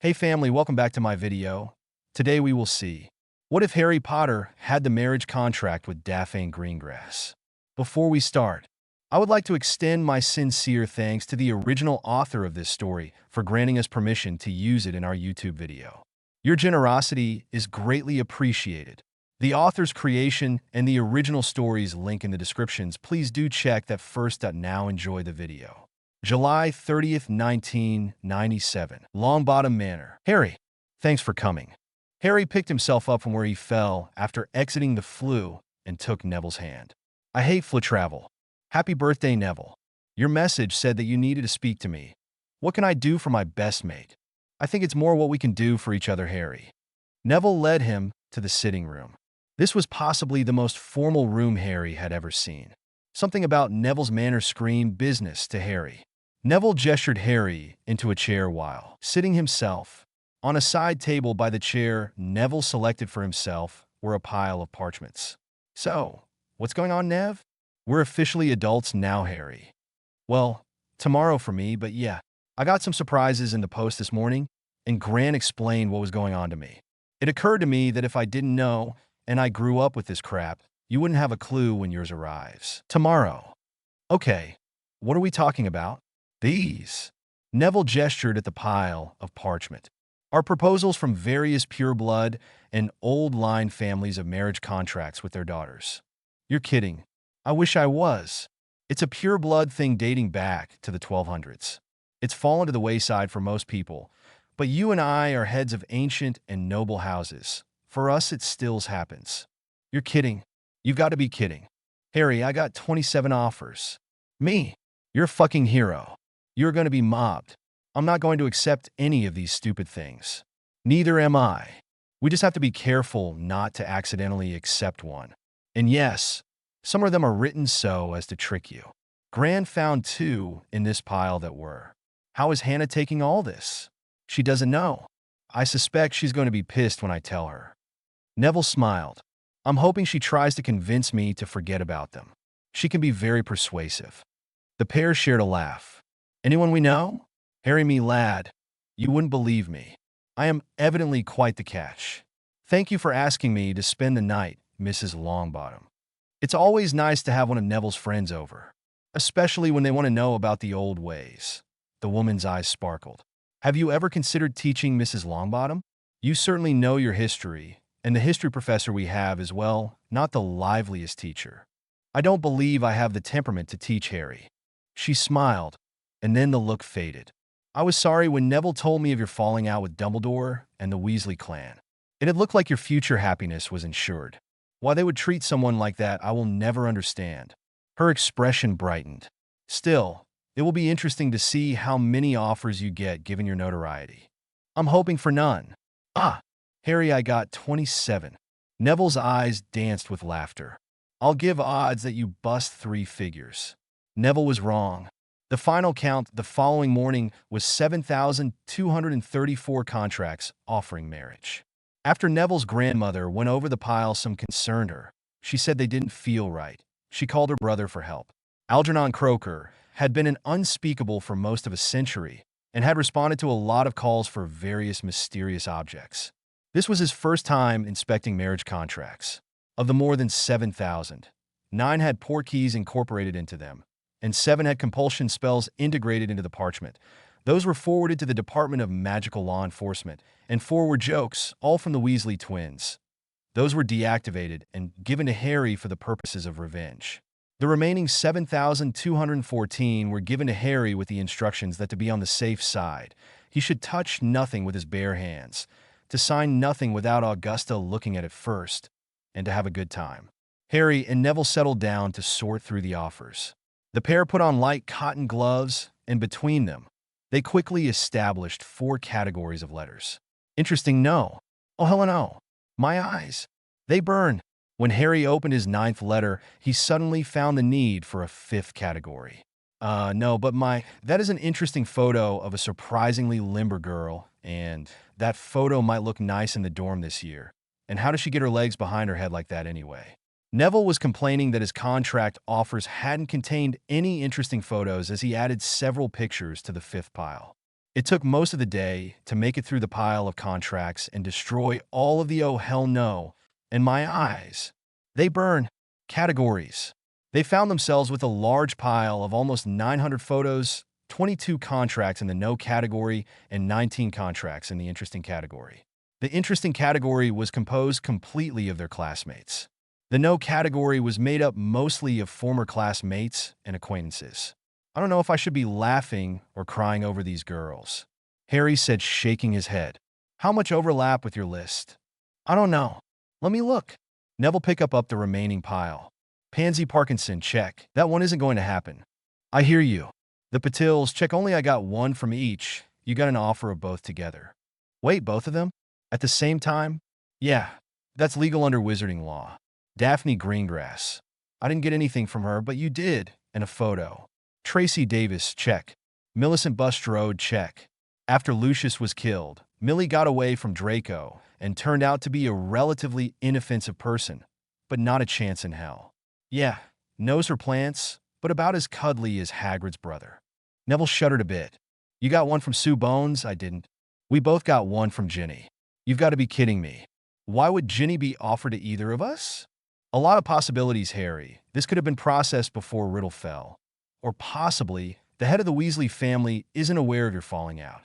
Hey family, welcome back to my video. Today we will see, what if Harry Potter had the marriage contract with Daphane Greengrass? Before we start, I would like to extend my sincere thanks to the original author of this story for granting us permission to use it in our YouTube video. Your generosity is greatly appreciated. The author's creation and the original stories link in the descriptions. Please do check that first. Now enjoy the video. July 30th, 1997, Longbottom Manor. Harry, thanks for coming. Harry picked himself up from where he fell after exiting the flue and took Neville's hand. I hate flu travel. Happy birthday, Neville. Your message said that you needed to speak to me. What can I do for my best mate? I think it's more what we can do for each other, Harry. Neville led him to the sitting room. This was possibly the most formal room Harry had ever seen. Something about Neville's manner screamed business to Harry. Neville gestured Harry into a chair while sitting himself. On a side table by the chair Neville selected for himself were a pile of parchments. So, what's going on, Nev? We're officially adults now, Harry. Well, tomorrow for me, but yeah. I got some surprises in the post this morning, and Grant explained what was going on to me. It occurred to me that if I didn't know, and I grew up with this crap, you wouldn't have a clue when yours arrives. Tomorrow. Okay, what are we talking about? These. Neville gestured at the pile of parchment. Are proposals from various pure-blood and old-line families of marriage contracts with their daughters. You're kidding. I wish I was. It's a pure-blood thing dating back to the 1200s. It's fallen to the wayside for most people, but you and I are heads of ancient and noble houses. For us, it still happens. You're kidding. You've got to be kidding. Harry, I got 27 offers. Me? You're a fucking hero. You're going to be mobbed. I'm not going to accept any of these stupid things. Neither am I. We just have to be careful not to accidentally accept one. And yes, some of them are written so as to trick you. Gran found 2 in this pile that were. How is Hannah taking all this? She doesn't know. I suspect she's going to be pissed when I tell her. Neville smiled. I'm hoping she tries to convince me to forget about them. She can be very persuasive. The pair shared a laugh. Anyone we know? Harry, me lad. You wouldn't believe me. I am evidently quite the catch. Thank you for asking me to spend the night, Mrs. Longbottom. It's always nice to have one of Neville's friends over, especially when they want to know about the old ways. The woman's eyes sparkled. Have you ever considered teaching Mrs. Longbottom? You certainly know your history, and the history professor we have as well, not the liveliest teacher. I don't believe I have the temperament to teach Harry. She smiled, and then the look faded. I was sorry when Neville told me of your falling out with Dumbledore and the Weasley clan. It had looked like your future happiness was ensured. Why they would treat someone like that, I will never understand. Her expression brightened. Still, it will be interesting to see how many offers you get given your notoriety. I'm hoping for none. Harry, I got 27. Neville's eyes danced with laughter. I'll give odds that you bust 3 figures. Neville was wrong. The final count the following morning was 7,234 contracts offering marriage. After Neville's grandmother went over the pile, some concerned her. She said they didn't feel right. She called her brother for help. Algernon Croker had been an unspeakable for most of a century and had responded to a lot of calls for various mysterious objects. This was his first time inspecting marriage contracts. Of the more than 7,000, 9 had portkeys incorporated into them, and 7 had compulsion spells integrated into the parchment. Those were forwarded to the Department of Magical Law Enforcement, and 4 were jokes, all from the Weasley twins. Those were deactivated and given to Harry for the purposes of revenge. The remaining 7,214 were given to Harry with the instructions that to be on the safe side, he should touch nothing with his bare hands, to sign nothing without Augusta looking at it first, and to have a good time. Harry and Neville settled down to sort through the offers. The pair put on light cotton gloves, and between them, they quickly established 4 categories of letters. Interesting, no. Oh, hell no. My eyes. They burn. When Harry opened his 9th letter, he suddenly found the need for a 5th category. No, but that is an interesting photo of a surprisingly limber girl, and that photo might look nice in the dorm this year. And how does she get her legs behind her head like that anyway? Neville was complaining that his contract offers hadn't contained any interesting photos as he added several pictures to the 5th pile. It took most of the day to make it through the pile of contracts and destroy all of the oh hell no in my eyes. They burn categories. They found themselves with a large pile of almost 900 photos, 22 contracts in the no category, and 19 contracts in the interesting category. The interesting category was composed completely of their classmates. The no category was made up mostly of former classmates and acquaintances. I don't know if I should be laughing or crying over these girls, Harry said, shaking his head. How much overlap with your list? I don't know. Let me look. Neville picked up the remaining pile. Pansy Parkinson, check. That one isn't going to happen. I hear you. The Patils, check. Only I got one from each. You got an offer of both together. Wait, both of them? At the same time? Yeah, that's legal under wizarding law. Daphne Greengrass. I didn't get anything from her, but you did. And a photo. Tracy Davis, check. Millicent Bustrode, check. After Lucius was killed, Millie got away from Draco and turned out to be a relatively inoffensive person, but not a chance in hell. Yeah, knows her plants, but about as cuddly as Hagrid's brother. Neville shuddered a bit. You got one from Sue Bones? I didn't. We both got one from Ginny. You've got to be kidding me. Why would Ginny be offered to either of us? A lot of possibilities, Harry. This could have been processed before Riddle fell. Or possibly, the head of the Weasley family isn't aware of your falling out.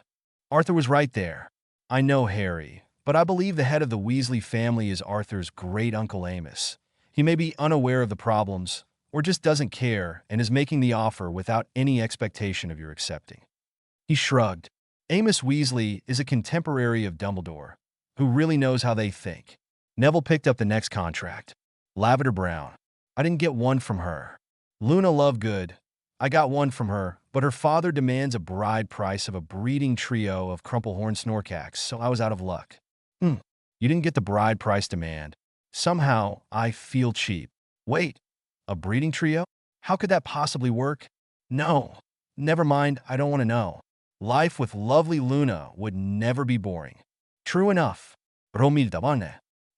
Arthur was right there. I know, Harry, but I believe the head of the Weasley family is Arthur's great-uncle Amos. He may be unaware of the problems, or just doesn't care and is making the offer without any expectation of your accepting. He shrugged. Amos Weasley is a contemporary of Dumbledore, who really knows how they think. Neville picked up the next contract. Lavender Brown. I didn't get one from her. Luna Lovegood. I got one from her, but her father demands a bride price of a breeding trio of Crumplehorn Snorkax, so I was out of luck. You didn't get the bride price demand. Somehow, I feel cheap. Wait, a breeding trio? How could that possibly work? No. Never mind, I don't want to know. Life with lovely Luna would never be boring. True enough.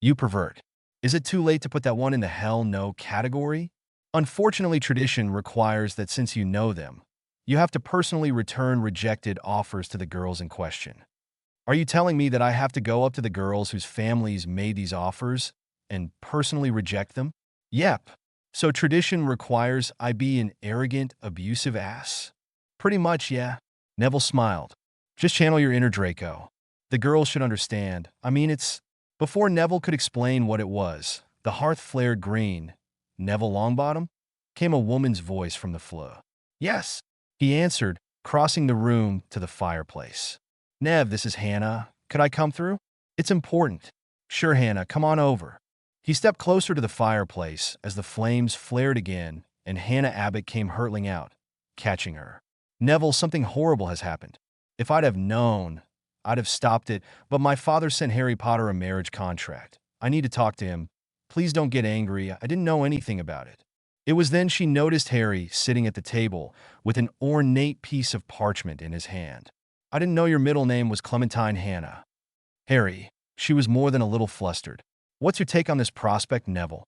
You pervert. Is it too late to put that one in the hell no category? Unfortunately, tradition requires that since you know them, you have to personally return rejected offers to the girls in question. Are you telling me that I have to go up to the girls whose families made these offers and personally reject them? Yep. So tradition requires I be an arrogant, abusive ass? Pretty much, yeah. Neville smiled. Just channel your inner Draco. The girls should understand. I mean, it's... Before Neville could explain what it was, the hearth flared green. Neville Longbottom? Came a woman's voice from the floor. Yes, he answered, crossing the room to the fireplace. Nev, this is Hannah. Could I come through? It's important. Sure, Hannah, come on over. He stepped closer to the fireplace as the flames flared again and Hannah Abbott came hurtling out, catching her. Neville, something horrible has happened. If I'd have known, I'd have stopped it, but my father sent Harry Potter a marriage contract. I need to talk to him. Please don't get angry. I didn't know anything about it. It was then she noticed Harry sitting at the table with an ornate piece of parchment in his hand. I didn't know your middle name was Clementine Hannah. Harry, she was more than a little flustered. What's your take on this prospect, Neville?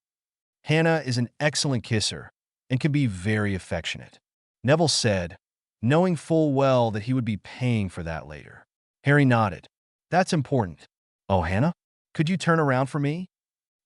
Hannah is an excellent kisser and can be very affectionate, Neville said, knowing full well that he would be paying for that later. Harry nodded. That's important. Oh, Hannah? Could you turn around for me?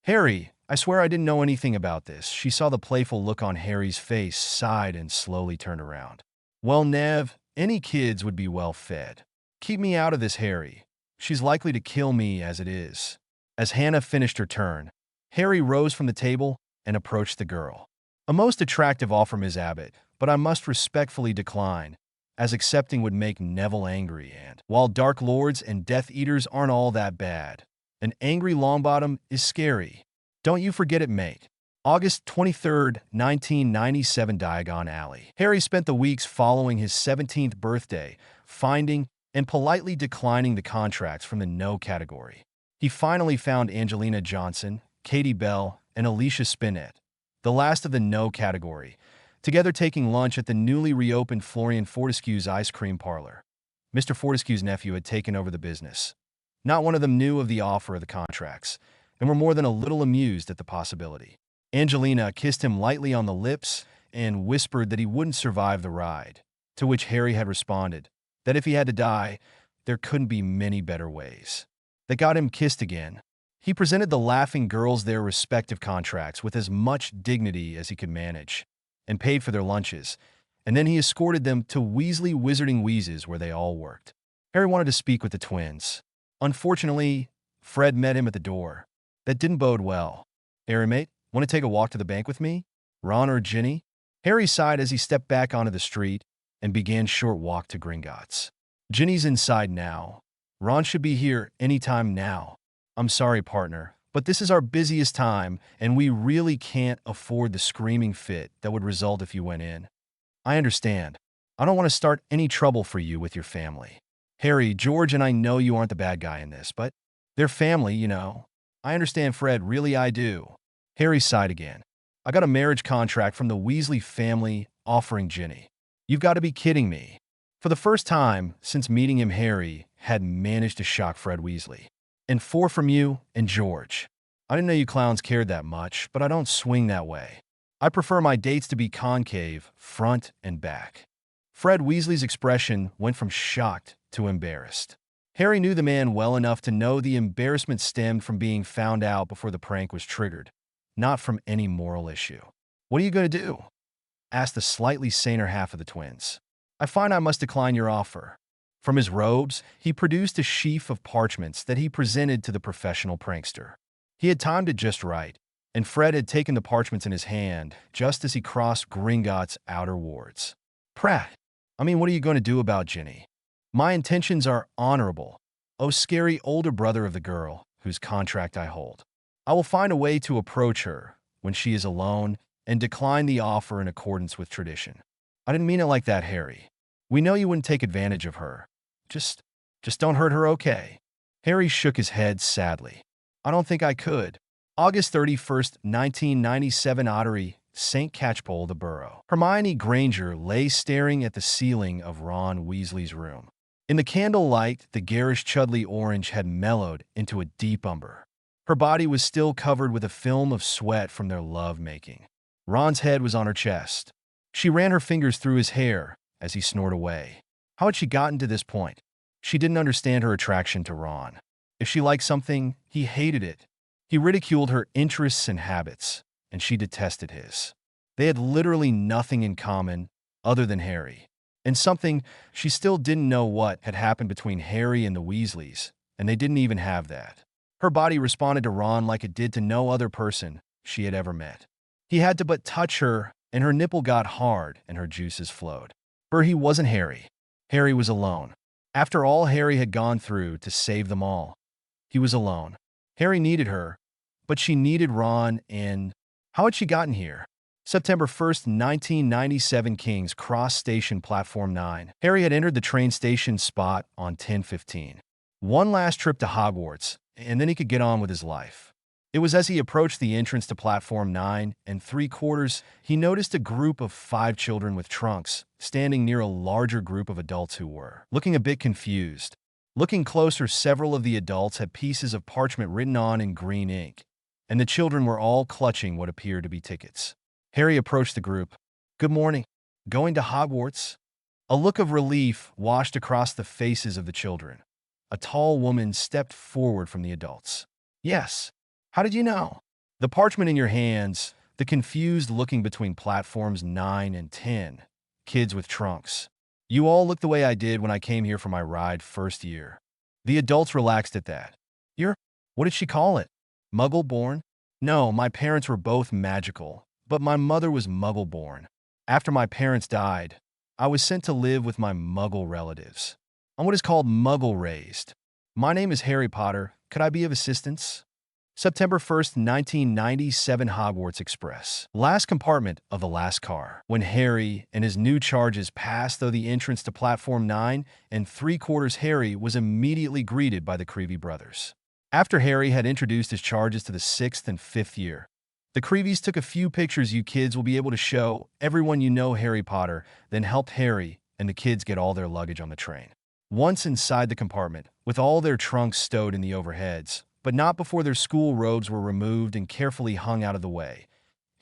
Harry, I swear I didn't know anything about this. She saw the playful look on Harry's face, sighed, and slowly turned around. Well, Nev, any kids would be well fed. Keep me out of this, Harry. She's likely to kill me as it is. As Hannah finished her turn, Harry rose from the table and approached the girl. A most attractive offer, Ms. Abbott, but I must respectfully decline, as accepting would make Neville angry, and while Dark Lords and Death Eaters aren't all that bad, an angry Longbottom is scary. Don't you forget it, mate. August 23rd, 1997, Diagon Alley. Harry spent the weeks following his 17th birthday finding and politely declining the contracts from the no category. He finally found Angelina Johnson, Katie Bell, and Alicia Spinett, the last of the no category, together taking lunch at the newly reopened Florian Fortescue's ice cream parlor. Mr. Fortescue's nephew had taken over the business. Not one of them knew of the offer of the contracts, and were more than a little amused at the possibility. Angelina kissed him lightly on the lips and whispered that he wouldn't survive the ride, to which Harry had responded, that if he had to die, there couldn't be many better ways. They got him kissed again. He presented the laughing girls their respective contracts with as much dignity as he could manage, and paid for their lunches, and then he escorted them to Weasley Wizarding Wheezes where they all worked. Harry wanted to speak with the twins. Unfortunately, Fred met him at the door. That didn't bode well. "Harry, mate, want to take a walk to the bank with me? Ron or Ginny?" Harry sighed as he stepped back onto the street and began short walk to Gringotts. "Ginny's inside now. Ron should be here any time now. I'm sorry, partner, but this is our busiest time, and we really can't afford the screaming fit that would result if you went in. I understand. I don't want to start any trouble for you with your family. Harry, George and I know you aren't the bad guy in this, but they're family, you know. I understand, Fred, really I do." Harry sighed again. "I got a marriage contract from the Weasley family offering Ginny. You've got to be kidding me." For the first time since meeting him, Harry had managed to shock Fred Weasley. "And 4 from you and George. I didn't know you clowns cared that much, but I don't swing that way. I prefer my dates to be concave, front and back." Fred Weasley's expression went from shocked to embarrassed. Harry knew the man well enough to know the embarrassment stemmed from being found out before the prank was triggered, not from any moral issue. "What are you going to do?" asked the slightly saner half of the twins. "I find I must decline your offer." From his robes, he produced a sheaf of parchments that he presented to the professional prankster. He had timed it just right, and Fred had taken the parchments in his hand just as he crossed Gringotts' outer wards. "Pratt, I mean, what are you going to do about Ginny? My intentions are honorable, oh scary older brother of the girl whose contract I hold. I will find a way to approach her when she is alone and decline the offer in accordance with tradition." "I didn't mean it like that, Harry. We know you wouldn't take advantage of her. Just don't hurt her, okay?" Harry shook his head sadly. "I don't think I could." August 31st, 1997, Ottery, St. Catchpole, the Borough. Hermione Granger lay staring at the ceiling of Ron Weasley's room. In the candlelight, the garish Chudley orange had mellowed into a deep umber. Her body was still covered with a film of sweat from their love-making. Ron's head was on her chest. She ran her fingers through his hair as he snored away. How had she gotten to this point? She didn't understand her attraction to Ron. If she liked something, he hated it. He ridiculed her interests and habits, and she detested his. They had literally nothing in common other than Harry. And something she still didn't know what had happened between Harry and the Weasleys, and they didn't even have that. Her body responded to Ron like it did to no other person she had ever met. He had to but touch her, and her nipple got hard and her juices flowed. For he wasn't Harry. Harry was alone. After all Harry had gone through to save them all, he was alone. Harry needed her, but she needed Ron, and how had she gotten here? September 1st, 1997, King's Cross Station, Platform 9. Harry had entered the train station spot on 10:15. One last trip to Hogwarts, and then he could get on with his life. It was as he approached the entrance to Platform 9 3/4, he noticed a group of 5 children with trunks standing near a larger group of adults who were looking a bit confused. Looking closer, several of the adults had pieces of parchment written on in green ink, and the children were all clutching what appeared to be tickets. Harry approached the group. "Good morning. Going to Hogwarts?" A look of relief washed across the faces of the children. A tall woman stepped forward from the adults. "Yes. How did you know?" "The parchment in your hands," the confused looking between platforms 9 and 10. "Kids with trunks. You all look the way I did when I came here for my ride first year." The adults relaxed at that. "You're, what did she call it? Muggle-born?" "No, my parents were both magical, but my mother was Muggle-born. After my parents died, I was sent to live with my Muggle relatives. I'm what is called Muggle-raised. My name is Harry Potter. Could I be of assistance?" September 1st, 1997, Hogwarts Express. Last compartment of the last car. When Harry and his new charges passed through the entrance to Platform 9 3/4, Harry was immediately greeted by the Creevy brothers. After Harry had introduced his charges to the 6th and 5th year, the Creevies took a few pictures you kids will be able to show everyone you know Harry Potter, then helped Harry and the kids get all their luggage on the train. Once inside the compartment, with all their trunks stowed in the overheads, but not before their school robes were removed and carefully hung out of the way,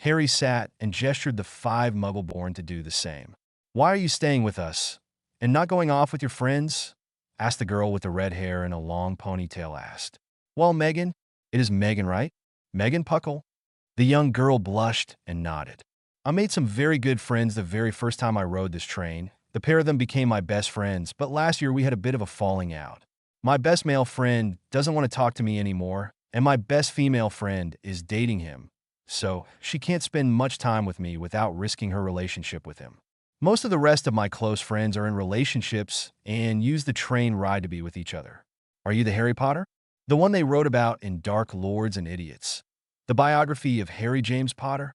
Harry sat and gestured the 5 Muggle-born to do the same. "Why are you staying with us?" And not going off with your friends? Asked the girl with the red hair and a long ponytail asked. Well, Megan, it is Megan, right? Megan Puckle? The young girl blushed and nodded. I made some very good friends the very first time I rode this train. The pair of them became my best friends, but last year we had a bit of a falling out. My best male friend doesn't want to talk to me anymore, and my best female friend is dating him, so she can't spend much time with me without risking her relationship with him. Most of the rest of my close friends are in relationships and use the train ride to be with each other. Are you the Harry Potter? The one they wrote about in Dark Lords and Idiots. The biography of Harry James Potter?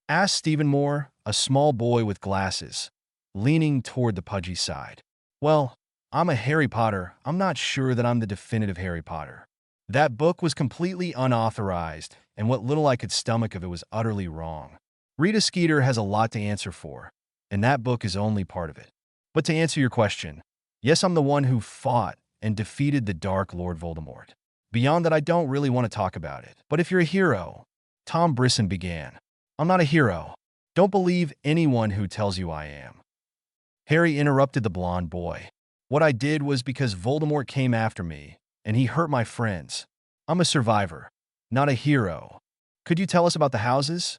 Asked Stephen Moore, a small boy with glasses, leaning toward the pudgy side. Well, I'm a Harry Potter. I'm not sure that I'm the definitive Harry Potter. That book was completely unauthorized, and what little I could stomach of it was utterly wrong. Rita Skeeter has a lot to answer for, and that book is only part of it. But to answer your question, yes, I'm the one who fought and defeated the Dark Lord Voldemort. Beyond that, I don't really want to talk about it. But if you're a hero, Tom Brisson began. I'm not a hero. Don't believe anyone who tells you I am. Harry interrupted the blonde boy. What I did was because Voldemort came after me, and he hurt my friends. I'm a survivor, not a hero. Could you tell us about the houses?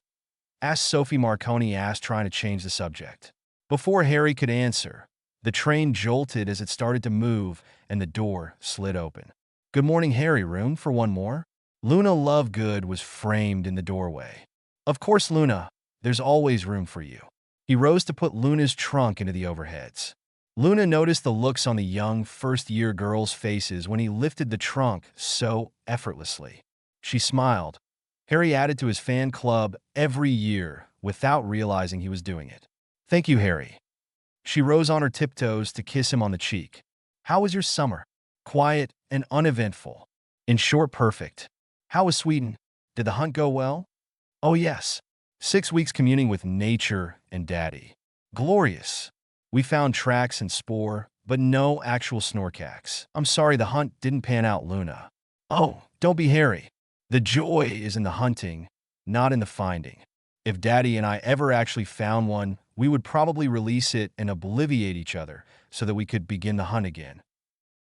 Asked Sophie Marconi, trying to change the subject. Before Harry could answer, the train jolted as it started to move, and the door slid open. Good morning, Harry. Room for one more? Luna Lovegood was framed in the doorway. Of course, Luna. There's always room for you. He rose to put Luna's trunk into the overheads. Luna noticed the looks on the young first-year girls' faces when he lifted the trunk so effortlessly. She smiled. Harry added to his fan club every year without realizing he was doing it. Thank you, Harry. She rose on her tiptoes to kiss him on the cheek. How was your summer? Quiet and uneventful. In short, perfect. How was Sweden? Did the hunt go well? Oh, yes. 6 weeks communing with nature and Daddy. Glorious. We found tracks and spoor, but no actual snorkax. I'm sorry the hunt didn't pan out, Luna. Oh, don't be Harry. The joy is in the hunting, not in the finding. If Daddy and I ever actually found one, we would probably release it and obliviate each other so that we could begin the hunt again.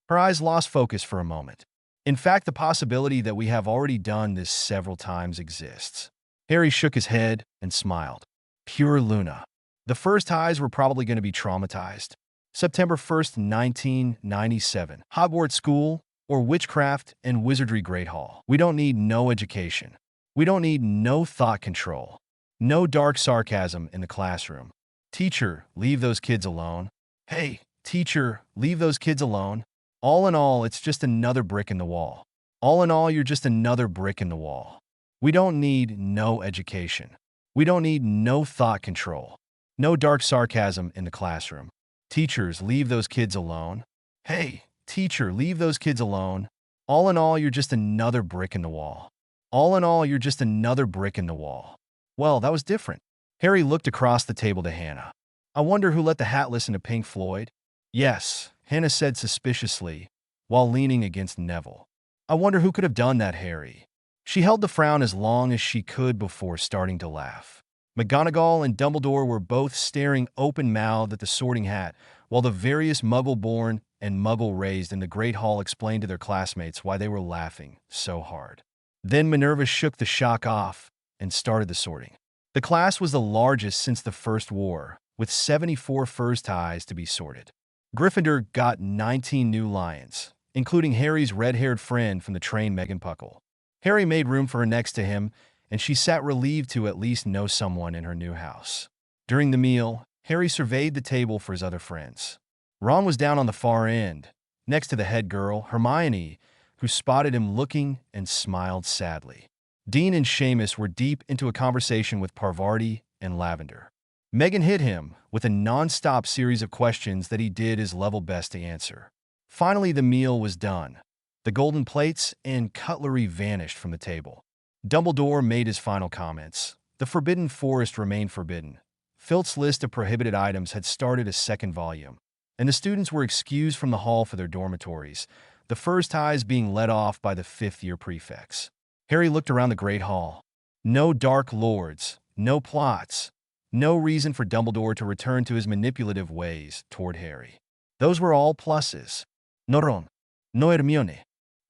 Her eyes lost focus for a moment. In fact, the possibility that we have already done this several times exists. Harry shook his head and smiled. Pure Luna. The first highs were probably going to be traumatized. September 1st, 1997. Hogwarts School, or Witchcraft and Wizardry Great Hall. We don't need no education. We don't need no thought control. No dark sarcasm in the classroom. Teacher, leave those kids alone. Hey, teacher, leave those kids alone. All in all, it's just another brick in the wall. All in all, you're just another brick in the wall. We don't need no education. We don't need no thought control. No dark sarcasm in the classroom. Teachers, leave those kids alone. Hey, teacher, leave those kids alone. All in all, you're just another brick in the wall. All in all, you're just another brick in the wall. Well, that was different. Harry looked across the table to Hannah. I wonder who let the hat listen to Pink Floyd? Yes, Hannah said suspiciously, while leaning against Neville. I wonder who could have done that, Harry. She held the frown as long as she could before starting to laugh. McGonagall and Dumbledore were both staring open-mouthed at the Sorting Hat, while the various Muggle-born and Muggle-raised in the Great Hall explained to their classmates why they were laughing so hard. Then Minerva shook the shock off and started the sorting. The class was the largest since the First War, with 74 first ties to be sorted. Gryffindor got 19 new lions, including Harry's red-haired friend from the train, Megan Puckle. Harry made room for her next to him, and she sat relieved to at least know someone in her new house. During the meal, Harry surveyed the table for his other friends. Ron was down on the far end, next to the head girl, Hermione, who spotted him looking and smiled sadly. Dean and Seamus were deep into a conversation with Parvati and Lavender. Megan hit him with a non-stop series of questions that he did his level best to answer. Finally, the meal was done. The golden plates and cutlery vanished from the table. Dumbledore made his final comments. The Forbidden Forest remained forbidden. Filch's list of prohibited items had started a second volume, and the students were excused from the hall for their dormitories, the first ties being led off by the fifth-year prefects. Harry looked around the Great Hall. No Dark Lords, no plots, no reason for Dumbledore to return to his manipulative ways toward Harry. Those were all pluses. Noron. No Hermione.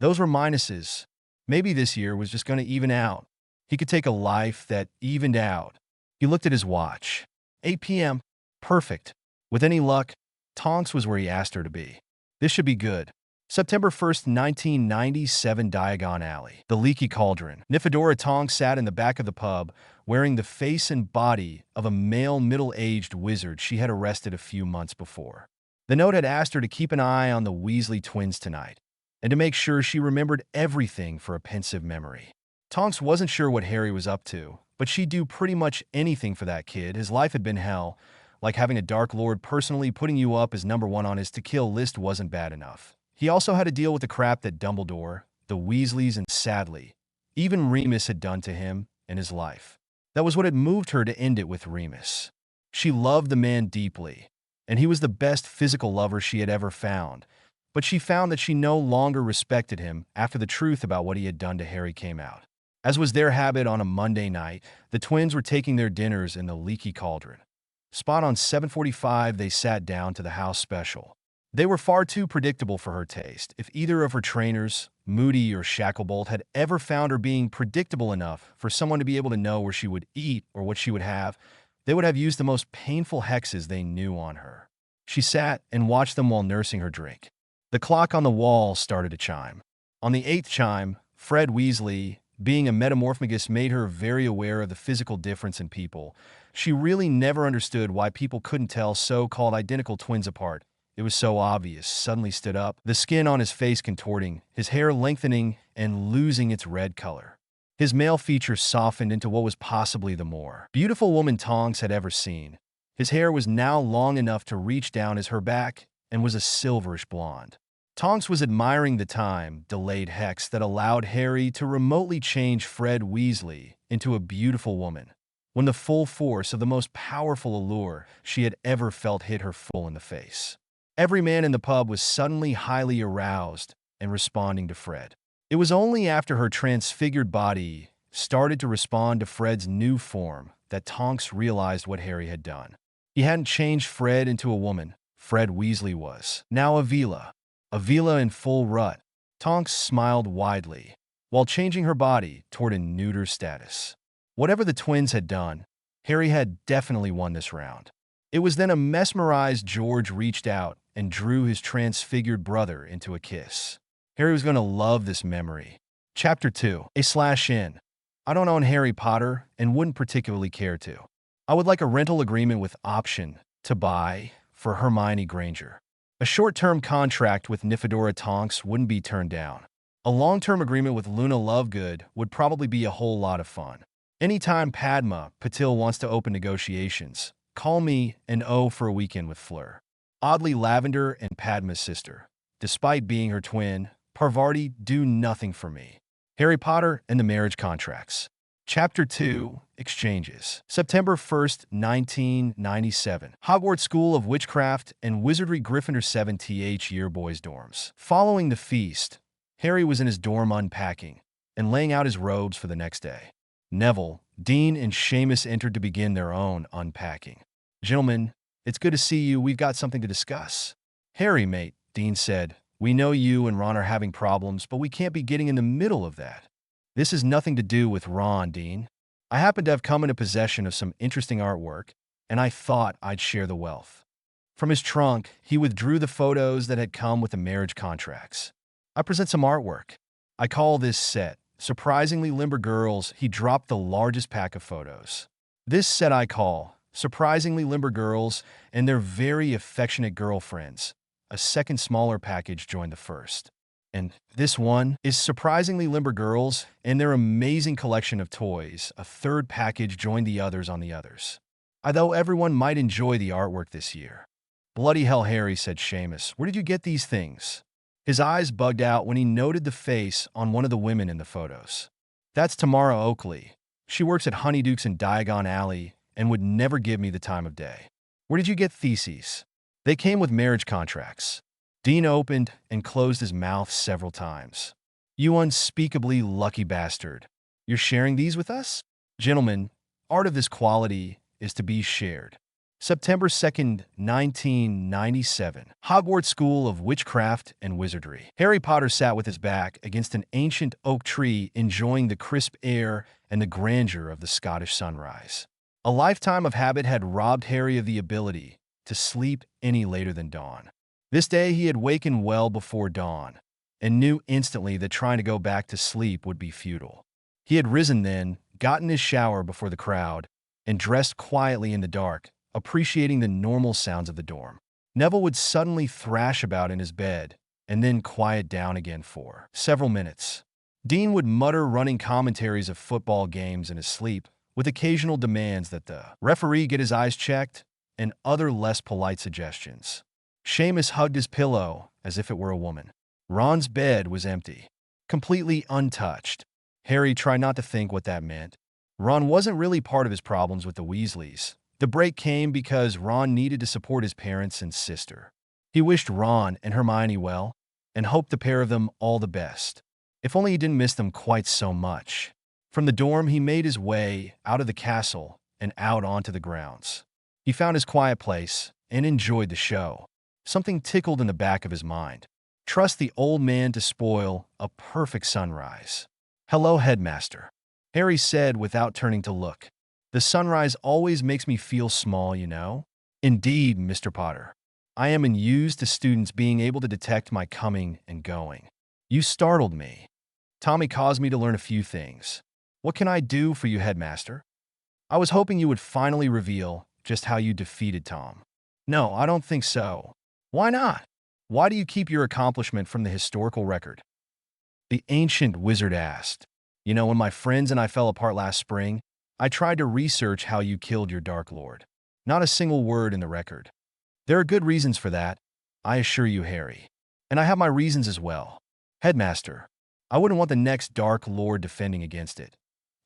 Those were minuses. Maybe this year was just going to even out. He could take a life that evened out. He looked at his watch. 8 p.m. Perfect. With any luck, Tonks was where he asked her to be. This should be good. September 1st, 1997, Diagon Alley. The Leaky Cauldron. Nifedora Tonks sat in the back of the pub, wearing the face and body of a male middle-aged wizard she had arrested a few months before. The note had asked her to keep an eye on the Weasley twins tonight, and to make sure she remembered everything for a pensive memory. Tonks wasn't sure what Harry was up to, but she'd do pretty much anything for that kid. His life had been hell. Like having a Dark Lord personally putting you up as number one on his to-kill list wasn't bad enough. He also had to deal with the crap that Dumbledore, the Weasleys, and sadly, even Remus had done to him in his life. That was what had moved her to end it with Remus. She loved the man deeply, and he was the best physical lover she had ever found. But she found that she no longer respected him after the truth about what he had done to Harry came out. As was their habit on a Monday night, the twins were taking their dinners in the Leaky Cauldron. Spot on 7:45, they sat down to the house special. They were far too predictable for her taste. If either of her trainers, Moody or Shacklebolt, had ever found her being predictable enough for someone to be able to know where she would eat or what she would have, they would have used the most painful hexes they knew on her. She sat and watched them while nursing her drink. The clock on the wall started to chime. On the 8th chime, Fred Weasley, being a metamorphagus, made her very aware of the physical difference in people. She really never understood why people couldn't tell so-called identical twins apart. It was so obvious. Suddenly stood up, the skin on his face contorting, his hair lengthening and losing its red color. His male features softened into what was possibly the more beautiful woman Tonks had ever seen. His hair was now long enough to reach down as her back and was a silverish blonde. Tonks was admiring the time-delayed hex that allowed Harry to remotely change Fred Weasley into a beautiful woman, when the full force of the most powerful allure she had ever felt hit her full in the face. Every man in the pub was suddenly highly aroused and responding to Fred. It was only after her transfigured body started to respond to Fred's new form that Tonks realized what Harry had done. He hadn't changed Fred into a woman. Fred Weasley was now a Vila in full rut. Tonks smiled widely, while changing her body toward a neuter status. Whatever the twins had done, Harry had definitely won this round. It was then a mesmerized George reached out and drew his transfigured brother into a kiss. Harry was going to love this memory. Chapter 2. A/N. I don't own Harry Potter and wouldn't particularly care to. I would like a rental agreement with option to buy for Hermione Granger. A short-term contract with Nifedora Tonks wouldn't be turned down. A long-term agreement with Luna Lovegood would probably be a whole lot of fun. Anytime Padma Patil wants to open negotiations, call me and O for a weekend with Fleur. Oddly, Lavender and Padma's sister, despite being her twin, Parvati, do nothing for me. Harry Potter and the Marriage Contracts. Chapter 2. Exchanges. September 1st, 1997. Hogwarts School of Witchcraft and Wizardry Gryffindor 7th year boys' dorms. Following the feast, Harry was in his dorm unpacking and laying out his robes for the next day. Neville, Dean, and Seamus entered to begin their own unpacking. "Gentlemen, it's good to see you. We've got something to discuss." "Harry, mate," Dean said, "we know you and Ron are having problems, but we can't be getting in the middle of that." "This has nothing to do with Ron, Dean. I happen to have come into possession of some interesting artwork, and I thought I'd share the wealth." From his trunk, he withdrew the photos that had come with the marriage contracts. "I present some artwork. I call this set Surprisingly Limber Girls." He dropped the largest pack of photos. "This set I call Surprisingly Limber Girls and Their Very Affectionate Girlfriends." A second smaller package joined the first. "And this one is Surprisingly Limber Girls and Their Amazing Collection of Toys." A third package joined the others on the others. "Although everyone might enjoy the artwork this year." "Bloody hell, Harry," said Seamus. "Where did you get these things?" His eyes bugged out when he noted the face on one of the women in the photos. "That's Tamara Oakley. She works at Honeydukes in Diagon Alley and would never give me the time of day." "Where did you get theses?" "They came with marriage contracts." Dean opened and closed his mouth several times. "You unspeakably lucky bastard. You're sharing these with us?" "Gentlemen, art of this quality is to be shared." September 2nd, 1997. Hogwarts School of Witchcraft and Wizardry. Harry Potter sat with his back against an ancient oak tree, enjoying the crisp air and the grandeur of the Scottish sunrise. A lifetime of habit had robbed Harry of the ability to sleep any later than dawn. This day he had wakened well before dawn and knew instantly that trying to go back to sleep would be futile. He had risen then, gotten his shower before the crowd, and dressed quietly in the dark, appreciating the normal sounds of the dorm. Neville would suddenly thrash about in his bed and then quiet down again for several minutes. Dean would mutter running commentaries of football games in his sleep, with occasional demands that the referee get his eyes checked and other less polite suggestions. Seamus hugged his pillow as if it were a woman. Ron's bed was empty, completely untouched. Harry tried not to think what that meant. Ron wasn't really part of his problems with the Weasleys. The break came because Ron needed to support his parents and sister. He wished Ron and Hermione well and hoped the pair of them all the best. If only he didn't miss them quite so much. From the dorm, he made his way out of the castle and out onto the grounds. He found his quiet place and enjoyed the show. Something tickled in the back of his mind. Trust the old man to spoil a perfect sunrise. "Hello, headmaster," Harry said without turning to look. "The sunrise always makes me feel small, you know." "Indeed, Mr. Potter. I am used to students being able to detect my coming and going. You startled me. Tommy caused me to learn a few things. What can I do for you, headmaster?" "I was hoping you would finally reveal just how you defeated Tom." "No, I don't think so." "Why not? Why do you keep your accomplishment from the historical record?" The ancient wizard asked. "You know, when my friends and I fell apart last spring, I tried to research how you killed your Dark Lord. Not a single word in the record. There are good reasons for that, I assure you, Harry. And I have my reasons as well. Headmaster, I wouldn't want the next Dark Lord defending against it.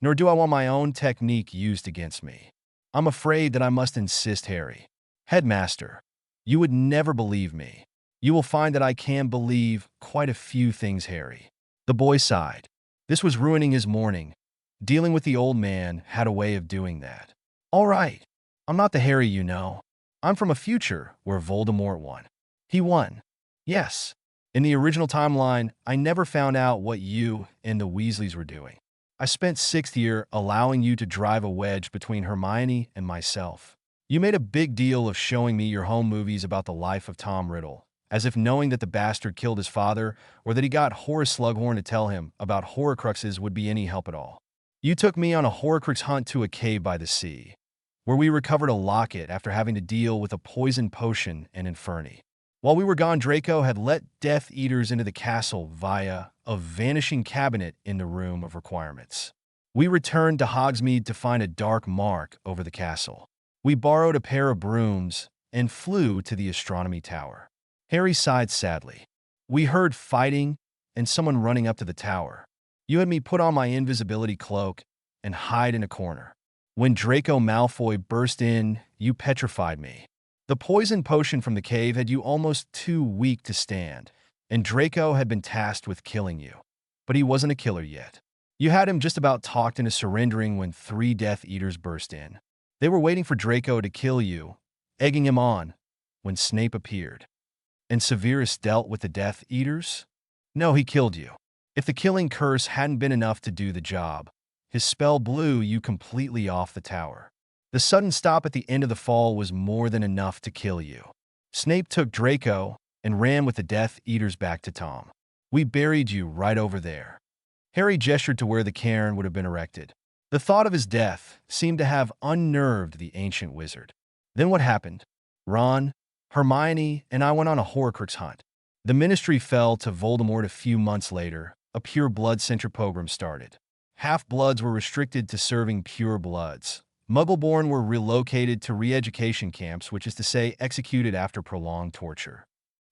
Nor do I want my own technique used against me. I'm afraid that I must insist, Harry. Headmaster, you would never believe me. You will find that I can believe quite a few things, Harry." The boy sighed. This was ruining his morning. Dealing with the old man had a way of doing that. "All right. I'm not the Harry you know. I'm from a future where Voldemort won." "He won?" "Yes. In the original timeline, I never found out what you and the Weasleys were doing. I spent 6th year allowing you to drive a wedge between Hermione and myself. You made a big deal of showing me your home movies about the life of Tom Riddle, as if knowing that the bastard killed his father or that he got Horace Slughorn to tell him about Horcruxes would be any help at all. You took me on a Horcrux hunt to a cave by the sea, where we recovered a locket after having to deal with a poison potion and Inferni. While we were gone, Draco had let Death Eaters into the castle via a vanishing cabinet in the Room of Requirements. We returned to Hogsmeade to find a dark mark over the castle. We borrowed a pair of brooms and flew to the astronomy tower." Harry sighed sadly. "We heard fighting and someone running up to the tower. You had me put on my invisibility cloak and hide in a corner. When Draco Malfoy burst in, you petrified me. The poison potion from the cave had you almost too weak to stand, and Draco had been tasked with killing you. But he wasn't a killer yet. You had him just about talked into surrendering when 3 Death Eaters burst in. They were waiting for Draco to kill you, egging him on, when Snape appeared. And Severus dealt with the Death Eaters? No, he killed you. If the killing curse hadn't been enough to do the job, his spell blew you completely off the tower. The sudden stop at the end of the fall was more than enough to kill you. Snape took Draco and ran with the Death Eaters back to Tom. We buried you right over there." Harry gestured to where the cairn would have been erected. The thought of his death seemed to have unnerved the ancient wizard. "Then what happened? Ron, Hermione, and I went on a Horcrux hunt. The Ministry fell to Voldemort a few months later. A pure blood center program started. Half-bloods were restricted to serving pure bloods. Muggle-born were relocated to re-education camps, which is to say executed after prolonged torture.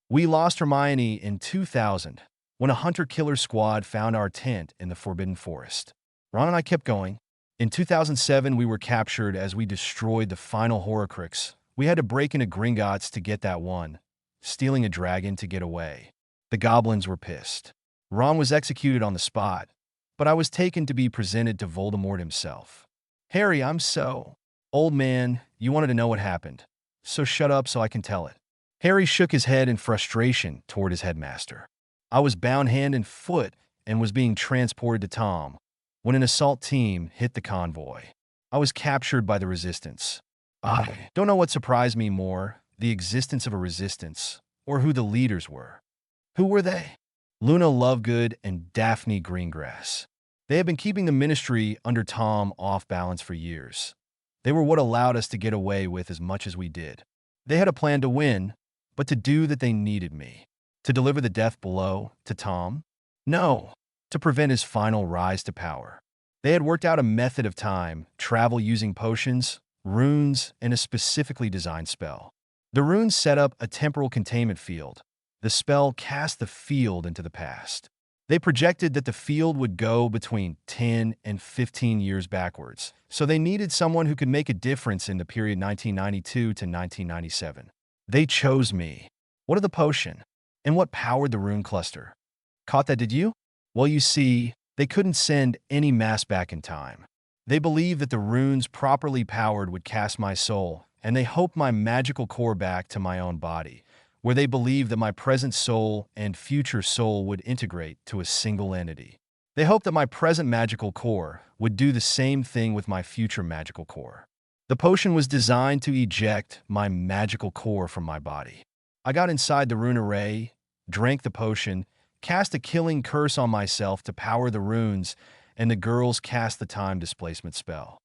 We lost Hermione in 2000 when a hunter-killer squad found our tent in the Forbidden Forest. Ron and I kept going. In 2007, we were captured as we destroyed the final Horcrux. We had to break into Gringotts to get that one, stealing a dragon to get away. The goblins were pissed. Ron was executed on the spot, but I was taken to be presented to Voldemort himself. Harry, I'm so... Old man, you wanted to know what happened. so shut up so I can tell it." Harry shook his head in frustration toward his headmaster. I was bound hand and foot and was being transported to Tom when an assault team hit the convoy. I was captured by the resistance. I don't know what surprised me more, the existence of a resistance, or who the leaders were. Who were they? Luna Lovegood and Daphne Greengrass. They had been keeping the ministry under Tom off balance for years. They were what allowed us to get away with as much as we did. They had a plan to win, but to do that they needed me. To deliver the death blow to Tom? No, to prevent his final rise to power. They had worked out a method of time, travel using potions, runes, and a specifically designed spell. The runes set up a temporal containment field. The spell cast the field into the past. They projected that the field would go between 10 and 15 years backwards, so they needed someone who could make a difference in the period 1992 to 1997. They chose me. What of the potion? And what powered the rune cluster? Caught that, did you? Well, you see, they couldn't send any mass back in time. They believed that the runes properly powered would cast my soul, and they hoped my magical core back to my own body, where they believed that my present soul and future soul would integrate to a single entity. They hoped that my present magical core would do the same thing with my future magical core. The potion was designed to eject my magical core from my body. I got inside the rune array, drank the potion, cast a killing curse on myself to power the runes, and the girls cast the time displacement spell.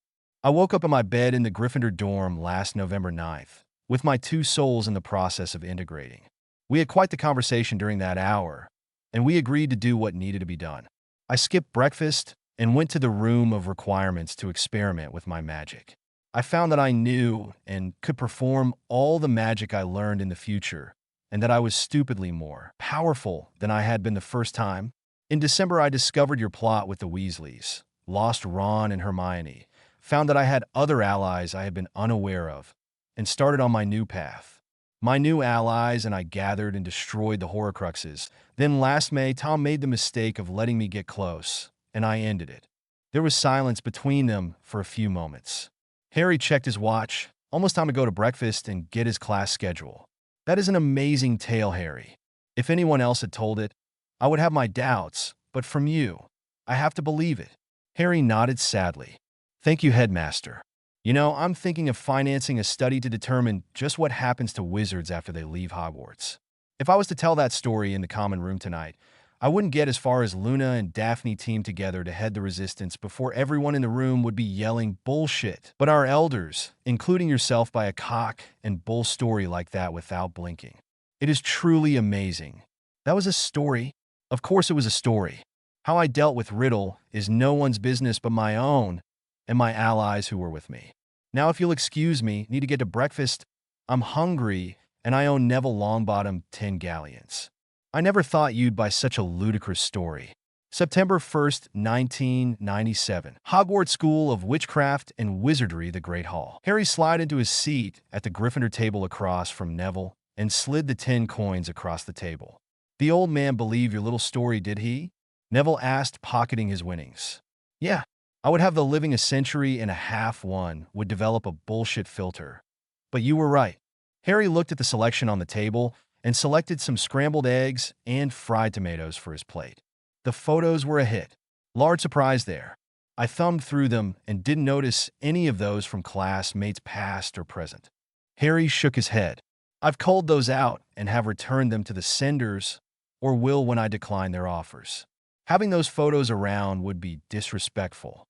I woke up in my bed in the Gryffindor dorm last November 9th, with my two souls in the process of integrating. We had quite the conversation during that hour, and we agreed to do what needed to be done. I skipped breakfast and went to the room of requirements to experiment with my magic. I found that I knew and could perform all the magic I learned in the future, and that I was stupidly more powerful than I had been the first time. In December, I discovered your plot with the Weasleys, lost Ron and Hermione, found that I had other allies I had been unaware of, and started on my new path. My new allies and I gathered and destroyed the Horcruxes. Then last May, Tom made the mistake of letting me get close, and I ended it. There was silence between them for a few moments. Harry checked his watch. Almost time to go to breakfast and get his class schedule. That is an amazing tale, Harry. If anyone else had told it, I would have my doubts, but from you, I have to believe it. Harry nodded sadly. Thank you, Headmaster. You know, I'm thinking of financing a study to determine just what happens to wizards after they leave Hogwarts. If I was to tell that story in the common room tonight, I wouldn't get as far as Luna and Daphne teamed together to head the resistance before everyone in the room would be yelling bullshit. But our elders, including yourself, by a cock and bull story like that without blinking. It is truly amazing. That was a story. Of course it was a story. How I dealt with Riddle is no one's business but my own and my allies who were with me. Now, if you'll excuse me, need to get to breakfast. I'm hungry, and I own Neville Longbottom 10 galleons. I never thought you'd buy such a ludicrous story. September 1st, 1997. Hogwarts School of Witchcraft and Wizardry, the Great Hall. Harry slid into his seat at the Gryffindor table across from Neville and slid the 10 coins across the table. The old man believed your little story, did he? Neville asked, pocketing his winnings. Yeah, I would have the living a century and a half one would develop a bullshit filter. But you were right. Harry looked at the selection on the table and selected some scrambled eggs and fried tomatoes for his plate. The photos were a hit. Large surprise there. I thumbed through them and didn't notice any of those from classmates past or present. Harry shook his head. I've culled those out and have returned them to the senders, or will when I decline their offers. Having those photos around would be disrespectful.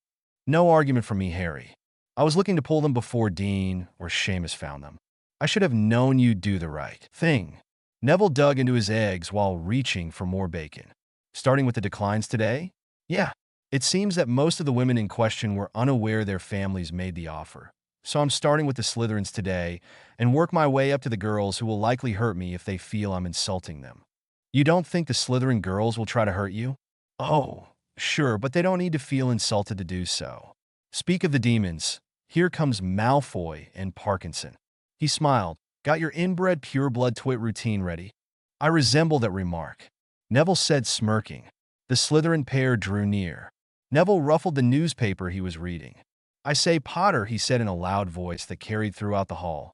No argument from me, Harry. I was looking to pull them before Dean or Seamus found them. I should have known you'd do the right thing. Neville dug into his eggs while reaching for more bacon. Starting with the declines today? Yeah. It seems that most of the women in question were unaware their families made the offer. So I'm starting with the Slytherins today and work my way up to the girls who will likely hurt me if they feel I'm insulting them. You don't think the Slytherin girls will try to hurt you? Oh, sure, but they don't need to feel insulted to do so. Speak of the demons, here comes Malfoy and Parkinson. He smiled. Got your inbred pureblood twit routine ready? I resemble that remark. Neville said, smirking. The Slytherin pair drew near. Neville ruffled the newspaper he was reading. I say, Potter, he said in a loud voice that carried throughout the hall.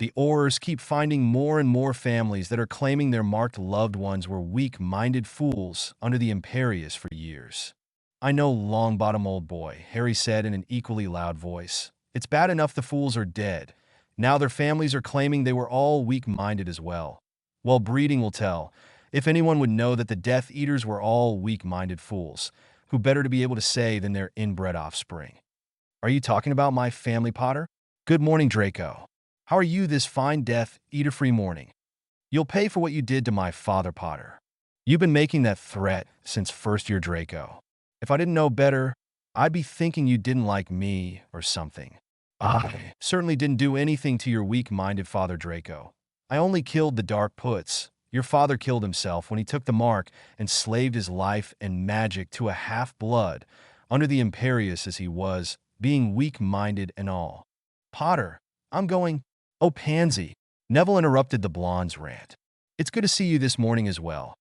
The Aurors keep finding more and more families that are claiming their marked loved ones were weak-minded fools under the Imperius for years. I know, long-bottom old boy, Harry said in an equally loud voice. It's bad enough the fools are dead. Now their families are claiming they were all weak-minded as well. Well, breeding will tell. If anyone would know that the Death Eaters were all weak-minded fools, who better to be able to say than their inbred offspring? Are you talking about my family, Potter? Good morning, Draco. How are you this fine Death Eater-free morning? You'll pay for what you did to my father, Potter. You've been making that threat since first year, Draco. If I didn't know better, I'd be thinking you didn't like me or something. I certainly didn't do anything to your weak-minded father, Draco. I only killed the Dark Puts. Your father killed himself when he took the mark and slaved his life and magic to a half-blood, under the Imperius as he was, being weak-minded and all. Potter, I'm going— Oh, Pansy! Neville interrupted the blonde's rant. It's good to see you this morning as well.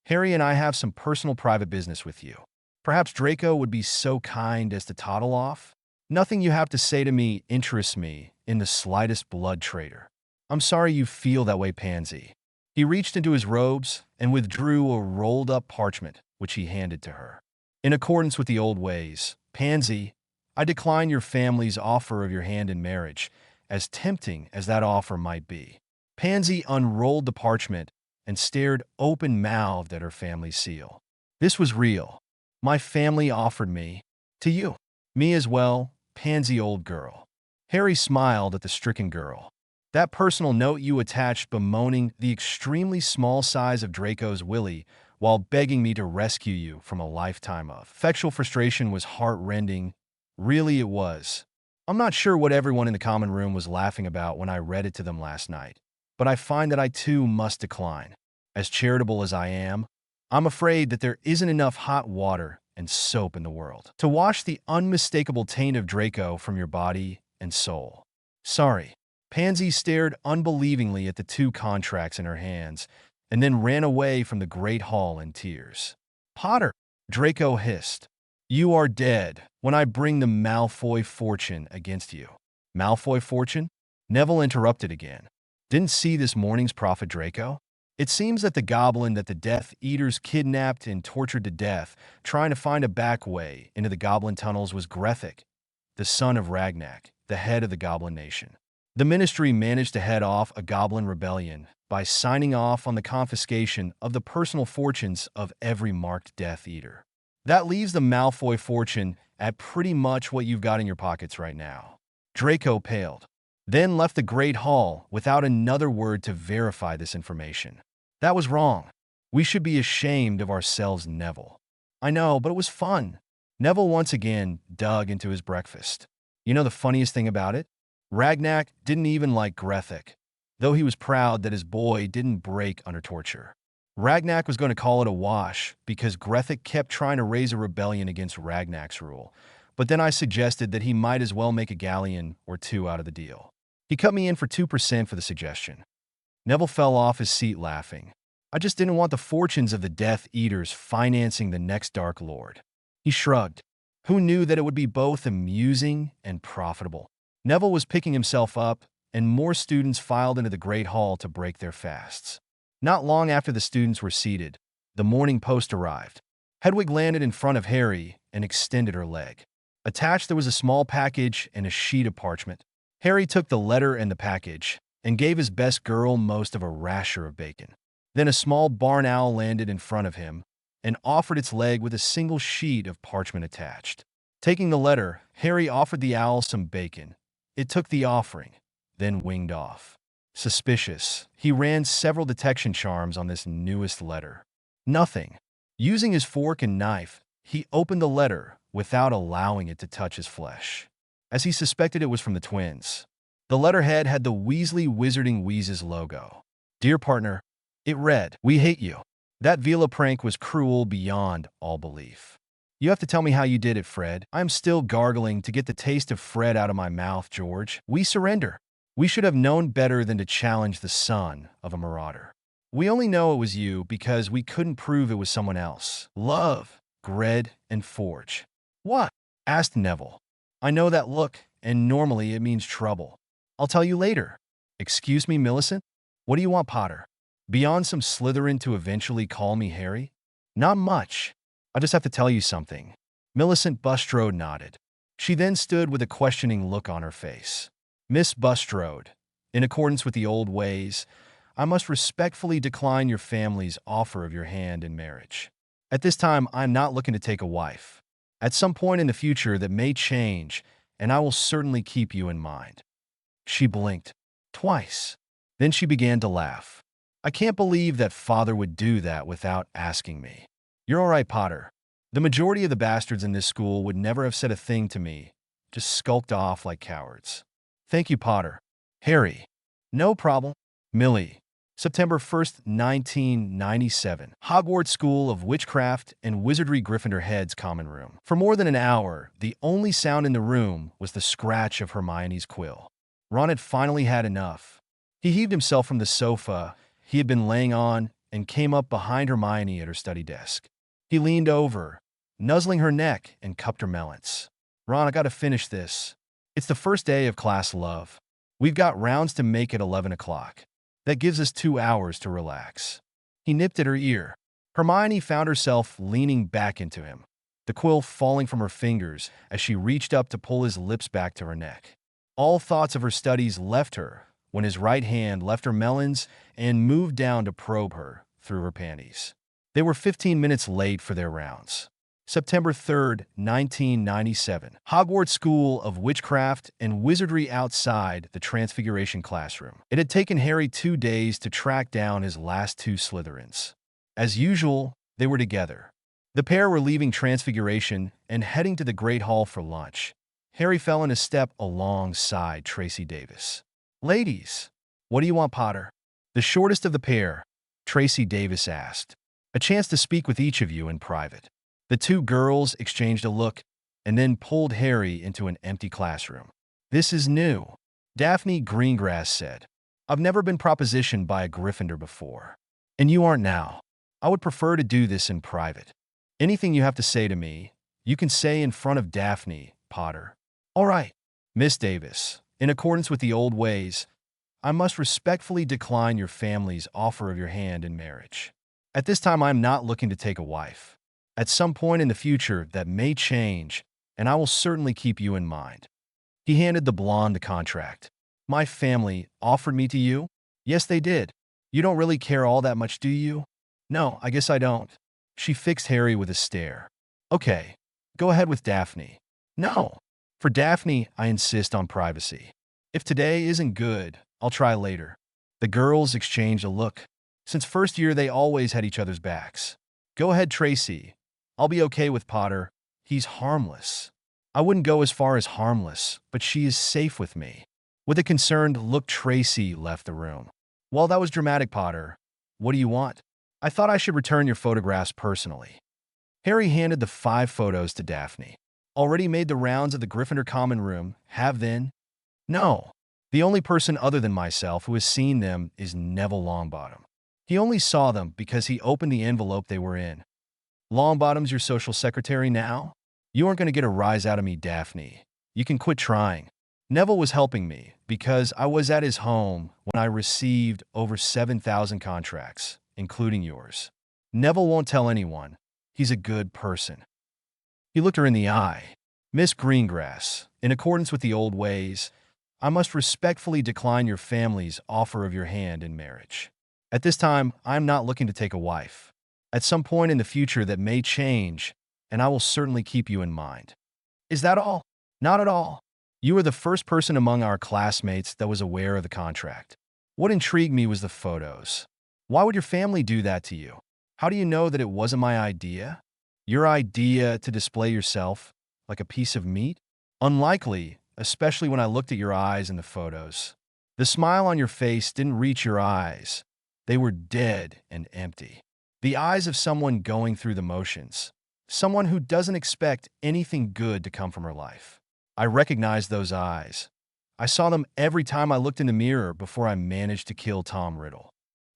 Harry and I have some personal private business with you. Perhaps Draco would be so kind as to toddle off? Nothing you have to say to me interests me in the slightest, blood traitor. I'm sorry you feel that way, Pansy. He reached into his robes and withdrew a rolled-up parchment, which he handed to her. In accordance with the old ways, Pansy, I decline your family's offer of your hand in marriage, as tempting as that offer might be. Pansy unrolled the parchment and stared open-mouthed at her family seal. This was real. My family offered me. To you. Me as well, Pansy old girl. Harry smiled at the stricken girl. That personal note you attached bemoaning the extremely small size of Draco's willy while begging me to rescue you from a lifetime of sexual frustration was heart-rending. Really it was. I'm not sure what everyone in the common room was laughing about when I read it to them last night, but I find that I too must decline. As charitable as I am, I'm afraid that there isn't enough hot water and soap in the world to wash the unmistakable taint of Draco from your body and soul. Sorry. Pansy stared unbelievingly at the 2 contracts in her hands and then ran away from the great hall in tears. Potter, Draco hissed. You are dead when I bring the Malfoy fortune against you. Malfoy fortune? Neville interrupted again. Didn't see this morning's prophet, Draco? It seems that the goblin that the Death Eaters kidnapped and tortured to death, trying to find a back way into the goblin tunnels, was Grethek, the son of Ragnak, the head of the Goblin Nation. The Ministry managed to head off a goblin rebellion by signing off on the confiscation of the personal fortunes of every marked Death Eater. That leaves the Malfoy fortune at pretty much what you've got in your pockets right now. Draco paled, then left the Great Hall without another word to verify this information. That was wrong. We should be ashamed of ourselves, Neville. I know, but it was fun. Neville once again dug into his breakfast. You know the funniest thing about it? Ragnak didn't even like Grethek, though he was proud that his boy didn't break under torture. Ragnak was going to call it a wash because Grethek kept trying to raise a rebellion against Ragnak's rule, but then I suggested that he might as well make a galleon or 2 out of the deal. He cut me in for 2% for the suggestion. Neville fell off his seat laughing. I just didn't want the fortunes of the Death Eaters financing the next Dark Lord. He shrugged. Who knew that it would be both amusing and profitable? Neville was picking himself up, and more students filed into the Great Hall to break their fasts. Not long after the students were seated, the morning post arrived. Hedwig landed in front of Harry and extended her leg. Attached there was a small package and a sheet of parchment. Harry took the letter and the package and gave his best girl most of a rasher of bacon. Then a small barn owl landed in front of him and offered its leg with a single sheet of parchment attached. Taking the letter, Harry offered the owl some bacon. It took the offering, then winged off. Suspicious, he ran several detection charms on this newest letter. Nothing. Using his fork and knife, he opened the letter without allowing it to touch his flesh, as he suspected it was from the twins. The letterhead had the Weasley Wizarding Wheezes logo. Dear partner, it read, "We hate you. That Vila prank was cruel beyond all belief. You have to tell me how you did it, Fred. I'm still gargling to get the taste of Fred out of my mouth, George. We surrender. We should have known better than to challenge the son of a marauder. We only know it was you because we couldn't prove it was someone else. Love, Gred, and Forge." "What?" asked Neville. "I know that look, and normally it means trouble. I'll tell you later." Excuse me, Millicent? What do you want, Potter? Beyond some Slytherin to eventually call me Harry? Not much. I just have to tell you something. Millicent Bulstrode nodded. She then stood with a questioning look on her face. Miss Bulstrode, in accordance with the old ways, I must respectfully decline your family's offer of your hand in marriage. At this time, I am not looking to take a wife. At some point in the future that may change, and I will certainly keep you in mind. She blinked. Twice. Then she began to laugh. I can't believe that father would do that without asking me. You're all right, Potter. The majority of the bastards in this school would never have said a thing to me, just skulked off like cowards. Thank you, Potter. Harry. No problem. Millie. September 1st, 1997. Hogwarts School of Witchcraft and Wizardry Gryffindor Head's common room. For more than an hour, the only sound in the room was the scratch of Hermione's quill. Ron had finally had enough. He heaved himself from the sofa he had been laying on and came up behind Hermione at her study desk. He leaned over, nuzzling her neck, and cupped her melons. Ron, I gotta finish this. It's the first day of class, love. We've got rounds to make at 11 o'clock. That gives us 2 hours to relax. He nipped at her ear. Hermione found herself leaning back into him, the quill falling from her fingers as she reached up to pull his lips back to her neck. All thoughts of her studies left her when his right hand left her melons and moved down to probe her through her panties. They were 15 minutes late for their rounds. September 3rd, 1997. Hogwarts School of Witchcraft and Wizardry outside the Transfiguration classroom. It had taken Harry 2 days to track down his last 2 Slytherins. As usual, they were together. The pair were leaving Transfiguration and heading to the Great Hall for lunch. Harry fell in a step alongside Tracy Davis. Ladies, what do you want, Potter? The shortest of the pair, Tracy Davis asked. A chance to speak with each of you in private. The 2 girls exchanged a look and then pulled Harry into an empty classroom. This is new, Daphne Greengrass said. I've never been propositioned by a Gryffindor before. And you aren't now. I would prefer to do this in private. Anything you have to say to me, you can say in front of Daphne, Potter. All right, Miss Davis, in accordance with the old ways, I must respectfully decline your family's offer of your hand in marriage. At this time, I am not looking to take a wife. At some point in the future, that may change, and I will certainly keep you in mind. He handed the blonde the contract. My family offered me to you? Yes, they did. You don't really care all that much, do you? No, I guess I don't. She fixed Harry with a stare. Okay, go ahead with Daphne. No. For Daphne, I insist on privacy. If today isn't good, I'll try later. The girls exchanged a look. Since first year, they always had each other's backs. Go ahead, Tracy. I'll be okay with Potter. He's harmless. I wouldn't go as far as harmless, but she is safe with me. With a concerned look, Tracy left the room. Well, that was dramatic, Potter. What do you want? I thought I should return your photographs personally. Harry handed the 5 photos to Daphne. Already made the rounds of the Gryffindor common room, have then? No. The only person other than myself who has seen them is Neville Longbottom. He only saw them because he opened the envelope they were in. Longbottom's your social secretary now? You aren't going to get a rise out of me, Daphne. You can quit trying. Neville was helping me because I was at his home when I received over 7,000 contracts, including yours. Neville won't tell anyone. He's a good person. He looked her in the eye. Miss Greengrass, in accordance with the old ways, I must respectfully decline your family's offer of your hand in marriage. At this time, I am not looking to take a wife. At some point in the future that may change, and I will certainly keep you in mind. Is that all? Not at all. You were the first person among our classmates that was aware of the contract. What intrigued me was the photos. Why would your family do that to you? How do you know that it wasn't my idea? Your idea to display yourself like a piece of meat? Unlikely, especially when I looked at your eyes in the photos. The smile on your face didn't reach your eyes. They were dead and empty. The eyes of someone going through the motions. Someone who doesn't expect anything good to come from her life. I recognized those eyes. I saw them every time I looked in the mirror before I managed to kill Tom Riddle.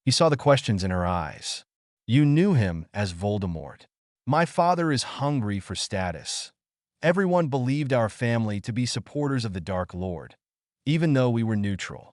He saw the questions in her eyes. You knew him as Voldemort. My father is hungry for status. Everyone believed our family to be supporters of the Dark Lord, even though we were neutral.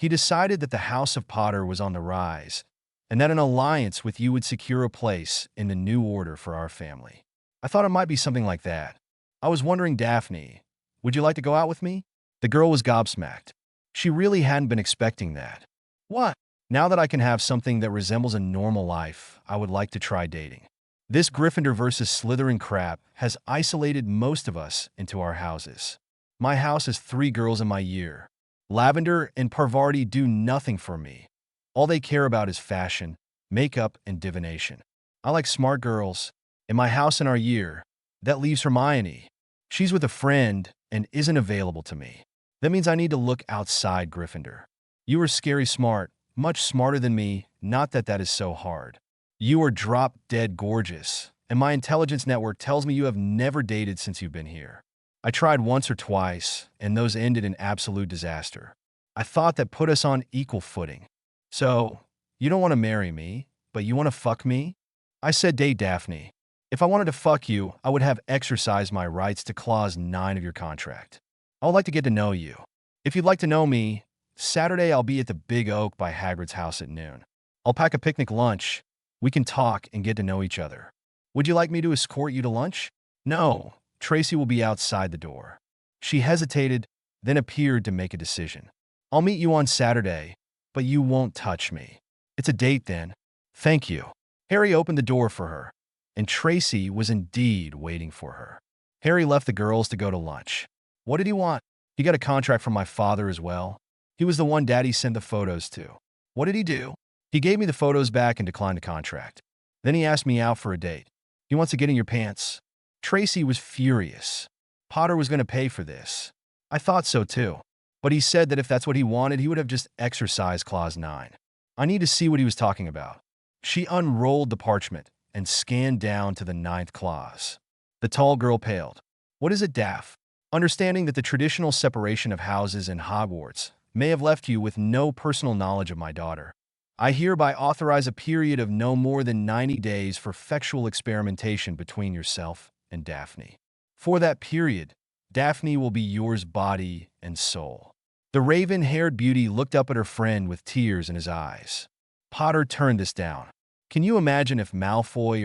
He decided that the House of Potter was on the rise, and that an alliance with you would secure a place in the new order for our family. I thought it might be something like that. I was wondering, Daphne, would you like to go out with me? The girl was gobsmacked. She really hadn't been expecting that. What? Now that I can have something that resembles a normal life, I would like to try dating. This Gryffindor versus Slytherin crap has isolated most of us into our houses. My house has 3 girls in my year. Lavender and Parvati do nothing for me. All they care about is fashion, makeup, and divination. I like smart girls. In my house in our year, that leaves Hermione. She's with a friend and isn't available to me. That means I need to look outside Gryffindor. You are scary smart, much smarter than me, not that that is so hard. You are drop-dead gorgeous, and my intelligence network tells me you have never dated since you've been here. I tried once or twice, and those ended in absolute disaster. I thought that put us on equal footing. So, you don't want to marry me, but you want to fuck me? I said date Daphne. If I wanted to fuck you, I would have exercised my rights to Clause 9 of your contract. I would like to get to know you. If you'd like to know me, Saturday I'll be at the Big Oak by Hagrid's house at noon. I'll pack a picnic lunch. We can talk and get to know each other. Would you like me to escort you to lunch? No, Tracy will be outside the door. She hesitated, then appeared to make a decision. I'll meet you on Saturday, but you won't touch me. It's a date then. Thank you. Harry opened the door for her, and Tracy was indeed waiting for her. Harry left the girls to go to lunch. What did he want? He got a contract from my father as well. He was the one Daddy sent the photos to. What did he do? He gave me the photos back and declined the contract. Then he asked me out for a date. He wants to get in your pants. Tracy was furious. Potter was going to pay for this. I thought so too. But he said that if that's what he wanted, he would have just exercised Clause 9. I need to see what he was talking about. She unrolled the parchment and scanned down to the 9th clause. The tall girl paled. What is it, Daph? Understanding that the traditional separation of houses in Hogwarts may have left you with no personal knowledge of my daughter, I hereby authorize a period of no more than 90 days for factual experimentation between yourself and Daphne. For that period, Daphne will be yours body and soul. The raven-haired beauty looked up at her friend with tears in his eyes. Potter turned this down. Can you imagine if Malfoy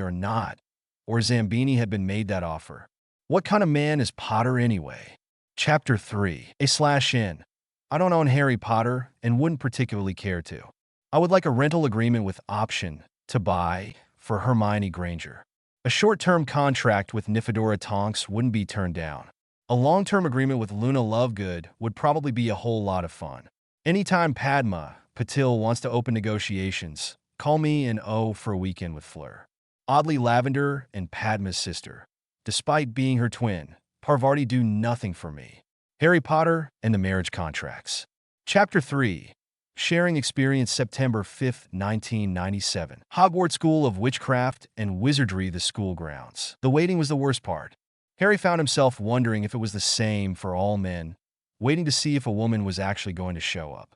or Zambini had been made that offer? What kind of man is Potter anyway? Chapter 3. A/N. I don't own Harry Potter and wouldn't particularly care to. I would like a rental agreement with option to buy for Hermione Granger. A short-term contract with Nymphadora Tonks wouldn't be turned down. A long-term agreement with Luna Lovegood would probably be a whole lot of fun. Anytime Padma Patil wants to open negotiations, call me and for a weekend with Fleur. Oddly, Lavender and Padma's sister. Despite being her twin, Parvati do nothing for me. Harry Potter and the marriage contracts. Chapter 3. Sharing experience September 5, 1997. Hogwarts School of Witchcraft and Wizardry, the school grounds. The waiting was the worst part. Harry found himself wondering if it was the same for all men, waiting to see if a woman was actually going to show up.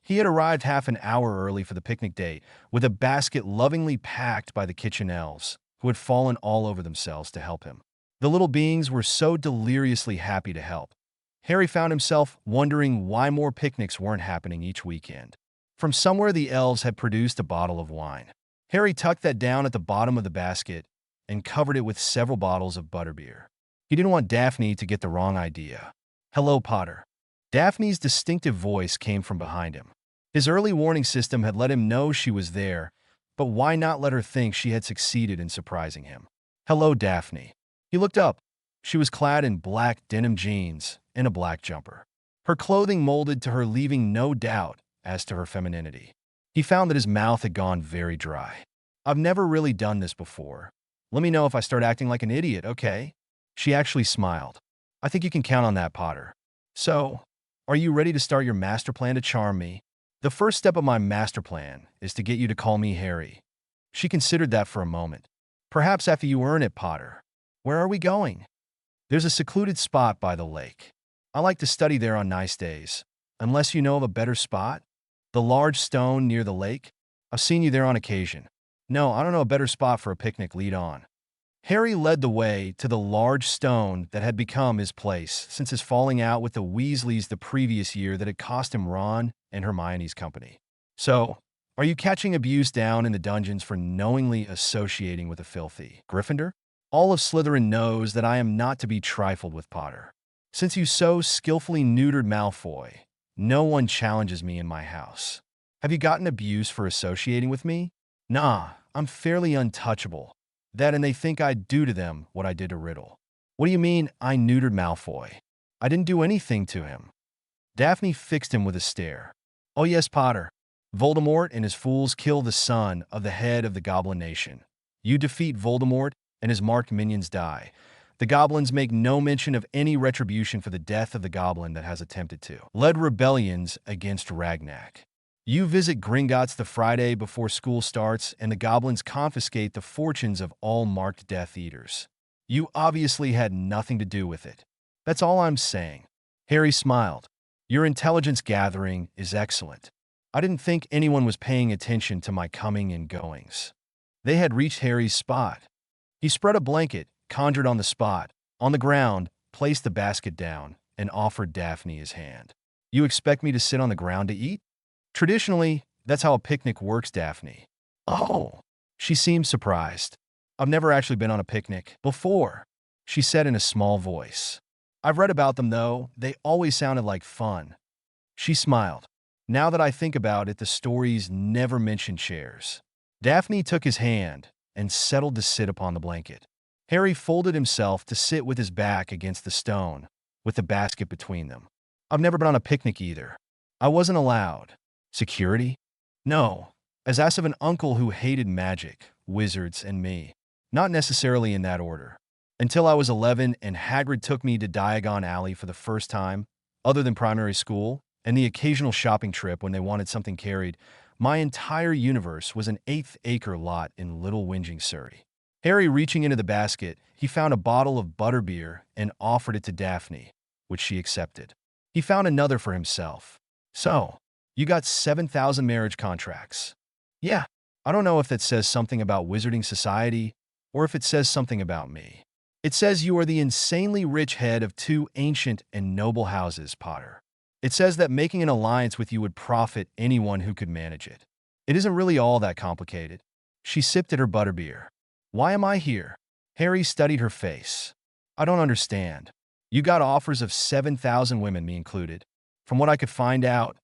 He had arrived half an hour early for the picnic date, with a basket lovingly packed by the kitchen elves, who had fallen all over themselves to help him. The little beings were so deliriously happy to help. Harry found himself wondering why more picnics weren't happening each weekend. From somewhere, the elves had produced a bottle of wine. Harry tucked that down at the bottom of the basket and covered it with several bottles of butterbeer. He didn't want Daphne to get the wrong idea. Hello, Potter. Daphne's distinctive voice came from behind him. His early warning system had let him know she was there, but why not let her think she had succeeded in surprising him? Hello, Daphne. He looked up. She was clad in black denim jeans and a black jumper. Her clothing molded to her, leaving no doubt as to her femininity. He found that his mouth had gone very dry. I've never really done this before. Let me know if I start acting like an idiot, okay? She actually smiled. I think you can count on that, Potter. So, are you ready to start your master plan to charm me? The first step of my master plan is to get you to call me Harry. She considered that for a moment. Perhaps after you earn it, Potter. Where are we going? There's a secluded spot by the lake. I like to study there on nice days. Unless you know of a better spot? The large stone near the lake? I've seen you there on occasion. No, I don't know a better spot for a picnic. Lead on. Harry led the way to the large stone that had become his place since his falling out with the Weasleys the previous year that had cost him Ron and Hermione's company. So, are you catching abuse down in the dungeons for knowingly associating with a filthy Gryffindor? All of Slytherin knows that I am not to be trifled with, Potter. Since you so skillfully neutered Malfoy, no one challenges me in my house. Have you gotten abuse for associating with me? Nah, I'm fairly untouchable. That and they think I'd do to them what I did to Riddle. What do you mean, I neutered Malfoy? I didn't do anything to him. Daphne fixed him with a stare. Oh yes, Potter. Voldemort and his fools kill the son of the head of the Goblin Nation. You defeat Voldemort, and his marked minions die. The goblins make no mention of any retribution for the death of the goblin that has attempted to lead rebellions against Ragnak. You visit Gringotts the Friday before school starts, and the goblins confiscate the fortunes of all marked Death Eaters. You obviously had nothing to do with it. That's all I'm saying. Harry smiled. Your intelligence gathering is excellent. I didn't think anyone was paying attention to my coming and goings. They had reached Harry's spot. He spread a blanket, conjured on the spot, on the ground, placed the basket down, and offered Daphne his hand. You expect me to sit on the ground to eat? Traditionally, that's how a picnic works, Daphne. Oh. She seemed surprised. I've never actually been on a picnic before, she said in a small voice. I've read about them, though. They always sounded like fun. She smiled. Now that I think about it, the stories never mention chairs. Daphne took his hand and settled to sit upon the blanket. Harry folded himself to sit with his back against the stone, with the basket between them. I've never been on a picnic either. I wasn't allowed. Security? No, as ass of an uncle who hated magic, wizards, and me. Not necessarily in that order. Until I was 11 and Hagrid took me to Diagon Alley for the first time, other than primary school, and the occasional shopping trip when they wanted something carried, my entire universe was an eighth-acre lot in Little Whinging, Surrey. Harry reaching into the basket, he found a bottle of butterbeer and offered it to Daphne, which she accepted. He found another for himself. So, you got 7,000 marriage contracts. Yeah, I don't know if that says something about Wizarding Society or if it says something about me. It says you are the insanely rich head of two ancient and noble houses, Potter. It says that making an alliance with you would profit anyone who could manage it. It isn't really all that complicated. She sipped at her butterbeer. Why am I here? Harry studied her face. I don't understand. You got offers of 7,000 women, me included. From what I could find out,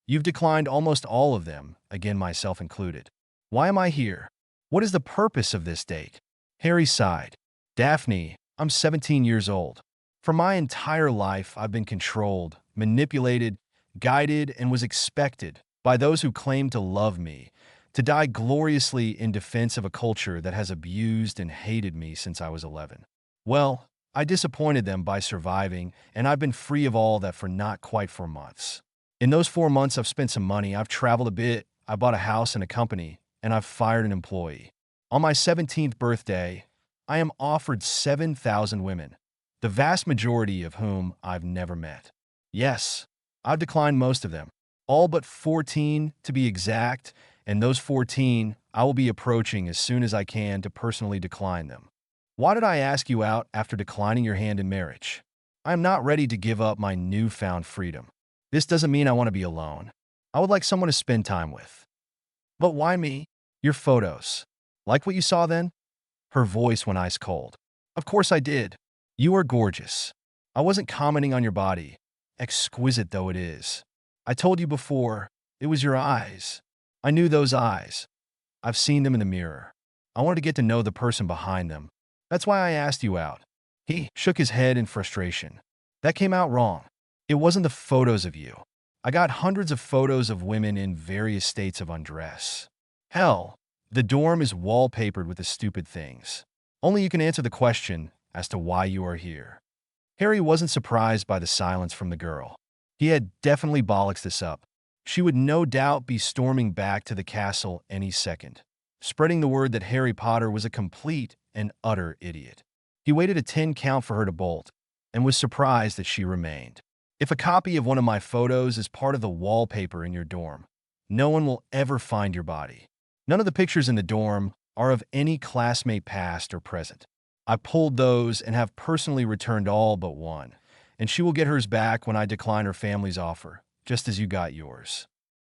you've declined almost all of them, again myself included. Why am I here? What is the purpose of this date? Harry sighed. Daphne, I'm 17 years old. For my entire life, I've been controlled, manipulated, guided, and was expected by those who claim to love me to die gloriously in defense of a culture that has abused and hated me since I was 11. Well, I disappointed them by surviving, and I've been free of all that for not quite 4 months. In those 4 months, I've spent some money, I've traveled a bit, I bought a house and a company, and I've fired an employee. On my 17th birthday, I am offered 7,000 women, the vast majority of whom I've never met. Yes, I've declined most of them, all but 14 to be exact, and those 14 I will be approaching as soon as I can to personally decline them. Why did I ask you out after declining your hand in marriage? I am not ready to give up my newfound freedom. This doesn't mean I want to be alone. I would like someone to spend time with. But why me? Your photos. Like what you saw then? Her voice went ice cold. Of course I did. You are gorgeous. I wasn't commenting on your body, exquisite though it is. I told you before, it was your eyes. I knew those eyes. I've seen them in the mirror. I wanted to get to know the person behind them. That's why I asked you out. He shook his head in frustration. That came out wrong. It wasn't the photos of you. I got hundreds of photos of women in various states of undress. Hell, the dorm is wallpapered with the stupid things. Only you can answer the question as to why you are here. Harry wasn't surprised by the silence from the girl. He had definitely bollocksed this up. She would no doubt be storming back to the castle any second, spreading the word that Harry Potter was a complete and utter idiot. He waited a 10 count for her to bolt, and was surprised that she remained. If a copy of one of my photos is part of the wallpaper in your dorm, no one will ever find your body. None of the pictures in the dorm are of any classmate past or present. I pulled those and have personally returned all but one, and she will get hers back when I decline her family's offer, just as you got yours."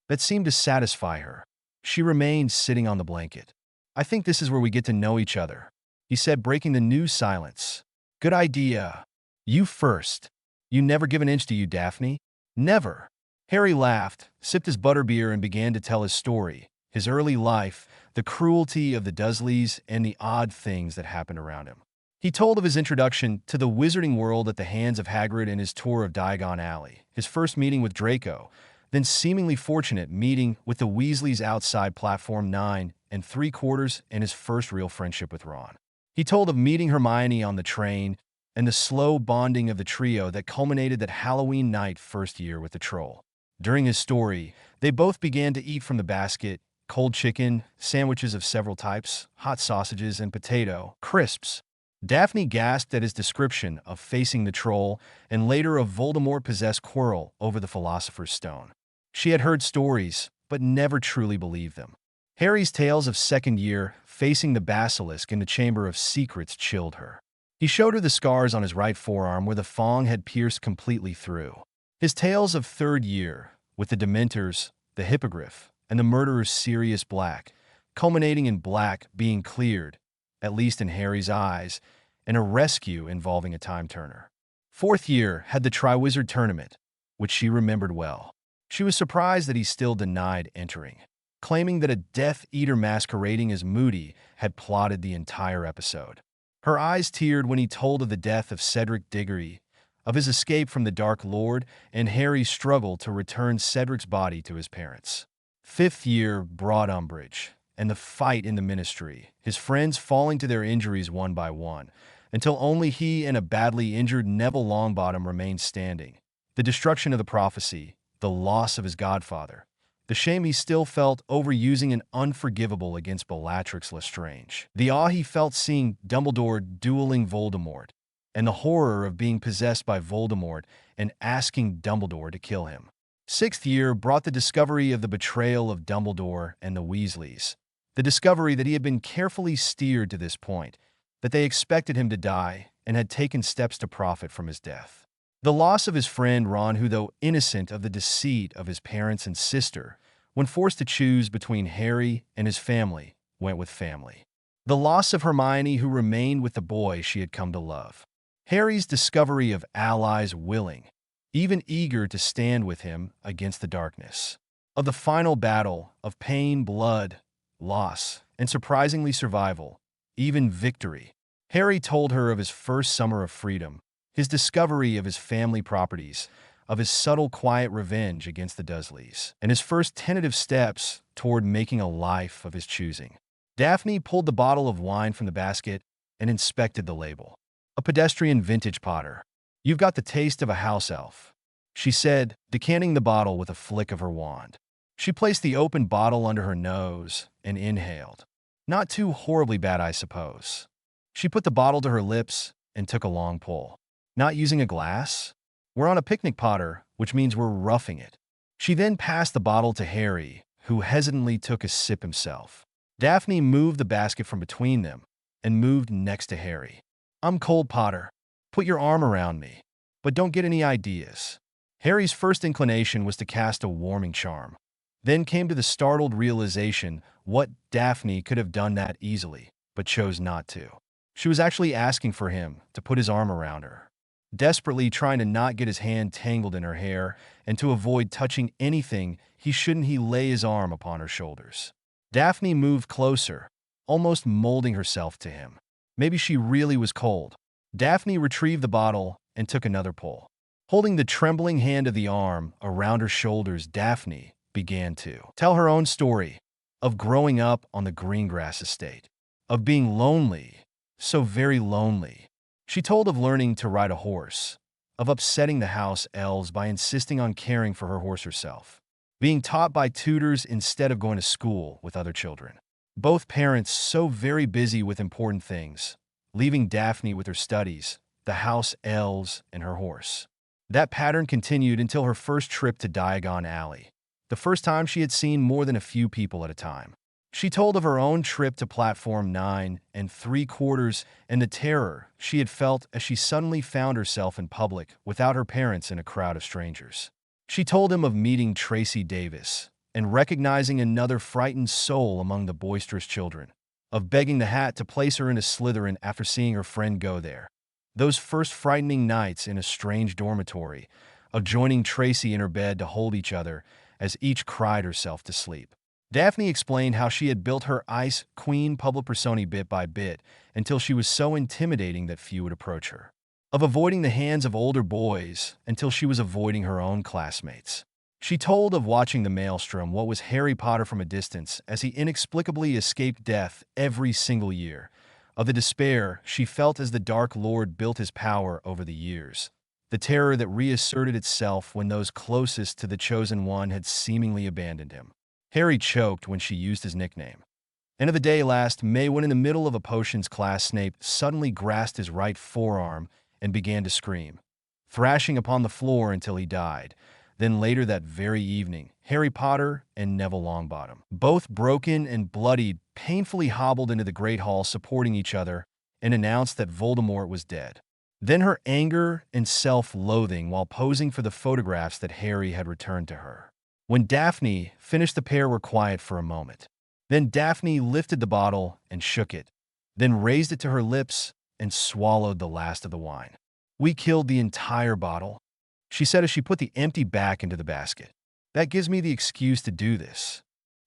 That seemed to satisfy her. She remained sitting on the blanket. "I think this is where we get to know each other," he said, breaking the new silence. "Good idea. You first. You never give an inch, do you, Daphne?" "Never." Harry laughed, sipped his butterbeer, and began to tell his story, his early life, the cruelty of the Dursleys, and the odd things that happened around him. He told of his introduction to the wizarding world at the hands of Hagrid and his tour of Diagon Alley, his first meeting with Draco, then seemingly fortunate meeting with the Weasleys outside Platform 9 3/4, and his first real friendship with Ron. He told of meeting Hermione on the train and the slow bonding of the trio that culminated that Halloween night first year with the troll. During his story, they both began to eat from the basket: cold chicken, sandwiches of several types, hot sausages, and potato crisps. Daphne gasped at his description of facing the troll and later of Voldemort-possessed Quirrell over the Philosopher's Stone. She had heard stories, but never truly believed them. Harry's tales of second year, facing the basilisk in the Chamber of Secrets, chilled her. He showed her the scars on his right forearm where the fong had pierced completely through. His tales of third year, with the Dementors, the Hippogriff, and the murderer's Sirius Black, culminating in Black being cleared, at least in Harry's eyes, and a rescue involving a time-turner. Fourth year had the Triwizard Tournament, which she remembered well. She was surprised that he still denied entering, claiming that a Death Eater masquerading as Moody had plotted the entire episode. Her eyes teared when he told of the death of Cedric Diggory, of his escape from the Dark Lord, and Harry's struggle to return Cedric's body to his parents. Fifth year brought Umbridge, and the fight in the Ministry, his friends falling to their injuries one by one, until only he and a badly injured Neville Longbottom remained standing. The destruction of the prophecy, the loss of his godfather, the shame he still felt over using an unforgivable against Bellatrix Lestrange, the awe he felt seeing Dumbledore dueling Voldemort, and the horror of being possessed by Voldemort and asking Dumbledore to kill him. Sixth year brought the discovery of the betrayal of Dumbledore and the Weasleys, the discovery that he had been carefully steered to this point, that they expected him to die and had taken steps to profit from his death. The loss of his friend Ron, who, though innocent of the deceit of his parents and sister, when forced to choose between Harry and his family, went with family. The loss of Hermione, who remained with the boy she had come to love. Harry's discovery of allies willing, even eager to stand with him against the darkness. Of the final battle, of pain, blood, loss, and surprisingly survival, even victory. Harry told her of his first summer of freedom, his discovery of his family properties, of his subtle, quiet revenge against the Dursleys, and his first tentative steps toward making a life of his choosing. Daphne pulled the bottle of wine from the basket and inspected the label. "A pedestrian vintage Potter. You've got the taste of a house elf," she said, decanting the bottle with a flick of her wand. She placed the open bottle under her nose and inhaled. "Not too horribly bad, I suppose." She put the bottle to her lips and took a long pull. "Not using a glass? We're on a picnic, Potter, which means we're roughing it." She then passed the bottle to Harry, who hesitantly took a sip himself. Daphne moved the basket from between them and moved next to Harry. "I'm cold, Potter. Put your arm around me, but don't get any ideas." Harry's first inclination was to cast a warming charm. Then came to the startled realization what Daphne could have done that easily, but chose not to. She was actually asking for him to put his arm around her, desperately trying to not get his hand tangled in her hair and to avoid touching anything he lay his arm upon her shoulders. Daphne moved closer, almost molding herself to him. Maybe she really was cold. Daphne retrieved the bottle and took another pull. Holding the trembling hand of the arm around her shoulders, Daphne began to tell her own story of growing up on the Greengrass estate, of being lonely, so very lonely. She told of learning to ride a horse, of upsetting the house elves by insisting on caring for her horse herself, being taught by tutors instead of going to school with other children. Both parents so very busy with important things, leaving Daphne with her studies, the house elves, and her horse. That pattern continued until her first trip to Diagon Alley, the first time she had seen more than a few people at a time. She told of her own trip to platform 9 3/4 and the terror she had felt as she suddenly found herself in public without her parents in a crowd of strangers. She told him of meeting Tracy Davis and recognizing another frightened soul among the boisterous children, of begging the hat to place her in a Slytherin after seeing her friend go there. Those first frightening nights in a strange dormitory, of joining Tracy in her bed to hold each other as each cried herself to sleep. Daphne explained how she had built her Ice Queen public persona bit by bit until she was so intimidating that few would approach her. Of avoiding the hands of older boys until she was avoiding her own classmates. She told of watching the maelstrom, what was Harry Potter from a distance, as he inexplicably escaped death every single year. Of the despair she felt as the Dark Lord built his power over the years. The terror that reasserted itself when those closest to the Chosen One had seemingly abandoned him. Harry choked when she used his nickname. And of the day last May when in the middle of a potions class Snape suddenly grasped his right forearm and began to scream, thrashing upon the floor until he died. Then later that very evening, Harry Potter and Neville Longbottom, both broken and bloodied, painfully hobbled into the Great Hall supporting each other and announced that Voldemort was dead. Then her anger and self-loathing while posing for the photographs that Harry had returned to her. When Daphne finished, the pair were quiet for a moment. Then Daphne lifted the bottle and shook it, then raised it to her lips and swallowed the last of the wine. "We killed the entire bottle," she said as she put the empty back into the basket. "That gives me the excuse to do this."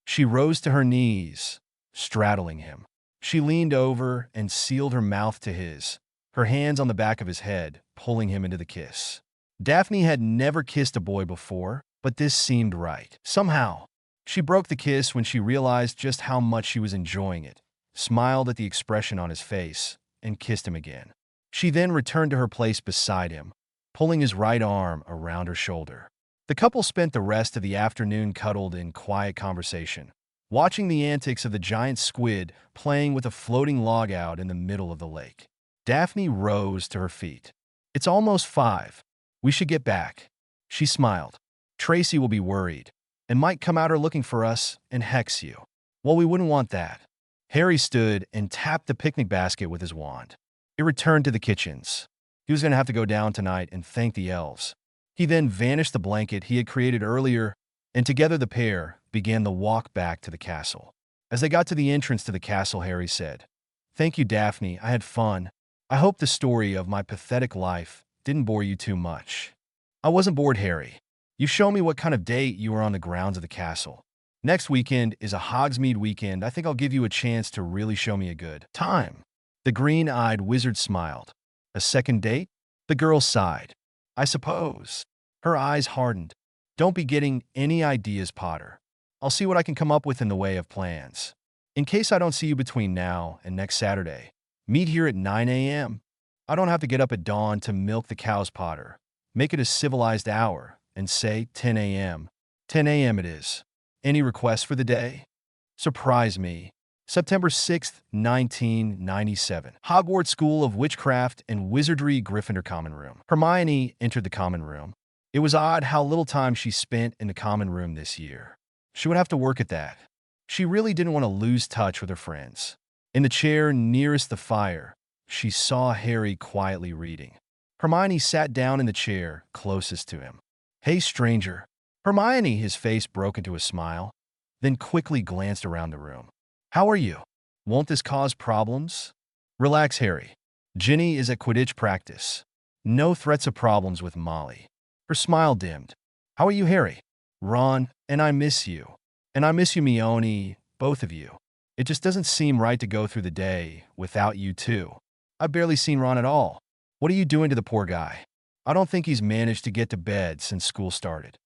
She rose to her knees, straddling him. She leaned over and sealed her mouth to his, her hands on the back of his head, pulling him into the kiss. Daphne had never kissed a boy before, but this seemed right. Somehow, she broke the kiss when she realized just how much she was enjoying it, smiled at the expression on his face, and kissed him again. She then returned to her place beside him, pulling his right arm around her shoulder. The couple spent the rest of the afternoon cuddled in quiet conversation, watching the antics of the giant squid playing with a floating log out in the middle of the lake. Daphne rose to her feet. "It's almost 5. We should get back." She smiled. "Tracy will be worried and might come out here looking for us and hex you." "Well, we wouldn't want that." Harry stood and tapped the picnic basket with his wand. It returned to the kitchens. He was going to have to go down tonight and thank the elves. He then vanished the blanket he had created earlier, and together the pair began the walk back to the castle. As they got to the entrance to the castle, Harry said, "Thank you, Daphne. I had fun. I hope the story of my pathetic life didn't bore you too much." "I wasn't bored, Harry. You show me what kind of date you were on the grounds of the castle. Next weekend is a Hogsmeade weekend. I think I'll give you a chance to really show me a good time." The green-eyed wizard smiled. "A second date?" The girl sighed. "I suppose." Her eyes hardened. "Don't be getting any ideas, Potter. I'll see what I can come up with in the way of plans. In case I don't see you between now and next Saturday, meet here at 9 a.m. I don't have to get up at dawn to milk the cows, Potter. Make it a civilized hour and say 10 a.m. 10 a.m. it is. Any requests for the day? Surprise me. September 6th, 1997. Hogwarts School of Witchcraft and Wizardry, Gryffindor Common Room. Hermione entered the common room. It was odd how little time she spent in the common room this year. She would have to work at that. She really didn't want to lose touch with her friends. In the chair nearest the fire, she saw Harry quietly reading. Hermione sat down in the chair closest to him. "Hey, stranger." Hermione, his face broke into a smile, then quickly glanced around the room. "How are you? Won't this cause problems?" "Relax, Harry. Ginny is at Quidditch practice. No threats of problems with Molly." Her smile dimmed. "How are you, Harry?" "Ron, and I miss you. And I miss you, Mione, both of you. It just doesn't seem right to go through the day without you two. I've barely seen Ron at all. What are you doing to the poor guy? I don't think he's managed to get to bed since school started."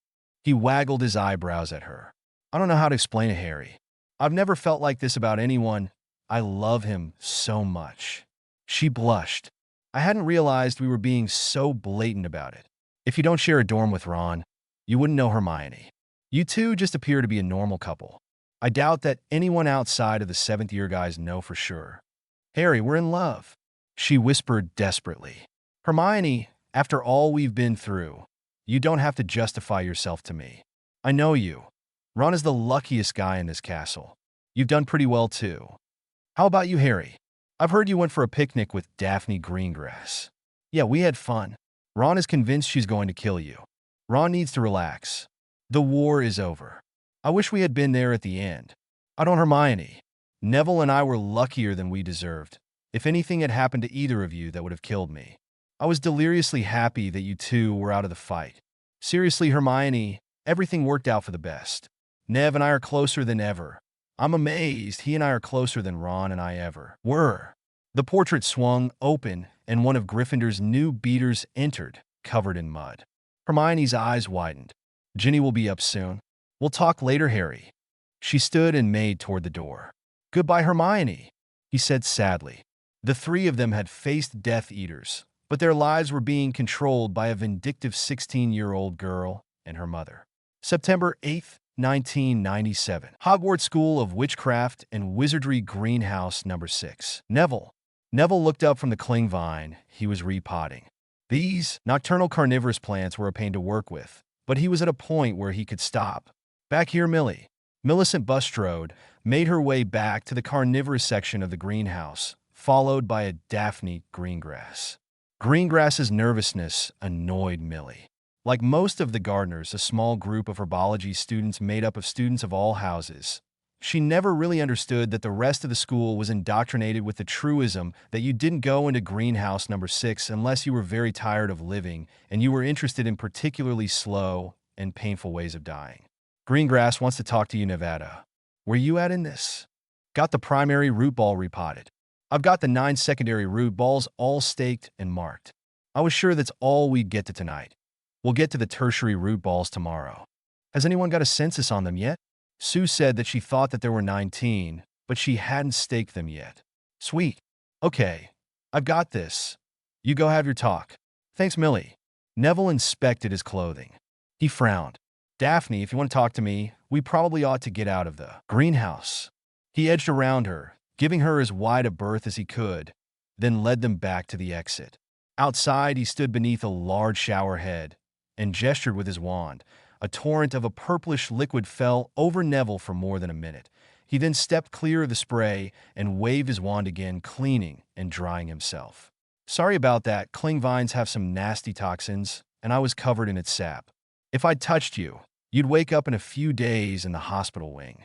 He waggled his eyebrows at her. "I don't know how to explain it, Harry. I've never felt like this about anyone. I love him so much." She blushed. "I hadn't realized we were being so blatant about it. If you don't share a dorm with Ron, you wouldn't know Hermione. You two just appear to be a normal couple. I doubt that anyone outside of the 7th year guys know for sure." "Harry, we're in love," she whispered desperately. "Hermione, after all we've been through, you don't have to justify yourself to me. I know you. Ron is the luckiest guy in this castle. You've done pretty well, too. How about you, Harry? I've heard you went for a picnic with Daphne Greengrass. Yeah, we had fun. Ron is convinced she's going to kill you. Ron needs to relax. The war is over. I wish we had been there at the end. I don't, Hermione. Neville and I were luckier than we deserved. If anything had happened to either of you, that would have killed me. I was deliriously happy that you two were out of the fight. Seriously, Hermione, everything worked out for the best. Nev and I are closer than ever. I'm amazed he and I are closer than Ron and I ever were. The portrait swung open, and one of Gryffindor's new beaters entered, covered in mud. Hermione's eyes widened. Ginny will be up soon. We'll talk later, Harry. She stood and made toward the door. Goodbye, Hermione, he said sadly. The three of them had faced Death Eaters, but their lives were being controlled by a vindictive 16-year-old girl and her mother. September 8th, 1997. Hogwarts School of Witchcraft and Wizardry, Greenhouse number 6. Neville. Neville looked up from the cling vine he was repotting. These nocturnal carnivorous plants were a pain to work with, but he was at a point where he could stop. Back here, Millie. Millicent Bulstrode made her way back to the carnivorous section of the greenhouse, followed by a Daphne Greengrass. Greengrass's nervousness annoyed Millie. Like most of the gardeners, a small group of herbology students made up of students of all houses. She never really understood that the rest of the school was indoctrinated with the truism that you didn't go into greenhouse number 6 unless you were very tired of living and you were interested in particularly slow and painful ways of dying. Greengrass wants to talk to you, Nevada. Where you at in this? Got the primary root ball repotted. I've got the 9 secondary root balls all staked and marked. I was sure that's all we'd get to tonight. We'll get to the tertiary root balls tomorrow. Has anyone got a census on them yet? Sue said that she thought that there were 19, but she hadn't staked them yet. Sweet. Okay, I've got this. You go have your talk. Thanks, Millie. Neville inspected his clothing. He frowned. Daphne, if you want to talk to me, we probably ought to get out of the greenhouse. He edged around her, giving her as wide a berth as he could, then led them back to the exit. Outside, he stood beneath a large shower head and gestured with his wand. A torrent of a purplish liquid fell over Neville for more than a minute. He then stepped clear of the spray and waved his wand again, cleaning and drying himself. Sorry about that. Cling vines have some nasty toxins, and I was covered in its sap. If I'd touched you, you'd wake up in a few days in the hospital wing.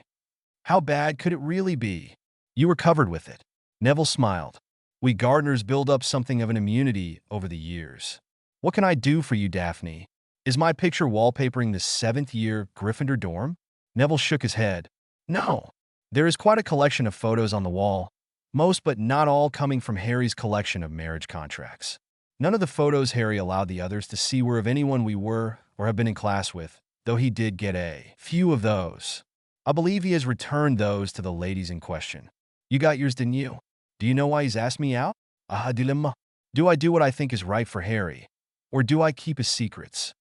How bad could it really be? You were covered with it. Neville smiled. We gardeners build up something of an immunity over the years. What can I do for you, Daphne? Is my picture wallpapering the 7th-year Gryffindor dorm? Neville shook his head. No. There is quite a collection of photos on the wall, most but not all coming from Harry's collection of marriage contracts. None of the photos Harry allowed the others to see were of anyone we were or have been in class with, though he did get a few of those. I believe he has returned those to the ladies in question. You got yours, didn't you? Do you know why he's asked me out? Dilemma. Do I do what I think is right for Harry, or do I keep his secrets?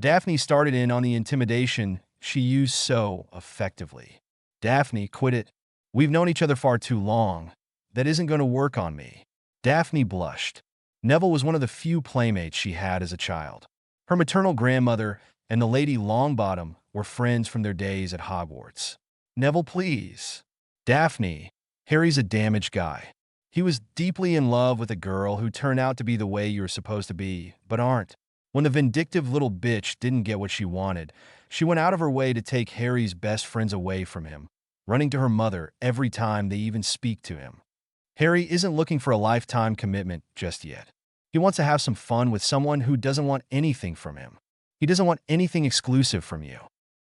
Daphne started in on the intimidation she used so effectively. Daphne, quit it. We've known each other far too long. That isn't going to work on me. Daphne blushed. Neville was one of the few playmates she had as a child. Her maternal grandmother and the Lady Longbottom were friends from their days at Hogwarts. Neville, please. Daphne, Harry's a damaged guy. He was deeply in love with a girl who turned out to be the way you're supposed to be, but aren't. When the vindictive little bitch didn't get what she wanted, she went out of her way to take Harry's best friends away from him, running to her mother every time they even speak to him. Harry isn't looking for a lifetime commitment just yet. He wants to have some fun with someone who doesn't want anything from him. He doesn't want anything exclusive from you.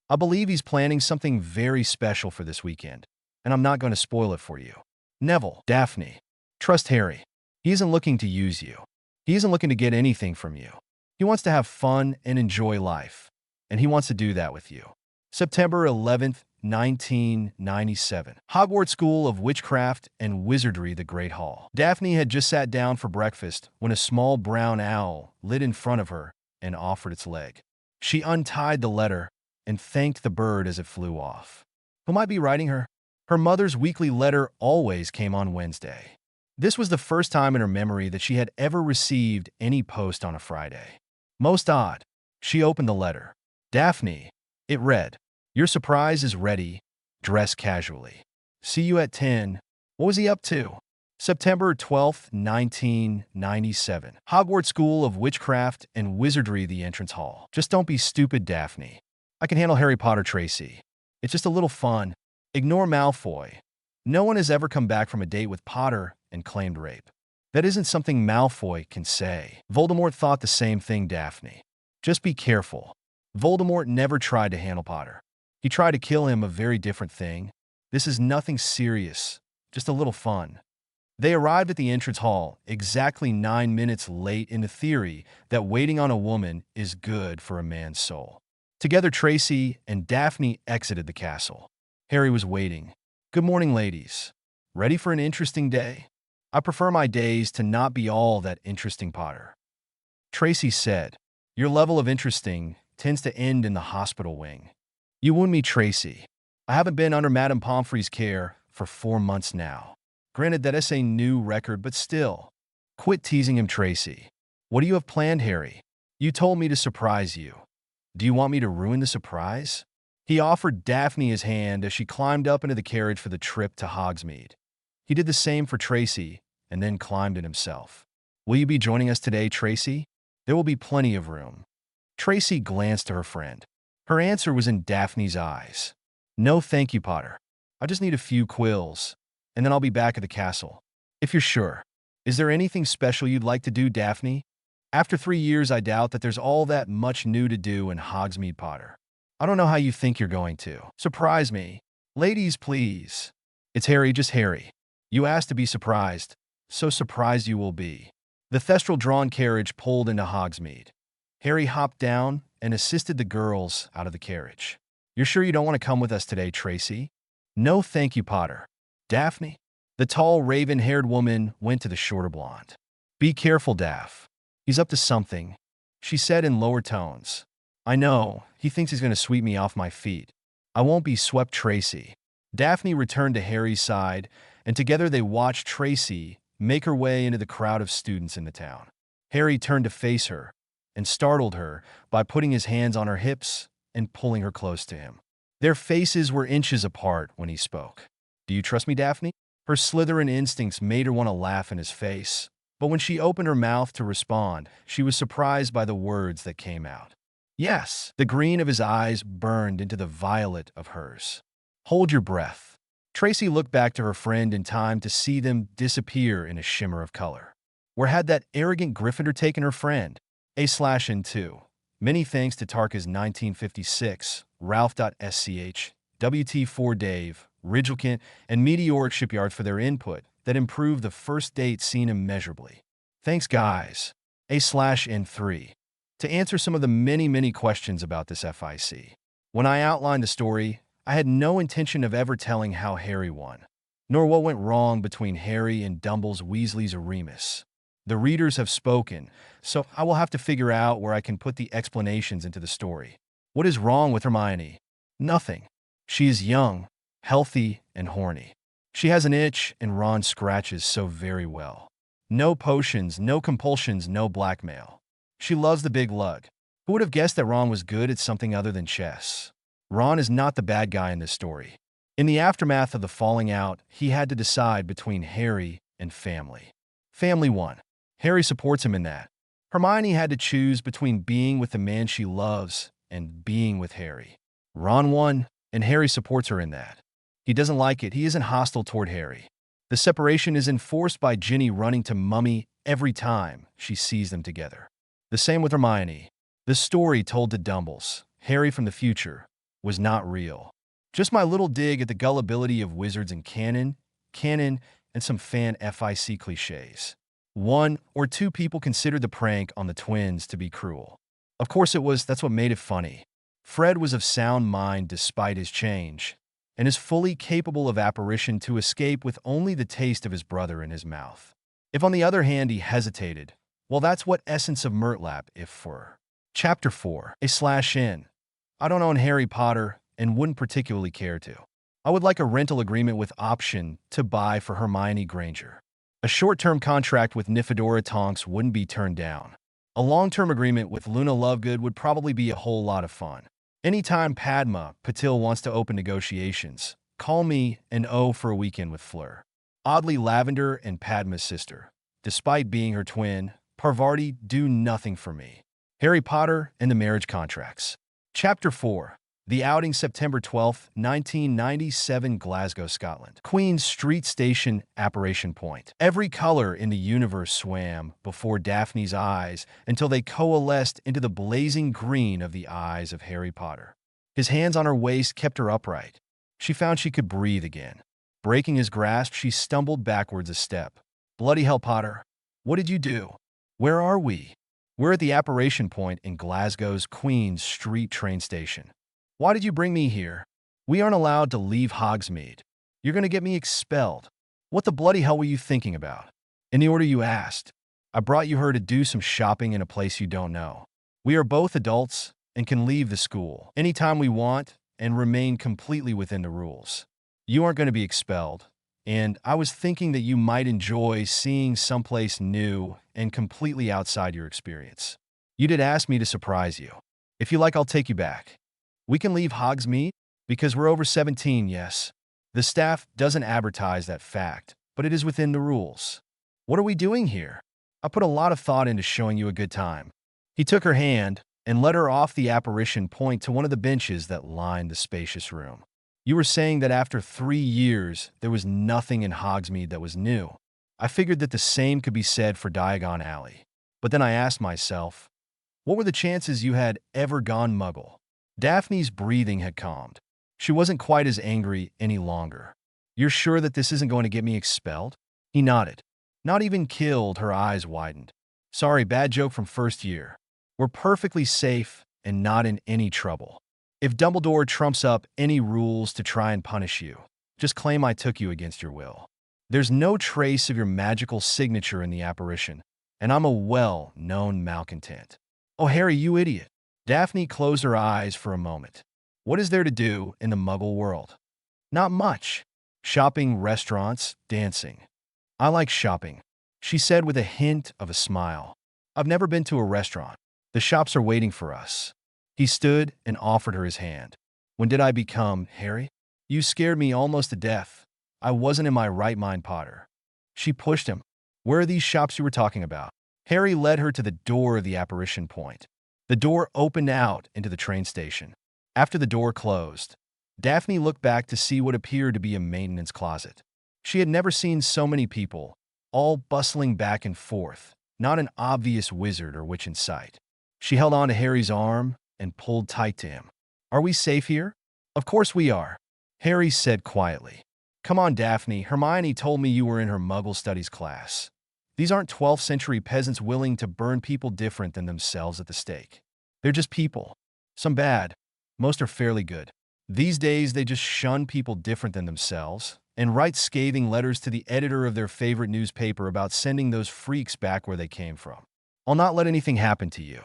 I believe he's planning something very special for this weekend, and I'm not going to spoil it for you. Neville, Daphne, trust Harry. He isn't looking to use you. He isn't looking to get anything from you. He wants to have fun and enjoy life, and he wants to do that with you. September 11th, 1997. Hogwarts School of Witchcraft and Wizardry, the Great Hall. Daphne had just sat down for breakfast when a small brown owl lit in front of her and offered its leg. She untied the letter and thanked the bird as it flew off. Who might be writing her? Her mother's weekly letter always came on Wednesday. This was the first time in her memory that she had ever received any post on a Friday. Most odd. She opened the letter. Daphne, it read, your surprise is ready. Dress casually. See you at 10. What was he up to? September 12th, 1997. Hogwarts School of Witchcraft and Wizardry, the entrance hall. Just don't be stupid, Daphne. I can handle Harry Potter, Tracy. It's just a little fun. Ignore Malfoy. No one has ever come back from a date with Potter and claimed rape. That isn't something Malfoy can say. Voldemort thought the same thing, Daphne. Just be careful. Voldemort never tried to handle Potter. He tried to kill him, a very different thing. This is nothing serious, just a little fun. They arrived at the entrance hall exactly 9 minutes late in the theory that waiting on a woman is good for a man's soul. Together, Tracy and Daphne exited the castle. Harry was waiting. Good morning, ladies. Ready for an interesting day? I prefer my days to not be all that interesting, Potter. Tracy said, your level of interesting tends to end in the hospital wing. You wound me, Tracy. I haven't been under Madame Pomfrey's care for 4 months now. Granted, that is a new record, but still. Quit teasing him, Tracy. What do you have planned, Harry? You told me to surprise you. Do you want me to ruin the surprise? He offered Daphne his hand as she climbed up into the carriage for the trip to Hogsmeade. He did the same for Tracy and then climbed in himself. Will you be joining us today, Tracy? There will be plenty of room. Tracy glanced to her friend. Her answer was in Daphne's eyes. No, thank you, Potter. I just need a few quills, and then I'll be back at the castle. If you're sure. Is there anything special you'd like to do, Daphne? After 3 years, I doubt that there's all that much new to do in Hogsmeade, Potter. I don't know how you think you're going to. Surprise me. Ladies, please. It's Harry, just Harry. You asked to be surprised, so surprised you will be. The thestral-drawn carriage pulled into Hogsmeade. Harry hopped down and assisted the girls out of the carriage. You're sure you don't want to come with us today, Tracy? No, thank you, Potter. Daphne? The tall, raven-haired woman went to the shorter blonde. Be careful, Daph. He's up to something, she said in lower tones. I know, he thinks he's going to sweep me off my feet. I won't be swept, Tracy. Daphne returned to Harry's side, and together they watched Tracy make her way into the crowd of students in the town. Harry turned to face her and startled her by putting his hands on her hips and pulling her close to him. Their faces were inches apart when he spoke. Do you trust me, Daphne? Her Slytherin instincts made her want to laugh in his face, but when she opened her mouth to respond, she was surprised by the words that came out. Yes, the green of his eyes burned into the violet of hers. Hold your breath. Tracy looked back to her friend in time to see them disappear in a shimmer of color. Where had that arrogant Gryffindor taken her friend? A/N2. Many thanks to Tarka's 1956, Ralph.sch, WT4 Dave, Ridgelkint, and Meteoric Shipyard for their input that improved the first date scene immeasurably. Thanks, guys. A/N3. To answer some of the many questions about this FIC. When I outlined the story, I had no intention of ever telling how Harry won, nor what went wrong between Harry and Dumbledore Weasley's Remus. The readers have spoken, so I will have to figure out where I can put the explanations into the story. What is wrong with Hermione? Nothing. She is young, healthy, and horny. She has an itch, and Ron scratches so very well. No potions, no compulsions, no blackmail. She loves the big lug. Who would have guessed that Ron was good at something other than chess? Ron is not the bad guy in this story. In the aftermath of the falling out, he had to decide between Harry and family. Family won. Harry supports him in that. Hermione had to choose between being with the man she loves and being with Harry. Ron won, and Harry supports her in that. He doesn't like it. He isn't hostile toward Harry. The separation is enforced by Ginny running to Mummy every time she sees them together. The same with Hermione. The story told to Dumbles, Harry from the future, was not real. Just my little dig at the gullibility of wizards in canon, and some fan FIC cliches. 1 or 2 people considered the prank on the twins to be cruel. Of course it was, that's what made it funny. Fred was of sound mind despite his change, and is fully capable of apparition to escape with only the taste of his brother in his mouth. If on the other hand he hesitated, well, that's what essence of Murtlap if for. Chapter 4, A/N. I don't own Harry Potter and wouldn't particularly care to. I would like a rental agreement with option to buy for Hermione Granger. A short-term contract with Nymphadora Tonks wouldn't be turned down. A long-term agreement with Luna Lovegood would probably be a whole lot of fun. Anytime Padma Patil wants to open negotiations, Call me an O for a weekend with Fleur. Oddly, Lavender and Padma's sister. Despite being her twin, Parvati do nothing for me. Harry Potter and the Marriage Contracts. Chapter 4. The Outing, September 12, 1997, Glasgow, Scotland. Queen Street Station, Apparition Point. Every color in the universe swam before Daphne's eyes until they coalesced into the blazing green of the eyes of Harry Potter. His hands on her waist kept her upright. She found she could breathe again. Breaking his grasp, she stumbled backwards a step. Bloody hell, Potter. What did you do? Where are we? We're at the Apparition Point in Glasgow's Queen Street train station. Why did you bring me here? We aren't allowed to leave Hogsmeade. You're going to get me expelled. What the bloody hell were you thinking about? In the order you asked, I brought you here to do some shopping in a place you don't know. We are both adults and can leave the school anytime we want and remain completely within the rules. You aren't going to be expelled, and I was thinking that you might enjoy seeing someplace new and completely outside your experience. You did ask me to surprise you. If you like, I'll take you back. We can leave Hogsmeade because we're over 17, yes. The staff doesn't advertise that fact, but it is within the rules. What are we doing here? I put a lot of thought into showing you a good time. He took her hand and led her off the Apparition Point to one of the benches that lined the spacious room. You were saying that after 3 years, there was nothing in Hogsmeade that was new. I figured that the same could be said for Diagon Alley. But then I asked myself, what were the chances you had ever gone Muggle? Daphne's breathing had calmed. She wasn't quite as angry any longer. You're sure that this isn't going to get me expelled? He nodded. Not even killed, her eyes widened. Sorry, bad joke from first year. We're perfectly safe and not in any trouble. If Dumbledore trumps up any rules to try and punish you, just claim I took you against your will. There's no trace of your magical signature in the apparition, and I'm a well-known malcontent. Oh, Harry, you idiot. Daphne closed her eyes for a moment. What is there to do in the Muggle world? Not much. Shopping, restaurants, dancing. I like shopping, she said with a hint of a smile. I've never been to a restaurant. The shops are waiting for us. He stood and offered her his hand. When did I become Harry? You scared me almost to death. I wasn't in my right mind, Potter. She pushed him. Where are these shops you were talking about? Harry led her to the door of the Apparition Point. The door opened out into the train station. After the door closed, Daphne looked back to see what appeared to be a maintenance closet. She had never seen so many people, all bustling back and forth, not an obvious wizard or witch in sight. She held on to Harry's arm and pulled tight to him. Are we safe here? Of course we are, Harry said quietly. Come on, Daphne. Hermione told me you were in her Muggle studies class. These aren't 12th century peasants willing to burn people different than themselves at the stake. They're just people. Some bad. Most are fairly good. These days, they just shun people different than themselves and write scathing letters to the editor of their favorite newspaper about sending those freaks back where they came from. I'll not let anything happen to you.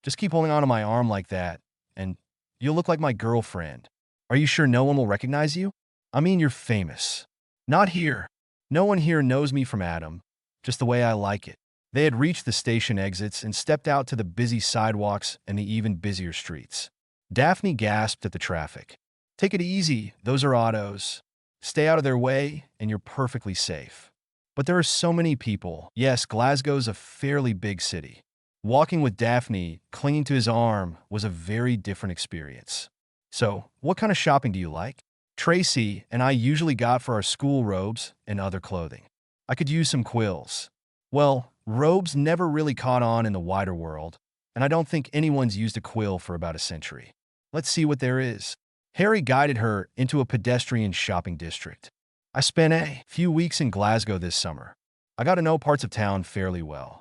Just keep holding onto my arm like that, and you'll look like my girlfriend. Are you sure no one will recognize you? I mean, you're famous. Not here. No one here knows me from Adam, just the way I like it. They had reached the station exits and stepped out to the busy sidewalks and the even busier streets. Daphne gasped at the traffic. Take it easy, those are autos. Stay out of their way, and you're perfectly safe. But there are so many people. Yes, Glasgow's a fairly big city. Walking with Daphne, clinging to his arm, was a very different experience. So, what kind of shopping do you like? Tracy and I usually got for our school robes and other clothing. I could use some quills. Well, robes never really caught on in the wider world, and I don't think anyone's used a quill for about a century. Let's see what there is. Harry guided her into a pedestrian shopping district. I spent a few weeks in Glasgow this summer. I got to know parts of town fairly well.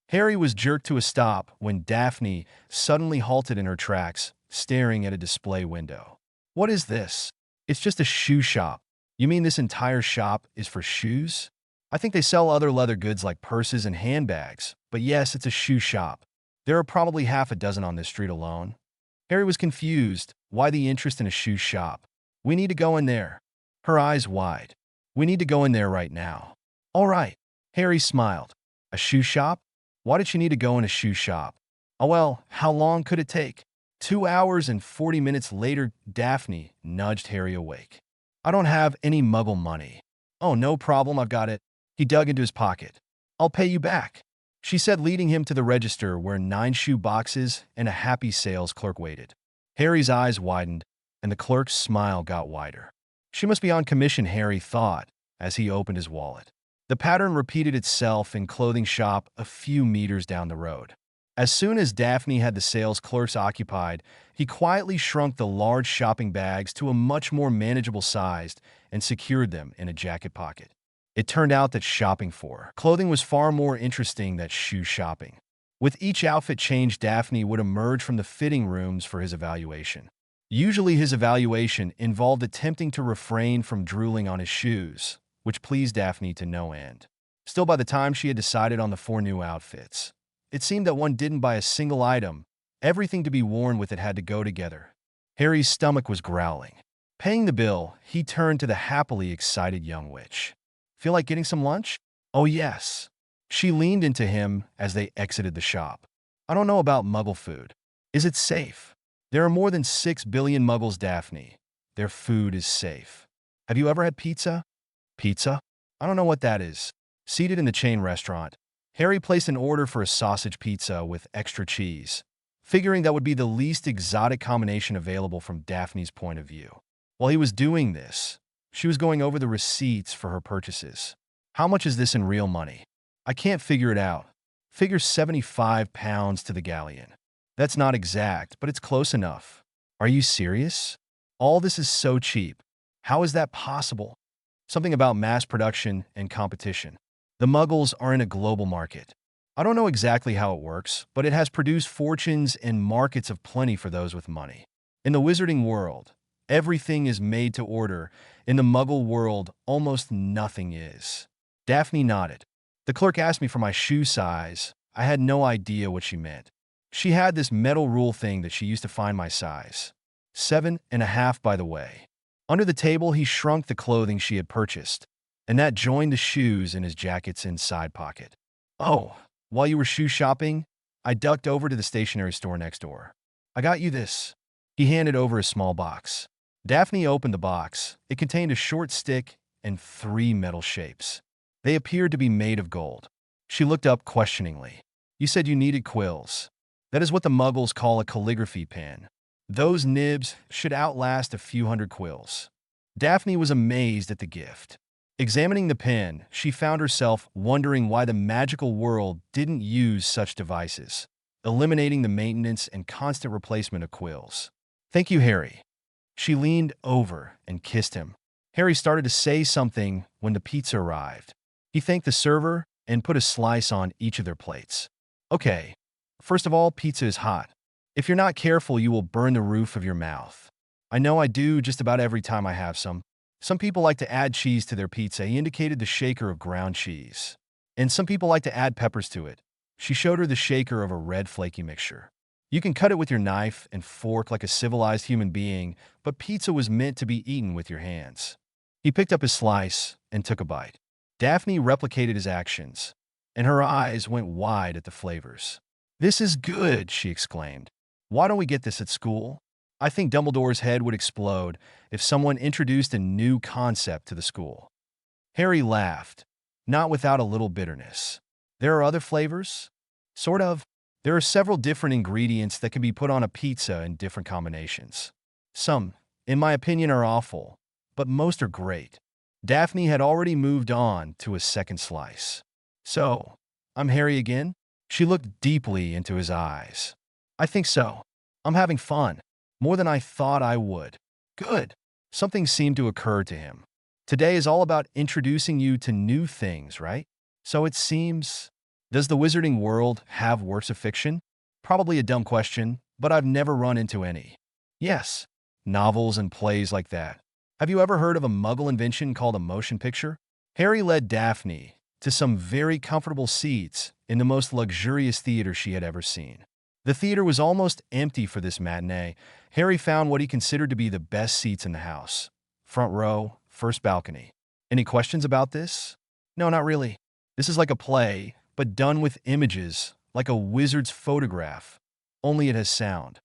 Harry was jerked to a stop when Daphne suddenly halted in her tracks, staring at a display window. What is this? It's just a shoe shop. You mean this entire shop is for shoes? I think they sell other leather goods like purses and handbags, but yes, it's a shoe shop. There are probably half a dozen on this street alone. Harry was confused. Why the interest in a shoe shop? We need to go in there. Her eyes wide. We need to go in there right now. All right. Harry smiled. A shoe shop? Why did she need to go in a shoe shop? Oh well, how long could it take? 2 hours and 40 minutes later, Daphne nudged Harry awake. I don't have any muggle money. Oh, no problem, I've got it. He dug into his pocket. I'll pay you back, she said, leading him to the register where 9 shoe boxes and a happy sales clerk waited. Harry's eyes widened, and the clerk's smile got wider. She must be on commission, Harry thought, as he opened his wallet. The pattern repeated itself in clothing shop a few meters down the road. As soon as Daphne had the sales clerks occupied, he quietly shrunk the large shopping bags to a much more manageable size and secured them in a jacket pocket. It turned out that shopping for clothing was far more interesting than shoe shopping. With each outfit change, Daphne would emerge from the fitting rooms for his evaluation. Usually his evaluation involved attempting to refrain from drooling on his shoes, which pleased Daphne to no end. Still, by the time she had decided on the 4 new outfits, it seemed that one didn't buy a single item. Everything to be worn with it had to go together. Harry's stomach was growling. Paying the bill, he turned to the happily excited young witch. Feel like getting some lunch? Oh, yes. She leaned into him as they exited the shop. I don't know about muggle food. Is it safe? There are more than 6 billion muggles, Daphne. Their food is safe. Have you ever had pizza? Pizza? I don't know what that is. Seated in the chain restaurant, Harry placed an order for a sausage pizza with extra cheese, figuring that would be the least exotic combination available from Daphne's point of view. While he was doing this, she was going over the receipts for her purchases. How much is this in real money? I can't figure it out. Figure 75 pounds to the galleon. That's not exact, but it's close enough. Are you serious? All this is so cheap. How is that possible? Something about mass production and competition. The Muggles are in a global market. I don't know exactly how it works, but it has produced fortunes and markets of plenty for those with money. In the wizarding world, everything is made to order. In the Muggle world, almost nothing is. Daphne nodded. The clerk asked me for my shoe size. I had no idea what she meant. She had this metal rule thing that she used to find my size. 7.5, by the way. Under the table, he shrunk the clothing she had purchased, and that joined the shoes in his jacket's inside pocket. Oh, while you were shoe shopping, I ducked over to the stationery store next door. I got you this. He handed over a small box. Daphne opened the box. It contained a short stick and 3 metal shapes. They appeared to be made of gold. She looked up questioningly. You said you needed quills. That is what the Muggles call a calligraphy pen. Those nibs should outlast a few hundred quills. Daphne was amazed at the gift. Examining the pen, she found herself wondering why the magical world didn't use such devices, eliminating the maintenance and constant replacement of quills. Thank you, Harry. She leaned over and kissed him. Harry started to say something when the pizza arrived. He thanked the server and put a slice on each of their plates. Okay, first of all, pizza is hot. If you're not careful, you will burn the roof of your mouth. I know I do just about every time I have some. Some people like to add cheese to their pizza. He indicated the shaker of ground cheese. And some people like to add peppers to it. She showed her the shaker of a red flaky mixture. You can cut it with your knife and fork like a civilized human being, but pizza was meant to be eaten with your hands. He picked up his slice and took a bite. Daphne replicated his actions, and her eyes went wide at the flavors. This is good, she exclaimed. Why don't we get this at school? I think Dumbledore's head would explode if someone introduced a new concept to the school. Harry laughed, not without a little bitterness. There are other flavors? Sort of. There are several different ingredients that can be put on a pizza in different combinations. Some, in my opinion, are awful, but most are great. Daphne had already moved on to a second slice. So, I'm Harry again? She looked deeply into his eyes. I think so. I'm having fun. More than I thought I would. Good. Something seemed to occur to him. Today is all about introducing you to new things, right? So it seems... Does the wizarding world have works of fiction? Probably a dumb question, but I've never run into any. Yes, novels and plays like that. Have you ever heard of a Muggle invention called a motion picture? Harry led Daphne to some very comfortable seats in the most luxurious theater she had ever seen. The theater was almost empty for this matinee. Harry found what he considered to be the best seats in the house. Front row, first balcony. Any questions about this? No, not really. This is like a play, but done with images, like a wizard's photograph. Only it has sound.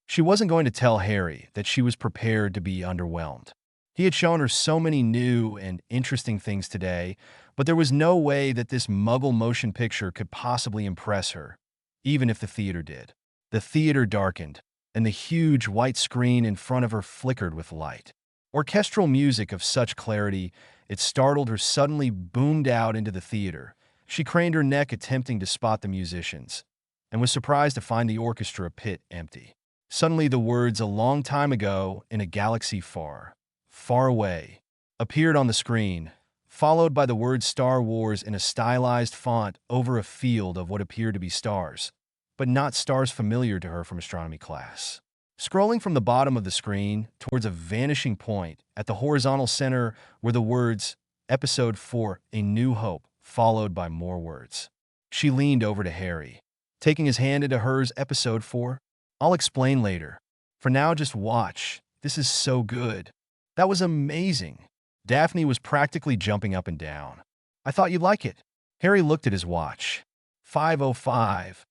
She wasn't going to tell Harry that she was prepared to be underwhelmed. He had shown her so many new and interesting things today, but there was no way that this Muggle motion picture could possibly impress her, even if the theater did. The theater darkened, and the huge white screen in front of her flickered with light. Orchestral music of such clarity, it startled her suddenly boomed out into the theater. She craned her neck attempting to spot the musicians, and was surprised to find the orchestra pit empty. Suddenly the words "a long time ago in a galaxy far, far away" appeared on the screen, followed by the word Star Wars in a stylized font over a field of what appeared to be stars, but not stars familiar to her from astronomy class. Scrolling from the bottom of the screen towards a vanishing point at the horizontal center were the words Episode 4, A New Hope, followed by more words. She leaned over to Harry, taking his hand into hers. Episode 4? I'll explain later. For now, just watch. This is so good. That was amazing. Daphne was practically jumping up and down. I thought you'd like it. Harry looked at his watch. 5:05.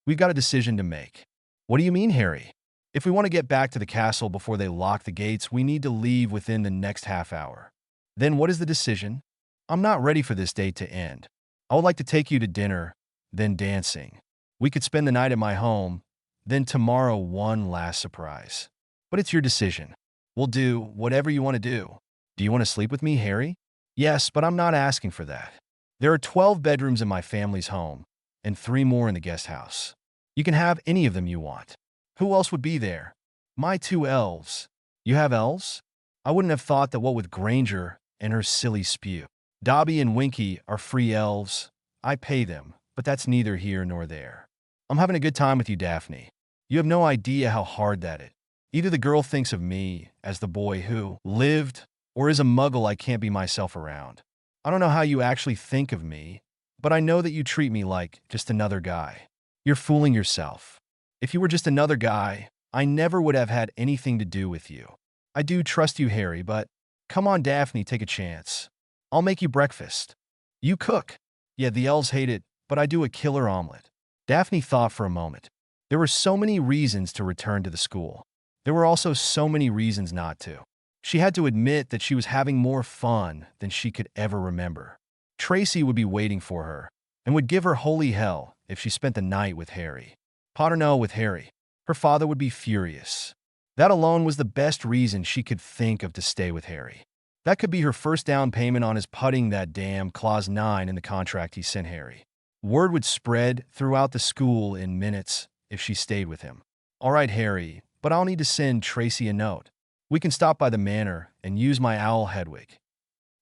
We've got a decision to make. What do you mean, Harry? If we want to get back to the castle before they lock the gates, we need to leave within the next half hour. Then what is the decision? I'm not ready for this date to end. I would like to take you to dinner, then dancing. We could spend the night at my home, then tomorrow one last surprise. But it's your decision. We'll do whatever you want to do. Do you want to sleep with me, Harry? Yes, but I'm not asking for that. There are 12 bedrooms in my family's home, and 3 more in the guest house. You can have any of them you want. Who else would be there? My 2 elves. You have elves? I wouldn't have thought that. What with Granger and her silly spew. Dobby and Winky are free elves. I pay them, but that's neither here nor there. I'm having a good time with you, Daphne. You have no idea how hard that is. Either the girl thinks of me as the boy who lived, or is a muggle I can't be myself around. I don't know how you actually think of me, but I know that you treat me like just another guy. You're fooling yourself. If you were just another guy, I never would have had anything to do with you. I do trust you, Harry, but come on, Daphne, take a chance. I'll make you breakfast. You cook. Yeah, the elves hate it, but I do a killer omelet. Daphne thought for a moment. There were so many reasons to return to the school. There were also so many reasons not to. She had to admit that she was having more fun than she could ever remember. Tracy would be waiting for her, and would give her holy hell if she spent the night with Harry. Potter with Harry. Her father would be furious. That alone was the best reason she could think of to stay with Harry. That could be her first down payment on his putting that damn Clause 9 in the contract he sent Harry. Word would spread throughout the school in minutes if she stayed with him. All right, Harry, but I'll need to send Tracy a note. We can stop by the manor and use my owl Hedwig.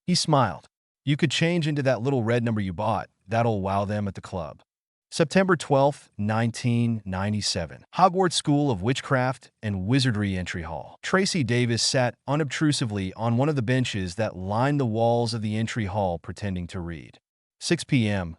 He smiled. You could change into that little red number you bought. That'll wow them at the club. September 12, 1997. Hogwarts School of Witchcraft and Wizardry Entry Hall. Tracy Davis sat unobtrusively on one of the benches that lined the walls of the entry hall pretending to read. 6 p.m.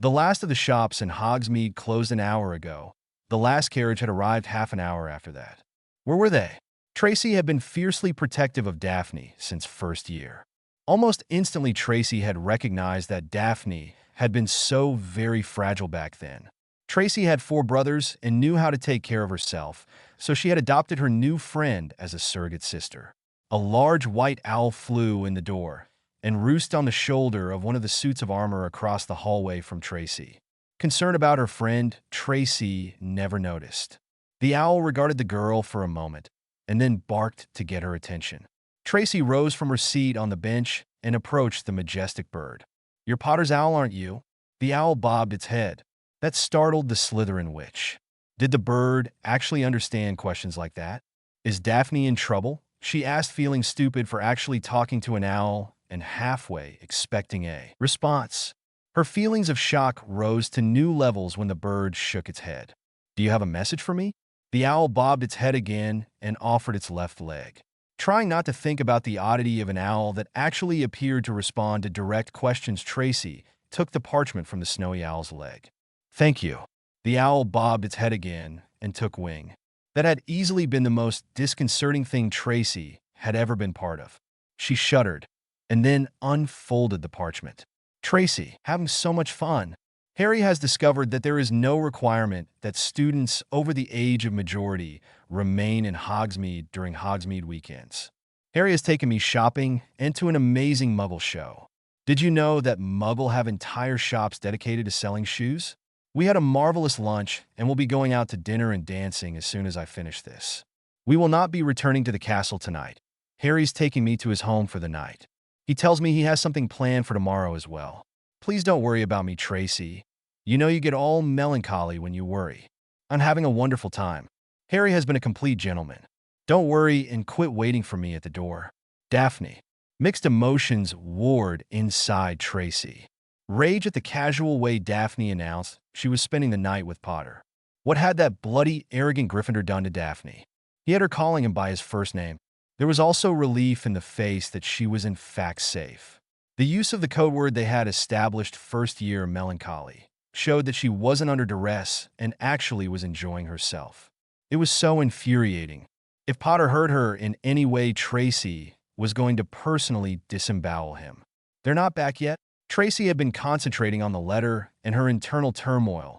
The last of the shops in Hogsmeade closed an hour ago. The last carriage had arrived half an hour after that. Where were they? Tracy had been fiercely protective of Daphne since first year. Almost instantly, Tracy had recognized that Daphne had been so very fragile back then. Tracy had 4 brothers and knew how to take care of herself, so she had adopted her new friend as a surrogate sister. A large white owl flew in the door and roosted on the shoulder of one of the suits of armor across the hallway from Tracy. Concerned about her friend, Tracy never noticed. The owl regarded the girl for a moment and then barked to get her attention. Tracy rose from her seat on the bench and approached the majestic bird. You're Potter's owl, aren't you? The owl bobbed its head. That startled the Slytherin witch. Did the bird actually understand questions like that? Is Daphne in trouble? She asked, feeling stupid for actually talking to an owl and halfway expecting a response. Her feelings of shock rose to new levels when the bird shook its head. Do you have a message for me? The owl bobbed its head again and offered its left leg. Trying not to think about the oddity of an owl that actually appeared to respond to direct questions, Tracy took the parchment from the snowy owl's leg. Thank you. The owl bobbed its head again and took wing. That had easily been the most disconcerting thing Tracy had ever been part of. She shuddered and then unfolded the parchment. Tracy, having so much fun. Harry has discovered that there is no requirement that students over the age of majority remain in Hogsmeade during Hogsmeade weekends. Harry has taken me shopping and to an amazing Muggle show. Did you know that Muggle have entire shops dedicated to selling shoes? We had a marvelous lunch and will be going out to dinner and dancing as soon as I finish this. We will not be returning to the castle tonight. Harry's taking me to his home for the night. He tells me he has something planned for tomorrow as well. Please don't worry about me, Tracy. You know you get all melancholy when you worry. I'm having a wonderful time. Harry has been a complete gentleman. Don't worry and quit waiting for me at the door. Daphne. Mixed emotions warred inside Tracy. Rage at the casual way Daphne announced she was spending the night with Potter. What had that bloody, arrogant Gryffindor done to Daphne? He had her calling him by his first name. There was also relief in the face that she was in fact safe. The use of the code word they had established first-year melancholy showed that she wasn't under duress and actually was enjoying herself. It was so infuriating. If Potter hurt her in any way, Tracy was going to personally disembowel him. They're not back yet. Tracy had been concentrating on the letter and her internal turmoil.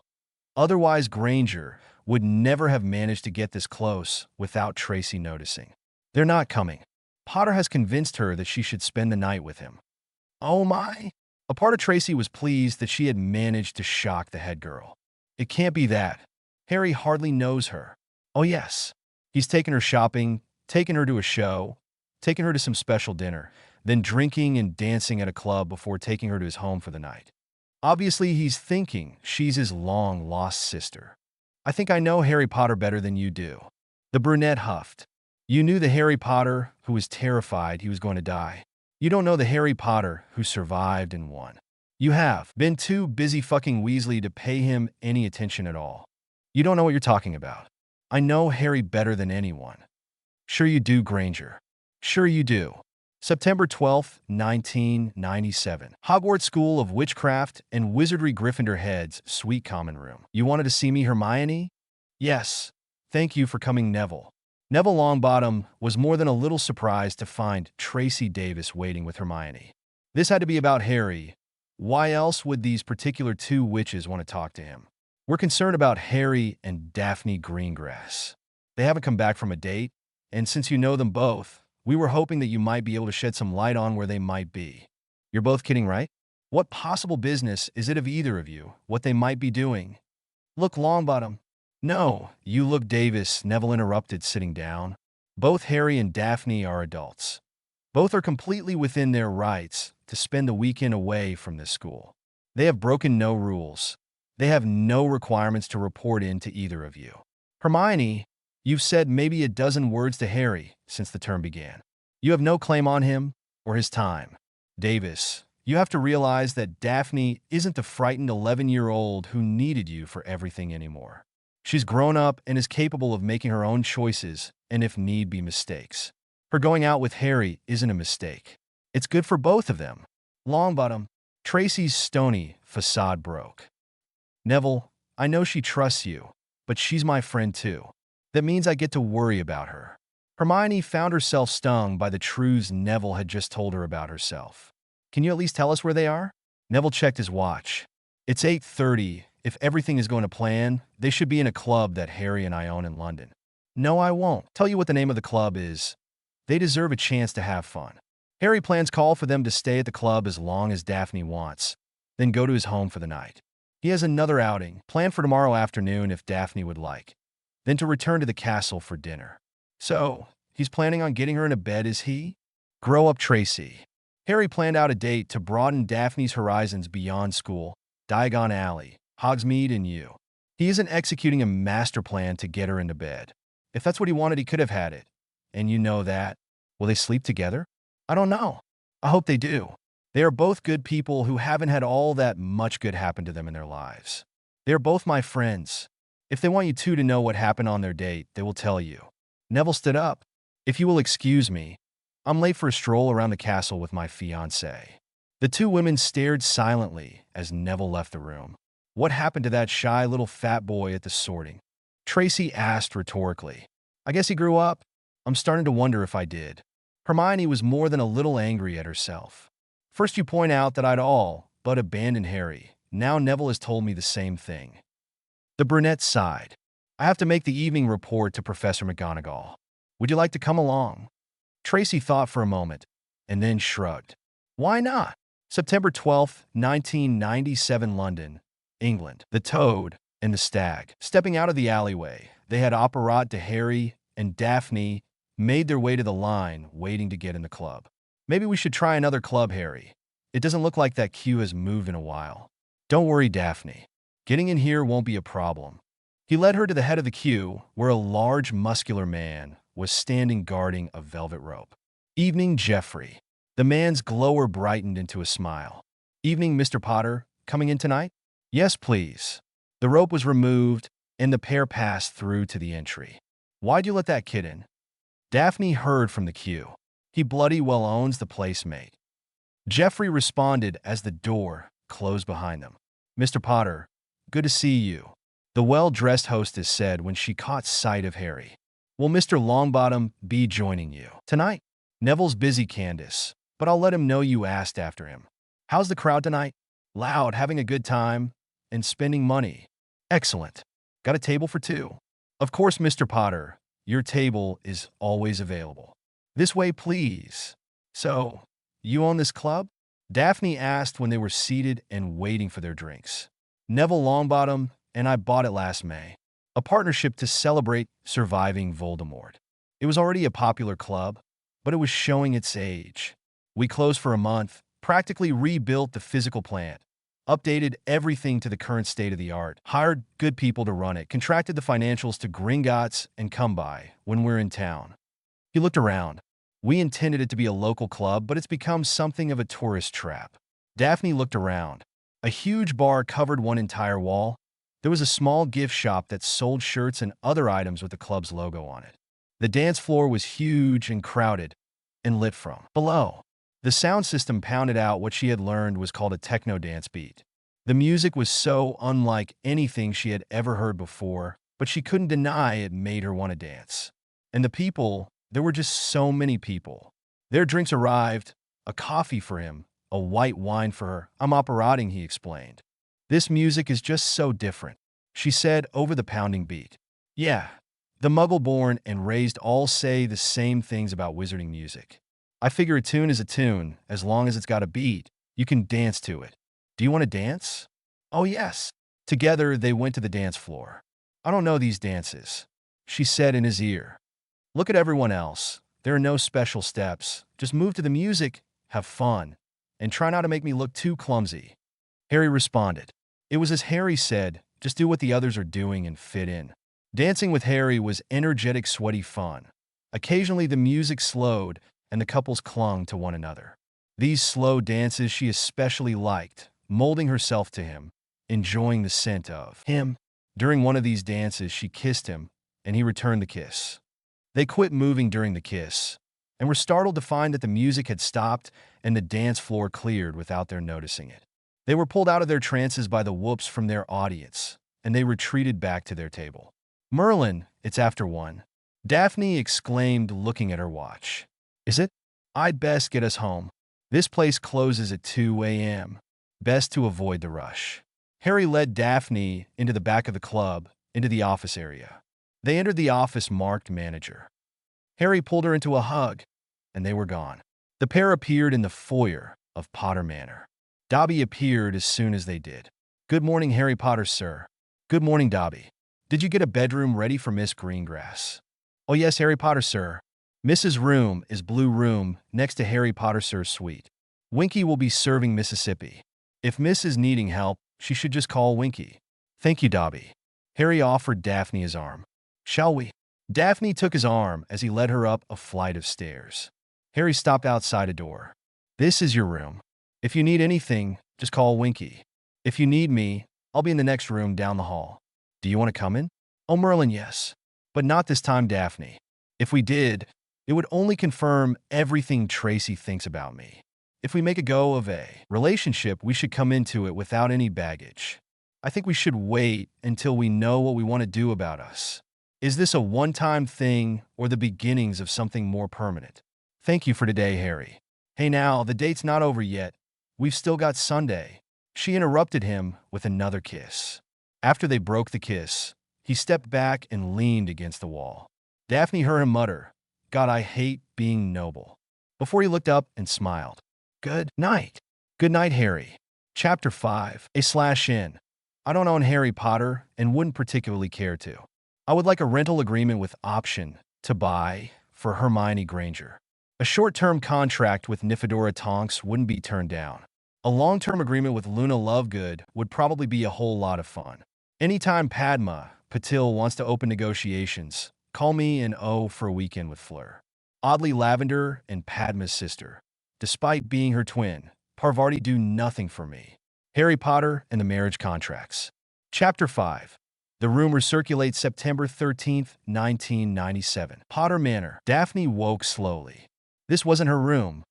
Otherwise, Granger would never have managed to get this close without Tracy noticing. They're not coming. Potter has convinced her that she should spend the night with him. Oh my! A part of Tracy was pleased that she had managed to shock the head girl. It can't be that. Harry hardly knows her. Oh yes. He's taken her shopping, taken her to a show, taking her to some special dinner, then drinking and dancing at a club before taking her to his home for the night. Obviously, he's thinking she's his long-lost sister. I think I know Harry Potter better than you do. The brunette huffed. You knew the Harry Potter who was terrified he was going to die. You don't know the Harry Potter who survived and won. You have been too busy fucking Weasley to pay him any attention at all. You don't know what you're talking about. I know Harry better than anyone. Sure you do, Granger. Sure you do. September 12th, 1997. Hogwarts School of Witchcraft and Wizardry Gryffindor Heads, Suite Common Room. You wanted to see me, Hermione? Yes. Thank you for coming, Neville. Neville Longbottom was more than a little surprised to find Tracy Davis waiting with Hermione. This had to be about Harry. Why else would these particular two witches want to talk to him? We're concerned about Harry and Daphne Greengrass. They haven't come back from a date, and since you know them both, we were hoping that you might be able to shed some light on where they might be. You're both kidding, right? What possible business is it of either of you, what they might be doing? Look, Longbottom. No, you look, Davis, Neville interrupted, sitting down. Both Harry and Daphne are adults. Both are completely within their rights to spend the weekend away from this school. They have broken no rules. They have no requirements to report in to either of you. Hermione, you've said maybe a dozen words to Harry since the term began. You have no claim on him or his time. Davis, you have to realize that Daphne isn't the frightened 11-year-old who needed you for everything anymore. She's grown up and is capable of making her own choices and, if need be, mistakes. Her going out with Harry isn't a mistake. It's good for both of them. Longbottom, Tracy's stony facade broke. Neville, I know she trusts you, but she's my friend too. That means I get to worry about her. Hermione found herself stung by the truths Neville had just told her about herself. Can you at least tell us where they are? Neville checked his watch. It's 8:30. If everything is going to plan, they should be in a club that Harry and I own in London. No, I won't tell you what the name of the club is. They deserve a chance to have fun. Harry plans call for them to stay at the club as long as Daphne wants, then go to his home for the night. He has another outing planned for tomorrow afternoon if Daphne would like, then to return to the castle for dinner. So, he's planning on getting her into bed, is he? Grow up, Tracy. Harry planned out a date to broaden Daphne's horizons beyond school, Diagon Alley, Hogsmeade, and you. He isn't executing a master plan to get her into bed. If that's what he wanted, he could have had it. And you know that. Will they sleep together? I don't know. I hope they do. They are both good people who haven't had all that much good happen to them in their lives. They are both my friends. If they want you two to know what happened on their date, they will tell you. Neville stood up. If you will excuse me, I'm late for a stroll around the castle with my fiancée. The two women stared silently as Neville left the room. What happened to that shy little fat boy at the sorting? Tracy asked rhetorically. I guess he grew up. I'm starting to wonder if I did. Hermione was more than a little angry at herself. First you point out that I'd all but abandoned Harry. Now Neville has told me the same thing. The brunette sighed. I have to make the evening report to Professor McGonagall. Would you like to come along? Tracy thought for a moment, and then shrugged. Why not? September 12th, 1997, London, England. The Toad and the Stag. Stepping out of the alleyway, they had apparat de Harry and Daphne made their way to the line, waiting to get in the club. Maybe we should try another club, Harry. It doesn't look like that queue has moved in a while. Don't worry, Daphne. Getting in here won't be a problem. He led her to the head of the queue, where a large, muscular man was standing guarding a velvet rope. Evening, Geoffrey. The man's glower brightened into a smile. Evening, Mr. Potter. Coming in tonight? Yes, please. The rope was removed, and the pair passed through to the entry. Why'd you let that kid in? Daphne heard from the queue. He bloody well owns the place, mate. Geoffrey responded as the door closed behind them. Mr. Potter, good to see you, the well-dressed hostess said when she caught sight of Harry. Will Mr. Longbottom be joining you tonight? Neville's busy, Candace, but I'll let him know you asked after him. How's the crowd tonight? Loud, having a good time, and spending money. Excellent. Got a table for two? Of course, Mr. Potter. Your table is always available. This way, please. So, you own this club? Daphne asked when they were seated and waiting for their drinks. Neville Longbottom and I bought it last May. A partnership to celebrate surviving Voldemort. It was already a popular club, but it was showing its age. We closed for a month, practically rebuilt the physical plant, updated everything to the current state of the art, hired good people to run it, contracted the financials to Greengrass and come by when we're in town. He looked around. We intended it to be a local club, but it's become something of a tourist trap. Daphne looked around. A huge bar covered one entire wall. There was a small gift shop that sold shirts and other items with the club's logo on it. The dance floor was huge and crowded and lit from below. The sound system pounded out what she had learned was called a techno dance beat. The music was so unlike anything she had ever heard before, but she couldn't deny it made her want to dance. And the people, there were just so many people. Their drinks arrived, a coffee for him, a white wine for her. I'm operating, he explained. This music is just so different, she said over the pounding beat. Yeah, the Muggle-born and raised all say the same things about wizarding music. I figure a tune is a tune, as long as it's got a beat, you can dance to it. Do you want to dance? Oh, yes. Together, they went to the dance floor. I don't know these dances, she said in his ear. Look at everyone else. There are no special steps. Just move to the music, have fun, and try not to make me look too clumsy. Harry responded. It was as Harry said, just do what the others are doing and fit in. Dancing with Harry was energetic, sweaty fun. Occasionally, the music slowed, and the couples clung to one another. These slow dances she especially liked, molding herself to him, enjoying the scent of him. During one of these dances, she kissed him, and he returned the kiss. They quit moving during the kiss, and were startled to find that the music had stopped and the dance floor cleared without their noticing it. They were pulled out of their trances by the whoops from their audience, and they retreated back to their table. Merlin, it's after 1. Daphne exclaimed, looking at her watch. Is it? I'd best get us home. This place closes at 2 a.m. Best to avoid the rush. Harry led Daphne into the back of the club, into the office area. They entered the office marked manager. Harry pulled her into a hug, and they were gone. The pair appeared in the foyer of Potter Manor. Dobby appeared as soon as they did. Good morning, Harry Potter, sir. Good morning, Dobby. Did you get a bedroom ready for Miss Greengrass? Oh yes, Harry Potter, sir. Mrs. Room is Blue Room next to Harry Potter, sir's suite. Winky will be serving Mississippi. If Miss is needing help, she should just call Winky. Thank you, Dobby. Harry offered Daphne his arm. Shall we? Daphne took his arm as he led her up a flight of stairs. Harry stopped outside a door. This is your room. If you need anything, just call Winky. If you need me, I'll be in the next room down the hall. Do you want to come in? Oh, Merlin, yes. But not this time, Daphne. If we did, it would only confirm everything Tracy thinks about me. If we make a go of a relationship, we should come into it without any baggage. I think we should wait until we know what we want to do about us. Is this a one-time thing or the beginnings of something more permanent? Thank you for today, Harry. Hey now, the date's not over yet. We've still got Sunday. She interrupted him with another kiss. After they broke the kiss, he stepped back and leaned against the wall. Daphne heard him mutter, God, I hate being noble. Before he looked up and smiled. Good night. Good night, Harry. Chapter 5. A/N. I don't own Harry Potter and wouldn't particularly care to. I would like a rental agreement with option to buy for Hermione Granger. A short-term contract with Nymphadora Tonks wouldn't be turned down. A long-term agreement with Luna Lovegood would probably be a whole lot of fun. Anytime Padma Patil wants to open negotiations, call me and for a weekend with Fleur. Oddly, Lavender and Padma's sister. Despite being her twin, Parvati do nothing for me. Harry Potter and the Marriage Contracts. Chapter 5. The rumor circulates September 13th, 1997. Potter Manor. Daphne woke slowly. This wasn't her room,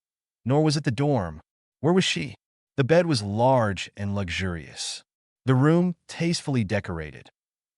nor was it the dorm. Where was she? The bed was large and luxurious. The room tastefully decorated.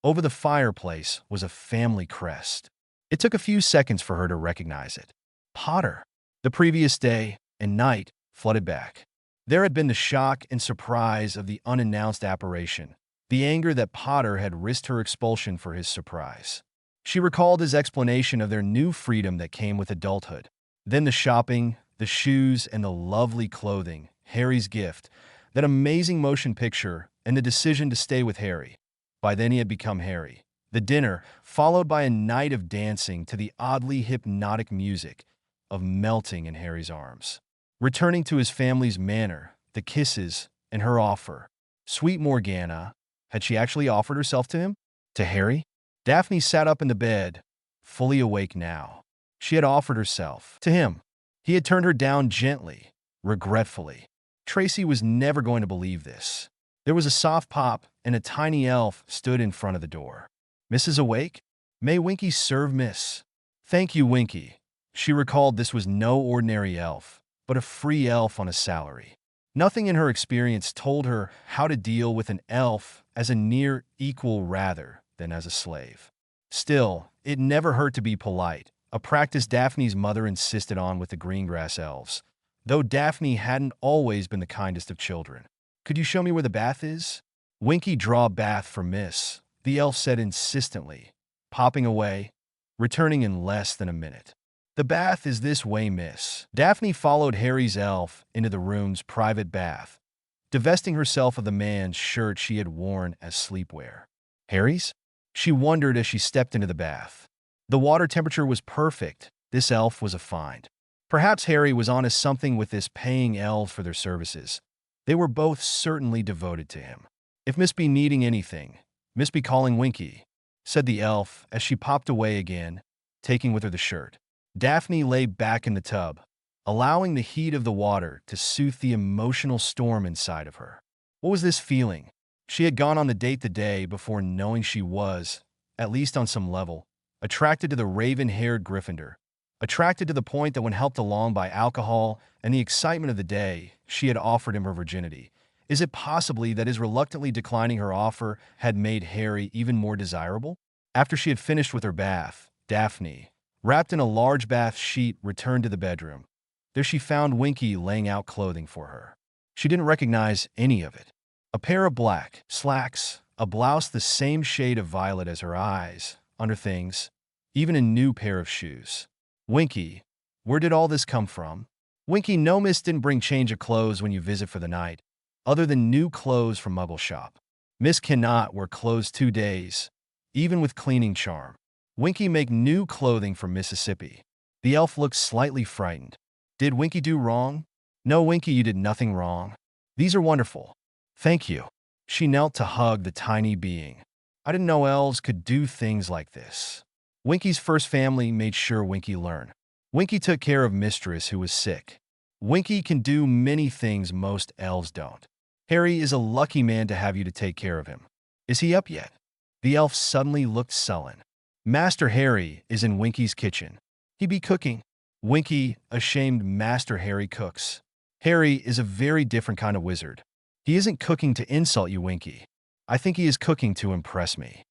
Over the fireplace was a family crest. It took a few seconds for her to recognize it. Potter. The previous day and night flooded back. There had been the shock and surprise of the unannounced apparition, the anger that Potter had risked her expulsion for his surprise. She recalled his explanation of their new freedom that came with adulthood. Then the shopping, the shoes, and the lovely clothing, Harry's gift, that amazing motion picture, and the decision to stay with Harry. By then he had become Harry. The dinner, followed by a night of dancing to the oddly hypnotic music of melting in Harry's arms. Returning to his family's manor, the kisses, and her offer. Sweet Morgana. Had she actually offered herself to him? To Harry? Daphne sat up in the bed, fully awake now. She had offered herself to him. He had turned her down gently, regretfully. Tracy was never going to believe this. There was a soft pop, and a tiny elf stood in front of the door. Mrs. Awake? May Winky serve, miss? Thank you, Winky. She recalled this was no ordinary elf, but a free elf on a salary. Nothing in her experience told her how to deal with an elf as a near equal rather than as a slave. Still, it never hurt to be polite, a practice Daphne's mother insisted on with the Greengrass elves, though Daphne hadn't always been the kindest of children. Could you show me where the bath is? Winky, draw bath for miss, the elf said insistently, popping away, returning in less than a minute. The bath is this way, miss. Daphne followed Harry's elf into the room's private bath, divesting herself of the man's shirt she had worn as sleepwear. Harry's? She wondered as she stepped into the bath. The water temperature was perfect. This elf was a find. Perhaps Harry was onto something with this paying elves for their services. They were both certainly devoted to him. If Miss be needing anything, Miss be calling Winky, said the elf as she popped away again, taking with her the shirt. Daphne lay back in the tub, allowing the heat of the water to soothe the emotional storm inside of her. What was this feeling? She had gone on the date the day before knowing she was, at least on some level, attracted to the raven-haired Gryffindor, attracted to the point that when helped along by alcohol and the excitement of the day, she had offered him her virginity. Is it possibly that his reluctantly declining her offer had made Harry even more desirable? After she had finished with her bath, Daphne, wrapped in a large bath sheet, returned to the bedroom. There she found Winky laying out clothing for her. She didn't recognize any of it. A pair of black slacks, a blouse the same shade of violet as her eyes, under things, even a new pair of shoes. Winky, where did all this come from? Winky, no, miss didn't bring change of clothes when you visit for the night, other than new clothes from Muggle shop. Miss cannot wear clothes 2 days, even with cleaning charm. Winky make new clothing from Mississippi. The elf looked slightly frightened. Did Winky do wrong? No, Winky, you did nothing wrong. These are wonderful. Thank you. She knelt to hug the tiny being. I didn't know elves could do things like this. Winky's first family made sure Winky learned. Winky took care of Mistress who was sick. Winky can do many things most elves don't. Harry is a lucky man to have you to take care of him. Is he up yet? The elf suddenly looked sullen. Master Harry is in Winky's kitchen. He be cooking. Winky, ashamed, Master Harry cooks. Harry is a very different kind of wizard. He isn't cooking to insult you, Winky. I think he is cooking to impress me.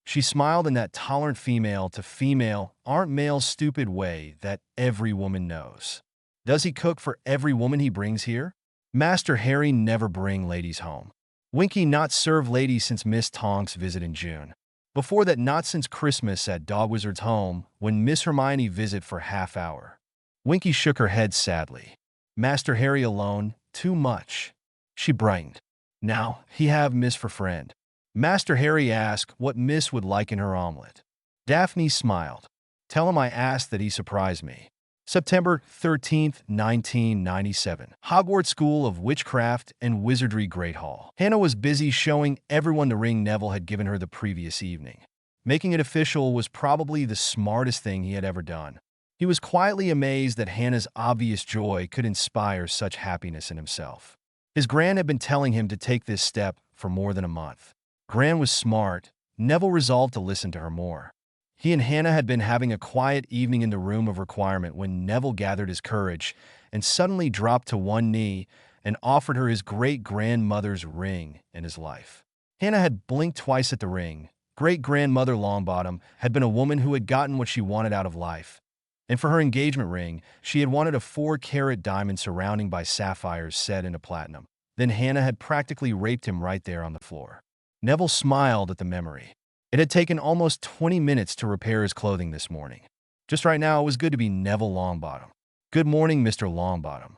She smiled in that tolerant female to female, aren't male stupid way that every woman knows. Does he cook for every woman he brings here? Master Harry never bring ladies home. Winky not serve ladies since Miss Tonks' visit in June. Before that, not since Christmas at Dog Wizard's home, when Miss Hermione visit for half hour. Winky shook her head sadly. Master Harry alone, too much. She brightened. Now, he have Miss for friend. Master Harry asked what Miss would like in her omelet. Daphne smiled. Tell him I asked that he surprise me. September 13th, 1997. Hogwarts School of Witchcraft and Wizardry Great Hall. Hannah was busy showing everyone the ring Neville had given her the previous evening. Making it official was probably the smartest thing he had ever done. He was quietly amazed that Hannah's obvious joy could inspire such happiness in himself. His Gran had been telling him to take this step for more than a month. Gran was smart. Neville resolved to listen to her more. He and Hannah had been having a quiet evening in the room of requirement when Neville gathered his courage and suddenly dropped to one knee and offered her his great-grandmother's ring in his life. Hannah had blinked twice at the ring. Great-grandmother Longbottom had been a woman who had gotten what she wanted out of life. And for her engagement ring, she had wanted a 4-carat diamond surrounding by sapphires set into platinum. Then Hannah had practically raped him right there on the floor. Neville smiled at the memory. It had taken almost 20 minutes to repair his clothing this morning. Just right now, it was good to be Neville Longbottom. Good morning, Mr. Longbottom.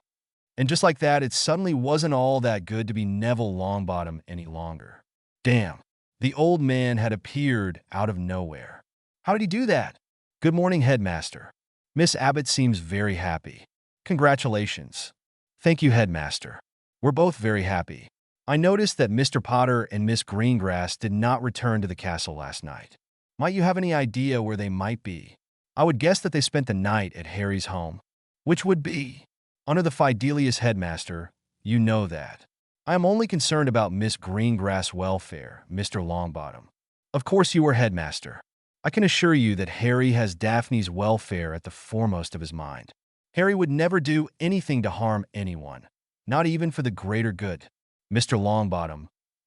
And just like that, it suddenly wasn't all that good to be Neville Longbottom any longer. Damn, the old man had appeared out of nowhere. How did he do that? Good morning, Headmaster. Miss Abbott seems very happy. Congratulations. Thank you, Headmaster. We're both very happy. I noticed that Mr. Potter and Miss Greengrass did not return to the castle last night. Might you have any idea where they might be? I would guess that they spent the night at Harry's home, which would be under the Fidelius Headmaster. You know that. I am only concerned about Miss Greengrass' welfare, Mr. Longbottom. Of course you are, Headmaster. I can assure you that Harry has Daphne's welfare at the foremost of his mind. Harry would never do anything to harm anyone, not even for the greater good. Mr. Longbottom,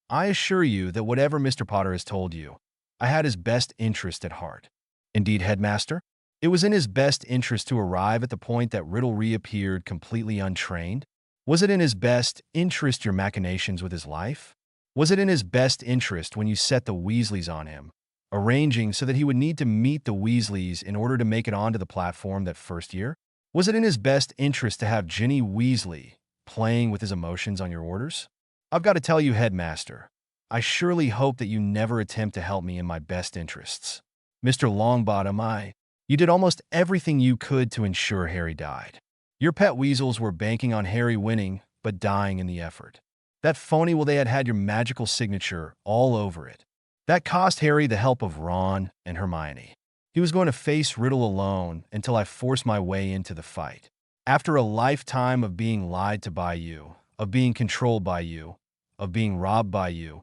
I assure you that whatever Mr. Potter has told you, I had his best interest at heart. Indeed, Headmaster, it was in his best interest to arrive at the point that Riddle reappeared completely untrained. Was it in his best interest your machinations with his life? Was it in his best interest when you set the Weasleys on him, arranging so that he would need to meet the Weasleys in order to make it onto the platform that first year? Was it in his best interest to have Ginny Weasley playing with his emotions on your orders? I've got to tell you, Headmaster, I surely hope that you never attempt to help me in my best interests. Mr. Longbottom, you did almost everything you could to ensure Harry died. Your pet weasels were banking on Harry winning, but dying in the effort. That phony, well, they had your magical signature all over it. That cost Harry the help of Ron and Hermione. He was going to face Riddle alone until I forced my way into the fight. After a lifetime of being lied to by you, of being controlled by you, of being robbed by you,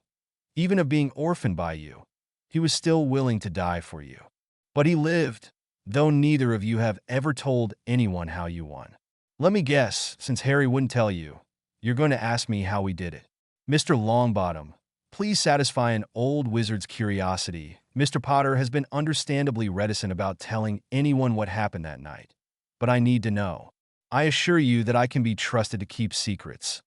even of being orphaned by you, he was still willing to die for you. But he lived, though neither of you have ever told anyone how you won. Let me guess, since Harry wouldn't tell you, you're going to ask me how we did it. Mr. Longbottom, please satisfy an old wizard's curiosity. Mr. Potter has been understandably reticent about telling anyone what happened that night. But I need to know. I assure you that I can be trusted to keep secrets.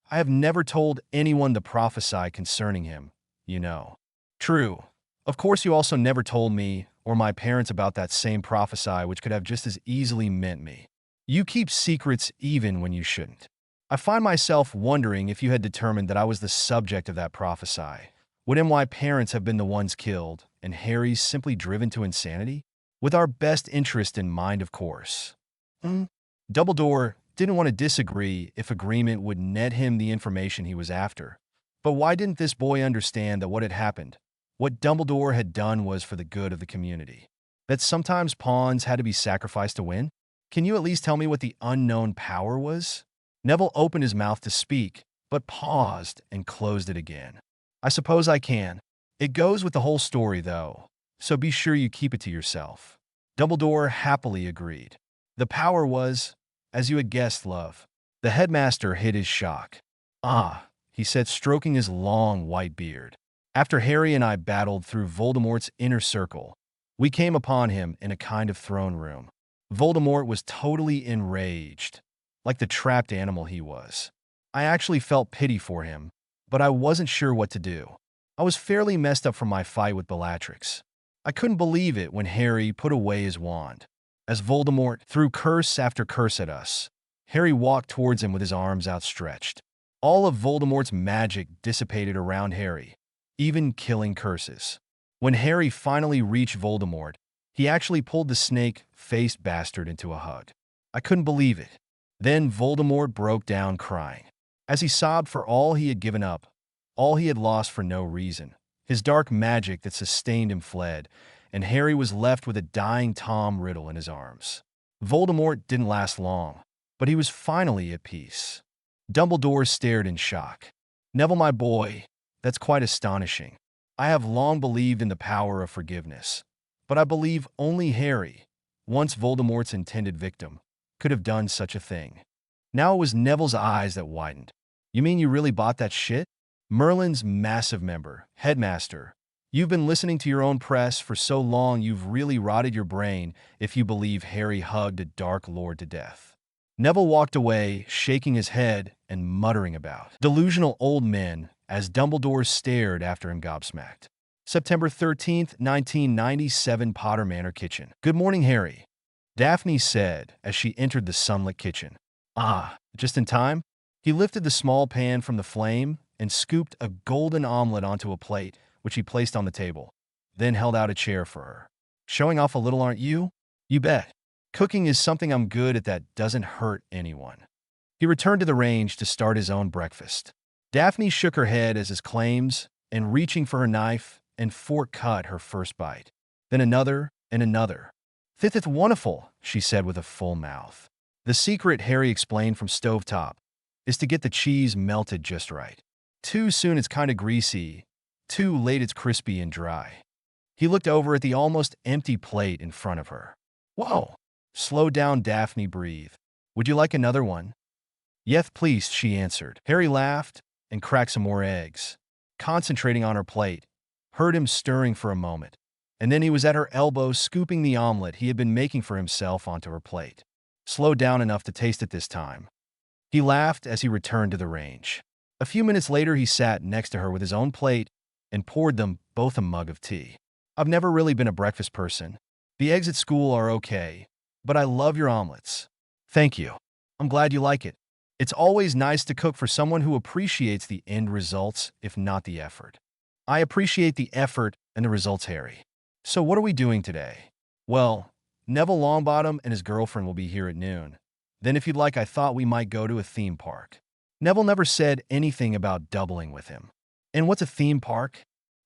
I have never told anyone the prophecy concerning him, you know. True. Of course you also never told me or my parents about that same prophecy, which could have just as easily meant me. You keep secrets even when you shouldn't. I find myself wondering if you had determined that I was the subject of that prophecy. Would my parents have been the ones killed, and Harry simply driven to insanity? With our best interest in mind, of course. Dumbledore didn't want to disagree if agreement would net him the information he was after. But why didn't this boy understand that what had happened, what Dumbledore had done, was for the good of the community? That sometimes pawns had to be sacrificed to win? Can you at least tell me what the unknown power was? Neville opened his mouth to speak, but paused and closed it again. I suppose I can. It goes with the whole story, though, so be sure you keep it to yourself. Dumbledore happily agreed. The power was, as you had guessed, love. The headmaster hid his shock. Ah, he said, stroking his long white beard. After Harry and I battled through Voldemort's inner circle, we came upon him in a kind of throne room. Voldemort was totally enraged, like the trapped animal he was. I actually felt pity for him, but I wasn't sure what to do. I was fairly messed up from my fight with Bellatrix. I couldn't believe it when Harry put away his wand. As Voldemort threw curse after curse at us, Harry walked towards him with his arms outstretched. All of Voldemort's magic dissipated around Harry, even killing curses. When Harry finally reached Voldemort, he actually pulled the snake-faced bastard into a hug. I couldn't believe it. Then Voldemort broke down crying. As he sobbed for all he had given up, all he had lost for no reason. His dark magic that sustained him fled, and Harry was left with a dying Tom Riddle in his arms. Voldemort didn't last long, but he was finally at peace. Dumbledore stared in shock. Neville, my boy, that's quite astonishing. I have long believed in the power of forgiveness, but I believe only Harry, once Voldemort's intended victim, could have done such a thing. Now it was Neville's eyes that widened. You mean you really bought that shit? Merlin's massive member, headmaster. You've been listening to your own press for so long you've really rotted your brain if you believe Harry hugged a Dark Lord to death. Neville walked away, shaking his head and muttering about delusional old men as Dumbledore stared after him gobsmacked. September 13th, 1997, Potter Manor Kitchen. Good morning, Harry, Daphne said as she entered the sunlit kitchen. Ah, just in time? He lifted the small pan from the flame and scooped a golden omelet onto a plate, which he placed on the table, then held out a chair for her. Showing off a little, aren't you? You bet. Cooking is something I'm good at that doesn't hurt anyone. He returned to the range to start his own breakfast. Daphne shook her head as his claims, and reaching for her knife and fork cut her first bite. Then another and another. "It's wonderful," she said with a full mouth. The secret, Harry explained from stovetop, is to get the cheese melted just right. Too soon it's kind of greasy, too late it's crispy and dry. He looked over at the almost empty plate in front of her. Whoa! Slow down, Daphne breathed. Would you like another one? Yes, please, she answered. Harry laughed and cracked some more eggs. Concentrating on her plate, heard him stirring for a moment, and then he was at her elbow scooping the omelet he had been making for himself onto her plate. Slow down enough to taste it this time. He laughed as he returned to the range. A few minutes later, he sat next to her with his own plate and poured them both a mug of tea. I've never really been a breakfast person. The eggs at school are okay, but I love your omelets. Thank you. I'm glad you like it. It's always nice to cook for someone who appreciates the end results, if not the effort. I appreciate the effort and the results, Harry. So what are we doing today? Well, Neville Longbottom and his girlfriend will be here at noon. Then if you'd like, I thought we might go to a theme park. Neville never said anything about doubling with him. And what's a theme park?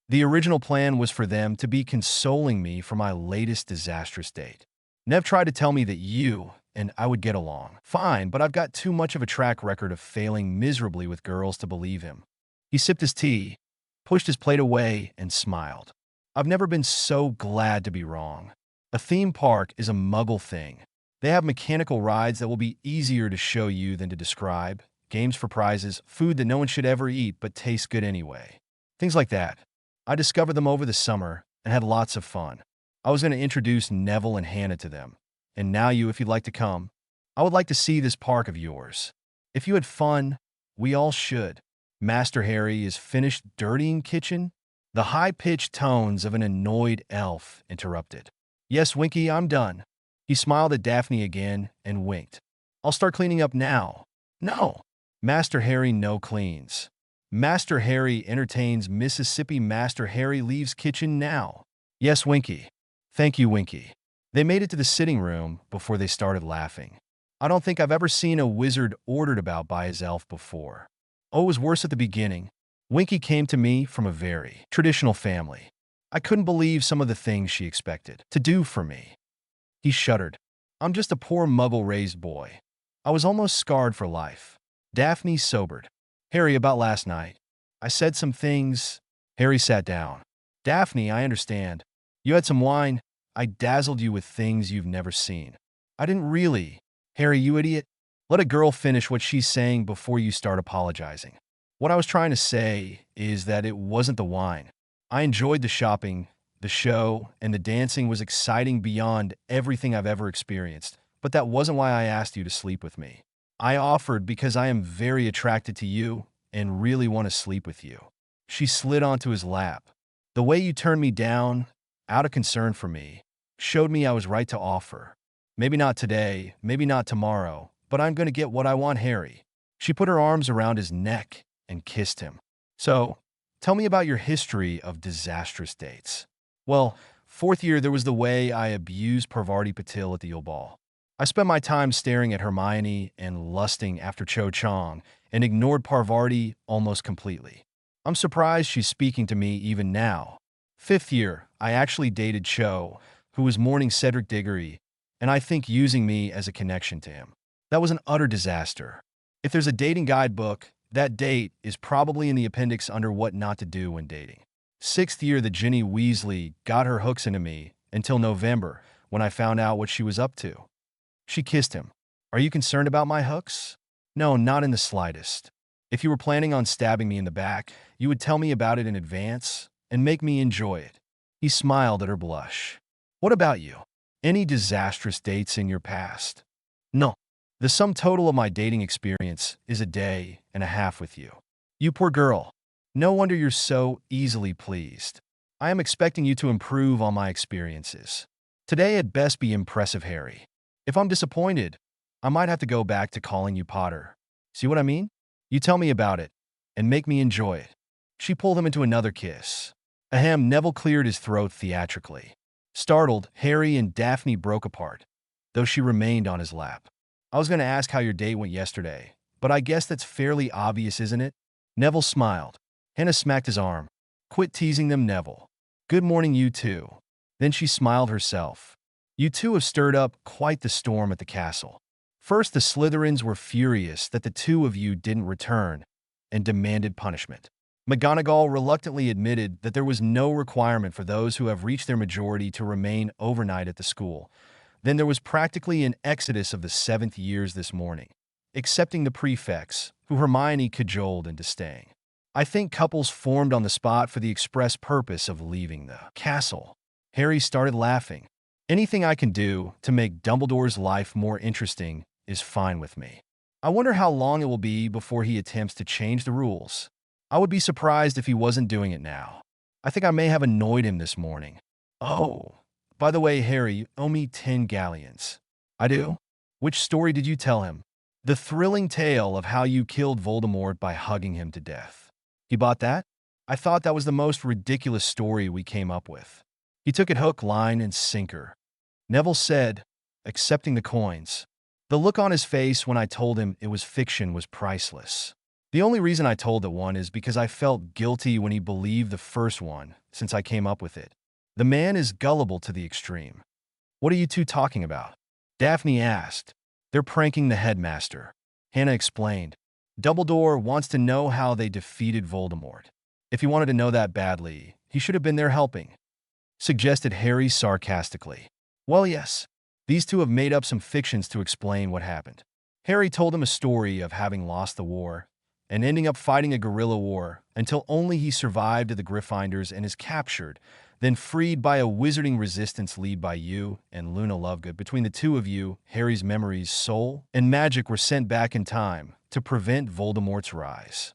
The original plan was for them to be consoling me for my latest disastrous date. Nev tried to tell me that you and I would get along. Fine, but I've got too much of a track record of failing miserably with girls to believe him. He sipped his tea, pushed his plate away, and smiled. I've never been so glad to be wrong. A theme park is a muggle thing. They have mechanical rides that will be easier to show you than to describe, games for prizes, food that no one should ever eat but tastes good anyway. Things like that. I discovered them over the summer and had lots of fun. I was going to introduce Neville and Hannah to them. And now you, if you'd like to come. I would like to see this park of yours. If you had fun, we all should. Master Harry is finished dirtying kitchen? The high-pitched tones of an annoyed elf interrupted. Yes, Winky, I'm done. He smiled at Daphne again and winked. I'll start cleaning up now. No. Master Harry no cleans. Master Harry entertains Mississippi. Master Harry leaves kitchen now. Yes, Winky. Thank you, Winky. They made it to the sitting room before they started laughing. I don't think I've ever seen a wizard ordered about by his elf before. Oh, it was worse at the beginning. Winky came to me from a very traditional family. I couldn't believe some of the things she expected to do for me. He shuddered. I'm just a poor muggle-raised boy. I was almost scarred for life. Daphne sobered. Harry, about last night. I said some things. Harry sat down. Daphne, I understand. You had some wine. I dazzled you with things you've never seen. I didn't really. Harry, you idiot. Let a girl finish what she's saying before you start apologizing. What I was trying to say is that it wasn't the wine. I enjoyed the shopping, the show, and the dancing was exciting beyond everything I've ever experienced. But that wasn't why I asked you to sleep with me. I offered because I am very attracted to you and really want to sleep with you. She slid onto his lap. The way you turned me down, out of concern for me, showed me I was right to offer. Maybe not today, maybe not tomorrow, but I'm going to get what I want, Harry. She put her arms around his neck and kissed him. So, tell me about your history of disastrous dates. Well, fourth year there was the way I abused Parvati Patil at the Yule Ball. I spent my time staring at Hermione and lusting after Cho Chang and ignored Parvati almost completely. I'm surprised she's speaking to me even now. Fifth year, I actually dated Cho, who was mourning Cedric Diggory, and I think using me as a connection to him. That was an utter disaster. If there's a dating guidebook, that date is probably in the appendix under what not to do when dating. Sixth year, the Ginny Weasley got her hooks into me until November, when I found out what she was up to. She kissed him. Are you concerned about my hooks? No, not in the slightest. If you were planning on stabbing me in the back, you would tell me about it in advance and make me enjoy it. He smiled at her blush. What about you? Any disastrous dates in your past? No. The sum total of my dating experience is a day and a half with you. You poor girl. No wonder you're so easily pleased. I am expecting you to improve on my experiences. Today at best be impressive, Harry. If I'm disappointed, I might have to go back to calling you Potter. See what I mean? You tell me about it, and make me enjoy it. She pulled him into another kiss. Ahem, Neville cleared his throat theatrically. Startled, Harry and Daphne broke apart, though she remained on his lap. I was going to ask how your date went yesterday, but I guess that's fairly obvious, isn't it? Neville smiled. Hannah smacked his arm. Quit teasing them, Neville. Good morning, you two. Then she smiled herself. You two have stirred up quite the storm at the castle. First, the Slytherins were furious that the two of you didn't return and demanded punishment. McGonagall reluctantly admitted that there was no requirement for those who have reached their majority to remain overnight at the school. Then there was practically an exodus of the 7th years this morning, excepting the prefects, who Hermione cajoled into staying. I think couples formed on the spot for the express purpose of leaving the castle. Harry started laughing. Anything I can do to make Dumbledore's life more interesting is fine with me. I wonder how long it will be before he attempts to change the rules. I would be surprised if he wasn't doing it now. I think I may have annoyed him this morning. Oh, by the way, Harry, you owe me 10 galleons. I do? Which story did you tell him? The thrilling tale of how you killed Voldemort by hugging him to death. He bought that? I thought that was the most ridiculous story we came up with. He took it hook, line, and sinker. Neville said, accepting the coins. The look on his face when I told him it was fiction was priceless. The only reason I told the one is because I felt guilty when he believed the first one, since I came up with it. The man is gullible to the extreme. What are you two talking about? Daphne asked. They're pranking the headmaster. Hannah explained. Dumbledore wants to know how they defeated Voldemort. If he wanted to know that badly, he should have been there helping, suggested Harry sarcastically. Well, yes. These two have made up some fictions to explain what happened. Harry told him a story of having lost the war and ending up fighting a guerrilla war until only he survived the Gryffindors and is captured, then freed by a wizarding resistance led by you and Luna Lovegood. Between the two of you, Harry's memories, soul, and magic were sent back in time to prevent Voldemort's rise.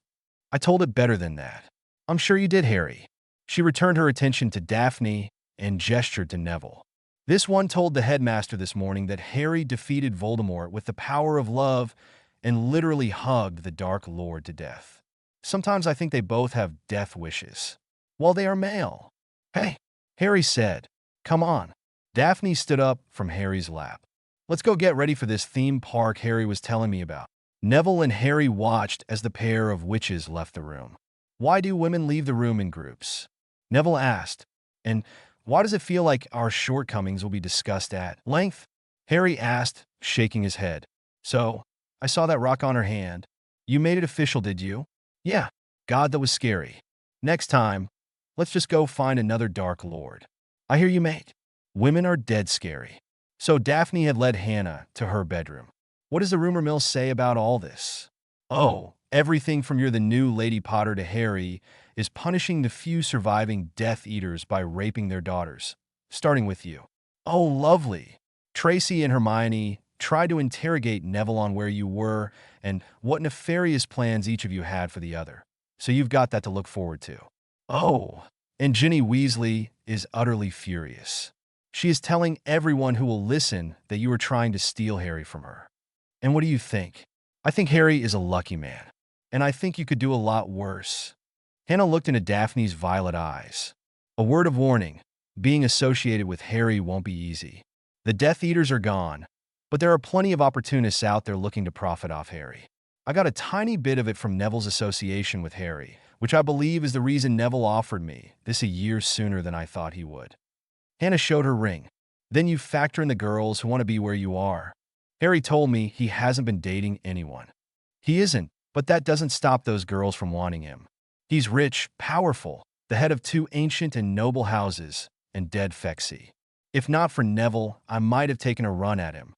I told it better than that. I'm sure you did, Harry. She returned her attention to Daphne and gestured to Neville. This one told the headmaster this morning that Harry defeated Voldemort with the power of love and literally hugged the Dark Lord to death. Sometimes I think they both have death wishes, while they are male. Hey, Harry said. Come on. Daphne stood up from Harry's lap. Let's go get ready for this theme park Harry was telling me about. Neville and Harry watched as the pair of witches left the room. Why do women leave the room in groups? Neville asked. And why does it feel like our shortcomings will be discussed at length? Harry asked, shaking his head. So, I saw that rock on her hand. You made it official, did you? Yeah. God, that was scary. Next time, let's just go find another Dark Lord. I hear you, mate. Women are dead scary. So Daphne had led Hannah to her bedroom. What does the rumor mill say about all this? Oh, everything from you're the new Lady Potter to Harry is punishing the few surviving Death Eaters by raping their daughters, starting with you. Oh, lovely. Tracy and Hermione tried to interrogate Neville on where you were and what nefarious plans each of you had for the other. So you've got that to look forward to. Oh, and Ginny Weasley is utterly furious. She is telling everyone who will listen that you are trying to steal Harry from her. And what do you think? I think Harry is a lucky man. And I think you could do a lot worse. Hannah looked into Daphne's violet eyes. A word of warning, being associated with Harry won't be easy. The Death Eaters are gone, but there are plenty of opportunists out there looking to profit off Harry. I got a tiny bit of it from Neville's association with Harry, which I believe is the reason Neville offered me this a year sooner than I thought he would. Hannah showed her ring. Then you factor in the girls who want to be where you are. Harry told me he hasn't been dating anyone. He isn't, but that doesn't stop those girls from wanting him. He's rich, powerful, the head of 2 ancient and noble houses, and dead fexy. If not for Neville, I might have taken a run at him.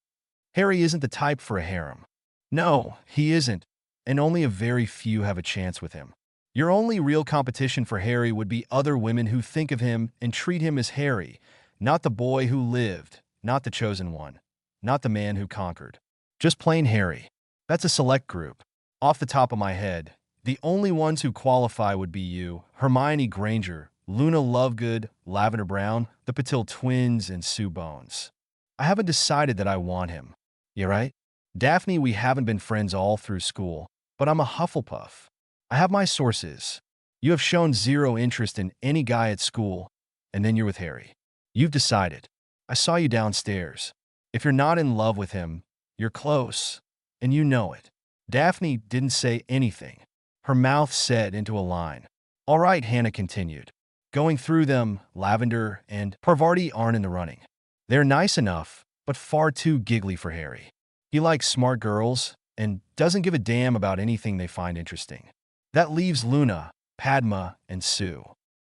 Harry isn't the type for a harem. No, he isn't, and only a very few have a chance with him. Your only real competition for Harry would be other women who think of him and treat him as Harry, not the boy who lived, not the chosen one, not the man who conquered. Just plain Harry. That's a select group. Off the top of my head, the only ones who qualify would be you, Hermione Granger, Luna Lovegood, Lavender Brown, the Patil twins, and Sue Bones. I haven't decided that I want him. You right? Daphne, we haven't been friends all through school, but I'm a Hufflepuff. I have my sources. You have shown zero interest in any guy at school, and then you're with Harry. You've decided. I saw you downstairs. If you're not in love with him, you're close, and you know it. Daphne didn't say anything. Her mouth set into a line. All right, Hannah continued. Going through them, Lavender and Parvati aren't in the running. They're nice enough, but far too giggly for Harry. He likes smart girls and doesn't give a damn about anything they find interesting. That leaves Luna, Padma, and Sue.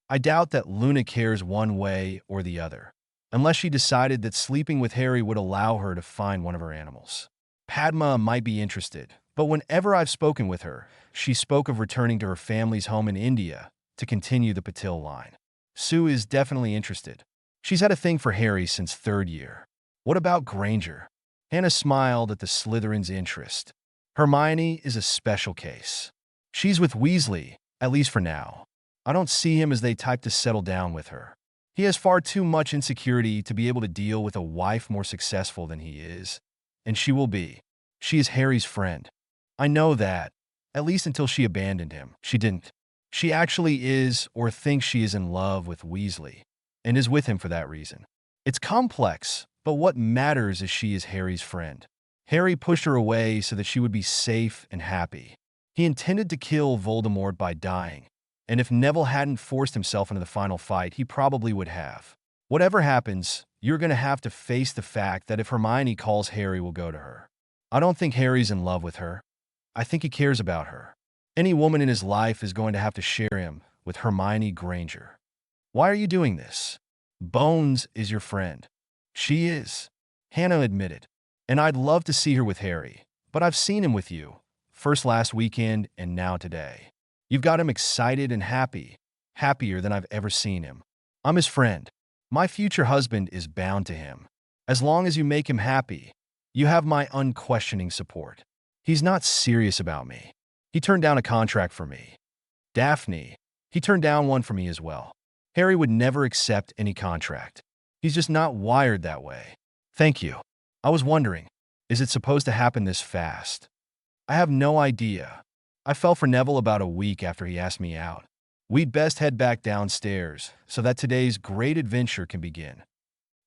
I doubt that Luna cares one way or the other, unless she decided that sleeping with Harry would allow her to find one of her animals. Padma might be interested, but whenever I've spoken with her, she spoke of returning to her family's home in India to continue the Patil line. Sue is definitely interested. She's had a thing for Harry since 3rd year. What about Granger? Hannah smiled at the Slytherin's interest. Hermione is a special case. She's with Weasley, at least for now. I don't see him as the type to settle down with her. He has far too much insecurity to be able to deal with a wife more successful than he is. And she will be. She is Harry's friend. I know that, at least until she abandoned him. She didn't. She actually is or thinks she is in love with Weasley, and is with him for that reason. It's complex, but what matters is she is Harry's friend. Harry pushed her away so that she would be safe and happy. He intended to kill Voldemort by dying, and if Neville hadn't forced himself into the final fight, he probably would have. Whatever happens, you're going to have to face the fact that if Hermione calls, Harry will go to her. I don't think Harry's in love with her. I think he cares about her. Any woman in his life is going to have to share him with Hermione Granger. Why are you doing this? Bones is your friend. She is, Hannah admitted. And I'd love to see her with Harry, but I've seen him with you, first last weekend and now today. You've got him excited and happy, happier than I've ever seen him. I'm his friend. My future husband is bound to him. As long as you make him happy, you have my unquestioning support. He's not serious about me. He turned down a contract for me. Daphne, he turned down one for me as well. Harry would never accept any contract. He's just not wired that way. Thank you. I was wondering, is it supposed to happen this fast? I have no idea. I fell for Neville about a week after he asked me out. We'd best head back downstairs so that today's great adventure can begin.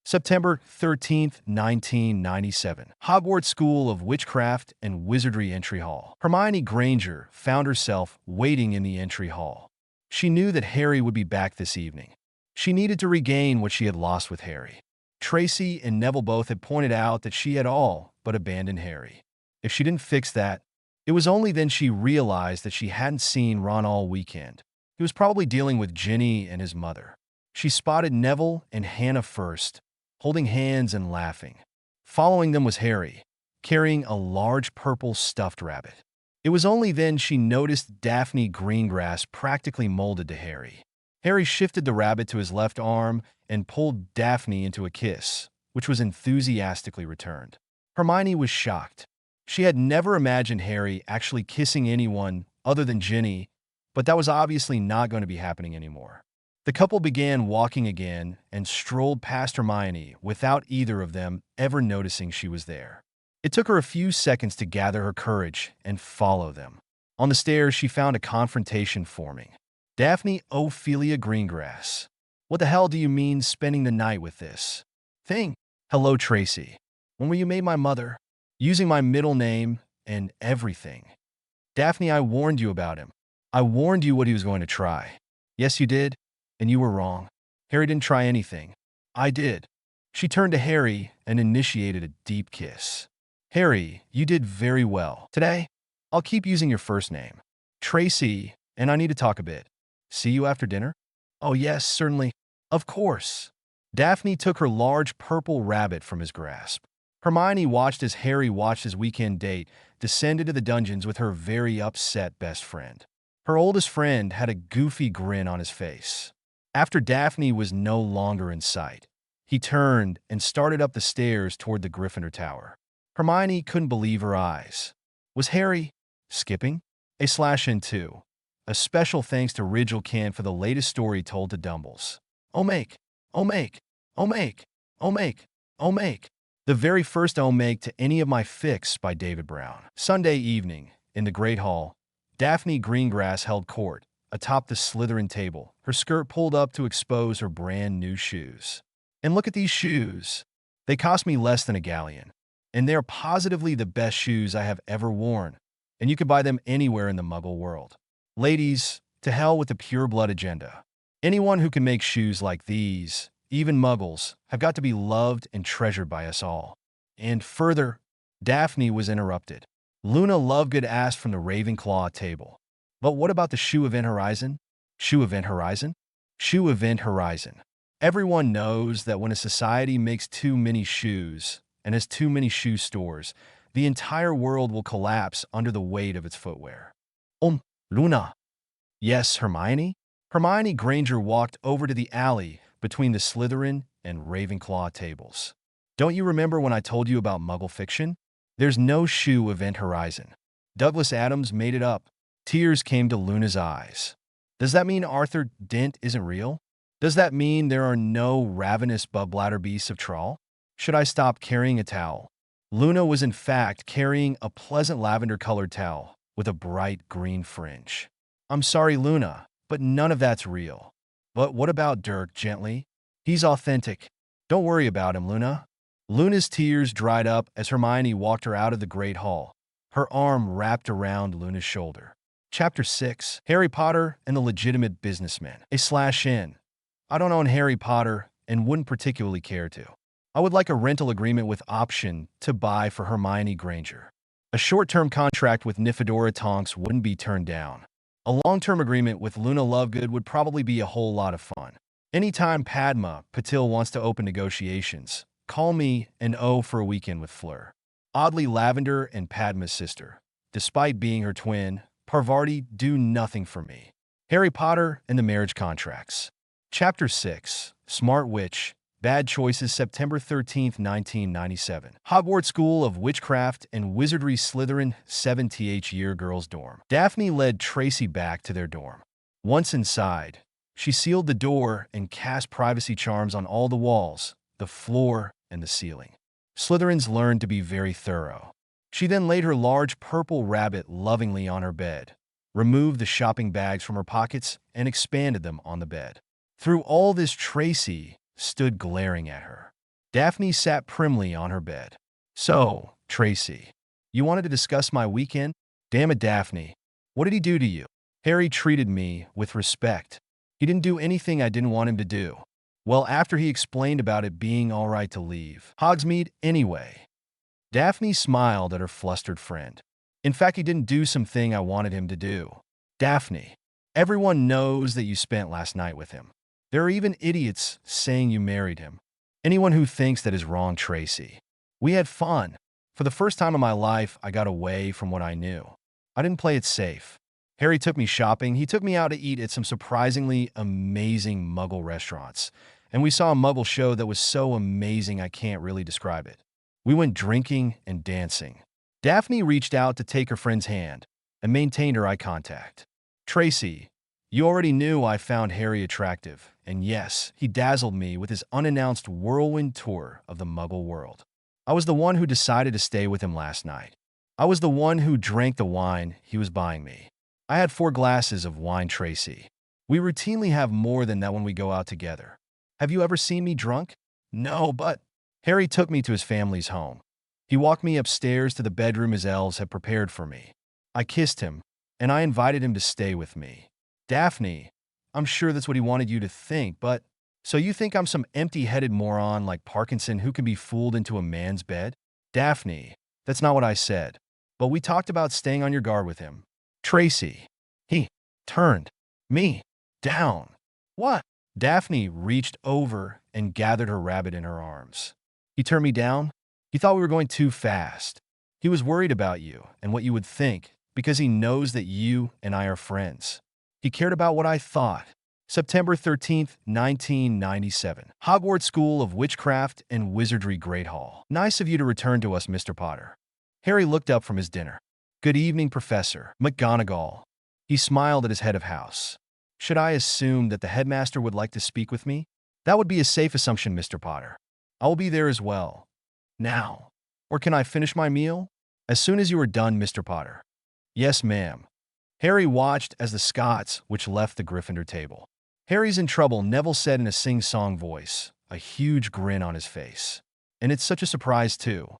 September 13th, 1997. Hogwarts School of Witchcraft and Wizardry Entry Hall. Hermione Granger found herself waiting in the entry hall. She knew that Harry would be back this evening. She needed to regain what she had lost with Harry. Tracy and Neville both had pointed out that she had all but abandoned Harry. If she didn't fix that, it was only then she realized that she hadn't seen Ron all weekend. He was probably dealing with Ginny and his mother. She spotted Neville and Hannah first, holding hands and laughing. Following them was Harry, carrying a large purple stuffed rabbit. It was only then she noticed Daphne Greengrass practically molded to Harry. Harry shifted the rabbit to his left arm and pulled Daphne into a kiss, which was enthusiastically returned. Hermione was shocked. She had never imagined Harry actually kissing anyone other than Ginny, But that was obviously not going to be happening anymore. The couple began walking again and strolled past Hermione without either of them ever noticing she was there. It took her a few seconds to gather her courage and follow them. On the stairs, she found a confrontation forming. Daphne Ophelia Greengrass. What the hell do you mean spending the night with this thing? Hello, Tracy. When you made my mother? Using my middle name and everything. Daphne, I warned you about him. I warned you what he was going to try. Yes, you did, and you were wrong. Harry didn't try anything. I did. She turned to Harry and initiated a deep kiss. Harry, you did very well. Today, I'll keep using your first name. Tracy, and I need to talk a bit. See you after dinner? Oh yes, certainly. Of course. Daphne took her large purple rabbit from his grasp. Hermione watched as Harry watched his weekend date descend into the dungeons with her very upset best friend. Her oldest friend had a goofy grin on his face. After Daphne was no longer in sight, he turned and started up the stairs toward the Gryffindor Tower. Hermione couldn't believe her eyes. Was Harry skipping? /N2. A special thanks to Rigel Can for the latest story told to Dumbles. Omake, Omake, Omake, Omake, Omake. The very first Omake to any of my fics by David Brown. Sunday evening, in the Great Hall, Daphne Greengrass held court, atop the Slytherin table, her skirt pulled up to expose her brand new shoes. And look at these shoes. They cost me less than a galleon. And they're positively the best shoes I have ever worn. And you can buy them anywhere in the Muggle world. Ladies, to hell with the pure-blood agenda. Anyone who can make shoes like these, even Muggles, have got to be loved and treasured by us all. And further, Daphne was interrupted. Luna Lovegood asked from the Ravenclaw table. But what about the Shoe Event Horizon? Shoe Event Horizon? Shoe Event Horizon. Everyone knows that when a society makes too many shoes and has too many shoe stores, the entire world will collapse under the weight of its footwear. Luna. Yes, Hermione? Hermione Granger walked over to the alley between the Slytherin and Ravenclaw tables. Don't you remember when I told you about Muggle fiction? There's no Shoe Event Horizon. Douglas Adams made it up. Tears came to Luna's eyes. Does that mean Arthur Dent isn't real? Does that mean there are no ravenous bug-bladder beasts of Trawl? Should I stop carrying a towel? Luna was in fact carrying a pleasant lavender-colored towel with a bright green fringe. I'm sorry, Luna, but none of that's real. But what about Dirk, gently? He's authentic. Don't worry about him, Luna. Luna's tears dried up as Hermione walked her out of the Great Hall, her arm wrapped around Luna's shoulder. Chapter 6. Harry Potter and the Legitimate Businessman. /N. I don't own Harry Potter and wouldn't particularly care to. I would like a rental agreement with option to buy for Hermione Granger. A short-term contract with Nymphadora Tonks wouldn't be turned down. A long-term agreement with Luna Lovegood would probably be a whole lot of fun. Anytime Padma Patil wants to open negotiations, call me and O for a weekend with Fleur. Oddly, Lavender and Padma's sister, despite being her twin, Parvati, do nothing for me. Harry Potter and the Marriage Contracts. Chapter 6. Smart Witch. Bad Choices, September 13, 1997. Hogwarts School of Witchcraft and Wizardry, Slytherin, 7th year girls' dorm. Daphne led Tracy back to their dorm. Once inside, she sealed the door and cast privacy charms on all the walls, the floor, and the ceiling. Slytherins learned to be very thorough. She then laid her large purple rabbit lovingly on her bed, removed the shopping bags from her pockets, and expanded them on the bed. Through all this, Tracy stood glaring at her. Daphne sat primly on her bed. So, Tracy, you wanted to discuss my weekend? Damn it, Daphne. What did he do to you? Harry treated me with respect. He didn't do anything I didn't want him to do. Well, after he explained about it being all right to leave Hogsmeade anyway. Daphne smiled at her flustered friend. In fact, he didn't do something I wanted him to do. Daphne, everyone knows that you spent last night with him. There are even idiots saying you married him. Anyone who thinks that is wrong, Tracy. We had fun. For the first time in my life, I got away from what I knew. I didn't play it safe. Harry took me shopping. He took me out to eat at some surprisingly amazing Muggle restaurants. And we saw a Muggle show that was so amazing I can't really describe it. We went drinking and dancing. Daphne reached out to take her friend's hand and maintained her eye contact. Tracy, you already knew I found Harry attractive, and yes, he dazzled me with his unannounced whirlwind tour of the Muggle world. I was the one who decided to stay with him last night. I was the one who drank the wine he was buying me. I had 4 glasses of wine, Tracy. We routinely have more than that when we go out together. Have you ever seen me drunk? No, but Harry took me to his family's home. He walked me upstairs to the bedroom his elves had prepared for me. I kissed him, and I invited him to stay with me. Daphne, I'm sure that's what he wanted you to think, but so you think I'm some empty-headed moron like Parkinson who can be fooled into a man's bed? Daphne, that's not what I said. But we talked about staying on your guard with him. Tracy, he turned me down. What? Daphne reached over and gathered her rabbit in her arms. He turned me down? He thought we were going too fast. He was worried about you and what you would think because he knows that you and I are friends. He cared about what I thought. September 13th, 1997. Hogwarts School of Witchcraft and Wizardry Great Hall. Nice of you to return to us, Mr. Potter. Harry looked up from his dinner. Good evening, Professor McGonagall. He smiled at his head of house. Should I assume that the headmaster would like to speak with me? That would be a safe assumption, Mr. Potter. I will be there as well. Now. Or can I finish my meal? As soon as you are done, Mr. Potter. Yes, ma'am. Harry watched as the Scots which left the Gryffindor table. Harry's in trouble, Neville said in a sing-song voice, a huge grin on his face. And it's such a surprise, too.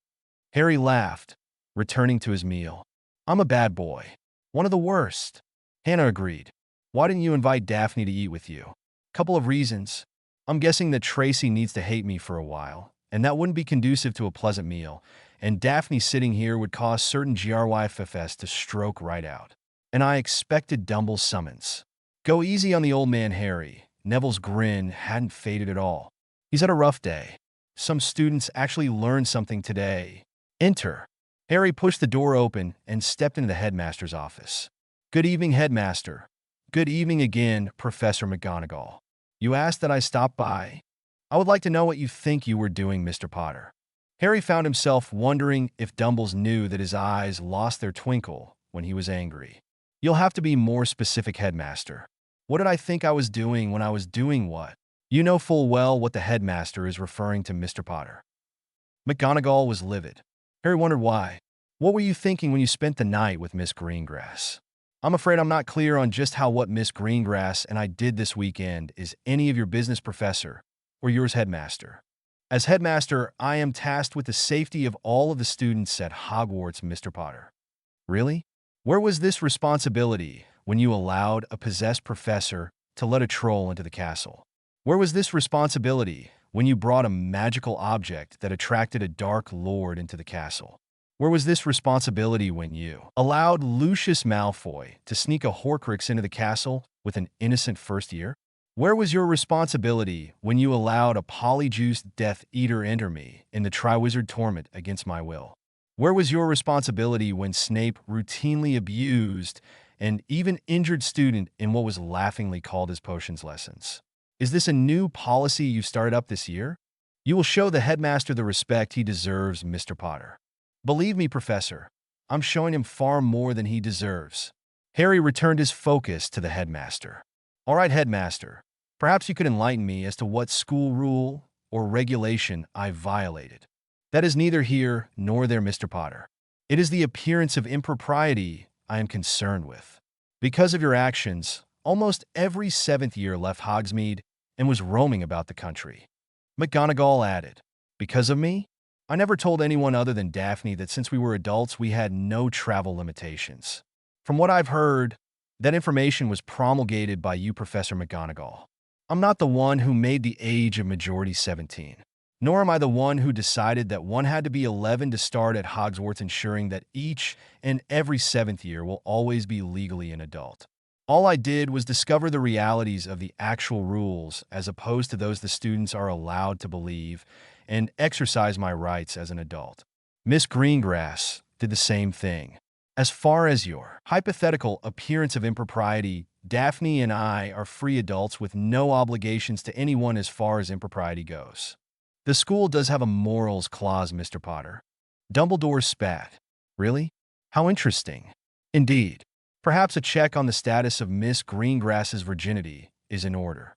Harry laughed, returning to his meal. I'm a bad boy. One of the worst. Hannah agreed. Why didn't you invite Daphne to eat with you? Couple of reasons. I'm guessing that Tracy needs to hate me for a while, and that wouldn't be conducive to a pleasant meal, and Daphne sitting here would cause certain GRYFFS to stroke right out. And I expected Dumble's summons. Go easy on the old man, Harry. Neville's grin hadn't faded at all. He's had a rough day. Some students actually learned something today. Enter. Harry pushed the door open and stepped into the headmaster's office. Good evening, headmaster. Good evening again, Professor McGonagall. You asked that I stop by. I would like to know what you think you were doing, Mr. Potter. Harry found himself wondering if Dumbles knew that his eyes lost their twinkle when he was angry. You'll have to be more specific, headmaster. What did I think I was doing when I was doing what? You know full well what the headmaster is referring to, Mr. Potter. McGonagall was livid. Harry wondered why. What were you thinking when you spent the night with Miss Greengrass? I'm afraid I'm not clear on just how what Miss Greengrass and I did this weekend is any of your business, Professor, or yours, headmaster. As headmaster, I am tasked with the safety of all of the students at Hogwarts, Mr. Potter. Really? Where was this responsibility when you allowed a possessed professor to let a troll into the castle? Where was this responsibility when you brought a magical object that attracted a dark lord into the castle? Where was this responsibility when you allowed Lucius Malfoy to sneak a Horcrux into the castle with an innocent first year? Where was your responsibility when you allowed a polyjuiced Death Eater enter me in the Triwizard Tournament against my will? Where was your responsibility when Snape routinely abused and even injured student in what was laughingly called his potions lessons? Is this a new policy you started up this year? You will show the headmaster the respect he deserves, Mr. Potter. Believe me, Professor, I'm showing him far more than he deserves. Harry returned his focus to the headmaster. All right, headmaster, perhaps you could enlighten me as to what school rule or regulation I violated. That is neither here nor there, Mr. Potter. It is the appearance of impropriety I am concerned with. Because of your actions, almost every 7th year left Hogsmeade and was roaming about the country. McGonagall added, because of me? I never told anyone other than Daphne that since we were adults we had no travel limitations. From what I've heard, that information was promulgated by you, Professor McGonagall. I'm not the one who made the age of majority 17. Nor am I the one who decided that one had to be 11 to start at Hogwarts, ensuring that each and every 7th year will always be legally an adult. All I did was discover the realities of the actual rules as opposed to those the students are allowed to believe and exercise my rights as an adult. Miss Greengrass did the same thing. As far as your hypothetical appearance of impropriety, Daphne and I are free adults with no obligations to anyone as far as impropriety goes. The school does have a morals clause, Mr. Potter. Dumbledore spat. Really? How interesting. Indeed. Perhaps a check on the status of Miss Greengrass's virginity is in order.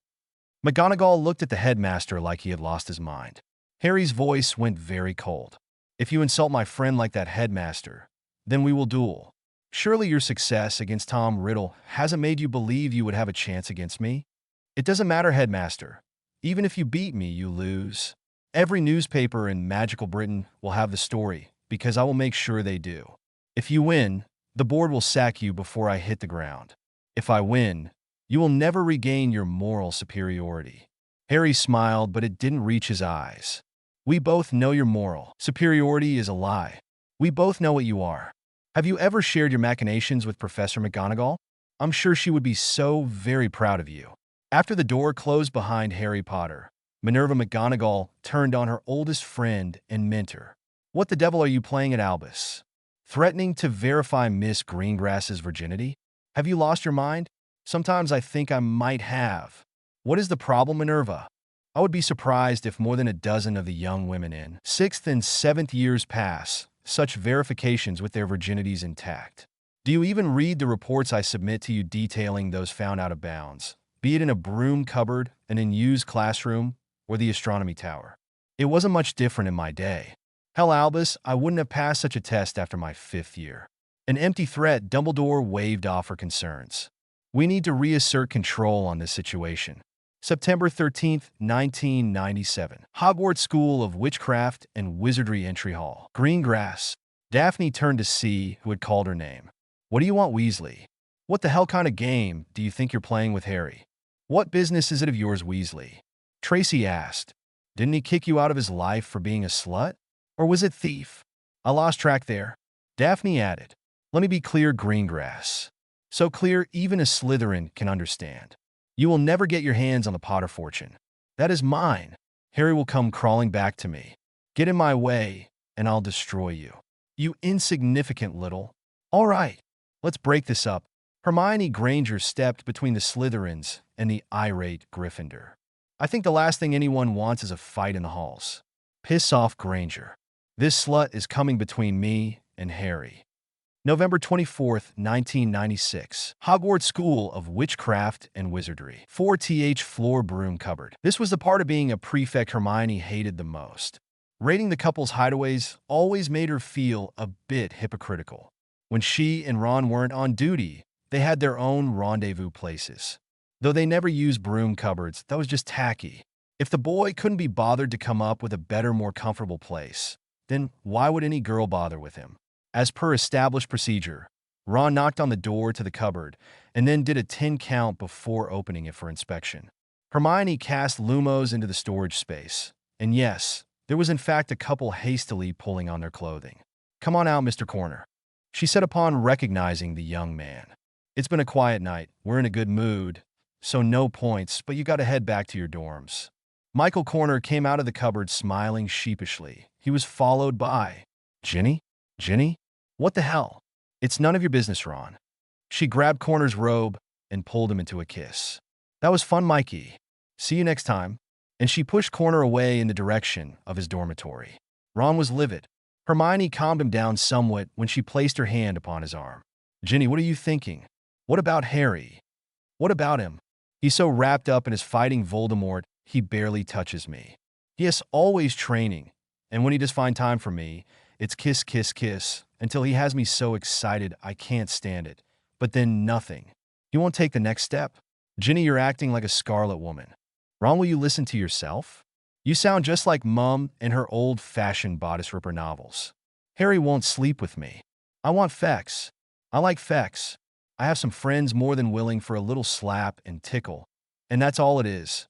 McGonagall looked at the headmaster like he had lost his mind. Harry's voice went very cold. If you insult my friend like that, headmaster, then we will duel. Surely your success against Tom Riddle hasn't made you believe you would have a chance against me? It doesn't matter, headmaster. Even if you beat me, you lose. Every newspaper in magical Britain will have the story, because I will make sure they do. If you win, the board will sack you before I hit the ground. If I win, you will never regain your moral superiority. Harry smiled, but it didn't reach his eyes. We both know your moral superiority is a lie. We both know what you are. Have you ever shared your machinations with Professor McGonagall? I'm sure she would be so very proud of you. After the door closed behind Harry Potter, Minerva McGonagall turned on her oldest friend and mentor. What the devil are you playing at Albus? Threatening to verify Miss Greengrass's virginity? Have you lost your mind? Sometimes I think I might have. What is the problem, Minerva? I would be surprised if more than a dozen of the young women in 6th and 7th years pass such verifications with their virginities intact. Do you even read the reports I submit to you detailing those found out of bounds, be it in a broom cupboard, an unused classroom, or the astronomy tower? It wasn't much different in my day. Hell, Albus, I wouldn't have passed such a test after my 5th year. An empty threat, Dumbledore waved off her concerns. We need to reassert control on this situation. September 13th, 1997. Hogwarts School of Witchcraft and Wizardry Entry Hall. Greengrass. Daphne turned to C, who had called her name. What do you want, Weasley? What the hell kind of game do you think you're playing with Harry? What business is it of yours, Weasley? Tracy asked. Didn't he kick you out of his life for being a slut? Or was it thief? I lost track there. Daphne added. Let me be clear, Greengrass. So clear even a Slytherin can understand. You will never get your hands on the Potter fortune. That is mine. Harry will come crawling back to me. Get in my way, and I'll destroy you. You insignificant little. All right, let's break this up. Hermione Granger stepped between the Slytherins and the irate Gryffindor. I think the last thing anyone wants is a fight in the halls. Piss off, Granger. This slut is coming between me and Harry. November 24th, 1996. Hogwarts School of Witchcraft and Wizardry. 4th floor broom cupboard. This was the part of being a prefect Hermione hated the most. Raiding the couple's hideaways always made her feel a bit hypocritical. When she and Ron weren't on duty, they had their own rendezvous places. Though they never used broom cupboards, that was just tacky. If the boy couldn't be bothered to come up with a better, more comfortable place, then why would any girl bother with him? As per established procedure, Ron knocked on the door to the cupboard and then did a 10 count before opening it for inspection. Hermione cast Lumos into the storage space, and yes, there was in fact a couple hastily pulling on their clothing. Come on out, Mr. Corner, she said upon recognizing the young man. It's been a quiet night, we're in a good mood, so no points, but you gotta head back to your dorms. Michael Corner came out of the cupboard smiling sheepishly. He was followed by Ginny? Ginny? What the hell? It's none of your business, Ron. She grabbed Corner's robe and pulled him into a kiss. That was fun, Mikey. See you next time. And she pushed Corner away in the direction of his dormitory. Ron was livid. Hermione calmed him down somewhat when she placed her hand upon his arm. Ginny, what are you thinking? What about Harry? What about him? He's so wrapped up in his fighting Voldemort, he barely touches me. Yes, always training. And when he does find time for me, it's kiss, kiss, kiss, until he has me so excited I can't stand it. But then nothing. He won't take the next step. Ginny, you're acting like a Scarlet Woman. Ron, will you listen to yourself? You sound just like Mum in her old-fashioned bodice ripper novels. Harry won't sleep with me. I want Fex. I like Fex. I have some friends more than willing for a little slap and tickle. And that's all it is.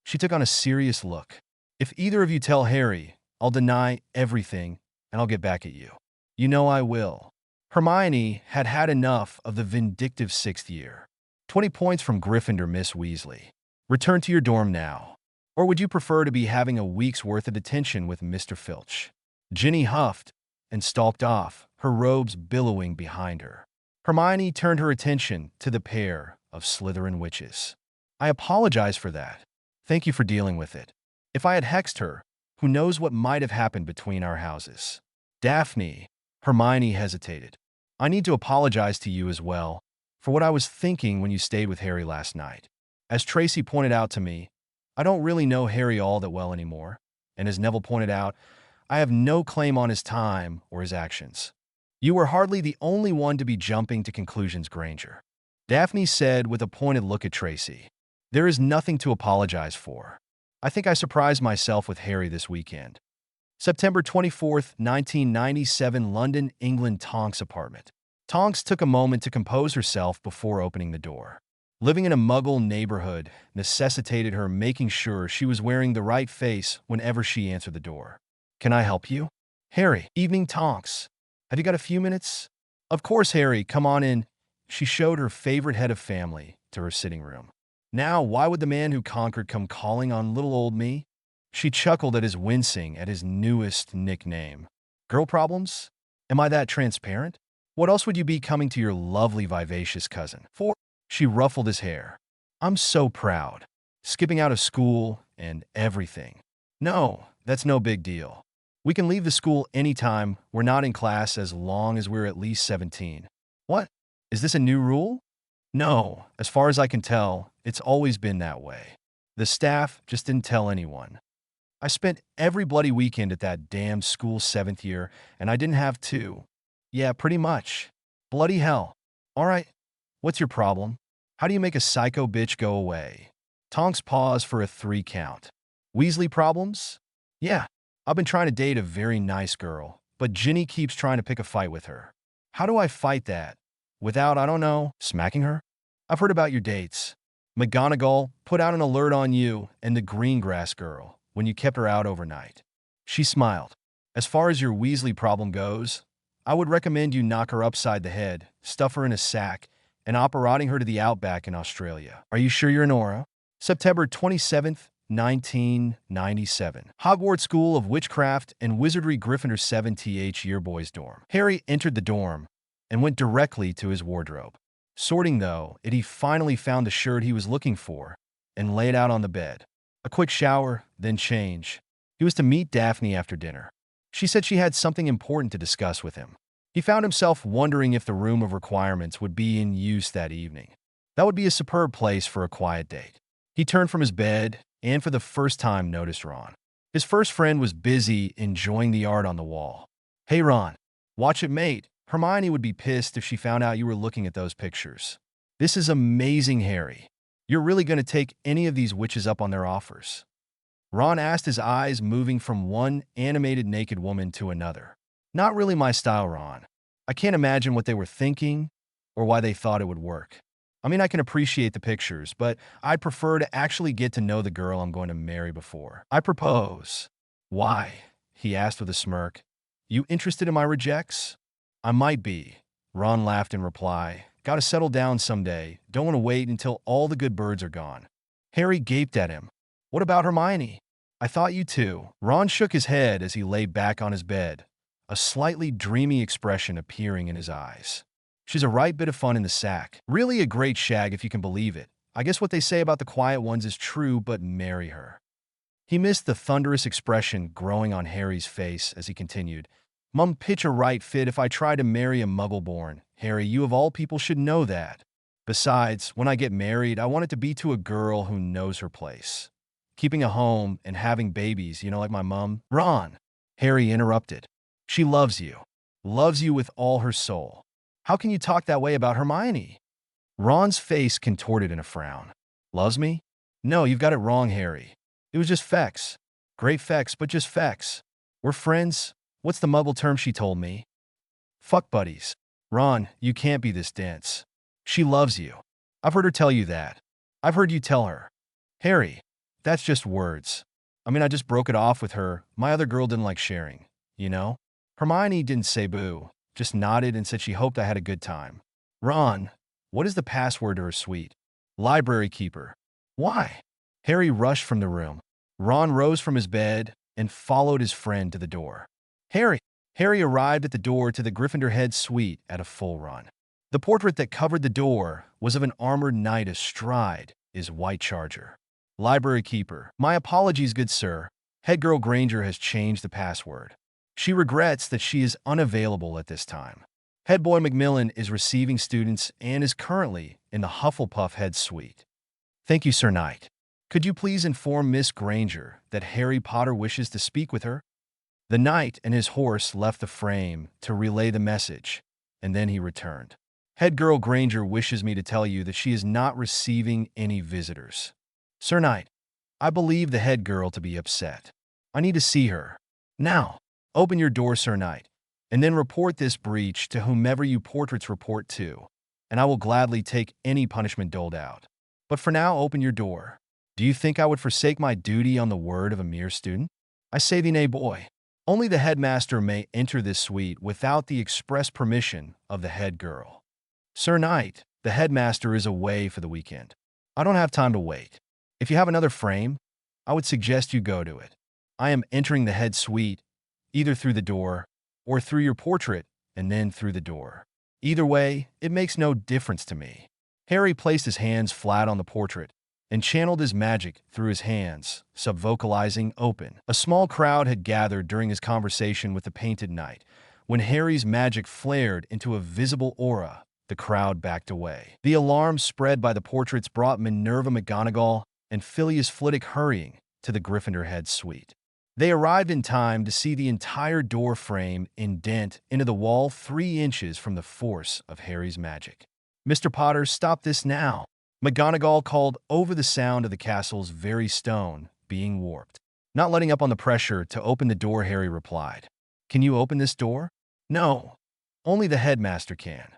She took on a serious look. If either of you tell Harry, I'll deny everything and I'll get back at you. You know I will. Hermione had had enough of the vindictive 6th year. 20 points from Gryffindor, Miss Weasley. Return to your dorm now. Or would you prefer to be having a week's worth of detention with Mr. Filch? Ginny huffed and stalked off, her robes billowing behind her. Hermione turned her attention to the pair of Slytherin witches. I apologize for that. Thank you for dealing with it. If I had hexed her, who knows what might have happened between our houses. Daphne, Hermione hesitated. I need to apologize to you as well. for what I was thinking when you stayed with Harry last night. As Tracy pointed out to me, I don't really know Harry all that well anymore, and as Neville pointed out, I have no claim on his time or his actions. You were hardly the only one to be jumping to conclusions, Granger. Daphne said with a pointed look at Tracy. There is nothing to apologize for. I think I surprised myself with Harry this weekend. September 24th, 1997, London, England. Tonks' apartment. Tonks took a moment to compose herself before opening the door. Living in a Muggle neighborhood necessitated her making sure she was wearing the right face whenever she answered the door. Can I help you? Harry. Evening, Tonks. Have you got a few minutes? Of course, Harry. Come on in. She showed her favorite head of family to her sitting room. Now, why would the man who conquered come calling on little old me? She chuckled at his wincing at his newest nickname. Girl problems? Am I that transparent? What else would you be coming to your lovely, vivacious cousin for? She ruffled his hair. I'm so proud. Skipping out of school and everything. No, that's no big deal. We can leave the school anytime we're not in class as long as we're at least 17. What? Is this a new rule? No, as far as I can tell, it's always been that way. The staff just didn't tell anyone. I spent every bloody weekend at that damn school 7th year, and I didn't have to. Yeah, pretty much. Bloody hell. All right, what's your problem? How do you make a psycho bitch go away? Tonks paused for a 3 count. Weasley problems? Yeah, I've been trying to date a very nice girl, but Ginny keeps trying to pick a fight with her. How do I fight that? Without, I don't know, smacking her? I've heard about your dates. McGonagall put out an alert on you and the Greengrass girl when you kept her out overnight. She smiled. As far as your Weasley problem goes, I would recommend you knock her upside the head, stuff her in a sack, and operating her to the outback in Australia. Are you sure you're an aura? September 27th, 1997. Hogwarts School of Witchcraft and Wizardry, Gryffindor 7th Yearboys dorm. Harry entered the dorm and went directly to his wardrobe. Sorting, though, he finally found the shirt he was looking for and laid out on the bed. A quick shower, then change. He was to meet Daphne after dinner. She said she had something important to discuss with him. He found himself wondering if the room of requirements would be in use that evening. That would be a superb place for a quiet date. He turned from his bed and for the first time noticed Ron. His first friend was busy enjoying the art on the wall. Hey Ron, watch it, mate. Hermione would be pissed if she found out you were looking at those pictures. This is amazing, Harry. You're really going to take any of these witches up on their offers? Ron asked, his eyes moving from one animated naked woman to another. Not really my style, Ron. I can't imagine what they were thinking or why they thought it would work. I mean, I can appreciate the pictures, but I'd prefer to actually get to know the girl I'm going to marry before I propose. Why? He asked with a smirk. You interested in my rejects? I might be. Ron laughed in reply. Gotta settle down someday. Don't want to wait until all the good birds are gone. Harry gaped at him. What about Hermione? I thought you too. Ron shook his head as he lay back on his bed, a slightly dreamy expression appearing in his eyes. She's a right bit of fun in the sack. Really a great shag if you can believe it. I guess what they say about the quiet ones is true, but marry her. He missed the thunderous expression growing on Harry's face as he continued. Mum, pitch a right fit if I try to marry a muggle-born. Harry, you of all people should know that. Besides, when I get married, I want it to be to a girl who knows her place. Keeping a home and having babies, like my mum. Ron, Harry interrupted. She loves you. Loves you with all her soul. How can you talk that way about Hermione? Ron's face contorted in a frown. Loves me? No, you've got it wrong, Harry. It was just fex. Great fex, but just fex. We're friends. What's the muggle term she told me? Fuck buddies. Ron, you can't be this dense. She loves you. I've heard her tell you that. I've heard you tell her. Harry, that's just words. I mean, I just broke it off with her. My other girl didn't like sharing, Hermione didn't say boo, just nodded and said she hoped I had a good time. Ron, what is the password to her suite? Library keeper. Why? Harry rushed from the room. Ron rose from his bed and followed his friend to the door. Harry arrived at the door to the Gryffindor head suite at a full run. The portrait that covered the door was of an armored knight astride his white charger. Library keeper. My apologies, good sir. Head girl Granger has changed the password. She regrets that she is unavailable at this time. Head boy Macmillan is receiving students and is currently in the Hufflepuff head suite. Thank you, Sir Knight. Could you please inform Miss Granger that Harry Potter wishes to speak with her? The knight and his horse left the frame to relay the message, and then he returned. Head girl Granger wishes me to tell you that she is not receiving any visitors. Sir Knight, I believe the head girl to be upset. I need to see her. Now, open your door, Sir Knight, and then report this breach to whomever you portraits report to, and I will gladly take any punishment doled out. But for now, open your door. Do you think I would forsake my duty on the word of a mere student? I say thee nay, boy. Only the headmaster may enter this suite without the express permission of the head girl. Sir Knight, the headmaster is away for the weekend. I don't have time to wait. If you have another frame, I would suggest you go to it. I am entering the head suite, either through the door or through your portrait and then through the door. Either way, it makes no difference to me. Harry placed his hands flat on the portrait and channeled his magic through his hands, subvocalizing open. A small crowd had gathered during his conversation with the painted knight. When Harry's magic flared into a visible aura, the crowd backed away. The alarm spread by the portraits brought Minerva McGonagall and Phileas Flitwick hurrying to the Gryffindor head suite. They arrived in time to see the entire door frame indent into the wall 3 inches from the force of Harry's magic. Mr. Potter, stop this now. McGonagall called over the sound of the castle's very stone being warped. Not letting up on the pressure to open the door, Harry replied. Can you open this door? No. Only the headmaster can.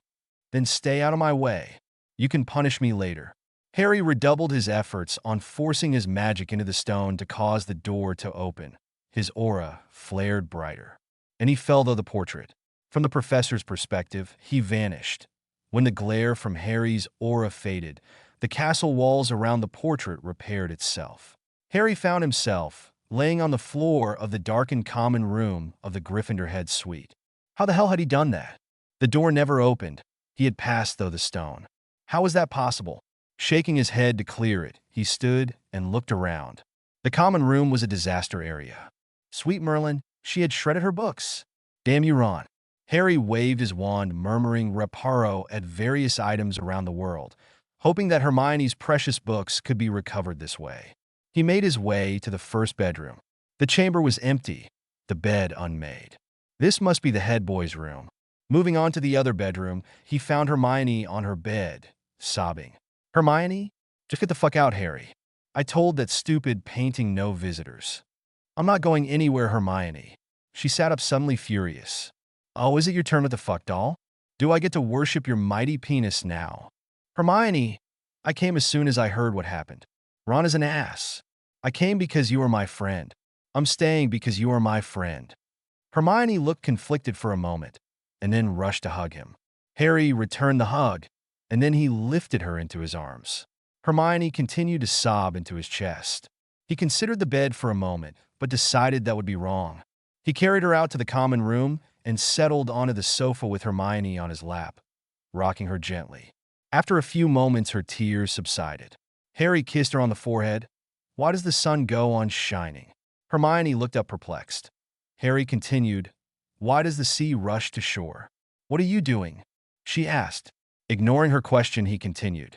Then stay out of my way. You can punish me later. Harry redoubled his efforts on forcing his magic into the stone to cause the door to open. His aura flared brighter, and he fell to the portrait. From the professor's perspective, he vanished. When the glare from Harry's aura faded, the castle walls around the portrait repaired itself. Harry found himself laying on the floor of the darkened common room of the Gryffindor head suite. How the hell had he done that? The door never opened. He had passed through the stone. How was that possible? Shaking his head to clear it, he stood and looked around. The common room was a disaster area. Sweet Merlin, she had shredded her books. Damn you, Ron. Harry waved his wand, murmuring reparo at various items around the world, hoping that Hermione's precious books could be recovered this way. He made his way to the first bedroom. The chamber was empty, the bed unmade. This must be the head boy's room. Moving on to the other bedroom, he found Hermione on her bed, sobbing. Hermione? Just get the fuck out, Harry. I told that stupid painting no visitors. I'm not going anywhere, Hermione. She sat up suddenly furious. Oh, is it your turn with the fuck doll? Do I get to worship your mighty penis now? Hermione, I came as soon as I heard what happened. Ron is an ass. I came because you are my friend. I'm staying because you are my friend. Hermione looked conflicted for a moment, and then rushed to hug him. Harry returned the hug, and then he lifted her into his arms. Hermione continued to sob into his chest. He considered the bed for a moment, but decided that would be wrong. He carried her out to the common room and settled onto the sofa with Hermione on his lap, rocking her gently. After a few moments, her tears subsided. Harry kissed her on the forehead. Why does the sun go on shining? Hermione looked up perplexed. Harry continued, why does the sea rush to shore? What are you doing? She asked. Ignoring her question, he continued.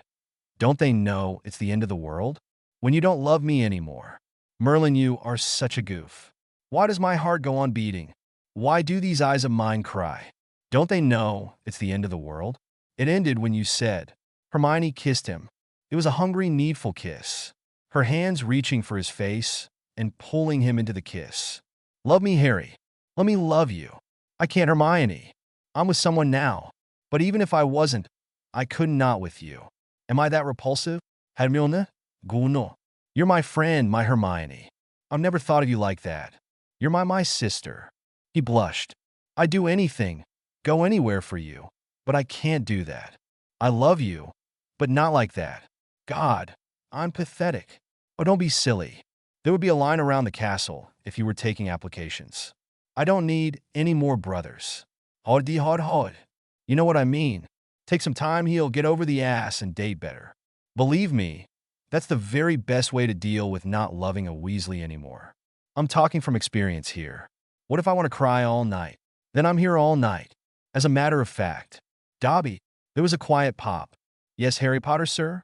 Don't they know it's the end of the world? When you don't love me anymore. Merlin, you are such a goof. Why does my heart go on beating? Why do these eyes of mine cry? Don't they know it's the end of the world? It ended when you said. Hermione kissed him. It was a hungry, needful kiss. Her hands reaching for his face and pulling him into the kiss. Love me, Harry. Let me love you. I can't, Hermione. I'm with someone now. But even if I wasn't, I could not with you. Am I that repulsive? Hermione? Guno. You're my friend, my Hermione. I've never thought of you like that. You're my sister. He blushed. I'd do anything, go anywhere for you, but I can't do that. I love you, but not like that. God, I'm pathetic. Oh, don't be silly. There would be a line around the castle if you were taking applications. I don't need any more brothers. Hod. You know what I mean. Take some time, he'll get over the ass and date better. Believe me, that's the very best way to deal with not loving a Weasley anymore. I'm talking from experience here. What if I want to cry all night? Then I'm here all night. As a matter of fact, Dobby, there was a quiet pop. Yes, Harry Potter, sir?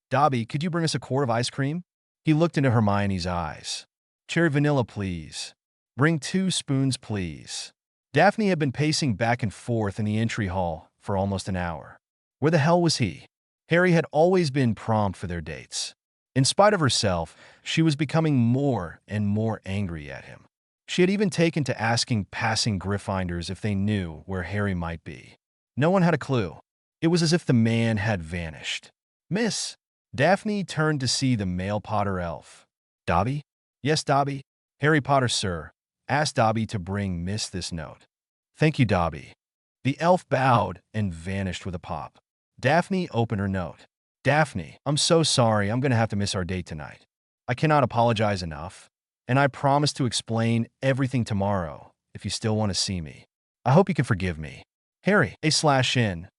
Dobby, could you bring us a quart of ice cream? He looked into Hermione's eyes. Cherry vanilla, please. Bring 2 spoons, please. Daphne had been pacing back and forth in the entry hall for almost an hour. Where the hell was he? Harry had always been prompt for their dates. In spite of herself, she was becoming more and more angry at him. She had even taken to asking passing Gryffindors if they knew where Harry might be. No one had a clue. It was as if the man had vanished. Miss. Daphne turned to see the male Potter elf. Dobby? Yes, Dobby. Harry Potter, sir. Asked Dobby to bring Miss this note. Thank you, Dobby. The elf bowed and vanished with a pop. Daphne opened her note. Daphne, I'm so sorry. I'm going to have to miss our date tonight. I cannot apologize enough, and I promise to explain everything tomorrow if you still want to see me. I hope you can forgive me. Harry, A/N.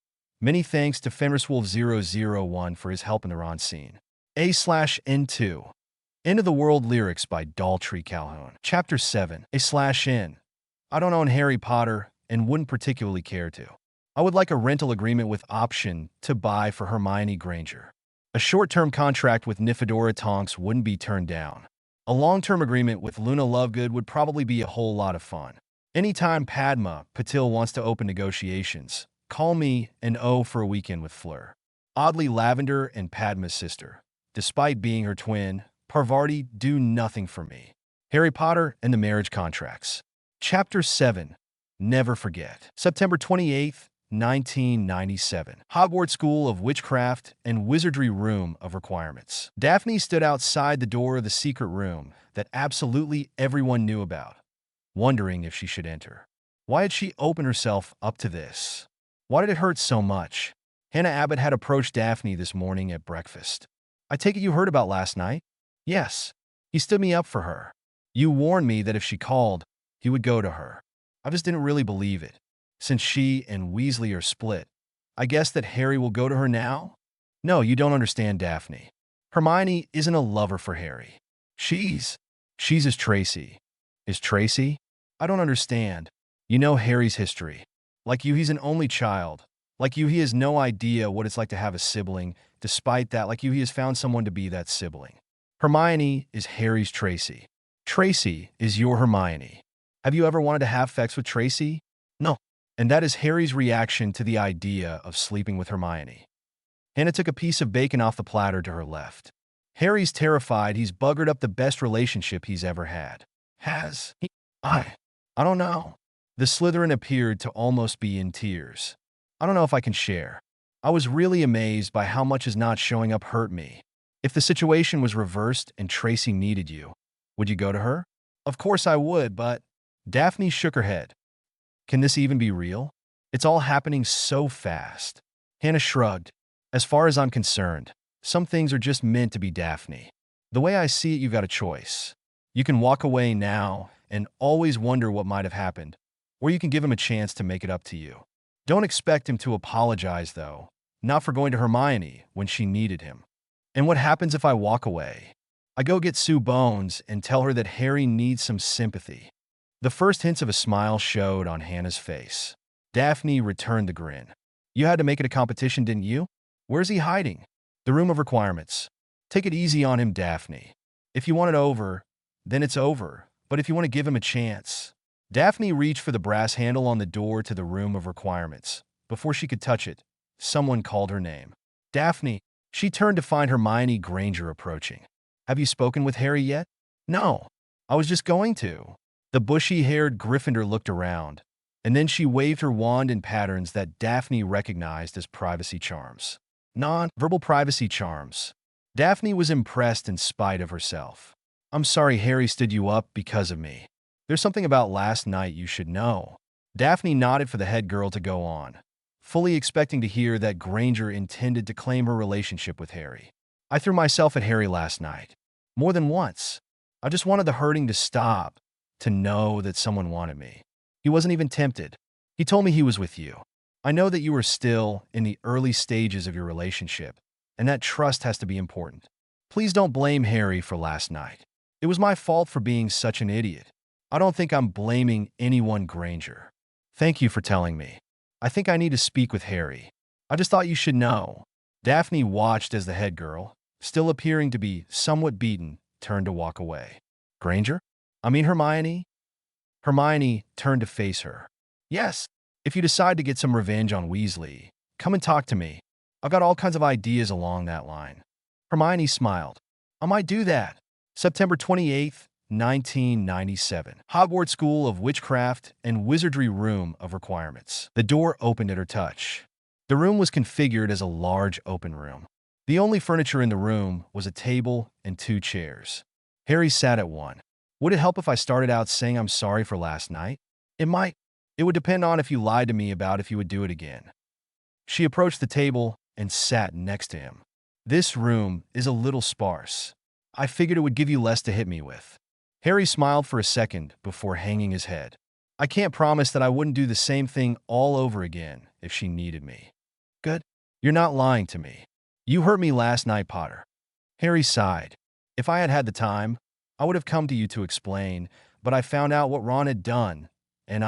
Many thanks to FenrisWolf001 for his help in the Ron scene. A/N2. End of the World lyrics by Daltrey Calhoun. Chapter 7. A/N. I don't own Harry Potter and wouldn't particularly care to. I would like a rental agreement with option to buy for Hermione Granger. A short-term contract with Nymphadora Tonks wouldn't be turned down. A long-term agreement with Luna Lovegood would probably be a whole lot of fun. Anytime Padma Patil wants to open negotiations, call me and for a weekend with Fleur. Oddly, Lavender and Padma's sister, despite being her twin, Parvati, do nothing for me. Harry Potter and the Marriage Contracts. Chapter 7. Never Forget. September 28th, 1997. Hogwarts School of Witchcraft and Wizardry Room of Requirements. Daphne stood outside the door of the secret room that absolutely everyone knew about, wondering if she should enter. Why had she opened herself up to this? Why did it hurt so much? Hannah Abbott had approached Daphne this morning at breakfast. I take it you heard about last night? Yes. He stood me up for her. You warned me that if she called, he would go to her. I just didn't really believe it. Since she and Weasley are split, I guess that Harry will go to her now? No, you don't understand, Daphne. Hermione isn't a lover for Harry. She's his Tracy. Is Tracy? I don't understand. You know Harry's history. Like you, he's an only child. Like you, he has no idea what it's like to have a sibling. Despite that, like you, he has found someone to be that sibling. Hermione is Harry's Tracy. Tracy is your Hermione. Have you ever wanted to have sex with Tracy? No. And that is Harry's reaction to the idea of sleeping with Hermione. Hannah took a piece of bacon off the platter to her left. Harry's terrified he's buggered up the best relationship he's ever had. Has he? I don't know. The Slytherin appeared to almost be in tears. I don't know if I can share. I was really amazed by how much his not showing up hurt me. If the situation was reversed and Tracy needed you, would you go to her? Of course I would, but... Daphne shook her head. Can this even be real? It's all happening so fast. Hannah shrugged. As far as I'm concerned, some things are just meant to be, Daphne. The way I see it, you've got a choice. You can walk away now and always wonder what might have happened, or you can give him a chance to make it up to you. Don't expect him to apologize, though, not for going to Hermione when she needed him. And what happens if I walk away? I go get Sue Bones and tell her that Harry needs some sympathy. The first hints of a smile showed on Hannah's face. Daphne returned the grin. You had to make it a competition, didn't you? Where's he hiding? The Room of Requirements. Take it easy on him, Daphne. If you want it over, then it's over. But if you want to give him a chance... Daphne reached for the brass handle on the door to the Room of Requirements. Before she could touch it, someone called her name. Daphne. She turned to find Hermione Granger approaching. Have you spoken with Harry yet? No. I was just going to. The bushy-haired Gryffindor looked around, and then she waved her wand in patterns that Daphne recognized as privacy charms. Non-verbal privacy charms. Daphne was impressed in spite of herself. I'm sorry Harry stood you up because of me. There's something about last night you should know. Daphne nodded for the head girl to go on, fully expecting to hear that Granger intended to claim her relationship with Harry. I threw myself at Harry last night. More than once. I just wanted the hurting to stop. To know that someone wanted me. He wasn't even tempted. He told me he was with you. I know that you are still in the early stages of your relationship, and that trust has to be important. Please don't blame Harry for last night. It was my fault for being such an idiot. I don't think I'm blaming anyone, Granger. Thank you for telling me. I think I need to speak with Harry. I just thought you should know." Daphne watched as the head girl, still appearing to be somewhat beaten, turned to walk away. "Granger? I mean Hermione?" Hermione turned to face her. "Yes, if you decide to get some revenge on Weasley, come and talk to me. I've got all kinds of ideas along that line." Hermione smiled. "I might do that." September 28th, 1997. Hogwarts School of Witchcraft and Wizardry Room of Requirements. The door opened at her touch. The room was configured as a large open room. The only furniture in the room was a table and 2 chairs. Harry sat at one. "Would it help if I started out saying I'm sorry for last night?" "It might. It would depend on if you lied to me about if you would do it again." She approached the table and sat next to him. "This room is a little sparse. I figured it would give you less to hit me with." Harry smiled for a second before hanging his head. "I can't promise that I wouldn't do the same thing all over again if she needed me." "Good. You're not lying to me. You hurt me last night, Potter." Harry sighed. "If I had had the time, I would have come to you to explain, but I found out what Ron had done, and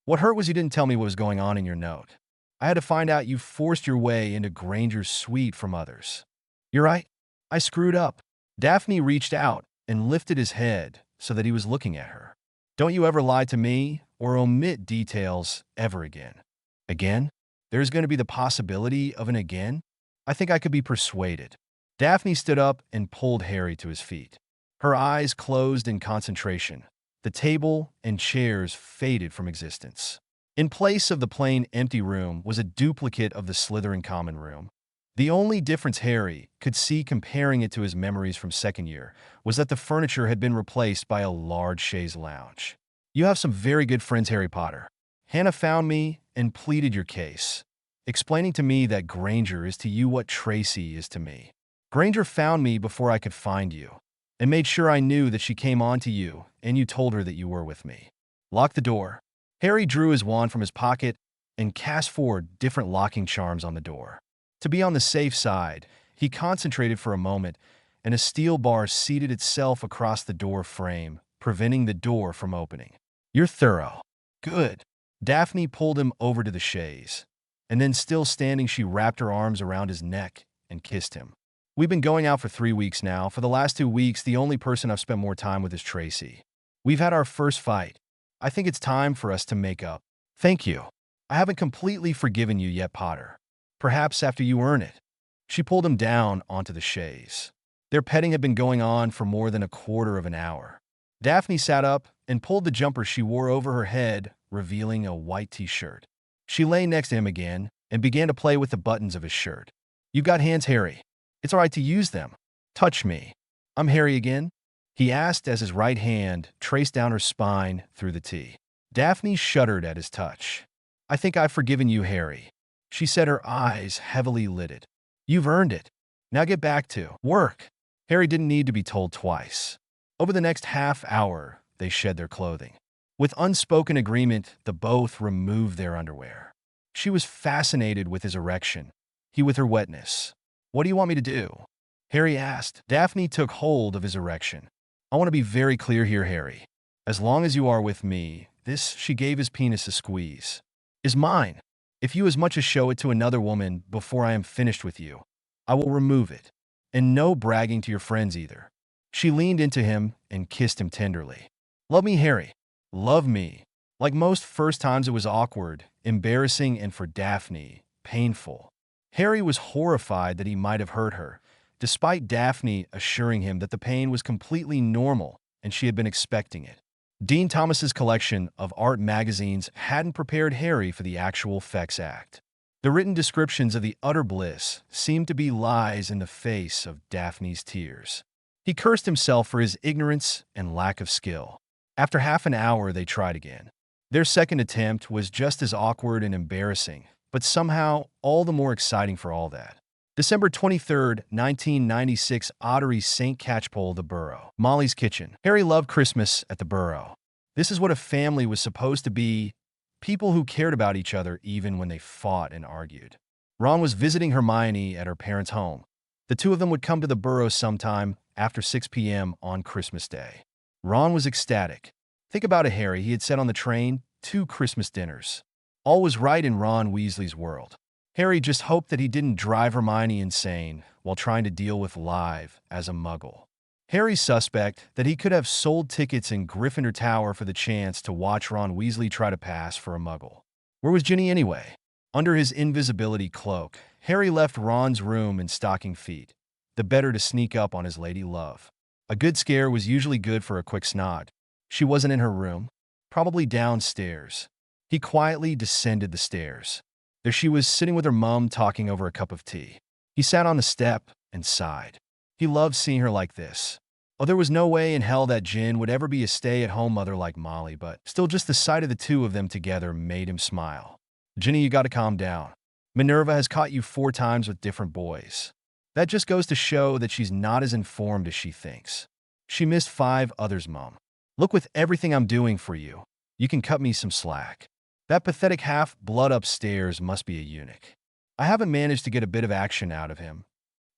What hurt was you didn't tell me what was going on in your note. I had to find out you forced your way into Granger's suite from others." "You're right. I screwed up." Daphne reached out and lifted his head so that he was looking at her. "Don't you ever lie to me or omit details ever again." "Again? There's going to be the possibility of an again? I think I could be persuaded." Daphne stood up and pulled Harry to his feet. Her eyes closed in concentration. The table and chairs faded from existence. In place of the plain, empty room was a duplicate of the Slytherin common room. The only difference Harry could see comparing it to his memories from second year was that the furniture had been replaced by a large chaise lounge. "You have some very good friends, Harry Potter. Hannah found me and pleaded your case, explaining to me that Granger is to you what Tracy is to me. Granger found me before I could find you, and made sure I knew that she came on to you and you told her that you were with me. Lock the door." Harry drew his wand from his pocket and cast 4 different locking charms on the door. To be on the safe side, he concentrated for a moment, and a steel bar seated itself across the door frame, preventing the door from opening. "You're thorough." "Good." Daphne pulled him over to the chaise, and then still standing, she wrapped her arms around his neck and kissed him. "We've been going out for 3 weeks now. For the last 2 weeks, the only person I've spent more time with is Tracy. We've had our first fight. I think it's time for us to make up." "Thank you. I haven't completely forgiven you yet, Potter. Perhaps after you earn it." She pulled him down onto the chaise. Their petting had been going on for more than a quarter of an hour. Daphne sat up and pulled the jumper she wore over her head, revealing a white t-shirt. She lay next to him again and began to play with the buttons of his shirt. "You've got hands, Harry. It's all right to use them. Touch me." "I'm Harry again?" he asked as his right hand traced down her spine through the T. Daphne shuddered at his touch. "I think I've forgiven you, Harry," she said, her eyes heavily lidded. "You've earned it. Now get back to work." Harry didn't need to be told twice. Over the next half hour, they shed their clothing. With unspoken agreement, the both removed their underwear. She was fascinated with his erection, he with her wetness. "What do you want me to do?" Harry asked. Daphne took hold of his erection. "I want to be very clear here, Harry. As long as you are with me, this," she gave his penis a squeeze, "is mine. If you as much as show it to another woman before I am finished with you, I will remove it. And no bragging to your friends either." She leaned into him and kissed him tenderly. "Love me, Harry. Love me." Like most first times, it was awkward, embarrassing, and for Daphne, painful. Harry was horrified that he might have hurt her, despite Daphne assuring him that the pain was completely normal and she had been expecting it. Dean Thomas's collection of art magazines hadn't prepared Harry for the actual sex act. The written descriptions of the utter bliss seemed to be lies in the face of Daphne's tears. He cursed himself for his ignorance and lack of skill. After half an hour, they tried again. Their second attempt was just as awkward and embarrassing, but somehow all the more exciting for all that. December 23rd, 1996, Ottery St. Catchpole, the Burrow. Molly's kitchen. Harry loved Christmas at the Burrow. This is what a family was supposed to be, people who cared about each other even when they fought and argued. Ron was visiting Hermione at her parents' home. The two of them would come to the Burrow sometime after 6 p.m. on Christmas Day. Ron was ecstatic. Think about it, Harry, he had said on the train, 2 Christmas dinners. All was right in Ron Weasley's world. Harry just hoped that he didn't drive Hermione insane while trying to deal with Live as a muggle. Harry's suspect that he could have sold tickets in Gryffindor Tower for the chance to watch Ron Weasley try to pass for a muggle. Where was Ginny anyway? Under his invisibility cloak, Harry left Ron's room in stocking feet, the better to sneak up on his lady love. A good scare was usually good for a quick snod. She wasn't in her room, probably downstairs. He quietly descended the stairs. There she was sitting with her mum talking over a cup of tea. He sat on the step and sighed. He loved seeing her like this. Oh, there was no way in hell that Jin would ever be a stay-at-home mother like Molly, but still just the sight of the two of them together made him smile. Ginny, you gotta calm down. Minerva has caught you 4 times with different boys. That just goes to show that she's not as informed as she thinks. She missed 5 others, Mom. Look, with everything I'm doing for you, you can cut me some slack. That pathetic half-blood upstairs must be a eunuch. I haven't managed to get a bit of action out of him.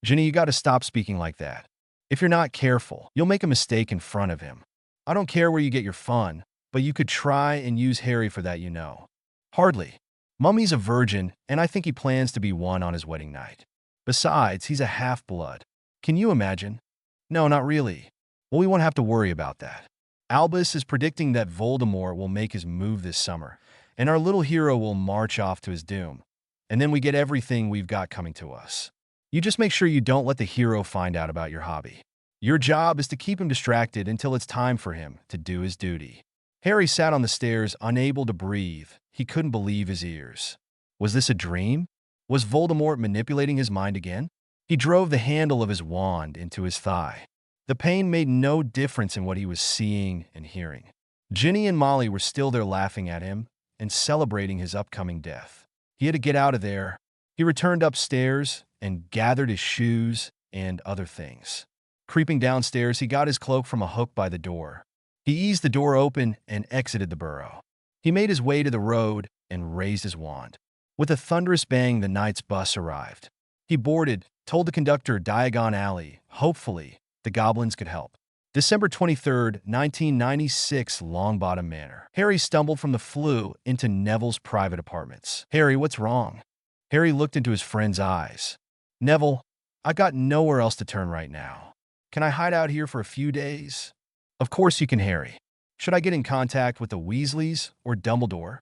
Ginny, you gotta stop speaking like that. If you're not careful, you'll make a mistake in front of him. I don't care where you get your fun, but you could try and use Harry for that, you know. Hardly. Mummy's a virgin, and I think he plans to be one on his wedding night. Besides, he's a half-blood. Can you imagine? No, not really. Well, we won't have to worry about that. Albus is predicting that Voldemort will make his move this summer, and our little hero will march off to his doom. And then we get everything we've got coming to us. You just make sure you don't let the hero find out about your hobby. Your job is to keep him distracted until it's time for him to do his duty. Harry sat on the stairs, unable to breathe. He couldn't believe his ears. Was this a dream? Was Voldemort manipulating his mind again? He drove the handle of his wand into his thigh. The pain made no difference in what he was seeing and hearing. Ginny and Molly were still there laughing at him and celebrating his upcoming death. He had to get out of there. He returned upstairs and gathered his shoes and other things. Creeping downstairs, he got his cloak from a hook by the door. He eased the door open and exited the burrow. He made his way to the road and raised his wand. With a thunderous bang, the night's bus arrived. He boarded, told the conductor Diagon Alley. Hopefully, the goblins could help. December 23rd, 1996, Longbottom Manor. Harry stumbled from the flue into Neville's private apartments. Harry, what's wrong? Harry looked into his friend's eyes. Neville, I've got nowhere else to turn right now. Can I hide out here for a few days? Of course you can, Harry. Should I get in contact with the Weasleys or Dumbledore?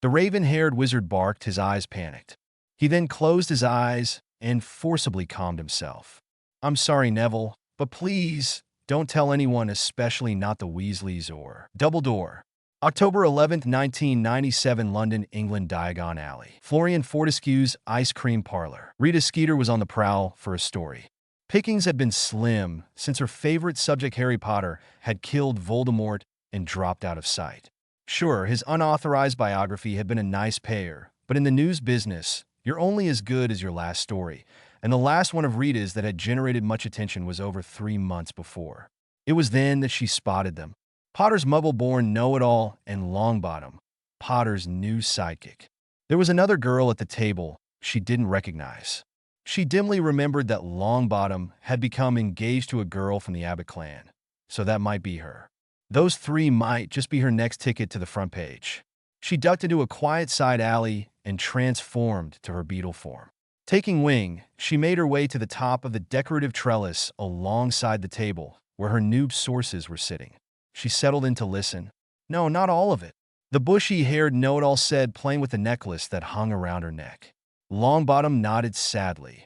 The raven-haired wizard barked, his eyes panicked. He then closed his eyes and forcibly calmed himself. I'm sorry, Neville, but please don't tell anyone, especially not the Weasleys or Dumbledore. October 11th, 1997, London, England, Diagon Alley. Florian Fortescue's Ice Cream Parlor. Rita Skeeter was on the prowl for a story. Pickings had been slim since her favorite subject, Harry Potter, had killed Voldemort and dropped out of sight. Sure, his unauthorized biography had been a nice payer, but in the news business, you're only as good as your last story, and the last one of Rita's that had generated much attention was over 3 months before. It was then that she spotted them. Potter's muggle-born know-it-all and Longbottom, Potter's new sidekick. There was another girl at the table she didn't recognize. She dimly remembered that Longbottom had become engaged to a girl from the Abbott clan, so that might be her. Those 3 might just be her next ticket to the front page. She ducked into a quiet side alley and transformed to her beetle form. Taking wing, she made her way to the top of the decorative trellis alongside the table where her noob sources were sitting. She settled in to listen. No, not all of it. The bushy-haired know-it-all said, playing with the necklace that hung around her neck. Longbottom nodded sadly.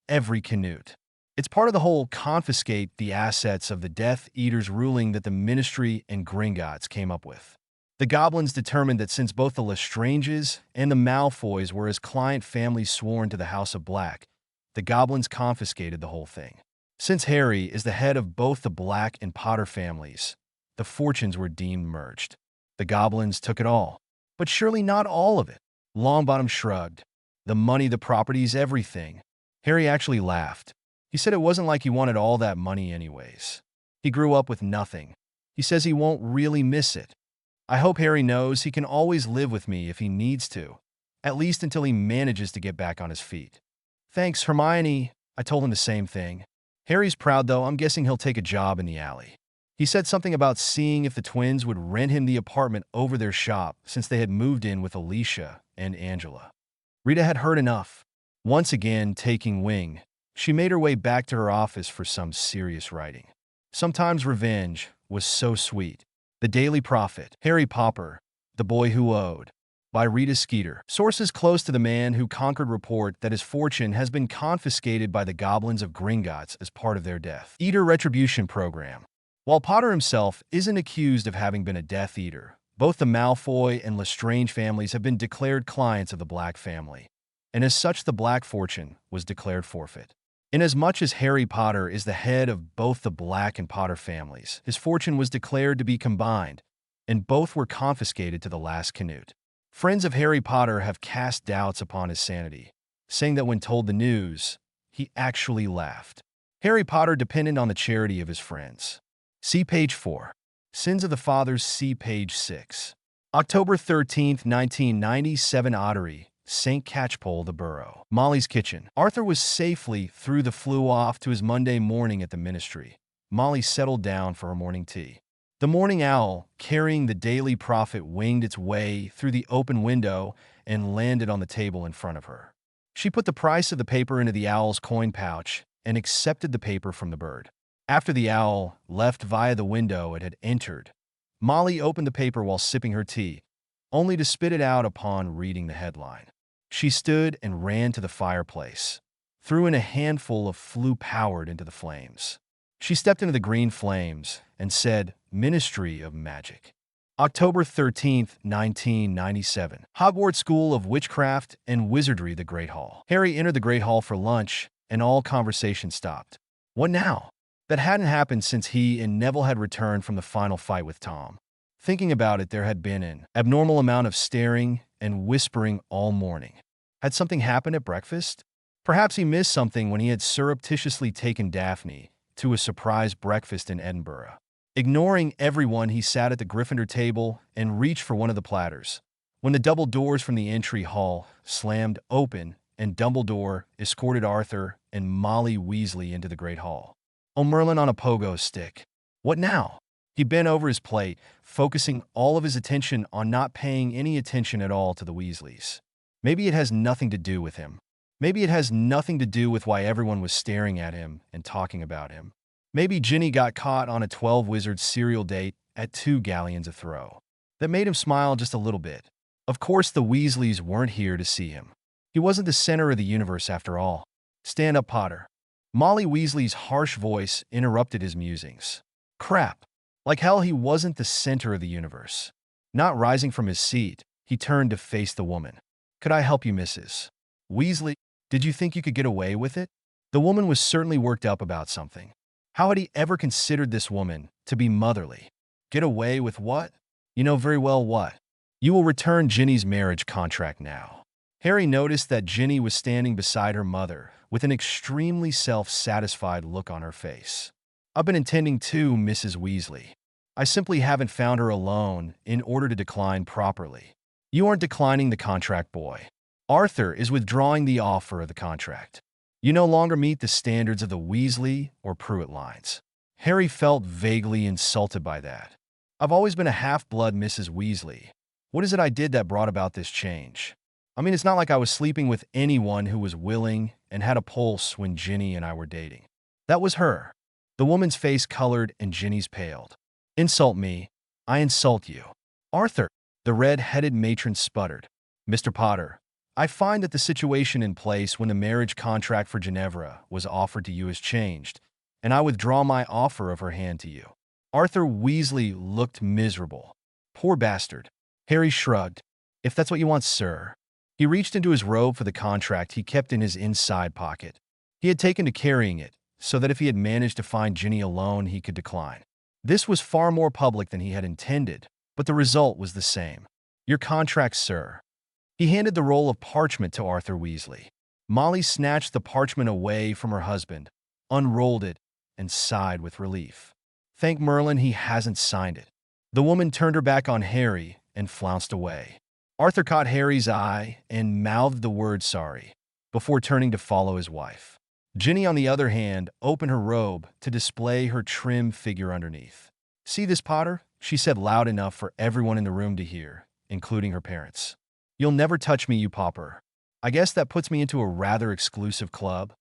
Every canute. It's part of the whole confiscate the assets of the Death Eaters ruling that the Ministry and Gringotts came up with. The goblins determined that since both the Lestranges and the Malfoys were as client families sworn to the House of Black, the goblins confiscated the whole thing. Since Harry is the head of both the Black and Potter families, the fortunes were deemed merged. The goblins took it all, but surely not all of it. Longbottom shrugged. The money, the properties, everything. Harry actually laughed. He said it wasn't like he wanted all that money anyways. He grew up with nothing. He says he won't really miss it. I hope Harry knows he can always live with me if he needs to, at least until he manages to get back on his feet. Thanks, Hermione. I told him the same thing. Harry's proud, though. I'm guessing he'll take a job in the alley. He said something about seeing if the twins would rent him the apartment over their shop since they had moved in with Alicia and Angela. Rita had heard enough. Once again, taking wing, she made her way back to her office for some serious writing. Sometimes revenge was so sweet. The Daily Prophet, Harry Popper, The Boy Who Owed, by Rita Skeeter. Sources close to the man who conquered report that his fortune has been confiscated by the goblins of Gringotts as part of their Death Eater retribution program. While Potter himself isn't accused of having been a Death Eater, both the Malfoy and Lestrange families have been declared clients of the Black family, and as such the Black fortune was declared forfeit. Inasmuch as Harry Potter is the head of both the Black and Potter families, his fortune was declared to be combined, and both were confiscated to the last Canute. Friends of Harry Potter have cast doubts upon his sanity, saying that when told the news, he actually laughed. Harry Potter depended on the charity of his friends. See page 4. Sins of the Fathers, see page 6. October 13, 1997 Ottery, St. Catchpole, the Borough. Molly's kitchen. Arthur was safely through the flu off to his Monday morning at the ministry. Molly settled down for her morning tea. The morning owl, carrying the Daily Prophet, winged its way through the open window and landed on the table in front of her. She put the price of the paper into the owl's coin pouch and accepted the paper from the bird. After the owl left via the window it had entered, Molly opened the paper while sipping her tea, only to spit it out upon reading the headline. She stood and ran to the fireplace, threw in a handful of flue-powered into the flames. She stepped into the green flames and said, "Ministry of Magic." October 13, 1997. Hogwarts School of Witchcraft and Wizardry, the Great Hall. Harry entered the Great Hall for lunch, and all conversation stopped. What now? That hadn't happened since he and Neville had returned from the final fight with Tom. Thinking about it, there had been an abnormal amount of staring and whispering all morning. Had something happened at breakfast? Perhaps he missed something when he had surreptitiously taken Daphne to a surprise breakfast in Edinburgh. Ignoring everyone, he sat at the Gryffindor table and reached for one of the platters. When the double doors from the entry hall slammed open and Dumbledore escorted Arthur and Molly Weasley into the Great Hall. Oh, Merlin on a pogo stick. What now? He bent over his plate, focusing all of his attention on not paying any attention at all to the Weasleys. Maybe it has nothing to do with him. Maybe it has nothing to do with why everyone was staring at him and talking about him. Maybe Ginny got caught on a 12-wizard cereal date at 2 galleons a throw. That made him smile just a little bit. Of course, the Weasleys weren't here to see him. He wasn't the center of the universe after all. Stand up, Potter. Molly Weasley's harsh voice interrupted his musings. Crap. Like hell, he wasn't the center of the universe. Not rising from his seat, he turned to face the woman. Could I help you, Mrs. Weasley? Did you think you could get away with it? The woman was certainly worked up about something. How had he ever considered this woman to be motherly? Get away with what? You know very well what. You will return Ginny's marriage contract now. Harry noticed that Ginny was standing beside her mother with an extremely self-satisfied look on her face. I've been intending to, Mrs. Weasley. I simply haven't found her alone in order to decline properly. You aren't declining the contract, boy. Arthur is withdrawing the offer of the contract. You no longer meet the standards of the Weasley or Pruitt lines. Harry felt vaguely insulted by that. I've always been a half-blood, Mrs. Weasley. What is it I did that brought about this change? I mean, it's not like I was sleeping with anyone who was willing and had a pulse when Ginny and I were dating. That was her. The woman's face colored and Ginny's paled. Insult me. I insult you. Arthur, the red-headed matron sputtered. Mr. Potter, I find that the situation in place when the marriage contract for Ginevra was offered to you has changed, and I withdraw my offer of her hand to you. Arthur Weasley looked miserable. Poor bastard. Harry shrugged. If that's what you want, sir. He reached into his robe for the contract he kept in his inside pocket. He had taken to carrying it, so that if he had managed to find Ginny alone, he could decline. This was far more public than he had intended, but the result was the same. Your contract, sir. He handed the roll of parchment to Arthur Weasley. Molly snatched the parchment away from her husband, unrolled it, and sighed with relief. Thank Merlin he hasn't signed it. The woman turned her back on Harry and flounced away. Arthur caught Harry's eye and mouthed the word sorry, before turning to follow his wife. Ginny, on the other hand, opened her robe to display her trim figure underneath. "See this, Potter?" she said loud enough for everyone in the room to hear, including her parents. "You'll never touch me, you pauper. I guess that puts me into a rather exclusive club.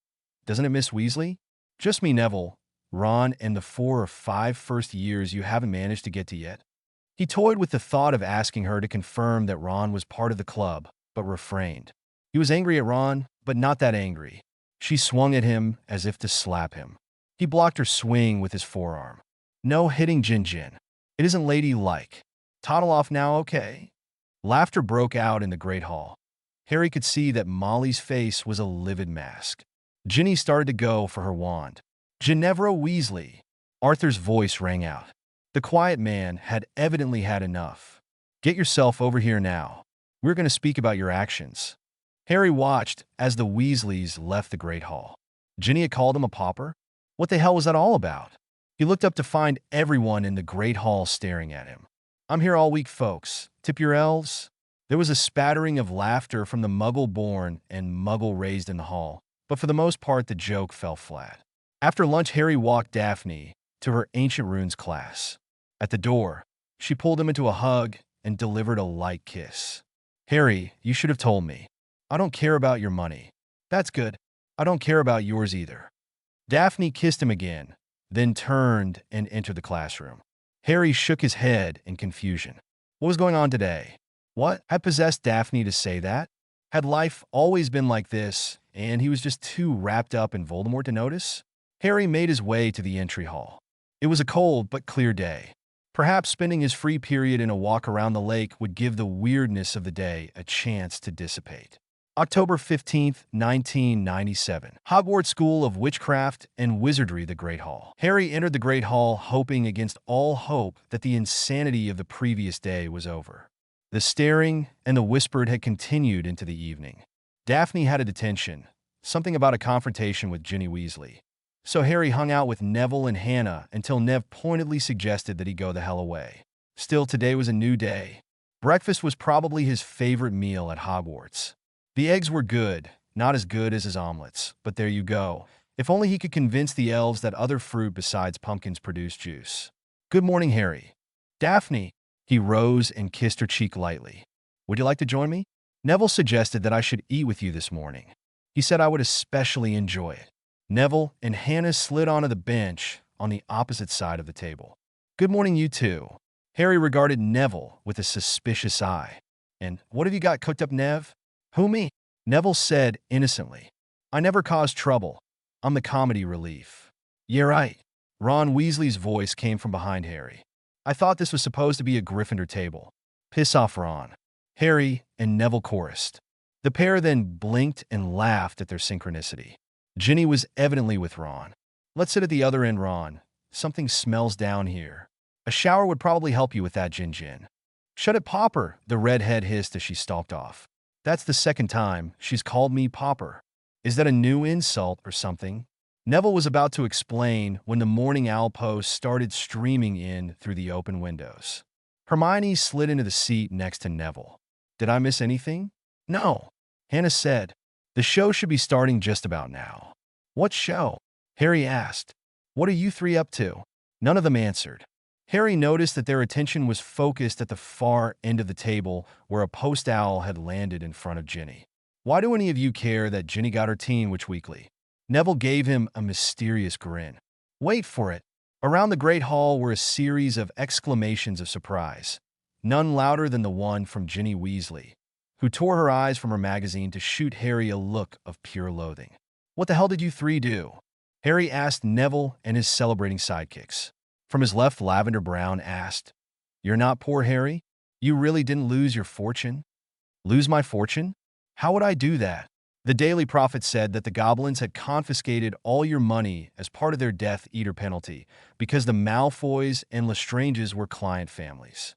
Doesn't it, Miss Weasley?" "Just me, Neville, Ron, and the 4 or 5 first years you haven't managed to get to yet." He toyed with the thought of asking her to confirm that Ron was part of the club, but refrained. He was angry at Ron, but not that angry. She swung at him as if to slap him. He blocked her swing with his forearm. "No hitting, Jin. It isn't ladylike. Toddle off now, okay?" Laughter broke out in the Great Hall. Harry could see that Molly's face was a livid mask. Ginny started to go for her wand. "Ginevra Weasley!" Arthur's voice rang out. The quiet man had evidently had enough. "Get yourself over here now. We're going to speak about your actions." Harry watched as the Weasleys left the Great Hall. Ginny had called him a pauper? What the hell was that all about? He looked up to find everyone in the Great Hall staring at him. "I'm here all week, folks. Tip your elves." There was a spattering of laughter from the Muggle-born and Muggle-raised in the hall, but for the most part the joke fell flat. After lunch, Harry walked Daphne to her Ancient Runes class. At the door, she pulled him into a hug and delivered a light kiss. "Harry, you should have told me. I don't care about your money." "That's good. I don't care about yours either." Daphne kissed him again, then turned and entered the classroom. Harry shook his head in confusion. What was going on today? What had possessed Daphne to say that? Had life always been like this, and he was just too wrapped up in Voldemort to notice? Harry made his way to the entry hall. It was a cold but clear day. Perhaps spending his free period in a walk around the lake would give the weirdness of the day a chance to dissipate. October 15th, 1997. Hogwarts School of Witchcraft and Wizardry, the Great Hall. Harry entered the Great Hall hoping against all hope that the insanity of the previous day was over. The staring and the whispered had continued into the evening. Daphne had a detention, something about a confrontation with Ginny Weasley. So Harry hung out with Neville and Hannah until Nev pointedly suggested that he go the hell away. Still, today was a new day. Breakfast was probably his favorite meal at Hogwarts. The eggs were good, not as good as his omelets, but there you go. If only he could convince the elves that other fruit besides pumpkins produce juice. "Good morning, Harry." "Daphne." He rose and kissed her cheek lightly. "Would you like to join me?" "Neville suggested that I should eat with you this morning. He said I would especially enjoy it." Neville and Hannah slid onto the bench on the opposite side of the table. "Good morning, you two." Harry regarded Neville with a suspicious eye. "And what have you got cooked up, Nev?" "Who, me?" Neville said innocently. "I never caused trouble. I'm the comedy relief." "You're right." Ron Weasley's voice came from behind Harry. "I thought this was supposed to be a Gryffindor table." "Piss off, Ron." Harry and Neville chorused. The pair then blinked and laughed at their synchronicity. Ginny was evidently with Ron. "Let's sit at the other end, Ron. Something smells down here." "A shower would probably help you with that, Jin. "Shut it, Popper," the redhead hissed as she stalked off. "That's the second time she's called me Popper. Is that a new insult or something?" Neville was about to explain when the Morning Owl post started streaming in through the open windows. Hermione slid into the seat next to Neville. "Did I miss anything?" "No," Hannah said. "The show should be starting just about now." "What show?" Harry asked. "What are you three up to?" None of them answered. Harry noticed that their attention was focused at the far end of the table where a post owl had landed in front of Ginny. "Why do any of you care that Ginny got her teen witch weekly?" Neville gave him a mysterious grin. Wait for it. Around the Great Hall were a series of exclamations of surprise, none louder than the one from Ginny Weasley, who tore her eyes from her magazine to shoot Harry a look of pure loathing. "What the hell did you three do?" Harry asked Neville and his celebrating sidekicks. From his left, Lavender Brown asked, "You're not poor, Harry? You really didn't lose your fortune?" "Lose my fortune? How would I do that?" The Daily Prophet said that the goblins had confiscated all your money as part of their Death Eater penalty because the Malfoys and Lestranges were client families.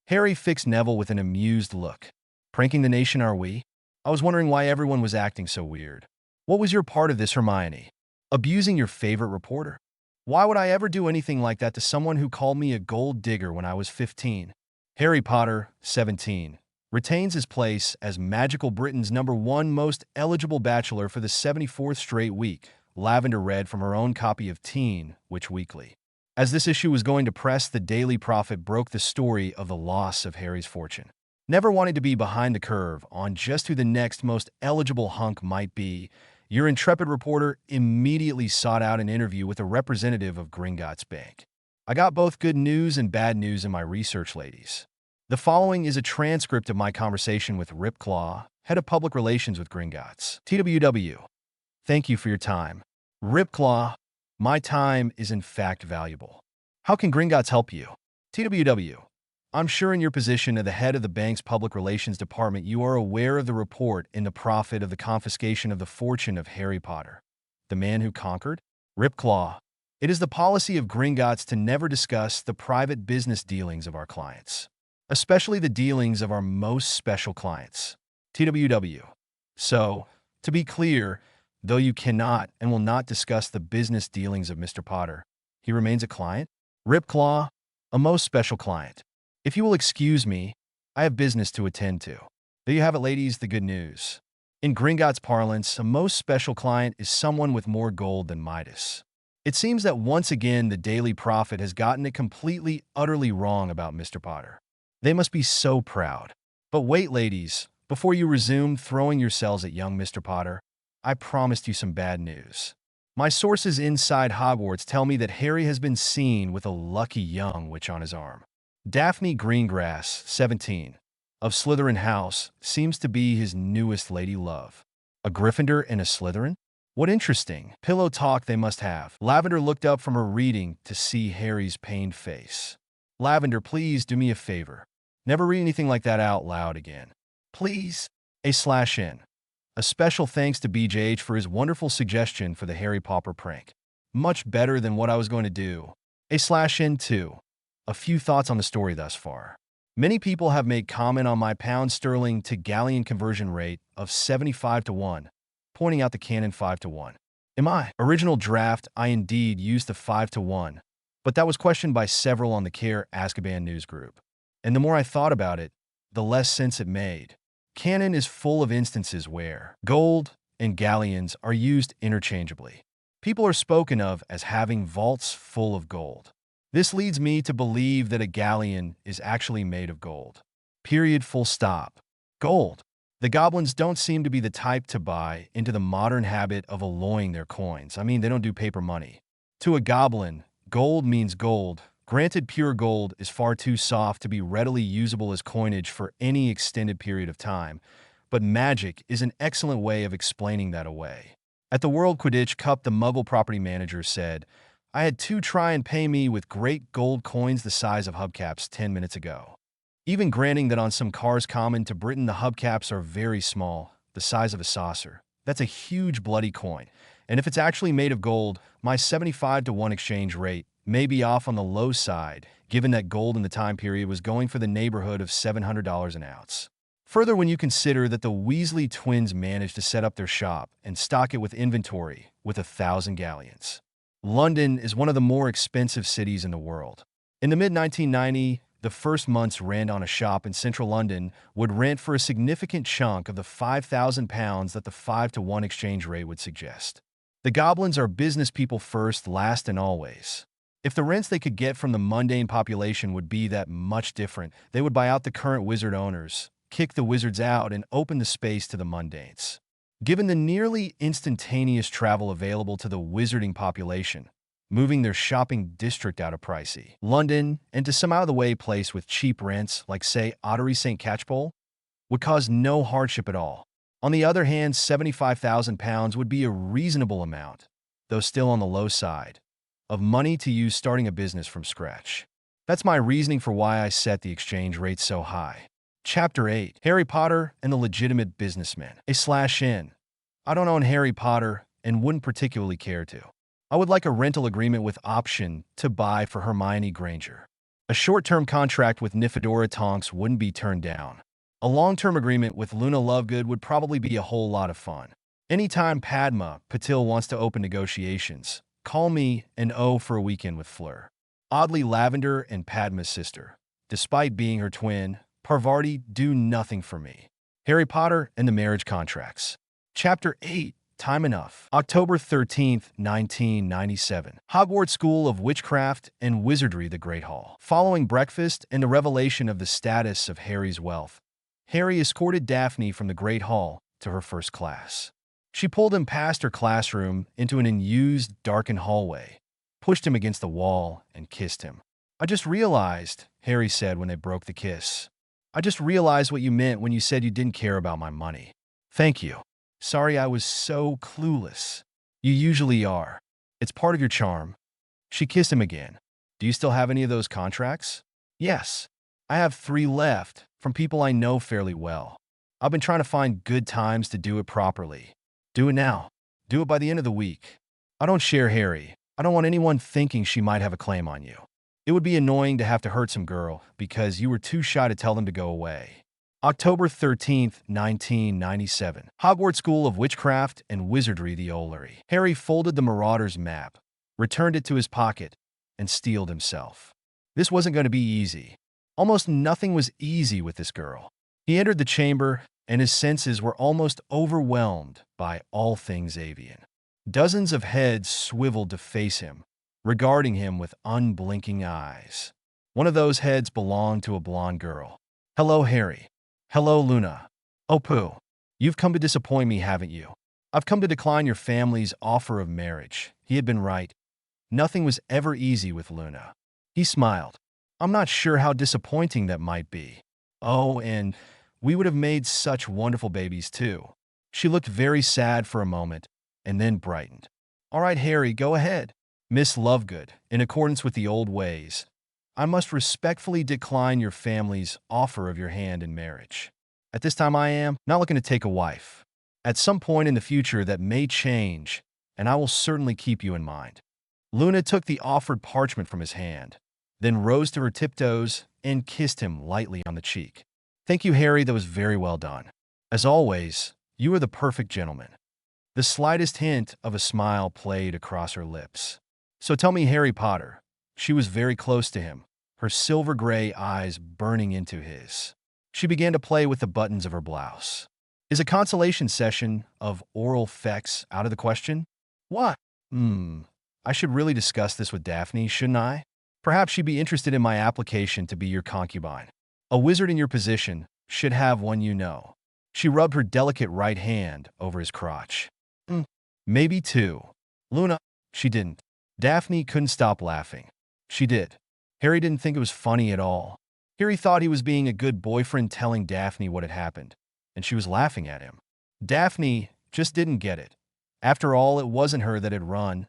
Harry fixed Neville with an amused look. "Pranking the nation, are we? I was wondering why everyone was acting so weird. What was your part of this, Hermione? Abusing your favorite reporter? Why would I ever do anything like that to someone who called me a gold digger when I was 15? Harry Potter, 17, retains his place as Magical Britain's #1 most eligible bachelor for the 74th straight week, Lavender read from her own copy of Teen Witch Weekly. as this issue was going to press, the Daily Prophet broke the story of the loss of Harry's fortune. Never wanting to be behind the curve on just who the next most eligible hunk might be, your intrepid reporter immediately sought out an interview with a representative of Greengrass Bank. I got both good news and bad news in my research, ladies. The following is a transcript of my conversation with Rip Claw, head of public relations with Greengrass. TWW. Thank you for your time. Rip Claw, my time is in fact valuable. How can Greengrass help you? TWW. I'm sure in your position as the head of the bank's public relations department, you are aware of the report in the Prophet of the confiscation of the fortune of Harry Potter, the man who conquered? Rip Claw. It is the policy of Greengrass to never discuss the private business dealings of our clients, especially the dealings of our most special clients. TWW. So, to be clear, though you cannot and will not discuss the business dealings of Mr. Potter, he remains a client? Rip Claw. A most special client. If you will excuse me, I have business to attend to. There you have it, ladies, the good news. In Greengrass parlance, a most special client is someone with more gold than Midas. It seems that once again the Daily Prophet has gotten it completely, utterly wrong about Mr. Potter. They must be so proud. But wait, ladies, before you resume throwing yourselves at young Mr. Potter, I promised you some bad news. My sources inside Hogwarts tell me that Harry has been seen with a lucky young witch on his arm. Daphne Greengrass, 17, of Slytherin House, seems to be his newest lady love. A Gryffindor and a Slytherin? What interesting pillow talk they must have. Lavender looked up from her reading to see Harry's pained face. Lavender, please do me a favor. Never read anything like that out loud again. Please. A/N. A special thanks to BJH for his wonderful suggestion for the Harry Potter prank. Much better than what I was going to do. A/N too. A few thoughts on the story thus far. Many people have made comment on my pound sterling to galleon conversion rate of 75 to 1, pointing out the canon 5 to 1. In my original draft, I indeed used the 5 to 1, but that was questioned by several on the Care Azkaban news group. And the more I thought about it, the less sense it made. Canon is full of instances where gold and galleons are used interchangeably. People are spoken of as having vaults full of gold. This leads me to believe that a galleon is actually made of gold. Period, full stop. Gold. The goblins don't seem to be the type to buy into the modern habit of alloying their coins. I mean, they don't do paper money. To a goblin, gold means gold. Granted, pure gold is far too soft to be readily usable as coinage for any extended period of time, but magic is an excellent way of explaining that away. At the World Quidditch Cup, the Muggle property manager said, "I had two try and pay me with great gold coins the size of hubcaps 10 minutes ago." Even granting that on some cars common to Britain the hubcaps are very small, the size of a saucer, that's a huge bloody coin. And if it's actually made of gold, my 75 to 1 exchange rate may be off on the low side, given that gold in the time period was going for the neighborhood of $700 an ounce. Further, when you consider that the Weasley twins managed to set up their shop and stock it with inventory with 1,000 galleons. London is one of the more expensive cities in the world. In the mid-1990s, the first month's rent on a shop in central London would rent for a significant chunk of the £5,000 that the 5 to 1 exchange rate would suggest. The goblins are business people first, last, and always. If the rents they could get from the mundane population would be that much different, they would buy out the current wizard owners, kick the wizards out, and open the space to the mundanes. Given the nearly instantaneous travel available to the wizarding population, moving their shopping district out of pricey London and to some out-of-the-way place with cheap rents, like say Ottery St. Catchpole, would cause no hardship at all. On the other hand, £75,000 would be a reasonable amount, though still on the low side, of money to use starting a business from scratch. That's my reasoning for why I set the exchange rate so high. Chapter 8. Harry Potter and the Legitimate Businessman. A/N. I don't own Harry Potter and wouldn't particularly care to. I would like a rental agreement with option to buy for Hermione Granger. A short-term contract with Nymphadora Tonks wouldn't be turned down. A long-term agreement with Luna Lovegood would probably be a whole lot of fun. Anytime Padma Patil wants to open negotiations, call me and for a weekend with Fleur. Oddly, Lavender and Padma's sister, despite being her twin, Parvati, do nothing for me. Harry Potter and the Marriage Contracts. Chapter 8. Time enough. October 13th, 1997. Hogwarts School of Witchcraft and Wizardry, the Great Hall. Following breakfast and the revelation of the status of Harry's wealth, Harry escorted Daphne from the Great Hall to her first class. She pulled him past her classroom into an unused, darkened hallway, pushed him against the wall, and kissed him. "I just realized," Harry said when they broke the kiss. "I just realized what you meant when you said you didn't care about my money. Thank you. Sorry I was so clueless. You usually are. It's part of your charm." She kissed him again. "Do you still have any of those contracts?" "Yes. I have 3 left, from people I know fairly well. I've been trying to find good times to do it properly." "Do it now. Do it by the end of the week." "I don't share Harry. I don't want anyone thinking she might have a claim on you. It would be annoying to have to hurt some girl because you were too shy to tell them to go away." October 13th, 1997. Hogwarts School of Witchcraft and Wizardry, the Ollery. Harry folded the Marauder's map, returned it to his pocket, and steeled himself. This wasn't going to be easy. Almost nothing was easy with this girl. He entered the chamber, and his senses were almost overwhelmed by all things avian. Dozens of heads swiveled to face him, regarding him with unblinking eyes. One of those heads belonged to a blonde girl. "Hello, Harry." "Hello, Luna." "Oh, pooh. You've come to disappoint me, haven't you?" "I've come to decline your family's offer of marriage." He had been right. Nothing was ever easy with Luna. He smiled. "I'm not sure how disappointing that might be." "Oh, and we would have made such wonderful babies, too." She looked very sad for a moment, and then brightened. "All right, Harry, go ahead." "Miss Lovegood, in accordance with the old ways, I must respectfully decline your family's offer of your hand in marriage. At this time I am not looking to take a wife. At some point in the future that may change, and I will certainly keep you in mind." Luna took the offered parchment from his hand, then rose to her tiptoes and kissed him lightly on the cheek. "Thank you, Harry, that was very well done. As always, you are the perfect gentleman." The slightest hint of a smile played across her lips. "So tell me, Harry Potter." She was very close to him, her silver-gray eyes burning into his. She began to play with the buttons of her blouse. "Is a consolation session of oral sex out of the question?" "What?" I should really discuss this with Daphne, shouldn't I? Perhaps she'd be interested in my application to be your concubine. A wizard in your position should have one, you know." She rubbed her delicate right hand over his crotch. Maybe 2. "Luna." She didn't. Daphne couldn't stop laughing. She did. Harry didn't think it was funny at all. Harry thought he was being a good boyfriend telling Daphne what had happened, and she was laughing at him. Daphne just didn't get it. After all, it wasn't her that had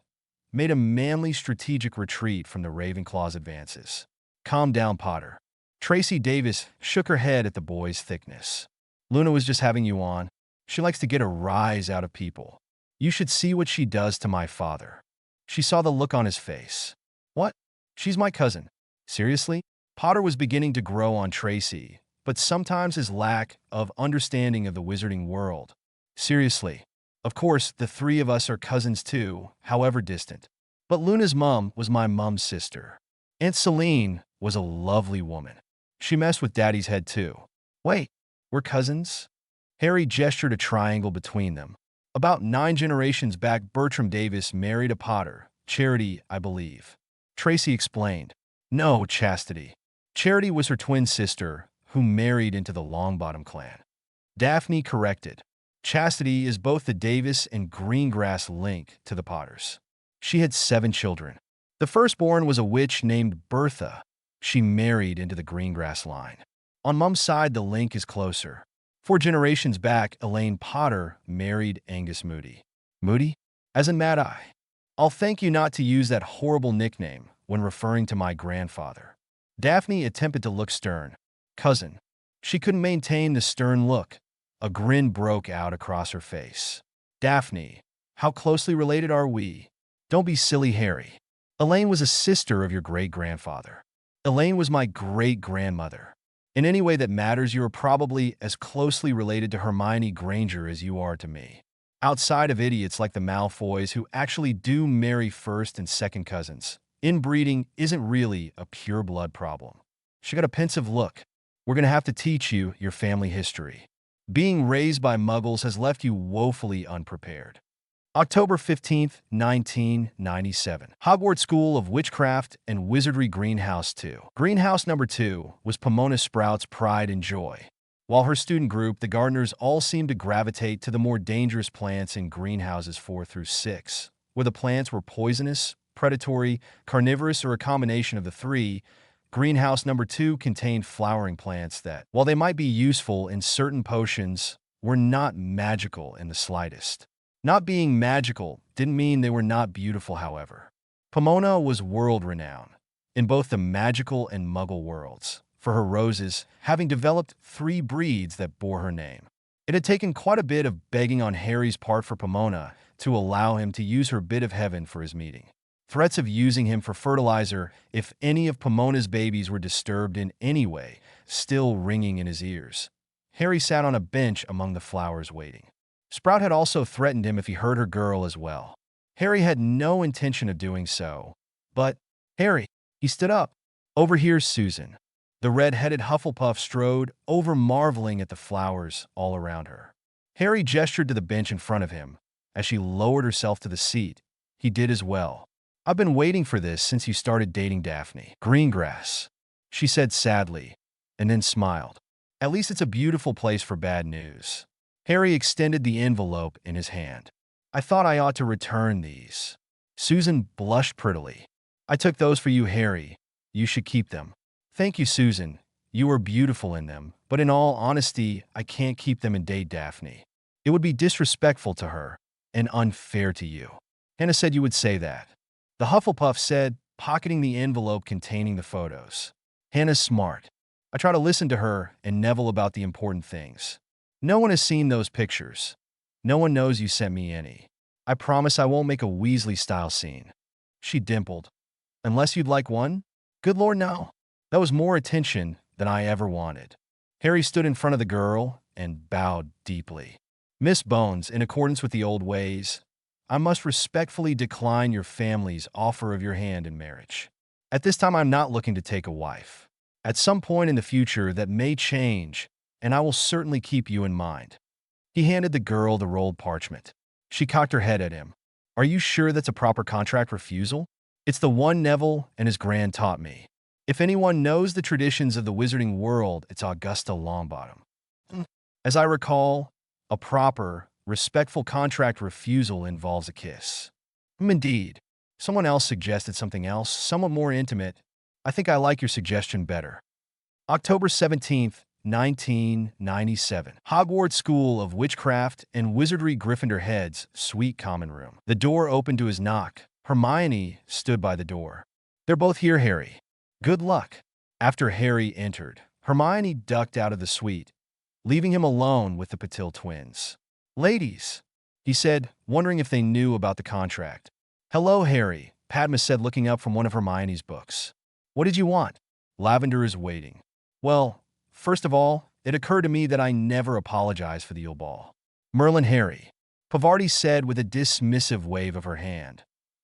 made a manly strategic retreat from the Ravenclaw's advances. "Calm down, Potter." Tracy Davis shook her head at the boy's thickness. "Luna was just having you on. She likes to get a rise out of people. You should see what she does to my father." She saw the look on his face. "What? She's my cousin." "Seriously?" Potter was beginning to grow on Tracy, but sometimes his lack of understanding of the wizarding world. "Seriously. Of course, the 3 of us are cousins too, however distant. But Luna's mom was my mom's sister. Aunt Celine was a lovely woman. She messed with Daddy's head too." "Wait, we're cousins?" Harry gestured a triangle between them. "About 9 generations back, Bertram Davis married a Potter. Charity, I believe." Tracy explained. "No, Chastity. Charity was her twin sister, who married into the Longbottom clan." Daphne corrected. "Chastity is both the Davis and Greengrass link to the Potters. She had 7 children. The firstborn was a witch named Bertha. She married into the Greengrass line. On Mom's side, the link is closer. 4 generations back, Elaine Potter married Angus Moody." "Moody?" "As in Mad Eye. I'll thank you not to use that horrible nickname when referring to my grandfather." Daphne attempted to look stern. "Cousin." She couldn't maintain the stern look. A grin broke out across her face. "Daphne, how closely related are we?" "Don't be silly, Harry. Elaine was a sister of your great-grandfather. Elaine was my great-grandmother. In any way that matters, you are probably as closely related to Hermione Granger as you are to me. Outside of idiots like the Malfoys who actually do marry first and second cousins, inbreeding isn't really a pure-blood problem." She got a pensive look. "We're going to have to teach you your family history. Being raised by Muggles has left you woefully unprepared." October 15th, 1997. Hogwarts School of Witchcraft and Wizardry Greenhouse 2. Greenhouse number 2 was Pomona Sprout's pride and joy. While her student group, the gardeners, all seemed to gravitate to the more dangerous plants in greenhouses 4 through 6, where the plants were poisonous, predatory, carnivorous, or a combination of the three. Greenhouse number 2 contained flowering plants that, while they might be useful in certain potions, were not magical in the slightest. Not being magical didn't mean they were not beautiful, however. Pomona was world-renowned in both the magical and muggle worlds for her roses, having developed 3 breeds that bore her name. It had taken quite a bit of begging on Harry's part for Pomona to allow him to use her bit of heaven for his meeting. Threats of using him for fertilizer if any of Pomona's babies were disturbed in any way still ringing in his ears. Harry sat on a bench among the flowers waiting. Sprout had also threatened him if he hurt her girl as well. Harry had no intention of doing so, but, Harry, he stood up. Over here's Susan. The red-headed Hufflepuff strode over, marveling at the flowers all around her. Harry gestured to the bench in front of him. As she lowered herself to the seat, he did as well. I've been waiting for this since you started dating Daphne. Greengrass, she said sadly, and then smiled. At least it's a beautiful place for bad news. Harry extended the envelope in his hand. I thought I ought to return these. Susan blushed prettily. I took those for you, Harry. You should keep them. Thank you, Susan. You are beautiful in them, but in all honesty, I can't keep them and date Daphne. It would be disrespectful to her and unfair to you. Hannah said you would say that. The Hufflepuff said, pocketing the envelope containing the photos. Hannah's smart. I try to listen to her and Neville about the important things. No one has seen those pictures. No one knows you sent me any. I promise I won't make a Weasley-style scene. She dimpled. Unless you'd like one? Good Lord, no. That was more attention than I ever wanted. Harry stood in front of the girl and bowed deeply. Miss Bones, in accordance with the old ways, I must respectfully decline your family's offer of your hand in marriage. At this time, I'm not looking to take a wife. At some point in the future, that may change, and I will certainly keep you in mind. He handed the girl the rolled parchment. She cocked her head at him. Are you sure that's a proper contract refusal? It's the one Neville and his grand taught me. If anyone knows the traditions of the wizarding world, it's Augusta Longbottom. As I recall, a proper, respectful contract refusal involves a kiss. Indeed. Someone else suggested something else, somewhat more intimate. I think I like your suggestion better. October 17th, 1997. Hogwarts School of Witchcraft and Wizardry Gryffindor Head's Suite Common Room. The door opened to his knock. Hermione stood by the door. They're both here, Harry. Good luck. After Harry entered, Hermione ducked out of the suite, leaving him alone with the Patil twins. Ladies, he said, wondering if they knew about the contract. Hello, Harry, Padma said, looking up from one of Hermione's books. What did you want? Lavender is waiting. Well, first of all, it occurred to me that I never apologize for the Yule Ball. Merlin, Harry, Pavarti said with a dismissive wave of her hand.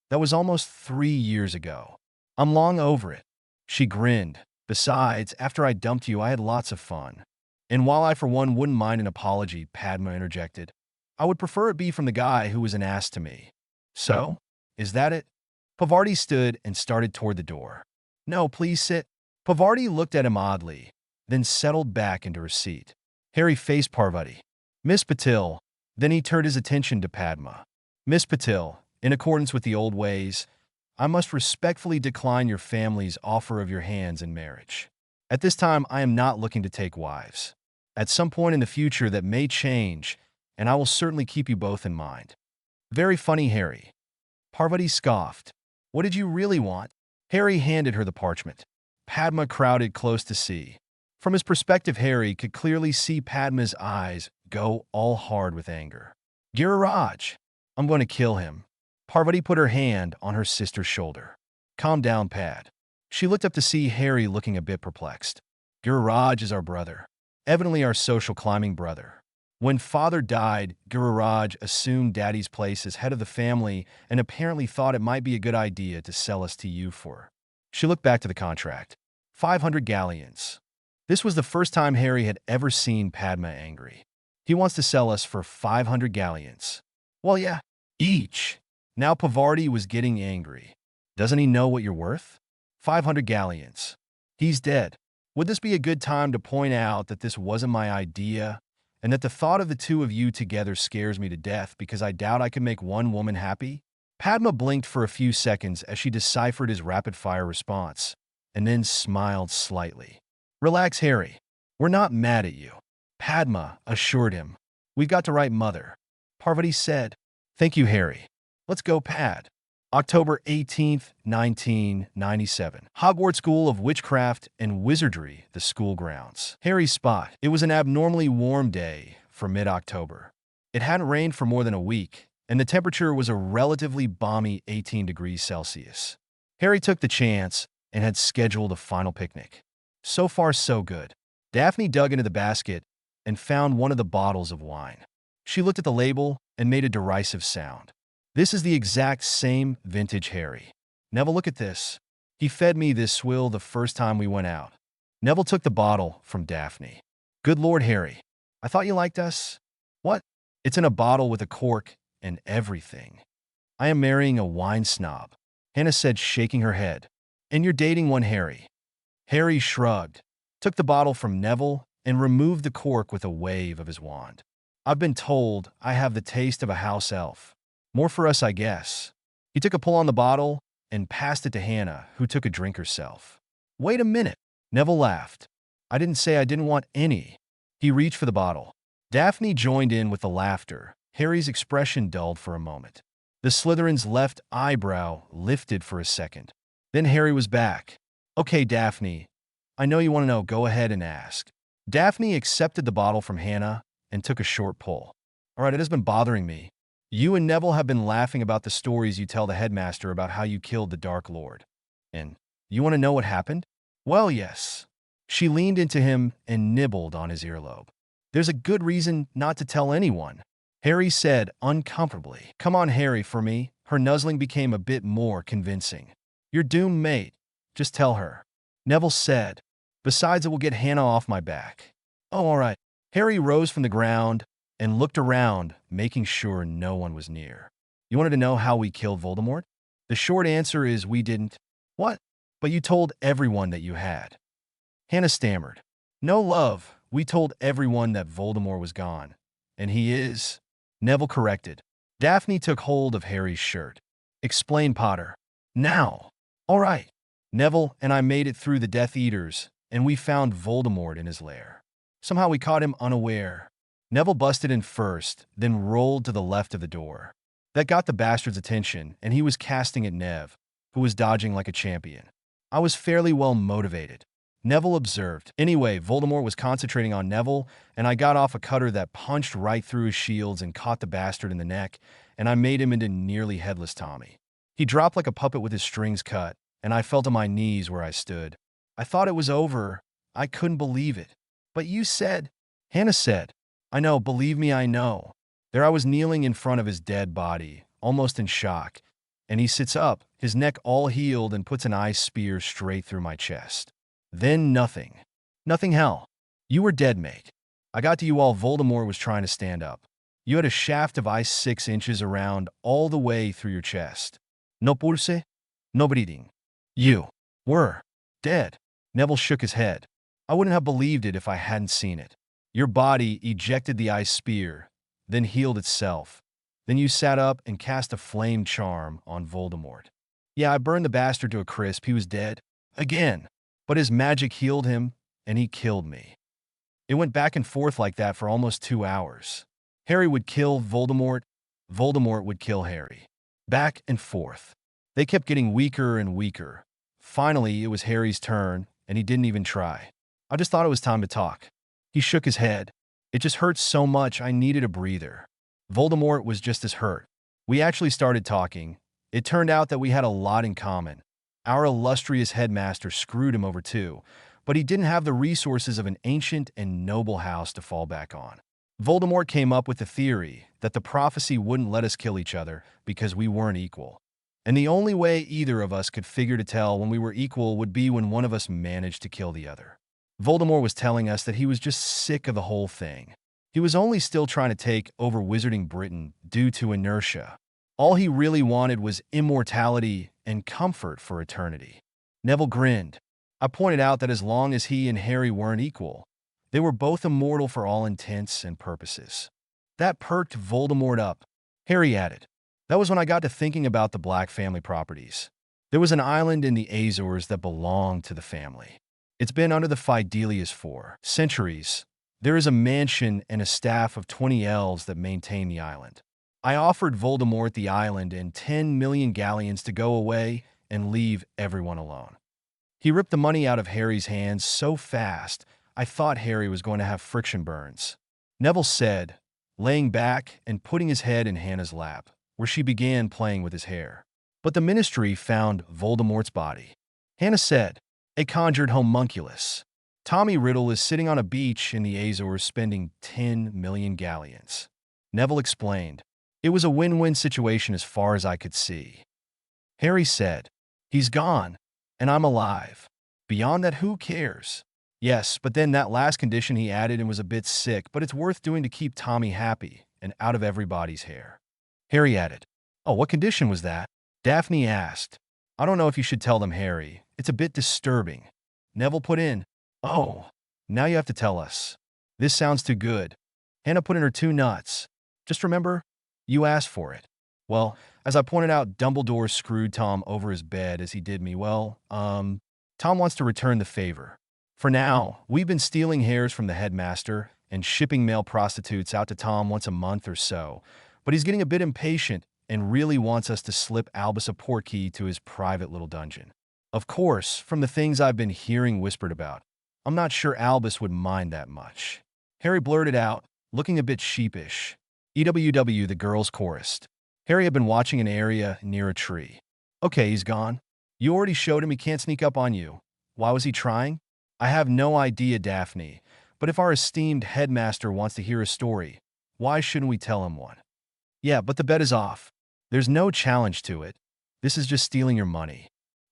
That was almost 3 years ago. I'm long over it. She grinned. Besides, after I dumped you, I had lots of fun. And while I for one wouldn't mind an apology, Padma interjected, I would prefer it be from the guy who was an ass to me. So, is that it? Pavarti stood and started toward the door. No, please sit. Pavarti looked at him oddly, then settled back into her seat. Harry faced Parvati. Miss Patil. Then he turned his attention to Padma. Miss Patil, in accordance with the old ways, I must respectfully decline your family's offer of your hands in marriage. At this time, I am not looking to take wives. At some point in the future, that may change, and I will certainly keep you both in mind. Very funny, Harry. Parvati scoffed. What did you really want? Harry handed her the parchment. Padma crowded close to see. From his perspective, Harry could clearly see Padma's eyes go all hard with anger. Giriraj, I'm going to kill him. Parvati put her hand on her sister's shoulder. Calm down, Pad. She looked up to see Harry looking a bit perplexed. Giriraj is our brother. Evidently our social climbing brother. When father died, Giriraj assumed daddy's place as head of the family and apparently thought it might be a good idea to sell us to you for. She looked back to the contract. 500 galleons. This was the first time Harry had ever seen Padma angry. He wants to sell us for 500 galleons. Well, yeah, each. Now Pavarti was getting angry. Doesn't he know what you're worth? 500 galleons. He's dead. Would this be a good time to point out that this wasn't my idea, and that the thought of the two of you together scares me to death because I doubt I could make one woman happy? Padma blinked for a few seconds as she deciphered his rapid-fire response, and then smiled slightly. Relax, Harry. We're not mad at you. Padma assured him. We've got to right, Mother. Parvati said. Thank you, Harry. Let's go, Pad. October 18th, 1997. Hogwarts School of Witchcraft and Wizardry, the school grounds. Harry's spot. It was an abnormally warm day for mid-October. It hadn't rained for more than a week, and the temperature was a relatively balmy 18 degrees Celsius. Harry took the chance and had scheduled a final picnic. So far, so good. Daphne dug into the basket and found one of the bottles of wine. She looked at the label and made a derisive sound. This is the exact same vintage Harry. Neville, look at this. He fed me this swill the first time we went out. Neville took the bottle from Daphne. Good Lord, Harry. I thought you liked us. What? It's in a bottle with a cork and everything. I am marrying a wine snob, Hannah said, shaking her head. And you're dating one, Harry. Harry shrugged, took the bottle from Neville, and removed the cork with a wave of his wand. I've been told I have the taste of a house elf. More for us, I guess. He took a pull on the bottle and passed it to Hannah, who took a drink herself. Wait a minute. Neville laughed. I didn't say I didn't want any. He reached for the bottle. Daphne joined in with the laughter. Harry's expression dulled for a moment. The Slytherin's left eyebrow lifted for a second. Then Harry was back. Okay, Daphne. I know you want to know. Go ahead and ask. Daphne accepted the bottle from Hannah and took a short pull. All right, it has been bothering me. You and Neville have been laughing about the stories you tell the headmaster about how you killed the Dark Lord. And you want to know what happened? Well, yes. She leaned into him and nibbled on his earlobe. There's a good reason not to tell anyone, Harry said uncomfortably. Come on, Harry, for me. Her nuzzling became a bit more convincing. You're doomed, mate. Just tell her. Neville said. Besides, it will get Hannah off my back. Oh, all right. Harry rose from the ground and looked around, making sure no one was near. You wanted to know how we killed Voldemort? The short answer is we didn't. What? But you told everyone that you had. Hannah stammered. No, love. We told everyone that Voldemort was gone. And he is. Neville corrected. Daphne took hold of Harry's shirt. Explain, Potter. Now. All right. Neville and I made it through the Death Eaters, and we found Voldemort in his lair. Somehow we caught him unaware. Neville busted in first, then rolled to the left of the door. That got the bastard's attention, and he was casting at Nev, who was dodging like a champion. I was fairly well motivated. Neville observed. Anyway, Voldemort was concentrating on Neville, and I got off a cutter that punched right through his shields and caught the bastard in the neck, and I made him into nearly headless Tommy. He dropped like a puppet with his strings cut, and I fell to my knees where I stood. I thought it was over. I couldn't believe it. But you said, Hannah said, I know, believe me, I know. There I was kneeling in front of his dead body, almost in shock, and he sits up, his neck all healed, and puts an ice spear straight through my chest. Then nothing. Nothing, hell. You were dead, mate. I got to you while Voldemort was trying to stand up. You had a shaft of ice 6 inches around all the way through your chest. No pulse? No breathing. You were dead. Neville shook his head. I wouldn't have believed it if I hadn't seen it. Your body ejected the ice spear, then healed itself. Then you sat up and cast a flame charm on Voldemort. Yeah, I burned the bastard to a crisp. He was dead. Again. But his magic healed him, and he killed me. It went back and forth like that for almost 2 hours. Harry would kill Voldemort. Voldemort would kill Harry. Back and forth. They kept getting weaker and weaker. Finally, it was Harry's turn, and he didn't even try. I just thought it was time to talk. He shook his head. It just hurt so much I needed a breather. Voldemort was just as hurt. We actually started talking. It turned out that we had a lot in common. Our illustrious headmaster screwed him over too, but he didn't have the resources of an ancient and noble house to fall back on. Voldemort came up with the theory that the prophecy wouldn't let us kill each other because we weren't equal. And the only way either of us could figure to tell when we were equal would be when one of us managed to kill the other. Voldemort was telling us that he was just sick of the whole thing. He was only still trying to take over Wizarding Britain due to inertia. All he really wanted was immortality and comfort for eternity. Neville grinned. I pointed out that as long as he and Harry weren't equal, they were both immortal for all intents and purposes. That perked Voldemort up. Harry added, "That was when I got to thinking about the Black family properties. There was an island in the Azores that belonged to the family. It's been under the Fidelius for centuries. There is a mansion and a staff of 20 elves that maintain the island. I offered Voldemort the island and 10 million galleons to go away and leave everyone alone." He ripped the money out of Harry's hands so fast, I thought Harry was going to have friction burns. Neville said, laying back and putting his head in Hannah's lap, where she began playing with his hair. "But the Ministry found Voldemort's body." Hannah said, "A conjured homunculus. Tommy Riddle is sitting on a beach in the Azores spending 10 million galleons." Neville explained, "It was a win-win situation as far as I could see." Harry said, "He's gone, and I'm alive. Beyond that, who cares?" "Yes, but then that last condition he added and was a bit sick, but it's worth doing to keep Tommy happy and out of everybody's hair." Harry added, "Oh, what condition was that?" Daphne asked. "I don't know if you should tell them, Harry. It's a bit disturbing." Neville put in, "Oh, now you have to tell us. This sounds too good." Hannah put in her 2 nuts. "Just remember, you asked for it." "Well, as I pointed out, Dumbledore screwed Tom over his bed as he did me. Tom wants to return the favor. For now, we've been stealing hairs from the headmaster and shipping male prostitutes out to Tom once a month or so, but he's getting a bit impatient and really wants us to slip Albus a portkey to his private little dungeon. Of course, from the things I've been hearing whispered about, I'm not sure Albus would mind that much." Harry blurted out, looking a bit sheepish. "EWW," the girls chorused. Harry had been watching an area near a tree. "Okay, he's gone. You already showed him he can't sneak up on you. Why was he trying?" "I have no idea, Daphne, but if our esteemed headmaster wants to hear a story, why shouldn't we tell him one?" "Yeah, but the bet is off. There's no challenge to it. This is just stealing your money.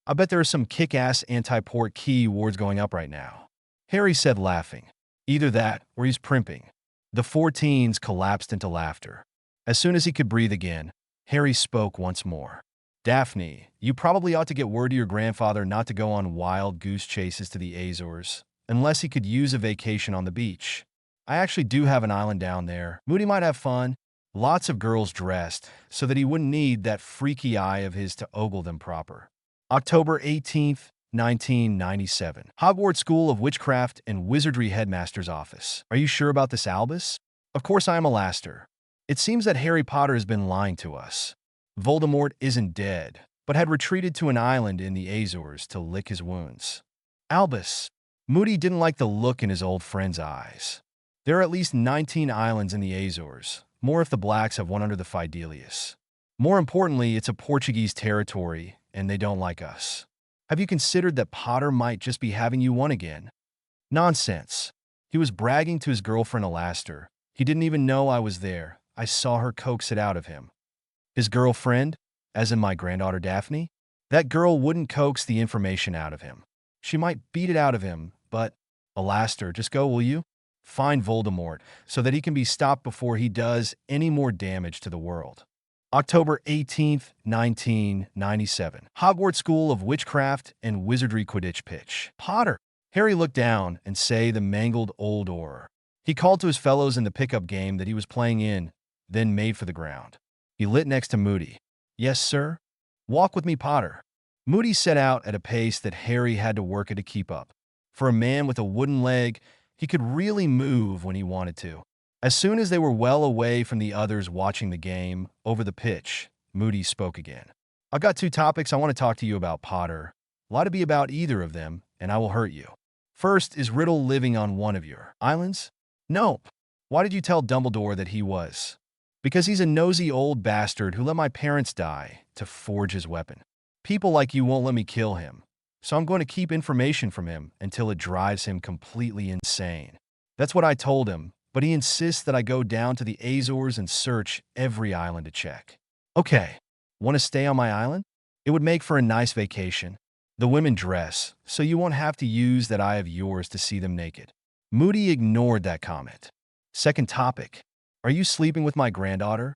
I bet there are some kick-ass anti-port key awards going up right now," Harry said, laughing. "Either that, or he's primping." The 4 teens collapsed into laughter. As soon as he could breathe again, Harry spoke once more. "Daphne, you probably ought to get word to your grandfather not to go on wild goose chases to the Azores, unless he could use a vacation on the beach. I actually do have an island down there. Moody might have fun. Lots of girls dressed, so that he wouldn't need that freaky eye of his to ogle them proper." October 18th, 1997. Hogwarts School of Witchcraft and Wizardry Headmaster's Office. "Are you sure about this, Albus?" "Of course I am, Alastair. It seems that Harry Potter has been lying to us. Voldemort isn't dead, but had retreated to an island in the Azores to lick his wounds." "Albus." Moody didn't like the look in his old friend's eyes. "There are at least 19 islands in the Azores, more if the Blacks have one under the Fidelius. More importantly, it's a Portuguese territory, and they don't like us. Have you considered that Potter might just be having you one again?" "Nonsense. He was bragging to his girlfriend Alastair. He didn't even know I was there. I saw her coax it out of him." "His girlfriend? As in my granddaughter Daphne?" "That girl wouldn't coax the information out of him. She might beat it out of him, but—" "Alastair, just go, will you? Find Voldemort, so that he can be stopped before he does any more damage to the world." October 18th, 1997. Hogwarts School of Witchcraft and Wizardry Quidditch Pitch. "Potter." Harry looked down and saw the mangled old oar. He called to his fellows in the pickup game that he was playing in, then made for the ground. He lit next to Moody. "Yes, sir?" "Walk with me, Potter." Moody set out at a pace that Harry had to work at to keep up. For a man with a wooden leg, he could really move when he wanted to. As soon as they were well away from the others watching the game, over the pitch, Moody spoke again. "I've got 2 topics I want to talk to you about, Potter. Lie to be about either of them, and I will hurt you. First, is Riddle living on one of your islands?" "Nope." "Why did you tell Dumbledore that he was?" "Because he's a nosy old bastard who let my parents die to forge his weapon. People like you won't let me kill him, so I'm going to keep information from him until it drives him completely insane. That's what I told him, but he insists that I go down to the Azores and search every island to check." "Okay. Want to stay on my island? It would make for a nice vacation. The women dress, so you won't have to use that eye of yours to see them naked." Moody ignored that comment. "Second topic. Are you sleeping with my granddaughter?"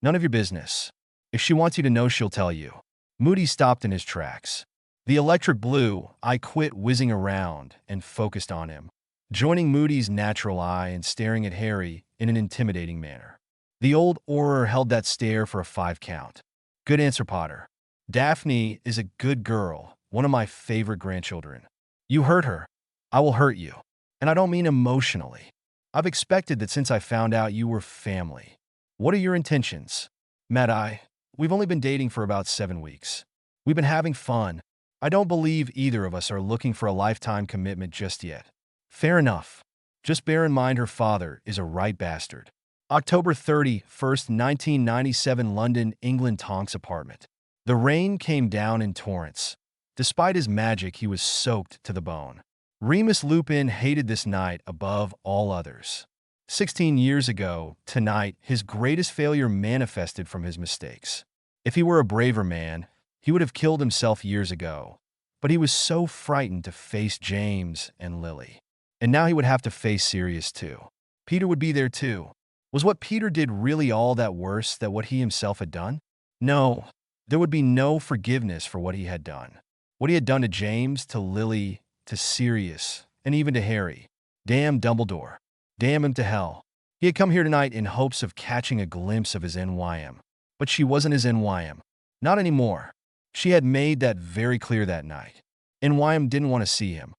"None of your business." If she wants you to know, she'll tell you. Moody stopped in his tracks. The electric blue eye quit whizzing around and focused on him, joining Moody's natural eye and staring at Harry in an intimidating manner. The old Auror held that stare for a 5 count. Good answer, Potter. Daphne is a good girl, one of my favorite grandchildren. You hurt her. I will hurt you. And I don't mean emotionally. I've expected that since I found out you were family. What are your intentions? Mad-Eye, we've only been dating for about 7 weeks. We've been having fun. I don't believe either of us are looking for a lifetime commitment just yet. Fair enough. Just bear in mind her father is a right bastard. October 31st, 1997, London, England. Tonk's apartment. The rain came down in torrents. Despite his magic, he was soaked to the bone. Remus Lupin hated this night above all others. 16 years ago, tonight, his greatest failure manifested from his mistakes. If he were a braver man, he would have killed himself years ago. But he was so frightened to face James and Lily. And now he would have to face Sirius too. Peter would be there too. Was what Peter did really all that worse than what he himself had done? No, there would be no forgiveness for what he had done. What he had done to James, to Lily, to Sirius, and even to Harry. Damn Dumbledore. Damn him to hell. He had come here tonight in hopes of catching a glimpse of his NYM. But she wasn't his NYM. Not anymore. She had made that very clear that night. NYM didn't want to see him.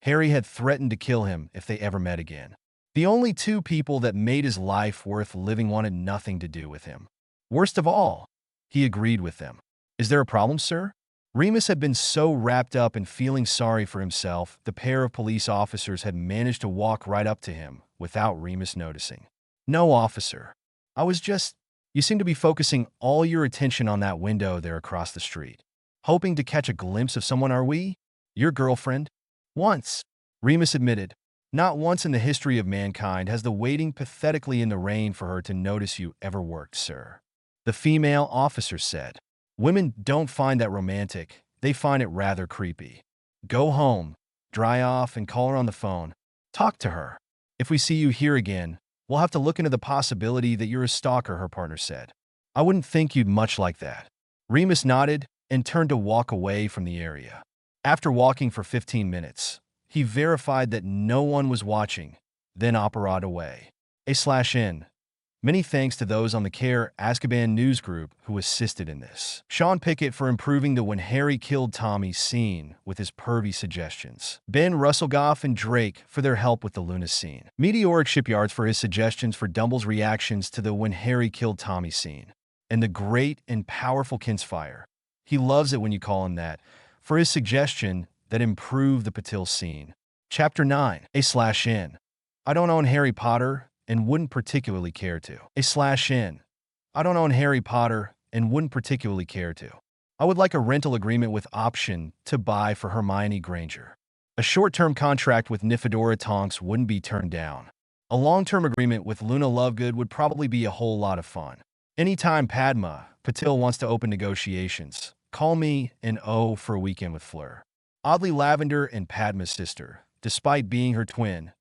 Harry had threatened to kill him if they ever met again. The only 2 people that made his life worth living wanted nothing to do with him. Worst of all, he agreed with them. Is there a problem, sir? Remus had been so wrapped up in feeling sorry for himself, the pair of police officers had managed to walk right up to him without Remus noticing. No, officer. I was just... You seem to be focusing all your attention on that window there across the street. Hoping to catch a glimpse of someone, are we? Your girlfriend? Once, Remus admitted. Not once in the history of mankind has the waiting pathetically in the rain for her to notice you ever worked, sir. The female officer said. Women don't find that romantic. They find it rather creepy. Go home, dry off, and call her on the phone. Talk to her. If we see you here again, we'll have to look into the possibility that you're a stalker, her partner said. I wouldn't think you'd much like that. Remus nodded and turned to walk away from the area. After walking for 15 minutes, he verified that no one was watching, then operated away. A/N. Many thanks to those on the Care Azkaban news group who assisted in this. Sean Pickett for improving the When Harry Killed Tommy scene with his pervy suggestions. Ben Russellgoff and Drake for their help with the Luna scene. Meteoric Shipyards for his suggestions for Dumble's reactions to the When Harry Killed Tommy scene. And the great and powerful Kinsfire. He loves it when you call him that, for his suggestion that improved the Patil scene. Chapter 9. A/N. I don't own Harry Potter and wouldn't particularly care to. A/N. I don't own Harry Potter and wouldn't particularly care to. I would like a rental agreement with option to buy for Hermione Granger. A short-term contract with Nymphadora Tonks wouldn't be turned down. A long-term agreement with Luna Lovegood would probably be a whole lot of fun. Anytime Padma Patil wants to open negotiations, call me and O for a weekend with Fleur. Oddly, Lavender and Padma's sister, despite being her twin,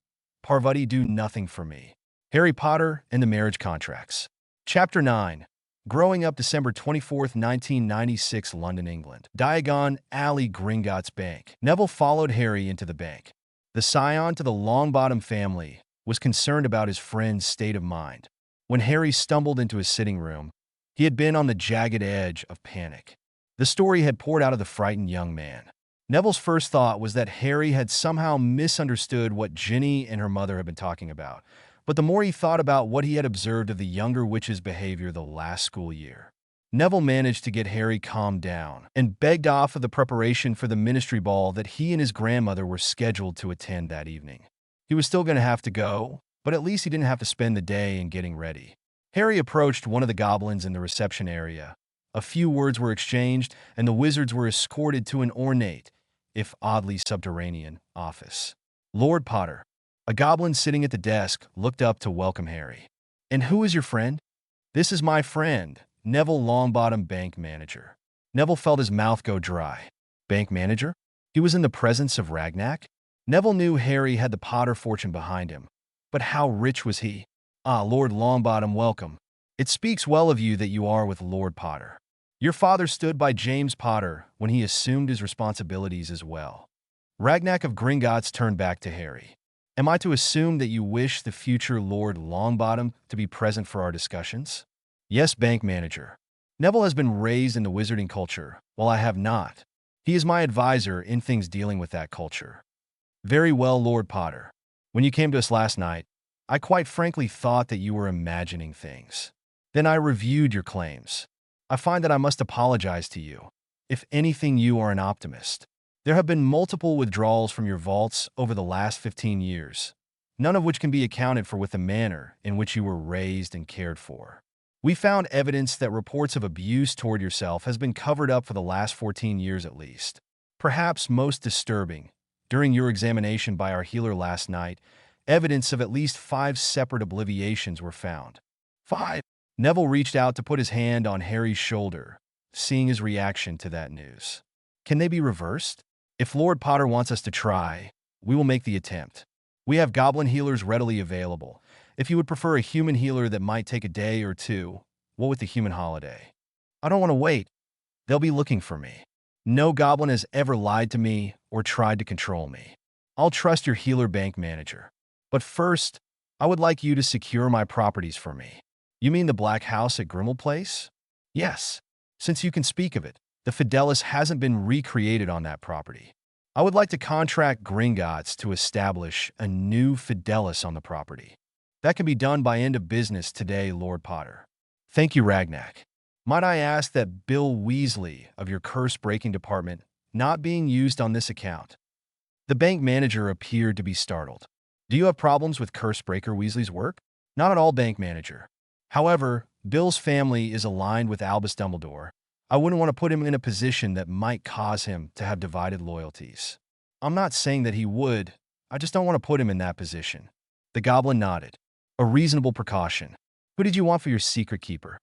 Parvati, do nothing for me. Harry Potter and the Marriage Contracts. Chapter 9. Growing Up, December 24th, 1996, London, England. Diagon Alley, Gringotts Bank. Neville followed Harry into the bank. The scion to the Longbottom family was concerned about his friend's state of mind. When Harry stumbled into his sitting room, he had been on the jagged edge of panic. The story had poured out of the frightened young man. Neville's first thought was that Harry had somehow misunderstood what Ginny and her mother had been talking about. But the more he thought about what he had observed of the younger witch's behavior the last school year, Neville managed to get Harry calmed down and begged off of the preparation for the ministry ball that he and his grandmother were scheduled to attend that evening. He was still going to have to go, but at least he didn't have to spend the day in getting ready. Harry approached one of the goblins in the reception area. A few words were exchanged, and the wizards were escorted to an ornate, if oddly subterranean, office. Lord Potter, a goblin sitting at the desk, looked up to welcome Harry. And who is your friend? This is my friend, Neville Longbottom, bank manager. Neville felt his mouth go dry. Bank manager? He was in the presence of Ragnak? Neville knew Harry had the Potter fortune behind him. But how rich was he? Ah, Lord Longbottom, welcome. It speaks well of you that you are with Lord Potter. Your father stood by James Potter when he assumed his responsibilities as well. Ragnak of Gringotts turned back to Harry. Am I to assume that you wish the future Lord Longbottom to be present for our discussions? Yes, bank manager. Neville has been raised in the wizarding culture, while I have not. He is my advisor in things dealing with that culture. Very well, Lord Potter. When you came to us last night, I quite frankly thought that you were imagining things. Then I reviewed your claims. I find that I must apologize to you. If anything, you are an optimist. There have been multiple withdrawals from your vaults over the last 15 years, none of which can be accounted for with the manner in which you were raised and cared for. We found evidence that reports of abuse toward yourself has been covered up for the last 14 years at least. Perhaps most disturbing, during your examination by our healer last night, evidence of at least 5 separate obliviations were found. 5. Neville reached out to put his hand on Harry's shoulder, seeing his reaction to that news. Can they be reversed? If Lord Potter wants us to try, we will make the attempt. We have goblin healers readily available. If you would prefer a human healer that might take a day or two, what with the human holiday? I don't want to wait. They'll be looking for me. No goblin has ever lied to me or tried to control me. I'll trust your healer bank manager. But first, I would like you to secure my properties for me. You mean the Black House at Grimmel Place? Yes. Since you can speak of it, the Fidelis hasn't been recreated on that property. I would like to contract Gringotts to establish a new Fidelis on the property. That can be done by end of business today, Lord Potter. Thank you, Ragnak. Might I ask that Bill Weasley of your curse-breaking department not being used on this account? The bank manager appeared to be startled. Do you have problems with Curse-breaker Weasley's work? Not at all, bank manager. However, Bill's family is aligned with Albus Dumbledore. I wouldn't want to put him in a position that might cause him to have divided loyalties. I'm not saying that he would, I just don't want to put him in that position. The goblin nodded. A reasonable precaution. Who did you want for your secret keeper?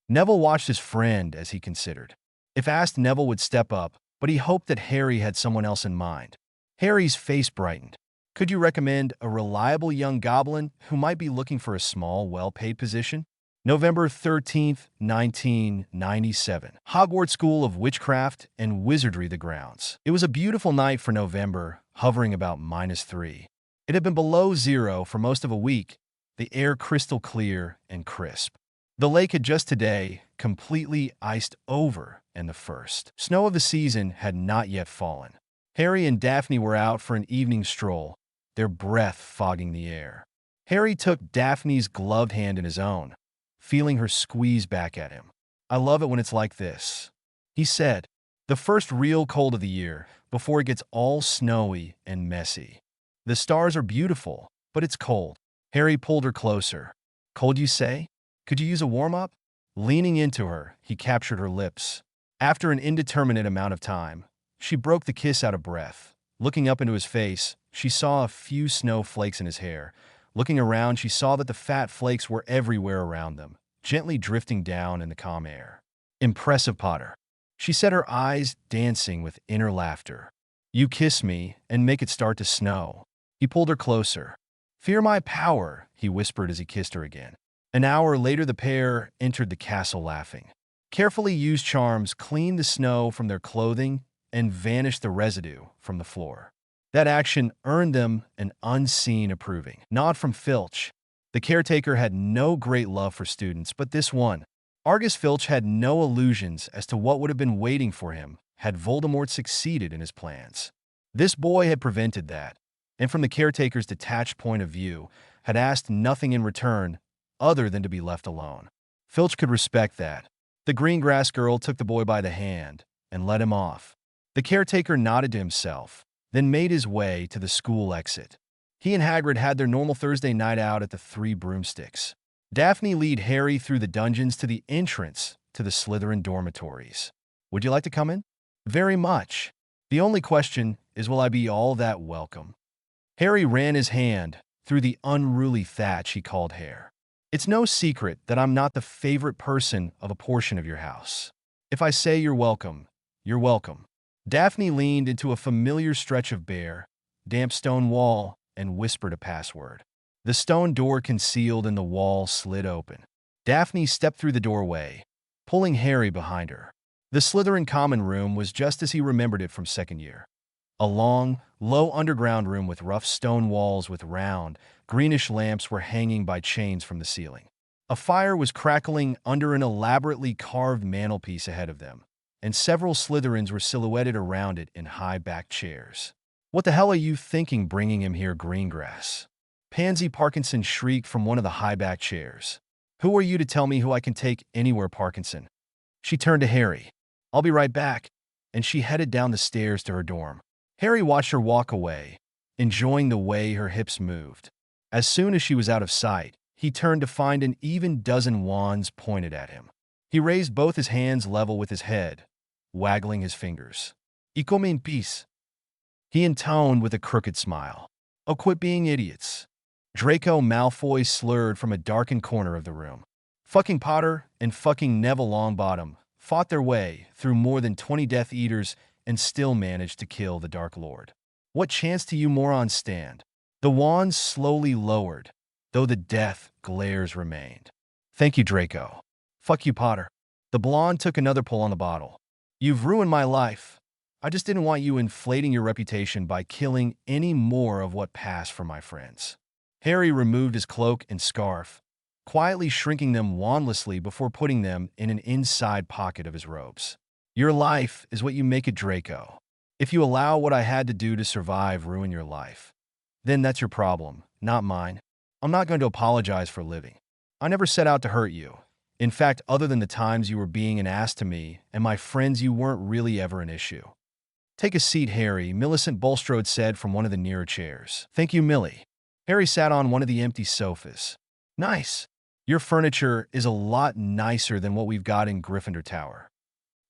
Neville watched his friend as he considered. If asked, Neville would step up, but he hoped that Harry had someone else in mind. Harry's face brightened. Could you recommend a reliable young goblin who might be looking for a small, well-paid position? November 13th, 1997. Hogwarts School of Witchcraft and Wizardry the grounds. It was a beautiful night for November, hovering about -3. It had been below 0 for most of a week, the air crystal clear and crisp. The lake had just today completely iced over, and the first snow of the season had not yet fallen. Harry and Daphne were out for an evening stroll, their breath fogging the air. Harry took Daphne's gloved hand in his own, feeling her squeeze back at him. I love it when it's like this, he said. The first real cold of the year, before it gets all snowy and messy. The stars are beautiful, but it's cold. Harry pulled her closer. Cold, you say? Could you use a warm-up? Leaning into her, he captured her lips. After an indeterminate amount of time, she broke the kiss out of breath. Looking up into his face, she saw a few snowflakes in his hair. Looking around, she saw that the fat flakes were everywhere around them, gently drifting down in the calm air. Impressive, Potter. She said, her eyes dancing with inner laughter. You kiss me and make it start to snow. He pulled her closer. Fear my power, he whispered as he kissed her again. An hour later, the pair entered the castle laughing. Carefully used charms cleaned the snow from their clothing and vanished the residue from the floor. That action earned them an unseen approving nod from Filch. The caretaker had no great love for students, but this one. Argus Filch had no illusions as to what would have been waiting for him had Voldemort succeeded in his plans. This boy had prevented that, and from the caretaker's detached point of view, had asked nothing in return other than to be left alone. Filch could respect that. The Greengrass girl took the boy by the hand and led him off. The caretaker nodded to himself, then made his way to the school exit. He and Hagrid had their normal Thursday night out at the Three Broomsticks. Daphne led Harry through the dungeons to the entrance to the Slytherin dormitories. Would you like to come in? Very much. The only question is, will I be all that welcome? Harry ran his hand through the unruly thatch he called hair. It's no secret that I'm not the favorite person of a portion of your house. If I say you're welcome, you're welcome. Daphne leaned into a familiar stretch of bare, damp stone wall and whispered a password. The stone door concealed in the wall slid open. Daphne stepped through the doorway, pulling Harry behind her. The Slytherin common room was just as he remembered it from second year. A long, low underground room with rough stone walls with round, greenish lamps were hanging by chains from the ceiling. A fire was crackling under an elaborately carved mantelpiece ahead of them, and several Slytherins were silhouetted around it in high-backed chairs. "What the hell are you thinking bringing him here, Greengrass?" Pansy Parkinson shrieked from one of the high-backed chairs. "Who are you to tell me who I can take anywhere, Parkinson?" She turned to Harry. "I'll be right back," and she headed down the stairs to her dorm. Harry watched her walk away, enjoying the way her hips moved. As soon as she was out of sight, he turned to find an even dozen wands pointed at him. He raised both his hands level with his head, waggling his fingers. "Y come in peace," he intoned with a crooked smile. "Oh, quit being idiots." Draco Malfoy slurred from a darkened corner of the room. Fucking Potter and fucking Neville Longbottom fought their way through more than 20 Death Eaters and still managed to kill the Dark Lord. What chance do you morons stand? The wands slowly lowered, though the death glares remained. "Thank you, Draco." "Fuck you, Potter." The blonde took another pull on the bottle. "You've ruined my life. I just didn't want you inflating your reputation by killing any more of what passed for my friends." Harry removed his cloak and scarf, quietly shrinking them wandlessly before putting them in an inside pocket of his robes. "Your life is what you make it, Draco. If you allow what I had to do to survive ruin your life, then that's your problem, not mine. I'm not going to apologize for living. I never set out to hurt you. In fact, other than the times you were being an ass to me and my friends, you weren't really ever an issue." "Take a seat, Harry," Millicent Bulstrode said from one of the nearer chairs. "Thank you, Millie." Harry sat on one of the empty sofas. "Nice. Your furniture is a lot nicer than what we've got in Gryffindor Tower.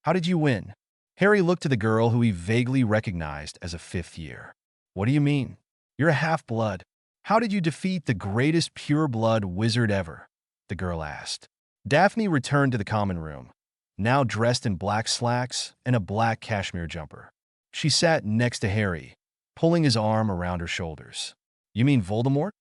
How did you win?" Harry looked to the girl who he vaguely recognized as a fifth year. "What do you mean? You're a half-blood. How did you defeat the greatest pure-blood wizard ever?" the girl asked. Daphne returned to the common room, now dressed in black slacks and a black cashmere jumper. She sat next to Harry, pulling his arm around her shoulders. "You mean Voldemort?"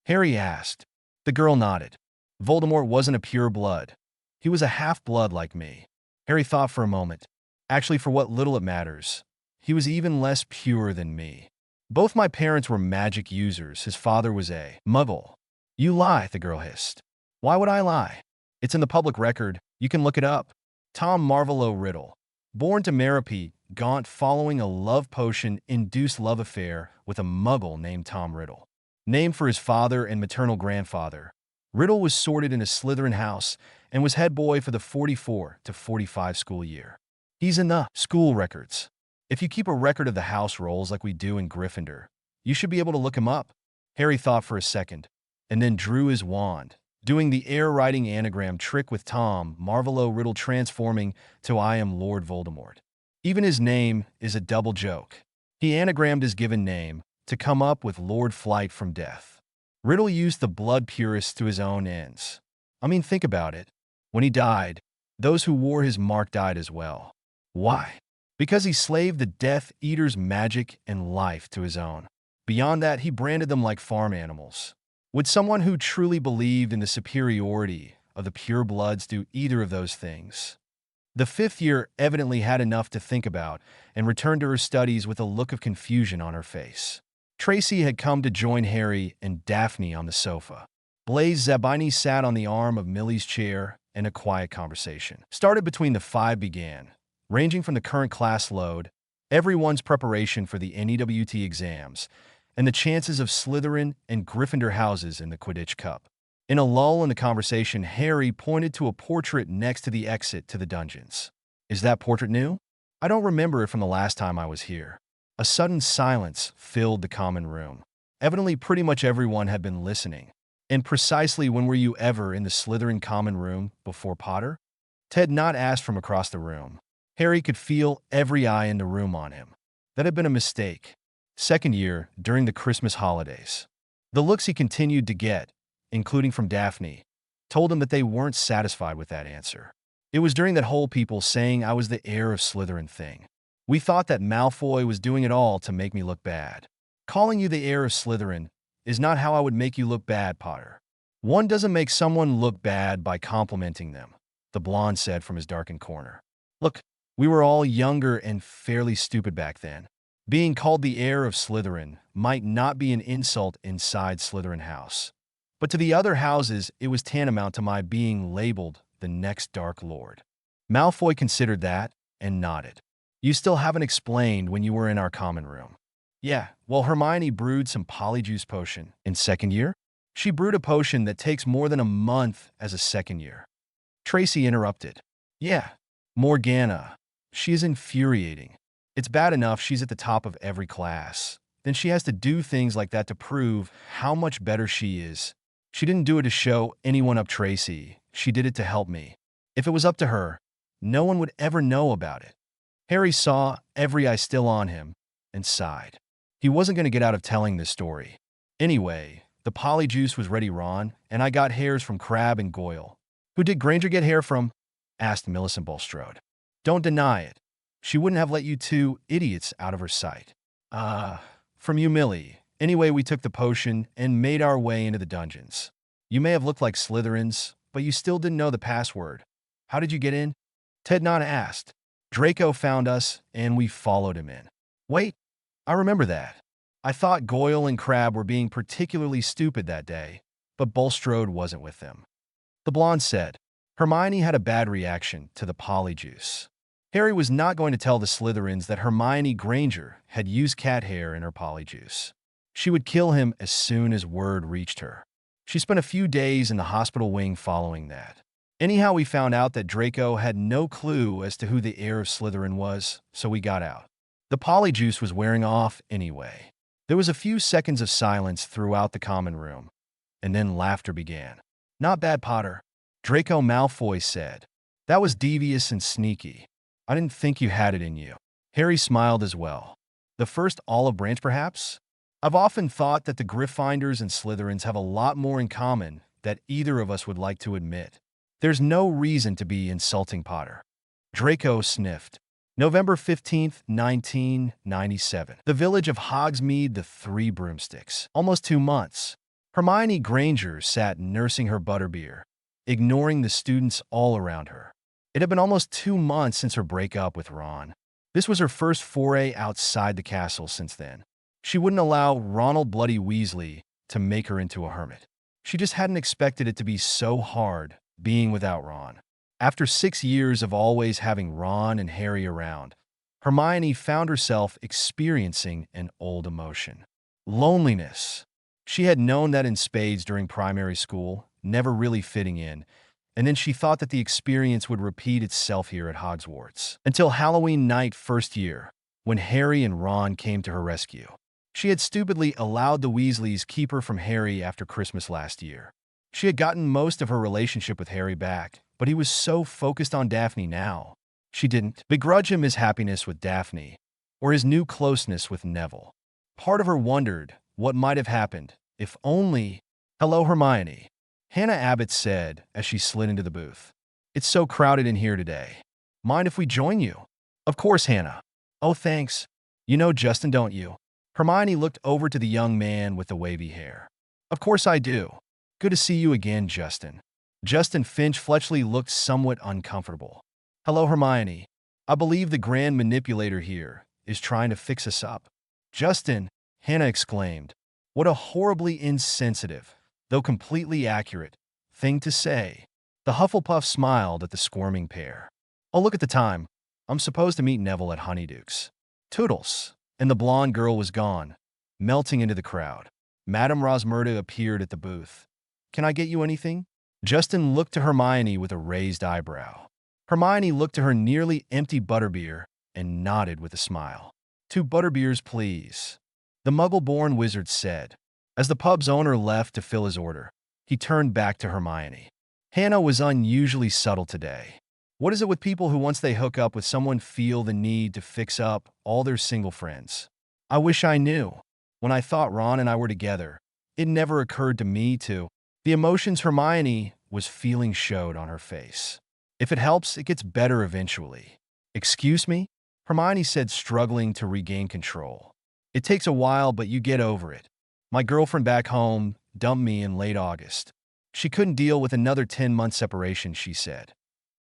Harry asked. The girl nodded. "Voldemort wasn't a pure blood. He was a half-blood like me." Harry thought for a moment. "Actually, for what little it matters, he was even less pure than me. Both my parents were magic users. His father was a muggle." "You lie," the girl hissed. "Why would I lie? It's in the public record. You can look it up." Tom Marvolo Riddle, born to Merope Gaunt following a love potion-induced love affair with a muggle named Tom Riddle. Named for his father and maternal grandfather, Riddle was sorted in a Slytherin house and was head boy for the 44 to 45 school year. He's in the school records. If you keep a record of the house rolls like we do in Gryffindor, you should be able to look him up. Harry thought for a second, and then drew his wand, doing the air-writing anagram trick with Tom Marvolo Riddle transforming to "I am Lord Voldemort." Even his name is a double joke. He anagrammed his given name to come up with Lord Flight from Death. Riddle used the blood purists to his own ends. I mean, think about it. When he died, those who wore his mark died as well. Why? Because he slaved the Death Eater's magic and life to his own. Beyond that, he branded them like farm animals. Would someone who truly believed in the superiority of the purebloods do either of those things? The fifth year evidently had enough to think about and returned to her studies with a look of confusion on her face. Tracy had come to join Harry and Daphne on the sofa. Blaise Zabini sat on the arm of Millie's chair, and a quiet conversation started between the five began, ranging from the current class load, everyone's preparation for the NEWT exams, and the chances of Slytherin and Gryffindor houses in the Quidditch Cup. In a lull in the conversation, Harry pointed to a portrait next to the exit to the dungeons. "Is that portrait new? I don't remember it from the last time I was here." A sudden silence filled the common room. Evidently, pretty much everyone had been listening. "And precisely when were you ever in the Slytherin common room before Potter?" Ted not asked from across the room. Harry could feel every eye in the room on him. That had been a mistake. Second year, during the Christmas holidays. The looks he continued to get, including from Daphne, told him that they weren't satisfied with that answer. "It was during that whole people saying I was the heir of Slytherin thing. We thought that Malfoy was doing it all to make me look bad. Calling you the heir of Slytherin is not how I would make you look bad, Potter. One doesn't make someone look bad by complimenting them, the blonde said from his darkened corner. Look, we were all younger and fairly stupid back then. Being called the heir of Slytherin might not be an insult inside Slytherin House. But to the other houses, it was tantamount to my being labeled the next Dark Lord. Malfoy considered that and nodded. You still haven't explained when you were in our common room. Yeah, well, Hermione brewed some polyjuice potion in second year. She brewed a potion that takes more than a month as a second year. Tracy interrupted. Yeah, Morgana. She is infuriating. It's bad enough she's at the top of every class. Then she has to do things like that to prove how much better she is. She didn't do it to show anyone up Tracy. She did it to help me. If it was up to her, no one would ever know about it. Harry saw every eye still on him and sighed. He wasn't going to get out of telling this story. Anyway, the polyjuice was ready, Ron, and I got hairs from Crabbe and Goyle. Who did Granger get hair from? Asked Millicent Bulstrode. Don't deny it. She wouldn't have let you two idiots out of her sight. From you, Millie. Anyway, we took the potion and made our way into the dungeons. You may have looked like Slytherins, but you still didn't know the password. How did you get in? Ted Nana asked. Draco found us, and we followed him in. Wait, I remember that. I thought Goyle and Crabbe were being particularly stupid that day, but Bulstrode wasn't with them. The blonde said. Hermione had a bad reaction to the polyjuice. Harry was not going to tell the Slytherins that Hermione Granger had used cat hair in her polyjuice. She would kill him as soon as word reached her. She spent a few days in the hospital wing following that. Anyhow, we found out that Draco had no clue as to who the heir of Slytherin was, so we got out. The polyjuice was wearing off anyway. There was a few seconds of silence throughout the common room, and then laughter began. Not bad, Potter, Draco Malfoy said. That was devious and sneaky. I didn't think you had it in you. Harry smiled as well. The first olive branch, perhaps? I've often thought that the Gryffindors and Slytherins have a lot more in common that either of us would like to admit. There's no reason to be insulting Potter. Draco sniffed. November 15th, 1997. The village of Hogsmeade, the Three Broomsticks. Almost 2 months. Hermione Granger sat nursing her butterbeer, ignoring the students all around her. It had been almost 2 months since her breakup with Ron. This was her first foray outside the castle since then. She wouldn't allow Ronald Bloody Weasley to make her into a hermit. She just hadn't expected it to be so hard being without Ron. After 6 years of always having Ron and Harry around, Hermione found herself experiencing an old emotion. Loneliness. She had known that in spades during primary school, never really fitting in, and then she thought that the experience would repeat itself here at Hogwarts. Until Halloween night first year, when Harry and Ron came to her rescue. She had stupidly allowed the Weasleys keep her from Harry after Christmas last year. She had gotten most of her relationship with Harry back, but he was so focused on Daphne now. She didn't begrudge him his happiness with Daphne, or his new closeness with Neville. Part of her wondered what might have happened if only— Hello, Hermione, Hannah Abbott said as she slid into the booth. It's so crowded in here today. Mind if we join you? Of course, Hannah. Oh, thanks. You know Justin, don't you? Hermione looked over to the young man with the wavy hair. Of course I do. Good to see you again, Justin. Justin Finch-Fletchley looked somewhat uncomfortable. Hello, Hermione. I believe the Grand Manipulator here is trying to fix us up. Justin, Hannah exclaimed. What a horribly insensitive, though completely accurate, thing to say. The Hufflepuff smiled at the squirming pair. Oh, look at the time. I'm supposed to meet Neville at Honeyduke's. Toodles. And the blonde girl was gone, melting into the crowd. Madame Rosmerta appeared at the booth. Can I get you anything? Justin looked to Hermione with a raised eyebrow. Hermione looked to her nearly empty butterbeer and nodded with a smile. 2 butterbeers, please, the Muggle-born wizard said. As the pub's owner left to fill his order, he turned back to Hermione. Hannah was unusually subtle today. What is it with people who, once they hook up with someone, feel the need to fix up all their single friends? I wish I knew. When I thought Ron and I were together, it never occurred to me to. The emotions Hermione was feeling showed on her face. If it helps, it gets better eventually. Excuse me? Hermione said, struggling to regain control. It takes a while, but you get over it. My girlfriend back home dumped me in late August. She couldn't deal with another 10-month separation, she said.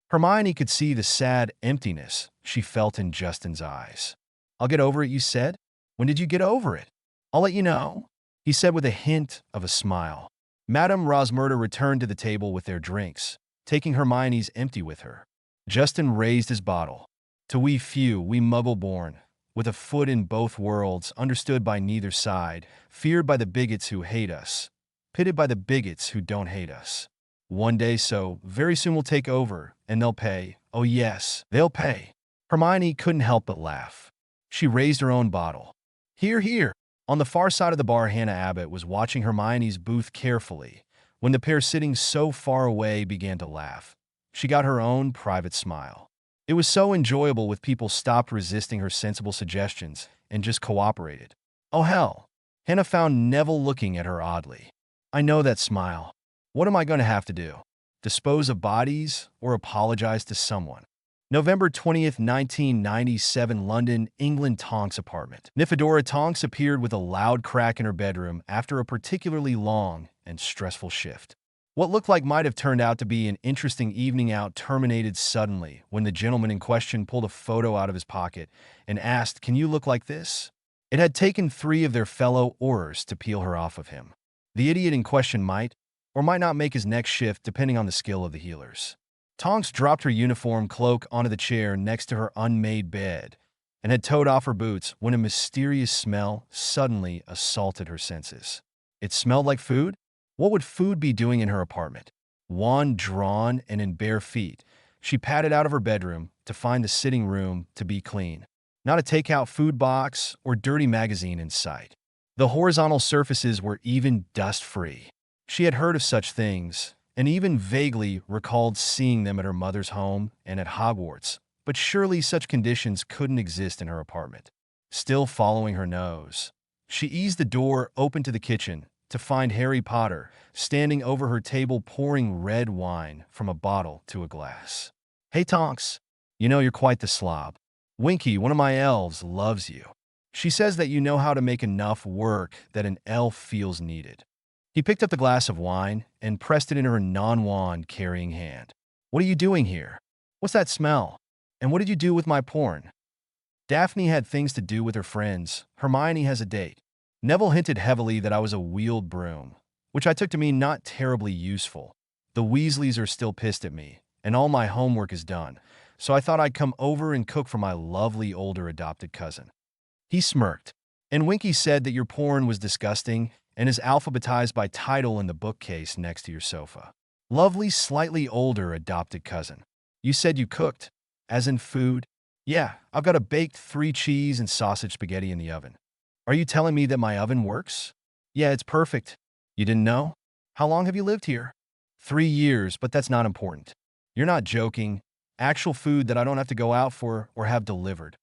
Hermione could see the sad emptiness she felt in Justin's eyes. I'll get over it, you said? When did you get over it? I'll let you know, he said with a hint of a smile. Madame Rosmerta returned to the table with their drinks, taking Hermione's empty with her. Justin raised his bottle. To we few, we muggle-born, with a foot in both worlds, understood by neither side, feared by the bigots who hate us, pitted by the bigots who don't hate us. One day so, very soon we'll take over, and they'll pay. Oh yes, they'll pay. Hermione couldn't help but laugh. She raised her own bottle. Hear, hear. On the far side of the bar, Hannah Abbott was watching Hermione's booth carefully when the pair sitting so far away began to laugh. She got her own private smile. It was so enjoyable with people stopped resisting her sensible suggestions and just cooperated. Oh hell. Hannah found Neville looking at her oddly. I know that smile. What am I going to have to do? Dispose of bodies or apologize to someone? November 20th, 1997, London, England. Tonks' apartment. Nymphadora Tonks appeared with a loud crack in her bedroom after a particularly long and stressful shift. What looked like might have turned out to be an interesting evening out terminated suddenly when the gentleman in question pulled a photo out of his pocket and asked, "Can you look like this?" It had taken 3 of their fellow Aurors to peel her off of him. The idiot in question might or might not make his next shift depending on the skill of the healers. Tonks dropped her uniform cloak onto the chair next to her unmade bed and had towed off her boots when a mysterious smell suddenly assaulted her senses. It smelled like food? What would food be doing in her apartment? Wand drawn and in bare feet, she padded out of her bedroom to find the sitting room to be clean. Not a takeout food box or dirty magazine in sight. The horizontal surfaces were even dust-free. She had heard of such things, and even vaguely recalled seeing them at her mother's home and at Hogwarts, but surely such conditions couldn't exist in her apartment. Still following her nose, she eased the door open to the kitchen to find Harry Potter standing over her table pouring red wine from a bottle to a glass. Hey Tonks, you know you're quite the slob. Winky, one of my elves, loves you. She says that you know how to make enough work that an elf feels needed. He picked up the glass of wine and pressed it in her non-wand-carrying hand. What are you doing here? What's that smell? And what did you do with my porn? Daphne had things to do with her friends. Hermione has a date. Neville hinted heavily that I was a wheeled broom, which I took to mean not terribly useful. The Weasleys are still pissed at me, and all my homework is done, so I thought I'd come over and cook for my lovely older adopted cousin. He smirked. And Winky said that your porn was disgusting and is alphabetized by title in the bookcase next to your sofa. Lovely, slightly older adopted cousin. You said you cooked, as in food? Yeah, I've got a baked 3 cheese and sausage spaghetti in the oven. Are you telling me that my oven works? Yeah, it's perfect. You didn't know? How long have you lived here? 3 years, but that's not important. You're not joking. Actual food that I don't have to go out for or have delivered.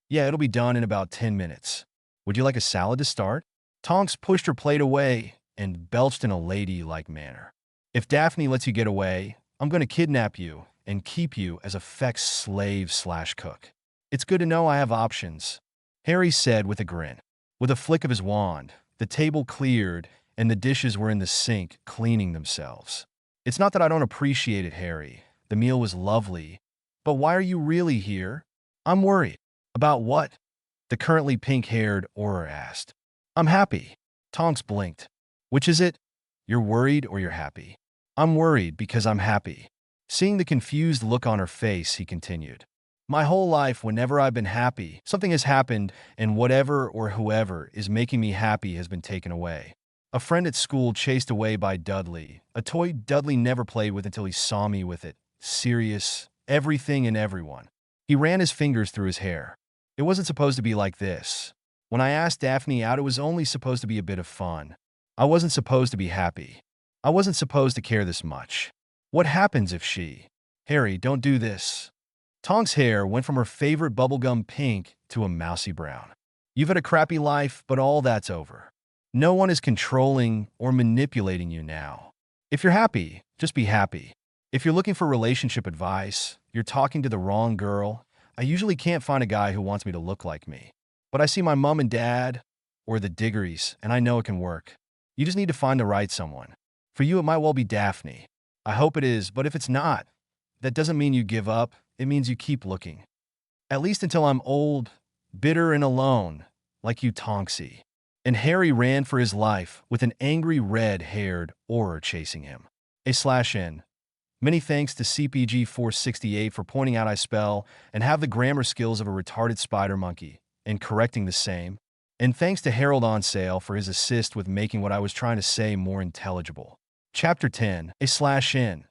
Yeah, it'll be done in about 10 minutes. Would you like a salad to start? Tonks pushed her plate away and belched in a ladylike manner. If Daphne lets you get away, I'm going to kidnap you and keep you as a Fex slave/cook. It's good to know I have options, Harry said with a grin. With a flick of his wand, the table cleared and the dishes were in the sink cleaning themselves. It's not that I don't appreciate it, Harry. The meal was lovely. But why are you really here? I'm worried. About what? The currently pink-haired Auror asked. I'm happy. Tonks blinked. Which is it? You're worried or you're happy? I'm worried because I'm happy. Seeing the confused look on her face, he continued. My whole life, whenever I've been happy, something has happened, and whatever or whoever is making me happy has been taken away. A friend at school chased away by Dudley, a toy Dudley never played with until he saw me with it. Serious, everything and everyone. He ran his fingers through his hair. It wasn't supposed to be like this. When I asked Daphne out, it was only supposed to be a bit of fun. I wasn't supposed to be happy. I wasn't supposed to care this much. What happens if she... Harry, don't do this. Tonks' hair went from her favorite bubblegum pink to a mousy brown. You've had a crappy life, but all that's over. No one is controlling or manipulating you now. If you're happy, just be happy. If you're looking for relationship advice, you're talking to the wrong girl. I usually can't find a guy who wants me to look like me. But I see my mom and dad, or the Diggories, and I know it can work. You just need to find the right someone. For you, it might well be Daphne. I hope it is, but if it's not, that doesn't mean you give up. It means you keep looking. At least until I'm old, bitter and alone, like you Tonksy." And Harry ran for his life with an angry red-haired Auror chasing him. /N. Many thanks to CPG 468 for pointing out I spell and have the grammar skills of a retarded spider monkey and correcting the same. And thanks to Harold on Sale for his assist with making what I was trying to say more intelligible. Chapter 10, /N.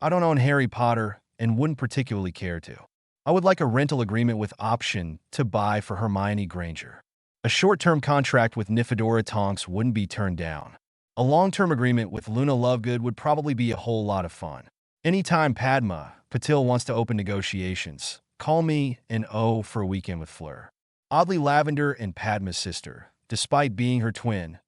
I don't own Harry Potter and wouldn't particularly care to. I would like a rental agreement with option to buy for Hermione Granger. A short-term contract with Nifedora Tonks wouldn't be turned down. A long-term agreement with Luna Lovegood would probably be a whole lot of fun. Anytime Padma Patil wants to open negotiations, call me and O for a weekend with Fleur. Oddly, Lavender and Padma's sister, despite being her twin,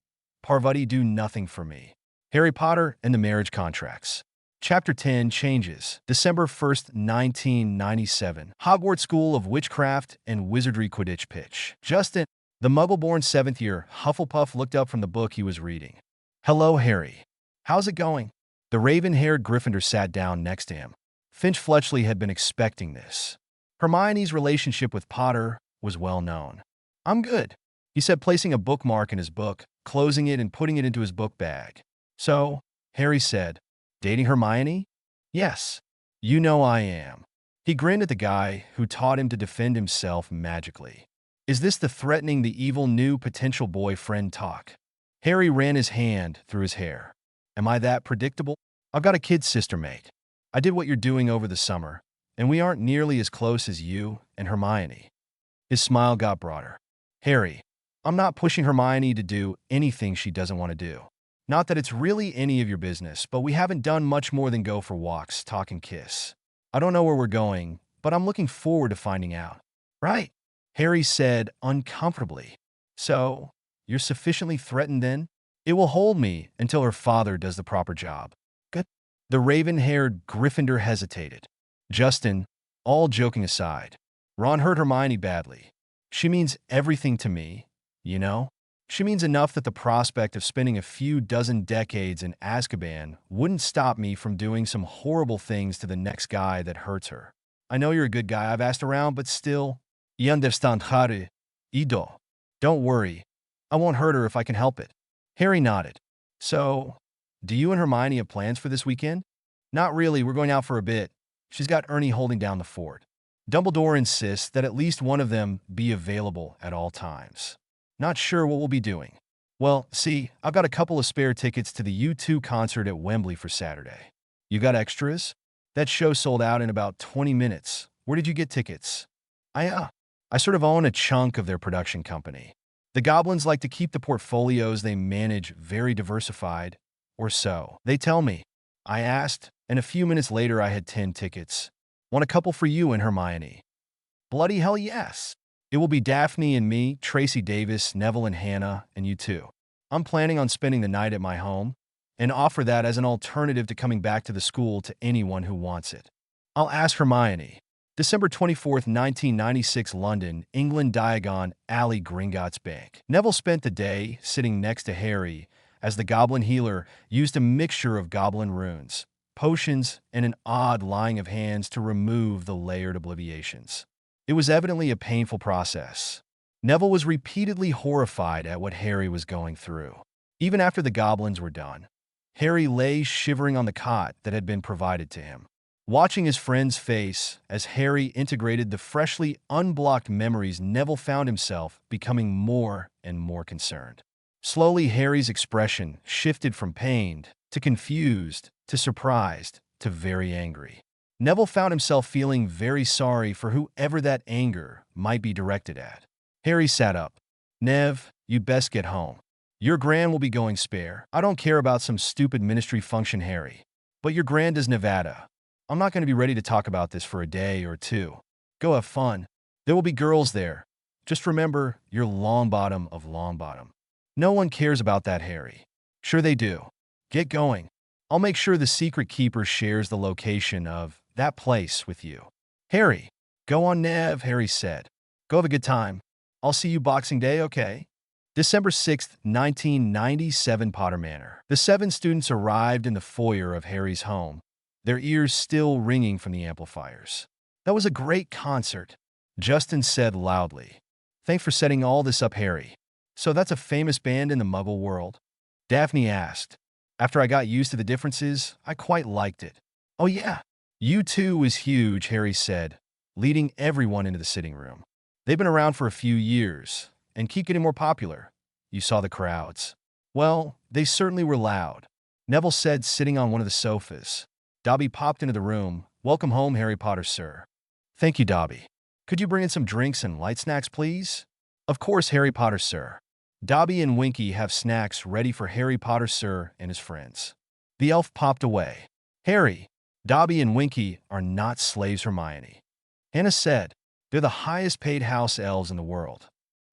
Parvati, do nothing for me. Harry Potter and the marriage contracts. Chapter 10 changes. December 1st, 1997. Hogwarts School of Witchcraft and Wizardry Quidditch pitch. Justin, the Muggle-born 7th year Hufflepuff, looked up from the book he was reading. "Hello, Harry. How's it going?" The raven-haired Gryffindor sat down next to him. Finch Fletchley had been expecting this. Hermione's relationship with Potter was well known. "I'm good," he said, placing a bookmark in his book, closing it and putting it into his book bag. "So," Harry said, "dating Hermione?" "Yes. You know I am." He grinned at the guy who taught him to defend himself magically. "Is this the threatening the evil new potential boyfriend talk?" Harry ran his hand through his hair. "Am I that predictable? I've got a kid sister, mate. I did what you're doing over the summer, and we aren't nearly as close as you and Hermione." His smile got broader. "Harry, I'm not pushing Hermione to do anything she doesn't want to do. Not that it's really any of your business, but we haven't done much more than go for walks, talk, and kiss. I don't know where we're going, but I'm looking forward to finding out." "Right," Harry said uncomfortably. "So, you're sufficiently threatened then? It will hold me until her father does the proper job." "Good." The raven-haired Gryffindor hesitated. "Justin, all joking aside, Ron hurt Hermione badly. She means everything to me, you know? She means enough that the prospect of spending a few dozen decades in Azkaban wouldn't stop me from doing some horrible things to the next guy that hurts her. I know you're a good guy, I've asked around, but still, you understand, Harry. Ido. Don't worry, I won't hurt her if I can help it." Harry nodded. "So, do you and Hermione have plans for this weekend?" "Not really, we're going out for a bit. She's got Ernie holding down the fort. Dumbledore insists that at least one of them be available at all times. Not sure what we'll be doing." "Well, see, I've got a couple of spare tickets to the U2 concert at Wembley for Saturday." "You got extras?" "That show sold out in about 20 minutes. Where did you get tickets?" I sort of own a chunk of their production company. The goblins like to keep the portfolios they manage very diversified, or so they tell me." I asked, and a few minutes later I had 10 tickets. "Want a couple for you and Hermione?" "Bloody hell yes. It will be Daphne and me, Tracy Davis, Neville and Hannah, and you too. I'm planning on spending the night at my home, and offer that as an alternative to coming back to the school to anyone who wants it." "I'll ask Hermione." December 24th, 1996, London, England, Diagon Alley, Gringotts Bank. Neville spent the day sitting next to Harry as the goblin healer used a mixture of goblin runes, potions, and an odd lying of hands to remove the layered obliviations. It was evidently a painful process. Neville was repeatedly horrified at what Harry was going through. Even after the goblins were done, Harry lay shivering on the cot that had been provided to him. Watching his friend's face as Harry integrated the freshly unblocked memories, Neville found himself becoming more and more concerned. Slowly, Harry's expression shifted from pained to confused to surprised to very angry. Neville found himself feeling very sorry for whoever that anger might be directed at. Harry sat up. "Nev, you'd best get home. Your gran will be going spare. I don't care about some stupid ministry function, Harry. But your gran does Nevada. I'm not going to be ready to talk about this for a day or two. Go have fun. There will be girls there. Just remember, you're Longbottom of Longbottom." "No one cares about that, Harry." "Sure they do. Get going. I'll make sure the secret keeper shares the location of that place with you." "Harry." "Go on, Nev," Harry said. "Go have a good time. I'll see you Boxing Day, okay?" December 6th, 1997, Potter Manor. The 7 students arrived in the foyer of Harry's home, their ears still ringing from the amplifiers. "That was a great concert," Justin said loudly. "Thanks for setting all this up, Harry." "So that's a famous band in the Muggle world?" Daphne asked. "After I got used to the differences, I quite liked it." "Oh yeah. U2 was huge," Harry said, leading everyone into the sitting room. "They've been around for a few years and keep getting more popular." "You saw the crowds." "Well, they certainly were loud," Neville said, sitting on one of the sofas. Dobby popped into the room. "Welcome home, Harry Potter, sir." "Thank you, Dobby. Could you bring in some drinks and light snacks, please?" "Of course, Harry Potter, sir." Dobby and Winky have snacks ready for Harry Potter, sir, and his friends. The elf popped away. "Harry, Dobby and Winky are not slaves, Hermione," Hannah said. "They're the highest-paid house elves in the world."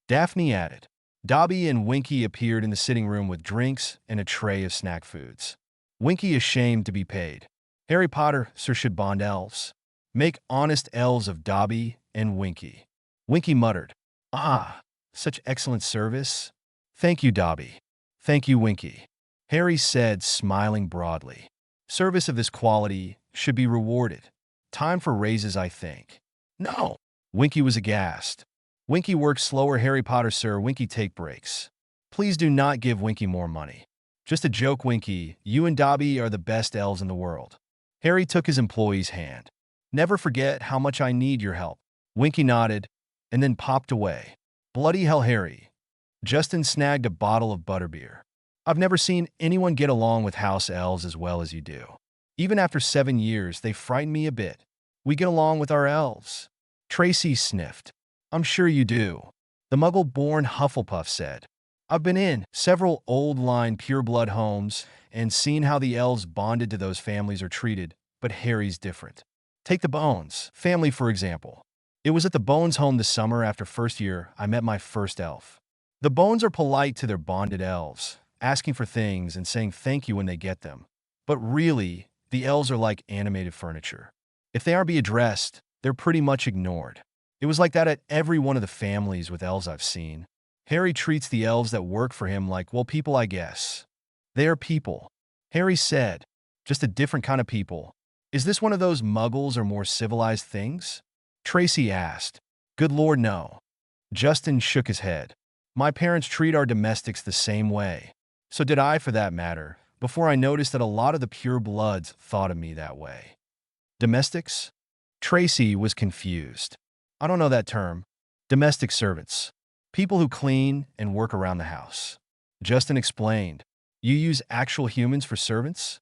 Daphne added. Dobby and Winky appeared in the sitting room with drinks and a tray of snack foods. Winky ashamed to be paid. "Harry Potter, sir, should bond elves. Make honest elves of Dobby and Winky." Winky muttered, "Ah, such excellent service." "Thank you, Dobby." "Thank you, Winky," Harry said, smiling broadly. "Service of this quality should be rewarded. Time for raises, I think." "No." Winky was aghast. "Winky works slower, Harry Potter, sir. Winky take breaks." "Please do not give Winky more money." "Just a joke, Winky. You and Dobby are the best elves in the world." Harry took his employee's hand. "Never forget how much I need your help." Winky nodded and then popped away. "Bloody hell, Harry." Justin snagged a bottle of butterbeer. "I've never seen anyone get along with house elves as well as you do. Even after 7 years, they frighten me a bit." "We get along with our elves." Tracy sniffed. "I'm sure you do," the Muggle-born Hufflepuff said. "I've been in several old-line pureblood homes and seen how the elves bonded to those families are treated, but Harry's different. Take the Bones family, for example. It was at the Bones home this summer after first year I met my first elf. The Bones are polite to their bonded elves, asking for things and saying thank you when they get them. But really, the elves are like animated furniture. If they aren't being addressed, they're pretty much ignored. It was like that at every one of the families with elves I've seen. Harry treats the elves that work for him like, well, people, I guess. They are people," Harry said. "Just a different kind of people." "Is this one of those Muggles or more civilized things?" Tracy asked. "Good Lord, no." Justin shook his head. "My parents treat our domestics the same way. So did I, for that matter, before I noticed that a lot of the purebloods thought of me that way." "Domestics?" Tracy was confused. "I don't know that term." "Domestic servants. People who clean and work around the house." Justin explained. "You use actual humans for servants?"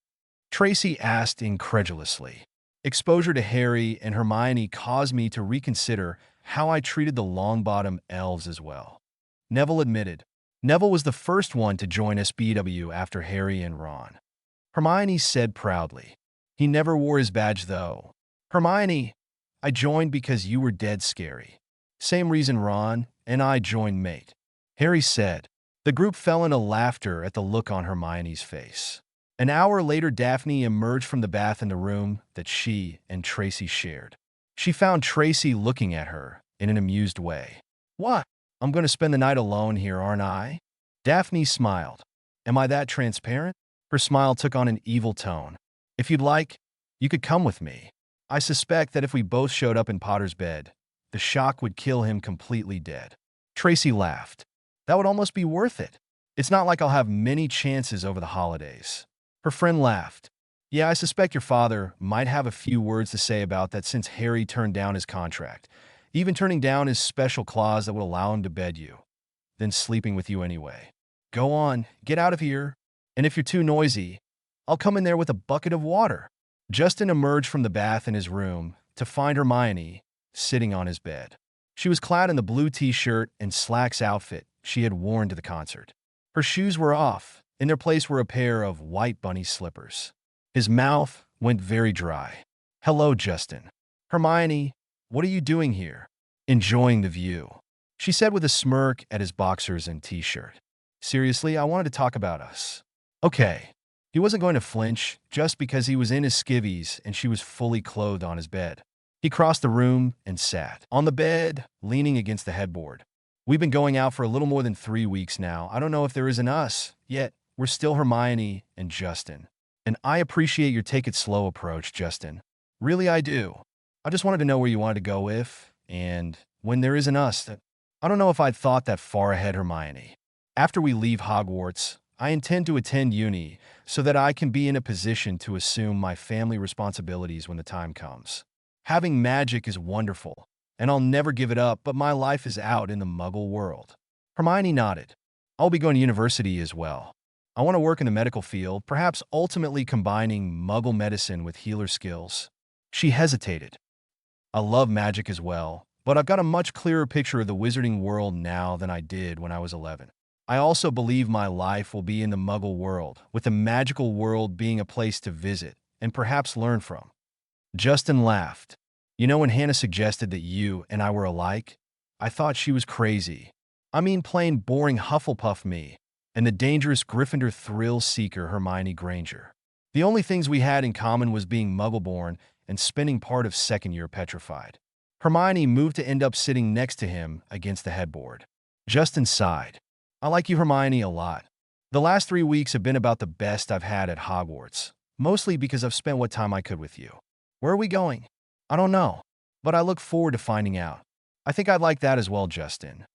Tracy asked incredulously. Exposure to Harry and Hermione caused me to reconsider how I treated the Longbottom elves as well, Neville admitted. Neville was the first one to join SBW after Harry and Ron. Hermione said proudly. "He never wore his badge, though." "Hermione, I joined because you were dead scary. Same reason Ron and I joined mate," Harry said. The group fell into laughter at the look on Hermione's face. An hour later, Daphne emerged from the bath in the room that she and Tracy shared. She found Tracy looking at her in an amused way. "What? I'm going to spend the night alone here, aren't I?" Daphne smiled. "Am I that transparent?" Her smile took on an evil tone. "If you'd like, you could come with me. I suspect that if we both showed up in Potter's bed, the shock would kill him completely dead." Tracy laughed. "That would almost be worth it. It's not like I'll have many chances over the holidays." Her friend laughed. "Yeah, I suspect your father might have a few words to say about that since Harry turned down his contract, even turning down his special clause that would allow him to bed you, then sleeping with you anyway. Go on, get out of here. And if you're too noisy, I'll come in there with a bucket of water." Justin emerged from the bath in his room to find Hermione sitting on his bed. She was clad in the blue t-shirt and slacks outfit she had worn to the concert. Her shoes were off. In their place were a pair of white bunny slippers. His mouth went very dry. "Hello, Justin." "Hermione, what are you doing here?" "Enjoying the view," she said with a smirk at his boxers and t-shirt. "Seriously, I wanted to talk about us." "Okay." He wasn't going to flinch just because he was in his skivvies and she was fully clothed on his bed. He crossed the room and sat on the bed, leaning against the headboard. We've been going out for a little more than 3 weeks now. I don't know if there is an us, yet we're still Hermione and Justin. And I appreciate your take-it-slow approach, Justin. Really, I do. I just wanted to know where you wanted to go if, and when there is an us. That I don't know if I'd thought that far ahead, Hermione. After we leave Hogwarts, I intend to attend uni so that I can be in a position to assume my family responsibilities when the time comes. Having magic is wonderful, and I'll never give it up, but my life is out in the Muggle world. Hermione nodded. I'll be going to university as well. I want to work in the medical field, perhaps ultimately combining Muggle medicine with healer skills. She hesitated. I love magic as well, but I've got a much clearer picture of the wizarding world now than I did when I was 11. I also believe my life will be in the Muggle world, with the magical world being a place to visit and perhaps learn from. Justin laughed. You know, when Hannah suggested that you and I were alike, I thought she was crazy. I mean, plain boring Hufflepuff me and the dangerous Gryffindor thrill-seeker Hermione Granger. The only things we had in common was being Muggle-born and spending part of second year petrified. Hermione moved to end up sitting next to him against the headboard. Justin sighed. I like you, Hermione, a lot. The last 3 weeks have been about the best I've had at Hogwarts, mostly because I've spent what time I could with you. Where are we going? I don't know, but I look forward to finding out. I think I'd like that as well, Justin.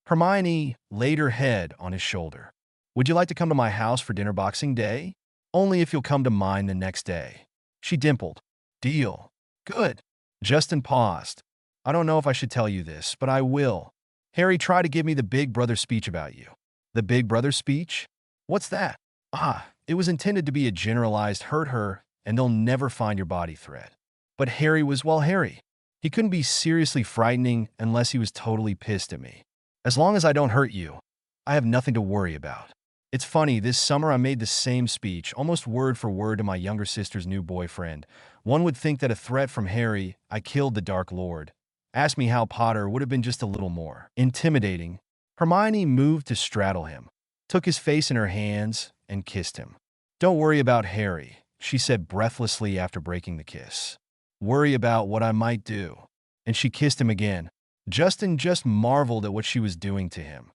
Hermione laid her head on his shoulder. Would you like to come to my house for dinner Boxing Day? Only if you'll come to mine the next day. She dimpled. Deal. Good. Justin paused. I don't know if I should tell you this, but I will. Harry tried to give me the Big Brother speech about you. The Big Brother speech? What's that? It was intended to be a generalized hurt her and they'll never find your body threat. But Harry was, well, Harry. He couldn't be seriously frightening unless he was totally pissed at me. As long as I don't hurt you, I have nothing to worry about. It's funny, this summer I made the same speech, almost word for word, to my younger sister's new boyfriend. One would think that a threat from Harry, I killed the Dark Lord. Ask me how Potter would have been just a little more intimidating. Hermione moved to straddle him, took his face in her hands, and kissed him. Don't worry about Harry, she said breathlessly after breaking the kiss. Worry about what I might do. And she kissed him again. Justin just marveled at what she was doing to him,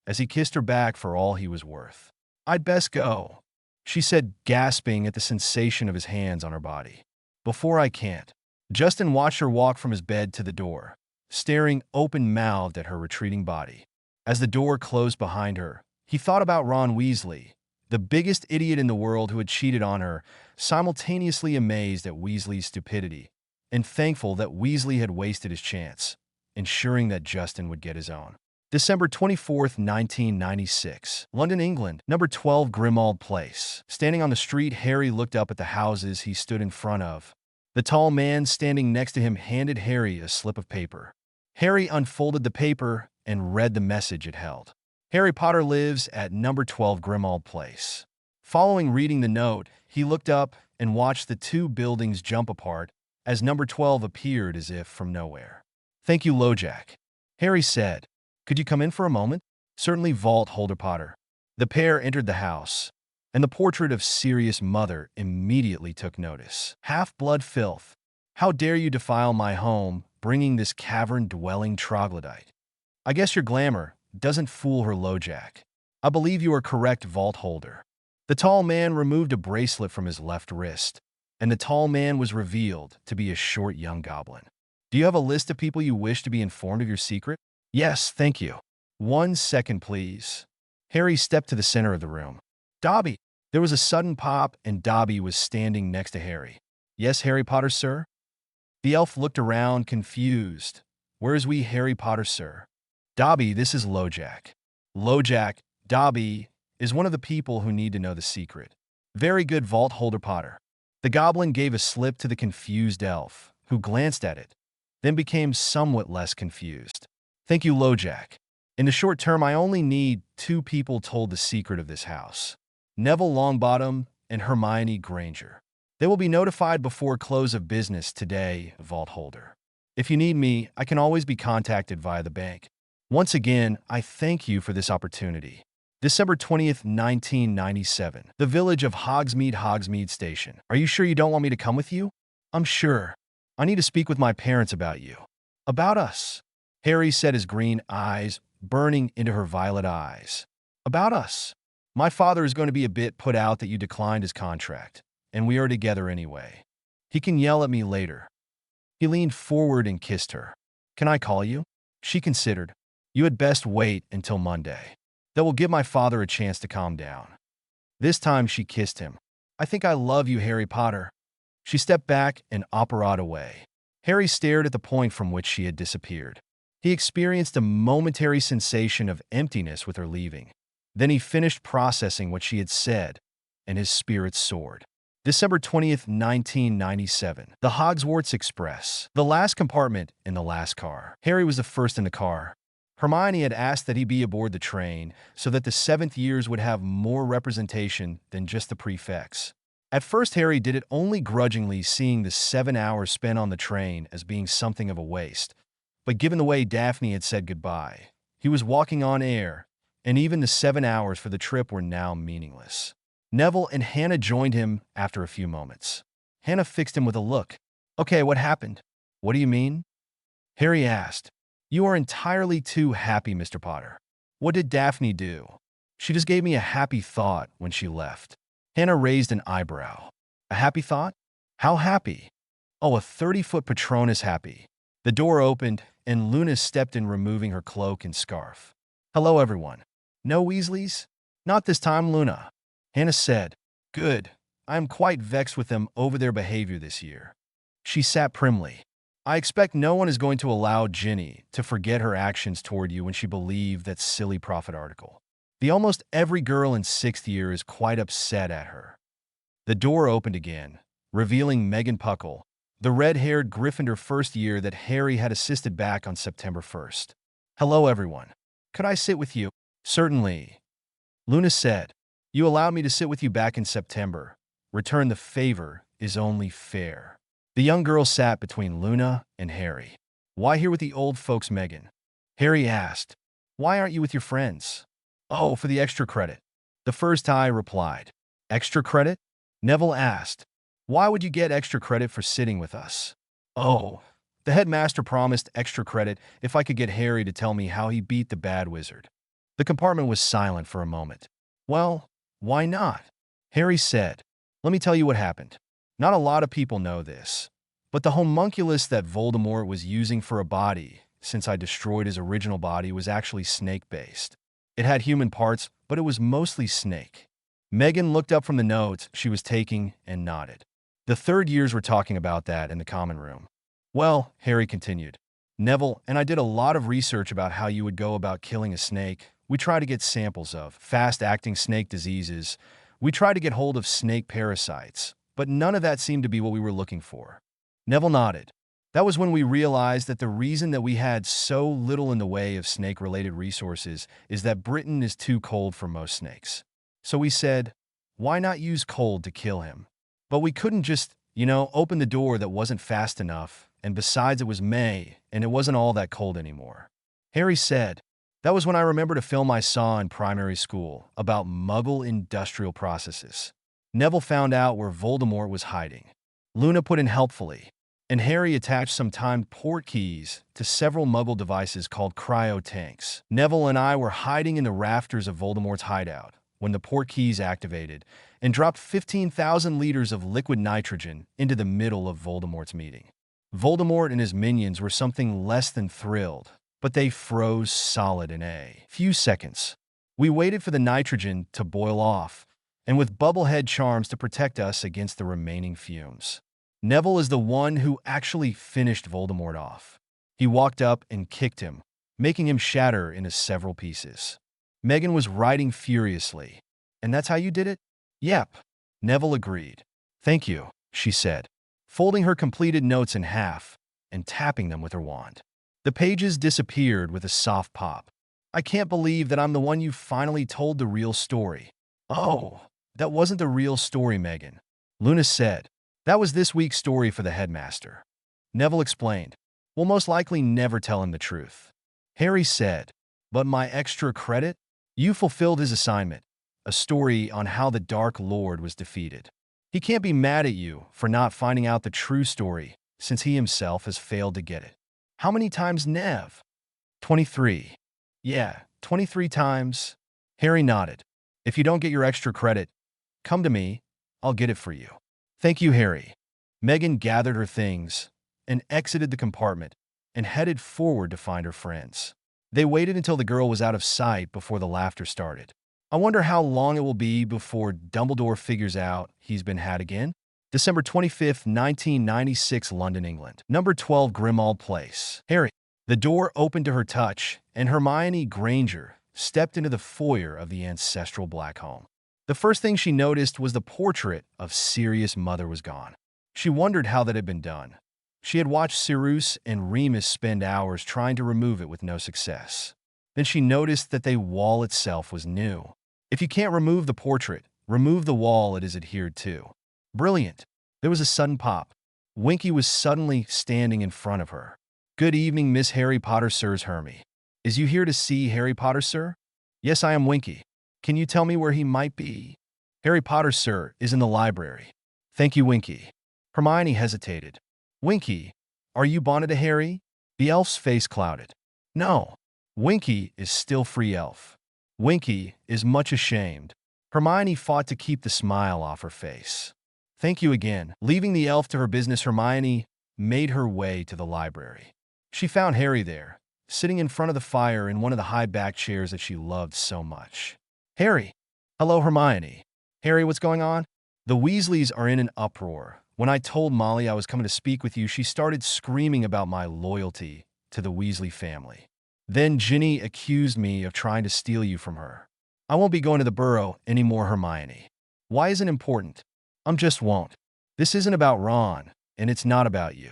as he kissed her back for all he was worth. I'd best go, she said, gasping at the sensation of his hands on her body. Before I can't. Justin watched her walk from his bed to the door, staring open-mouthed at her retreating body. As the door closed behind her, he thought about Ron Weasley, the biggest idiot in the world who had cheated on her, simultaneously amazed at Weasley's stupidity and thankful that Weasley had wasted his chance, ensuring that Justin would get his own. December 24th, 1996. London, England. Number 12 Grimmauld Place. Standing on the street, Harry looked up at the houses he stood in front of. The tall man standing next to him handed Harry a slip of paper. Harry unfolded the paper and read the message it held. Harry Potter lives at number 12 Grimmauld Place. Following reading the note, he looked up and watched the two buildings jump apart as number 12 appeared as if from nowhere. Thank you, LoJack, Harry said. Could you come in for a moment? Certainly, Vault Holder Potter. The pair entered the house, and the portrait of Sirius' mother immediately took notice. Half-blood filth. How dare you defile my home, bringing this cavern-dwelling troglodyte? I guess your glamour doesn't fool her, LoJack. I believe you are correct, Vault Holder. The tall man removed a bracelet from his left wrist, and the tall man was revealed to be a short young goblin. Do you have a list of people you wish to be informed of your secret? Yes, thank you. 1 second, please. Harry stepped to the center of the room. Dobby! There was a sudden pop, and Dobby was standing next to Harry. Yes, Harry Potter, sir? The elf looked around, confused. Where's we Harry Potter, sir? Dobby, this is LoJack. LoJack, Dobby is one of the people who need to know the secret. Very good, Vault Holder Potter. The goblin gave a slip to the confused elf, who glanced at it, then became somewhat less confused. Thank you, LoJack. In the short term, I only need 2 people told the secret of this house. Neville Longbottom and Hermione Granger. They will be notified before close of business today, Vault Holder. If you need me, I can always be contacted via the bank. Once again, I thank you for this opportunity. December 20th, 1997. The village of Hogsmeade Station. Are you sure you don't want me to come with you? I'm sure. I need to speak with my parents about you. About us. Harry said, his green eyes burning into her violet eyes. About us. My father is going to be a bit put out that you declined his contract, and we are together anyway. He can yell at me later. He leaned forward and kissed her. Can I call you? She considered. You had best wait until Monday. That will give my father a chance to calm down. This time she kissed him. I think I love you, Harry Potter. She stepped back and operated away. Harry stared at the point from which she had disappeared. He experienced a momentary sensation of emptiness with her leaving. Then he finished processing what she had said, and his spirits soared. December 20th, 1997. The Hogwarts Express. The last compartment in the last car. Harry was the first in the car. Hermione had asked that he be aboard the train so that the 7th years would have more representation than just the prefects. At first, Harry did it only grudgingly, seeing the 7 hours spent on the train as being something of a waste. But given the way Daphne had said goodbye, he was walking on air, and even the 7 hours for the trip were now meaningless. Neville and Hannah joined him after a few moments. Hannah fixed him with a look. Okay, what happened? What do you mean? Harry asked. You are entirely too happy, Mr. Potter. What did Daphne do? She just gave me a happy thought when she left. Hannah raised an eyebrow. A happy thought? How happy? Oh, a 30-foot Patronus happy. The door opened, and Luna stepped in, removing her cloak and scarf. Hello, everyone. No Weasleys? Not this time, Luna. Hannah said. Good. I am quite vexed with them over their behavior this year. She sat primly. I expect no one is going to allow Ginny to forget her actions toward you when she believed that silly prophet article. The almost every girl in 6th year is quite upset at her. The door opened again, revealing Megan Puckle, the red-haired Gryffindor first year that Harry had assisted back on September 1st. Hello, everyone. Could I sit with you? Certainly. Luna said. You allowed me to sit with you back in September. Return the favor is only fair. The young girl sat between Luna and Harry. Why here with the old folks, Megan? Harry asked. Why aren't you with your friends? Oh, for the extra credit. The first eye replied. Extra credit? Neville asked. Why would you get extra credit for sitting with us? Oh, the headmaster promised extra credit if I could get Harry to tell me how he beat the bad wizard. The compartment was silent for a moment. Well, why not? Harry said. Let me tell you what happened. Not a lot of people know this, but the homunculus that Voldemort was using for a body, since I destroyed his original body, was actually snake-based. It had human parts, but it was mostly snake. Megan looked up from the notes she was taking and nodded. The 3rd years were talking about that in the common room. Well, Harry continued, Neville and I did a lot of research about how you would go about killing a snake. We tried to get samples of fast-acting snake diseases. We tried to get hold of snake parasites, but none of that seemed to be what we were looking for. Neville nodded. That was when we realized that the reason that we had so little in the way of snake-related resources is that Britain is too cold for most snakes. So we said, why not use cold to kill him? But we couldn't just, open the door that wasn't fast enough, and besides it was May, and it wasn't all that cold anymore. Harry said, that was when I remembered a film I saw in primary school about Muggle industrial processes. Neville found out where Voldemort was hiding. Luna put in helpfully, and Harry attached some timed port keys to several Muggle devices called cryo-tanks. Neville and I were hiding in the rafters of Voldemort's hideout when the port keys activated and dropped 15,000 liters of liquid nitrogen into the middle of Voldemort's meeting. Voldemort and his minions were something less than thrilled, but they froze solid in a few seconds. We waited for the nitrogen to boil off, and with bubblehead charms to protect us against the remaining fumes. Neville is the one who actually finished Voldemort off. He walked up and kicked him, making him shatter into several pieces. Megan was writing furiously. And that's how you did it? Yep. Neville agreed. Thank you, she said, folding her completed notes in half and tapping them with her wand. The pages disappeared with a soft pop. I can't believe that I'm the one you finally told the real story. Oh, that wasn't the real story, Megan. Luna said. That was this week's story for the headmaster. Neville explained. We'll most likely never tell him the truth. Harry said. But my extra credit? You fulfilled his assignment. A story on how the Dark Lord was defeated. He can't be mad at you for not finding out the true story, since he himself has failed to get it. How many times, Nev? 23. Yeah, 23 times. Harry nodded. If you don't get your extra credit, come to me. I'll get it for you. Thank you, Harry. Megan gathered her things and exited the compartment and headed forward to find her friends. They waited until the girl was out of sight before the laughter started. I wonder how long it will be before Dumbledore figures out he's been had again. December 25th, 1996, London, England. Number 12, Grimmauld Place. Harry. The door opened to her touch, and Hermione Granger stepped into the foyer of the ancestral black home. The first thing she noticed was the portrait of Sirius' mother was gone. She wondered how that had been done. She had watched Sirius and Remus spend hours trying to remove it with no success. Then she noticed that the wall itself was new. If you can't remove the portrait, remove the wall it is adhered to. Brilliant. There was a sudden pop. Winky was suddenly standing in front of her. Good evening, Miss Harry Potter, sirs. Hermy. Is you here to see Harry Potter, sir? Yes, I am Winky. Can you tell me where he might be? Harry Potter, sir, is in the library. Thank you, Winky. Hermione hesitated. Winky, are you bonded to Harry? The elf's face clouded. No. Winky is still free elf. Winky is much ashamed. Hermione fought to keep the smile off her face. Thank you again. Leaving the elf to her business, Hermione made her way to the library. She found Harry there, sitting in front of the fire in one of the high-backed chairs that she loved so much. Harry. Hello, Hermione. Harry, what's going on? The Weasleys are in an uproar. When I told Molly I was coming to speak with you, she started screaming about my loyalty to the Weasley family. Then Ginny accused me of trying to steal you from her. I won't be going to the Burrow anymore, Hermione. Why is it important? Just won't. This isn't about Ron, and it's not about you.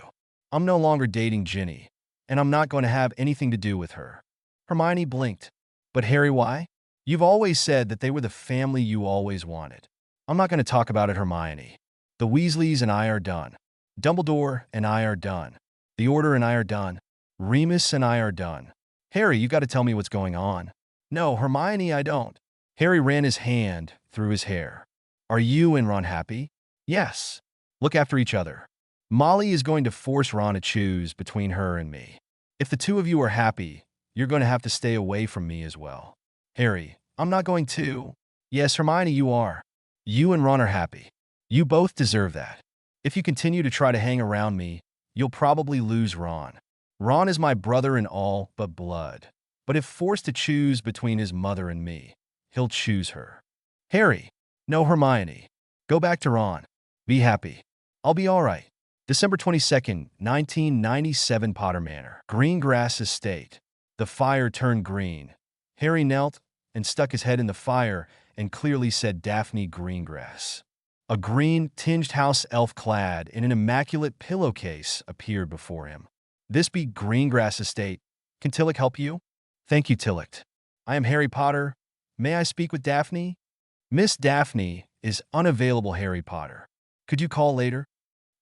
I'm no longer dating Ginny, and I'm not going to have anything to do with her. Hermione blinked. But Harry, why? You've always said that they were the family you always wanted. I'm not going to talk about it, Hermione. The Weasleys and I are done. Dumbledore and I are done. The Order and I are done. Remus and I are done. Harry, you got to tell me what's going on. No, Hermione, I don't. Harry ran his hand through his hair. Are you and Ron happy? Yes. Look after each other. Molly is going to force Ron to choose between her and me. If the two of you are happy, you're going to have to stay away from me as well. Harry, I'm not going to. Yes, Hermione, you are. You and Ron are happy. You both deserve that. If you continue to try to hang around me, you'll probably lose Ron. Ron is my brother in all but blood. But if forced to choose between his mother and me, he'll choose her. Harry. No, Hermione. Go back to Ron. Be happy. I'll be all right. December 22nd, 1997, Potter Manor. Greengrass Estate. The fire turned green. Harry knelt and stuck his head in the fire and clearly said Daphne Greengrass. A green-tinged house elf clad in an immaculate pillowcase appeared before him. This be Greengrass Estate. Can Tillich help you? Thank you, Tillich. I am Harry Potter. May I speak with Daphne? Miss Daphne is unavailable, Harry Potter. Could you call later?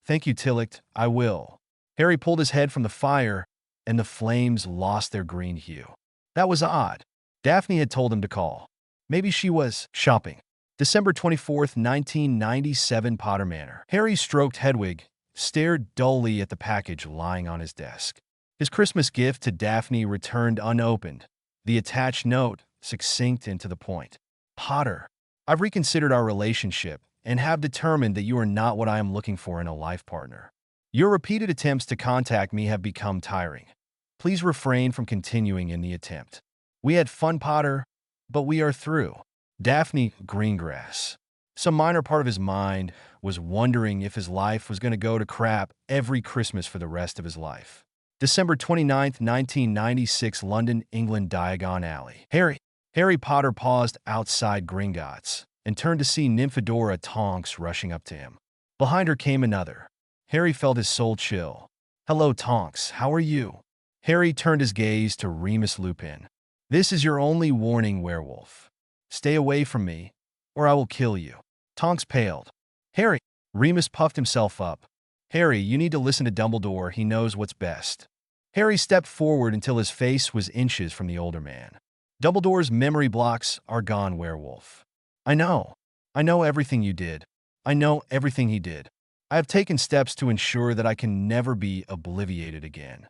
Thank you, Tillich. I will. Harry pulled his head from the fire, and the flames lost their green hue. That was odd. Daphne had told him to call. Maybe she was shopping. December 24th, 1997, Potter Manor. Harry stroked Hedwig, stared dully at the package lying on his desk. His Christmas gift to Daphne returned unopened, the attached note succinct and to the point. Potter, I've reconsidered our relationship and have determined that you are not what I am looking for in a life partner. Your repeated attempts to contact me have become tiring. Please refrain from continuing in the attempt. We had fun, Potter, but we are through. Daphne Greengrass. Some minor part of his mind was wondering if his life was going to go to crap every Christmas for the rest of his life. December 29th, 1996, London, England, Diagon Alley. Harry Potter paused outside Gringotts and turned to see Nymphadora Tonks rushing up to him. Behind her came another. Harry felt his soul chill. Hello, Tonks, how are you? Harry turned his gaze to Remus Lupin. This is your only warning, werewolf. Stay away from me, or I will kill you. Tonks paled. Harry. Remus puffed himself up. Harry, you need to listen to Dumbledore. He knows what's best. Harry stepped forward until his face was inches from the older man. Dumbledore's memory blocks are gone, werewolf. I know. I know everything you did. I know everything he did. I have taken steps to ensure that I can never be obliviated again.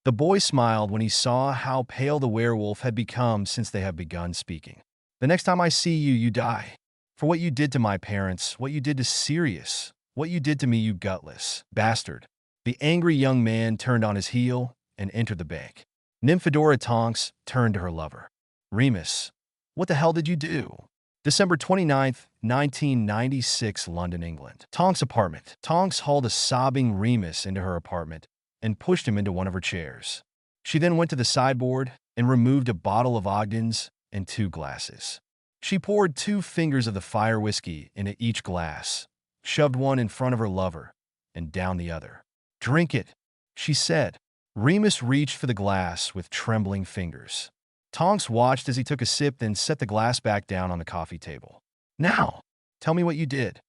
The boy smiled when he saw how pale the werewolf had become since they had begun speaking. "The next time I see you, you die. For what you did to my parents, what you did to Sirius, what you did to me, you gutless bastard." The angry young man turned on his heel and entered the bank. Nymphadora Tonks turned to her lover. "Remus, what the hell did you do?" December 29th, 1996, London, England. Tonks' apartment. Tonks hauled a sobbing Remus into her apartment and pushed him into one of her chairs. She then went to the sideboard and removed a bottle of Ogden's and 2 glasses. She poured 2 fingers of the fire whiskey into each glass, shoved one in front of her lover, and down the other. "Drink it," she said. Remus reached for the glass with trembling fingers. Tonks watched as he took a sip, then set the glass back down on the coffee table. "Now, tell me what you did."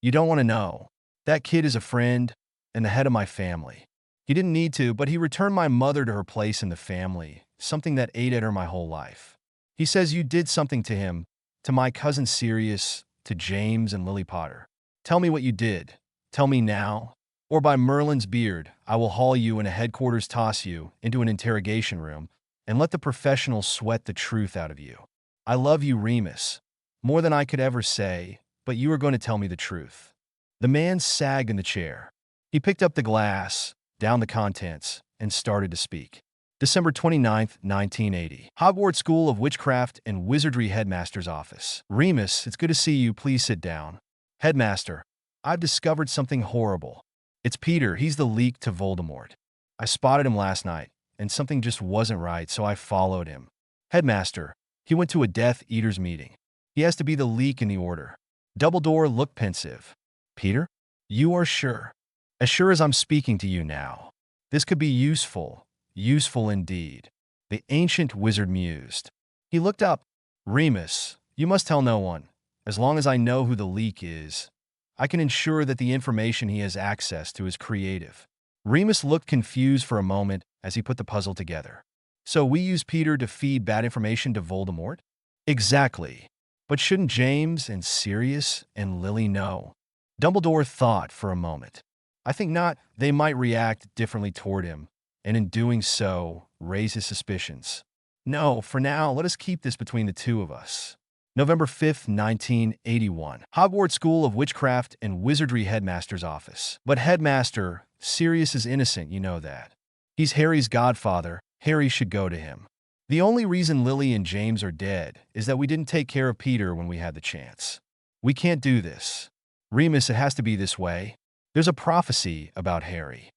"You don't want to know. That kid is a friend and the head of my family. He didn't need to, but he returned my mother to her place in the family, something that ate at her my whole life. He says you did something to him, to my cousin Sirius, to James and Lily Potter. Tell me what you did. Tell me now, or by Merlin's beard, I will haul you in a headquarters, toss you into an interrogation room, and let the professionals sweat the truth out of you. I love you, Remus, more than I could ever say, but you are going to tell me the truth." The man sagged in the chair. He picked up the glass, downed the contents, and started to speak. December 29th, 1980. Hogwarts School of Witchcraft and Wizardry Headmaster's Office. "Remus, it's good to see you. Please sit down." "Headmaster, I've discovered something horrible. It's Peter. He's the leak to Voldemort. I spotted him last night, and something just wasn't right, so I followed him." "Headmaster, he went to a Death Eaters meeting. He has to be the leak in the order." Dumbledore looked pensive. "Peter? You are sure?" "As sure as I'm speaking to you now. This could be useful. Useful indeed." The ancient wizard mused. He looked up. "Remus, you must tell no one. As long as I know who the leak is, I can ensure that the information he has access to is creative." Remus looked confused for a moment as he put the puzzle together. "So we use Peter to feed bad information to Voldemort?" "Exactly. But shouldn't James and Sirius and Lily know?" Dumbledore thought for a moment. "I think not. They might react differently toward him, and in doing so, raise his suspicions. No, for now, let us keep this between the 2 of us." November 5th, 1981. Hogwarts School of Witchcraft and Wizardry Headmaster's Office. "But Headmaster, Sirius is innocent, you know that. He's Harry's godfather. Harry should go to him. The only reason Lily and James are dead is that we didn't take care of Peter when we had the chance. We can't do this. Remus, it has to be this way. There's a prophecy about Harry."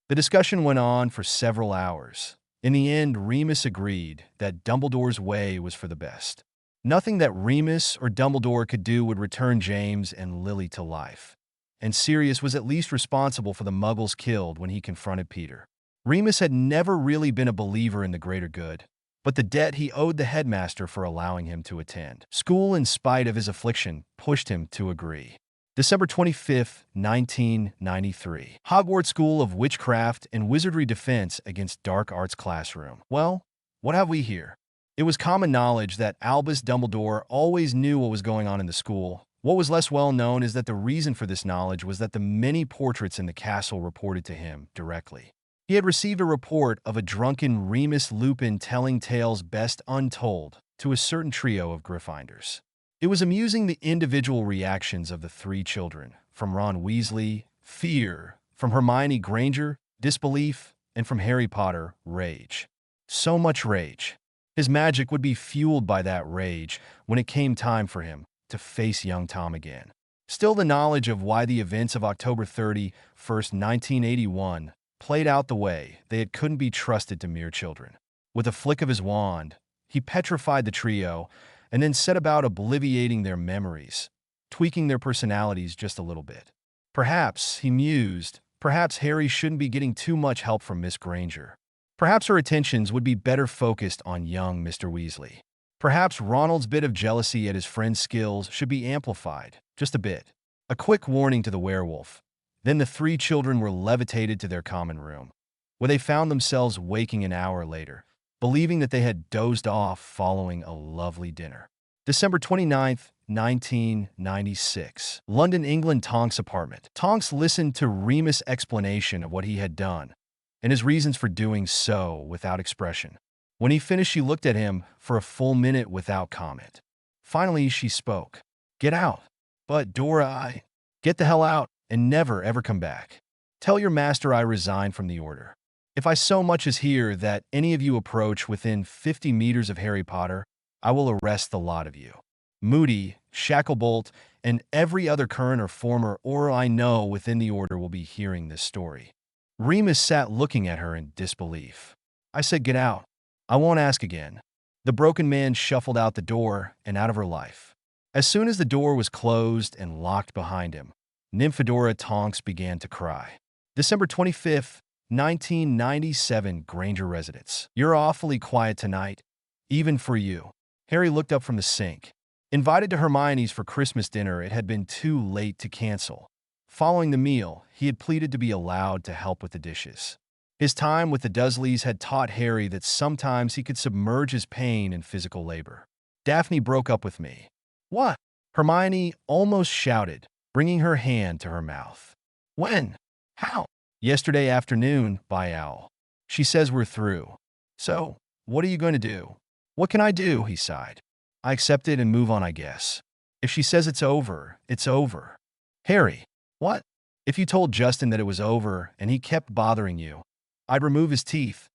The discussion went on for several hours. In the end, Remus agreed that Dumbledore's way was for the best. Nothing that Remus or Dumbledore could do would return James and Lily to life, and Sirius was at least responsible for the Muggles killed when he confronted Peter. Remus had never really been a believer in the greater good, but the debt he owed the headmaster for allowing him to attend school in spite of his affliction pushed him to agree. December 25th, 1993. Hogwarts School of Witchcraft and Wizardry Defense Against Dark Arts Classroom. Well, what have we here? It was common knowledge that Albus Dumbledore always knew what was going on in the school. What was less well known is that the reason for this knowledge was that the many portraits in the castle reported to him directly. He had received a report of a drunken Remus Lupin telling tales best untold to a certain trio of Gryffindors. It was amusing the individual reactions of the 3 children, from Ron Weasley, fear, from Hermione Granger, disbelief, and from Harry Potter, rage. So much rage. His magic would be fueled by that rage when it came time for him to face young Tom again. Still, the knowledge of why the events of October 31st, 1981 played out the way they couldn't be trusted to mere children. With a flick of his wand, he petrified the trio and then set about obliviating their memories, tweaking their personalities just a little bit. Perhaps, he mused, perhaps Harry shouldn't be getting too much help from Miss Granger. Perhaps her attentions would be better focused on young Mr. Weasley. Perhaps Ronald's bit of jealousy at his friend's skills should be amplified, just a bit. A quick warning to the werewolf. Then the 3 children were levitated to their common room, where they found themselves waking an hour later, believing that they had dozed off following a lovely dinner. December 29th, 1996. London, England. Tonks' apartment. Tonks listened to Remus' explanation of what he had done, and his reasons for doing so without expression. When he finished, she looked at him for a full minute without comment. Finally, she spoke. "Get out." "But, Dora, I—" "Get the hell out and never ever come back. Tell your master I resign from the order. If I so much as hear that any of you approach within 50 meters of Harry Potter, I will arrest the lot of you." Moody, Shacklebolt, and every other current or former Auror I know within the order will be hearing this story. Remus sat looking at her in disbelief. "I said get out. I won't ask again." The broken man shuffled out the door and out of her life. As soon as the door was closed and locked behind him, Nymphadora Tonks began to cry. December 25th, 1997, Granger residence. "You're awfully quiet tonight, even for you." Harry looked up from the sink. Invited to Hermione's for Christmas dinner, it had been too late to cancel. Following the meal, he had pleaded to be allowed to help with the dishes. His time with the Dursleys had taught Harry that sometimes he could submerge his pain in physical labor. "Daphne broke up with me." "What?" Hermione almost shouted, bringing her hand to her mouth. "When? How?" "Yesterday afternoon, by owl. She says we're through." "So, what are you going to do?" "What can I do?" he sighed. "I accept it and move on, I guess. If she says it's over, it's over." "Harry." "What?" "If you told Justin that it was over and he kept bothering you, I'd remove his teeth.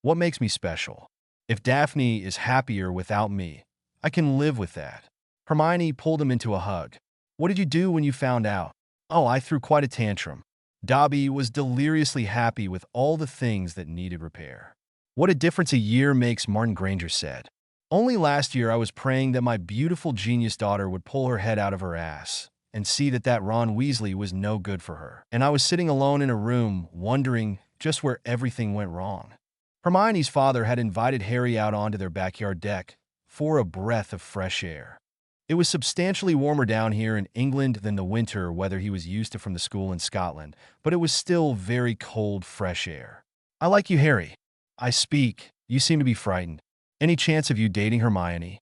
What makes me special? If Daphne is happier without me, I can live with that." Hermione pulled him into a hug. "What did you do when you found out?" "Oh, I threw quite a tantrum." Dobby was deliriously happy with all the things that needed repair. "What a difference a year makes," Martin Granger said. "Only last year I was praying that my beautiful genius daughter would pull her head out of her ass and see that Ron Weasley was no good for her. And I was sitting alone in a room, wondering just where everything went wrong." Hermione's father had invited Harry out onto their backyard deck for a breath of fresh air. It was substantially warmer down here in England than the winter weather he was used to from the school in Scotland, but it was still very cold, fresh air. "I like you, Harry." "I speak. You seem to be frightened. Any chance of you dating Hermione?"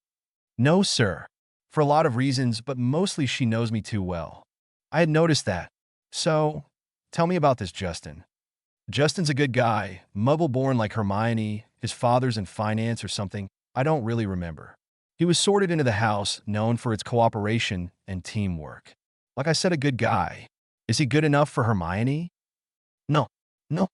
"No, sir. For a lot of reasons, but mostly she knows me too well." "I had noticed that. So, tell me about this Justin." "Justin's a good guy, muggle-born like Hermione. His father's in finance or something. I don't really remember. He was sorted into the house, known for its cooperation and teamwork. Like I said, a good guy. Is he good enough for Hermione?" "No. No."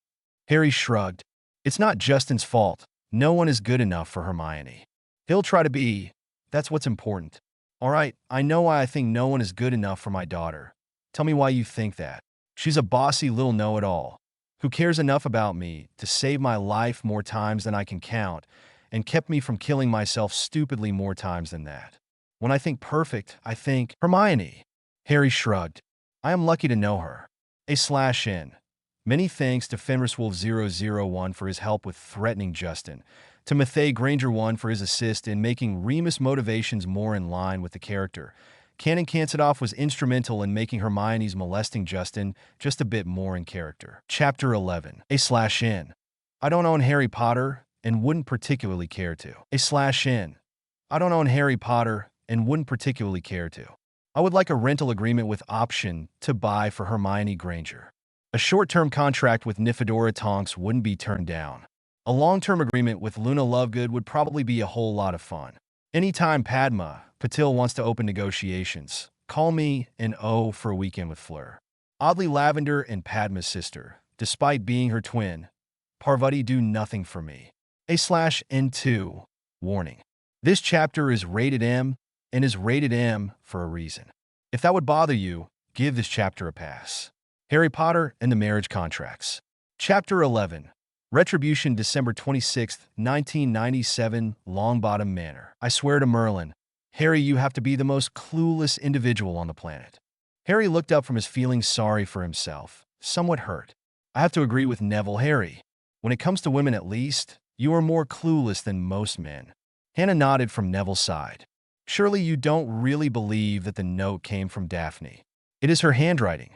Harry shrugged. "It's not Justin's fault. No one is good enough for Hermione. He'll try to be. That's what's important." "All right, I know why I think no one is good enough for my daughter. Tell me why you think that." "She's a bossy little know-it-all who cares enough about me to save my life more times than I can count and kept me from killing myself stupidly more times than that. When I think perfect, I think Hermione." Harry shrugged. "I am lucky to know her." /n. Many thanks to FenrisWolf001 for his help with threatening Justin, to Mathey Granger 1 for his assist in making Remus' motivations more in line with the character. Canon Kansadoff was instrumental in making Hermione's molesting Justin just a bit more in character. Chapter 11. /n. I don't own Harry Potter and wouldn't particularly care to. /n. I don't own Harry Potter and wouldn't particularly care to. I would like a rental agreement with option to buy for Hermione Granger. A short-term contract with Nymphadora Tonks wouldn't be turned down. A long-term agreement with Luna Lovegood would probably be a whole lot of fun. Anytime Padma Patil wants to open negotiations, call me and O for a weekend with Fleur. Oddly, Lavender and Padma's sister, despite being her twin, Parvati, do nothing for me. /N2. Warning. This chapter is rated M and is rated M for a reason. If that would bother you, give this chapter a pass. Harry Potter and the Marriage Contracts. Chapter 11. Retribution, December 26, 1997, Longbottom Manor. I swear to Merlin, Harry, you have to be the most clueless individual on the planet. Harry looked up from his feeling sorry for himself, somewhat hurt. I have to agree with Neville, Harry. When it comes to women at least, you are more clueless than most men. Hannah nodded from Neville's side. Surely you don't really believe that the note came from Daphne. It is her handwriting.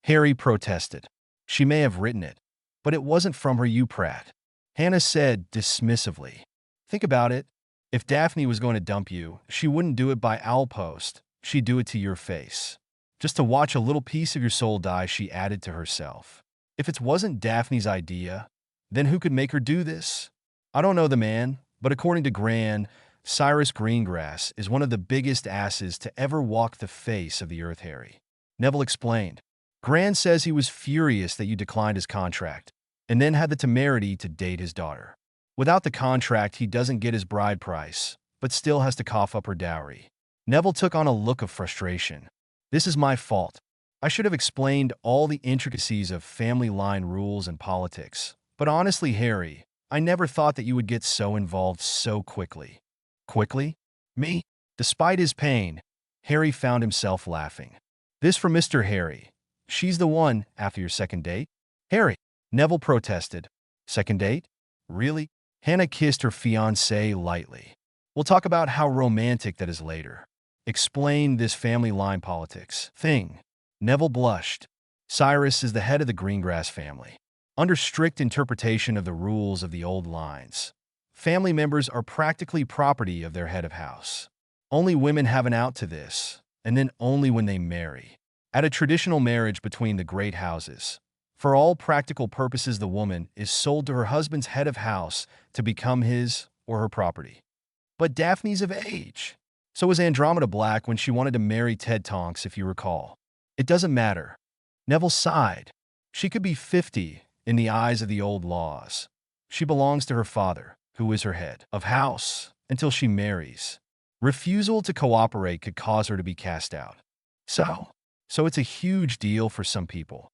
Harry protested. She may have written it, but it wasn't from her, you prat. Hannah said dismissively. Think about it. If Daphne was going to dump you, she wouldn't do it by owl post. She'd do it to your face. Just to watch a little piece of your soul die, she added to herself. If it wasn't Daphne's idea, Then who could make her do this? I don't know the man, but according to Gran, Cyrus Greengrass is one of the biggest asses to ever walk the face of the earth, Harry. Neville explained. Gran says he was furious that you declined his contract, and then had the temerity to date his daughter. Without the contract, he doesn't get his bride price, but still has to cough up her dowry. Neville took on a look of frustration. This is my fault. I should have explained all the intricacies of family line rules and politics. But honestly, Harry, I never thought that you would get so involved so quickly. Quickly? Me? Despite his pain, Harry found himself laughing. This from Mr. Harry. She's the one after your second date? Harry, Neville protested. Second date? Really? Hannah kissed her fiancé lightly. We'll talk about how romantic that is later. Explain this family line politics thing. Neville blushed. Cyrus is the head of the Greengrass family. Under strict interpretation of the rules of the old lines, family members are practically property of their head of house. Only women have an out to this, and then only when they marry. At a traditional marriage between the great houses, for all practical purposes the woman is sold to her husband's head of house to become his or her property. But Daphne's of age. So was Andromeda Black when she wanted to marry Ted Tonks, if you recall. It doesn't matter. Neville sighed. She could be 50 in the eyes of the old laws. She belongs to her father, who is her head of house, until she marries. Refusal to cooperate could cause her to be cast out. So it's a huge deal for some people.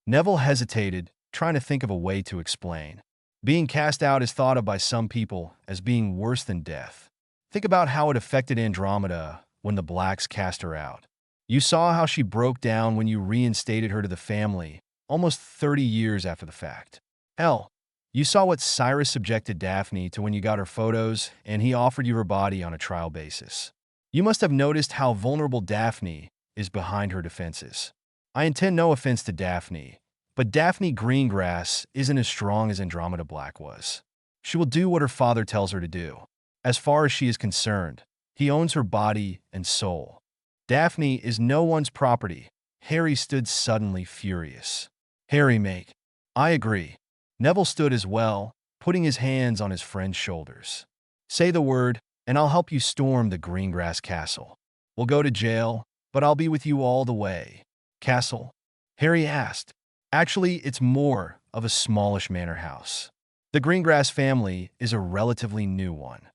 Neville hesitated, trying to think of a way to explain. Being cast out is thought of by some people as being worse than death. Think about how it affected Andromeda when the Blacks cast her out. You saw how she broke down when you reinstated her to the family, almost 30 years after the fact. Hell, you saw what Cyrus subjected Daphne to when you got her photos and he offered you her body on a trial basis. You must have noticed how vulnerable Daphne is behind her defenses. I intend no offense to Daphne, but Daphne Greengrass isn't as strong as Andromeda Black was. She will do what her father tells her to do. As far as she is concerned, he owns her body and soul. Daphne is no one's property. Harry stood suddenly furious. Harry, mate. I agree. Neville stood as well, putting his hands on his friend's shoulders. Say the word, and I'll help you storm the Greengrass castle. We'll go to jail, but I'll be with you all the way. Castle? Harry asked. Actually, it's more of a smallish manor house. The Greengrass family is a relatively new one.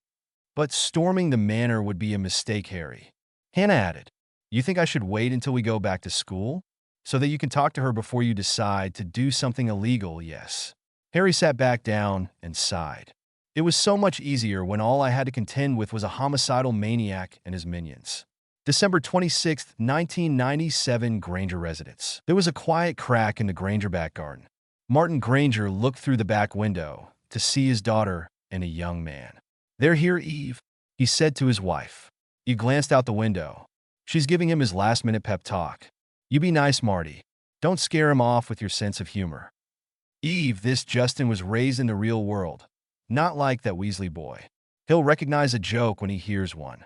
But storming the manor would be a mistake, Harry. Hannah added, You think I should wait until we go back to school? So that you can talk to her before you decide to do something illegal, yes. Harry sat back down and sighed. It was so much easier when all I had to contend with was a homicidal maniac and his minions. December 26, 1997, Granger residence. There was a quiet crack in the Granger back garden. Martin Granger looked through the back window to see his daughter and a young man. They're here, Eve, he said to his wife. Eve glanced out the window. She's giving him his last-minute pep talk. You be nice, Marty. Don't scare him off with your sense of humor. Eve, this Justin was raised in the real world. Not like that Weasley boy. He'll recognize a joke when he hears one.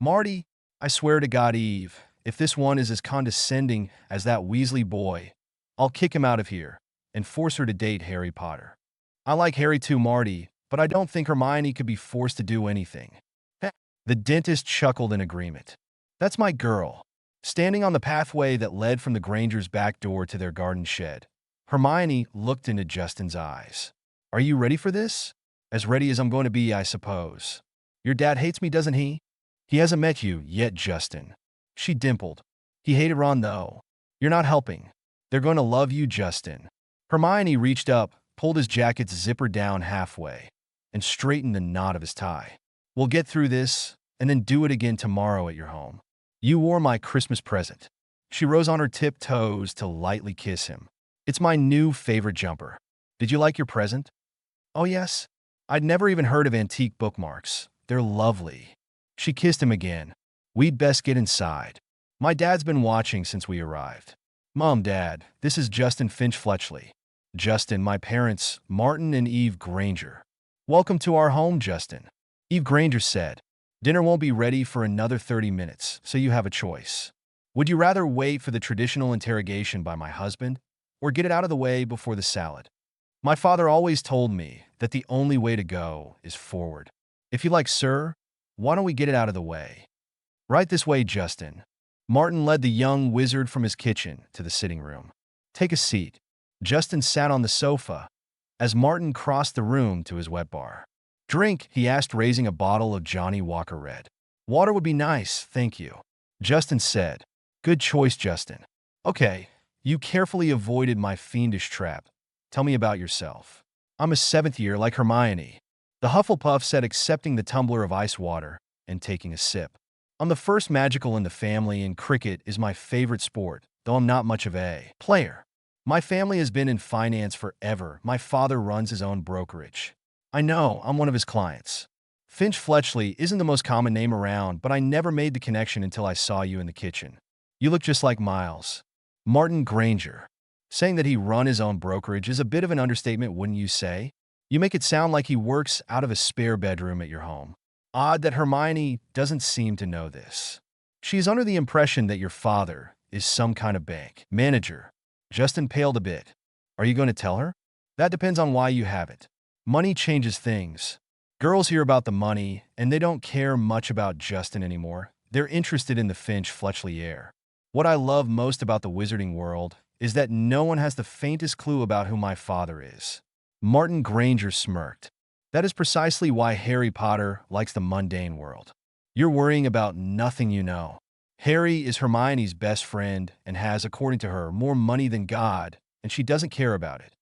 Marty, I swear to God, Eve, if this one is as condescending as that Weasley boy, I'll kick him out of here and force her to date Harry Potter. I like Harry too, Marty, but I don't think Hermione could be forced to do anything. The dentist chuckled in agreement. That's my girl. Standing on the pathway that led from the Grangers' back door to their garden shed, Hermione looked into Justin's eyes. Are you ready for this? As ready as I'm going to be, I suppose. Your dad hates me, doesn't he? He hasn't met you yet, Justin. She dimpled. He hated Ron, though. You're not helping. They're going to love you, Justin. Hermione reached up, pulled his jacket's zipper down halfway, and straightened the knot of his tie. We'll get through this, and then do it again tomorrow at your home. You wore my Christmas present. She rose on her tiptoes to lightly kiss him. It's my new favorite jumper. Did you like your present? Oh, yes. I'd never even heard of antique bookmarks. They're lovely. She kissed him again. We'd best get inside. My dad's been watching since we arrived. Mom, Dad, this is Justin Finch Fletchley. Justin, my parents, Martin and Eve Granger. Welcome to our home, Justin. Eve Granger said. Dinner won't be ready for another 30 minutes, so you have a choice. Would you rather wait for the traditional interrogation by my husband, or get it out of the way before the salad? My father always told me that the only way to go is forward. If you like, sir, why don't we get it out of the way? Right this way, Justin. Martin led the young wizard from his kitchen to the sitting room. Take a seat. Justin sat on the sofa as Martin crossed the room to his wet bar. Drink, he asked, raising a bottle of Johnny Walker Red. Water would be nice, thank you. Justin said. Good choice, Justin. Okay, you carefully avoided my fiendish trap. Tell me about yourself. I'm a seventh year like Hermione. The Hufflepuff said, accepting the tumbler of ice water and taking a sip. I'm the first magical in the family, and cricket is my favorite sport, though I'm not much of a player. My family has been in finance forever. My father runs his own brokerage. I know, I'm one of his clients. Finch Fletchley isn't the most common name around, but I never made the connection until I saw you in the kitchen. You look just like Miles. Martin Granger. Saying that he run his own brokerage is a bit of an understatement, wouldn't you say? You make it sound like he works out of a spare bedroom at your home. Odd that Hermione doesn't seem to know this. She is under the impression that your father is some kind of bank manager. Justin paled a bit. Are you going to tell her? That depends on why you have it. Money changes things. Girls hear about the money, and they don't care much about Justin anymore. They're interested in the Finch Fletchley heir. What I love most about the wizarding world is that no one has the faintest clue about who my father is. Martin Granger smirked. That is precisely why Harry Potter likes the mundane world. You're worrying about nothing you know. Harry is Hermione's best friend and has, according to her, more money than God, and she doesn't care about it.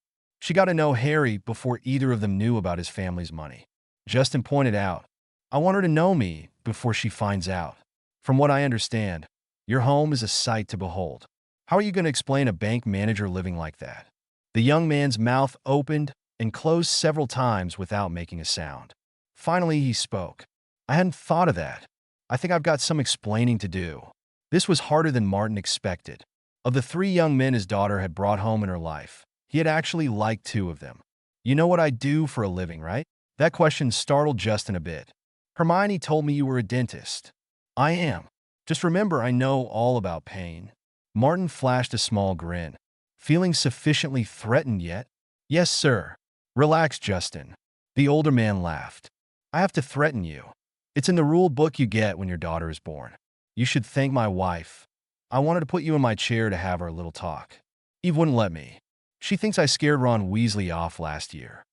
She got to know Harry before either of them knew about his family's money. Justin pointed out, I want her to know me before she finds out. From what I understand, your home is a sight to behold. How are you going to explain a bank manager living like that? The young man's mouth opened and closed several times without making a sound. Finally, he spoke. I hadn't thought of that. I think I've got some explaining to do. This was harder than Martin expected. Of the 3 young men his daughter had brought home in her life, he had actually liked 2 of them. You know what I do for a living, right? That question startled Justin a bit. Hermione told me you were a dentist. I am. Just remember, I know all about pain. Martin flashed a small grin. Feeling sufficiently threatened yet? Yes, sir. Relax, Justin. The older man laughed. I have to threaten you. It's in the rule book you get when your daughter is born. You should thank my wife. I wanted to put you in my chair to have our little talk. Eve wouldn't let me. She thinks I scared Ron Weasley off last year.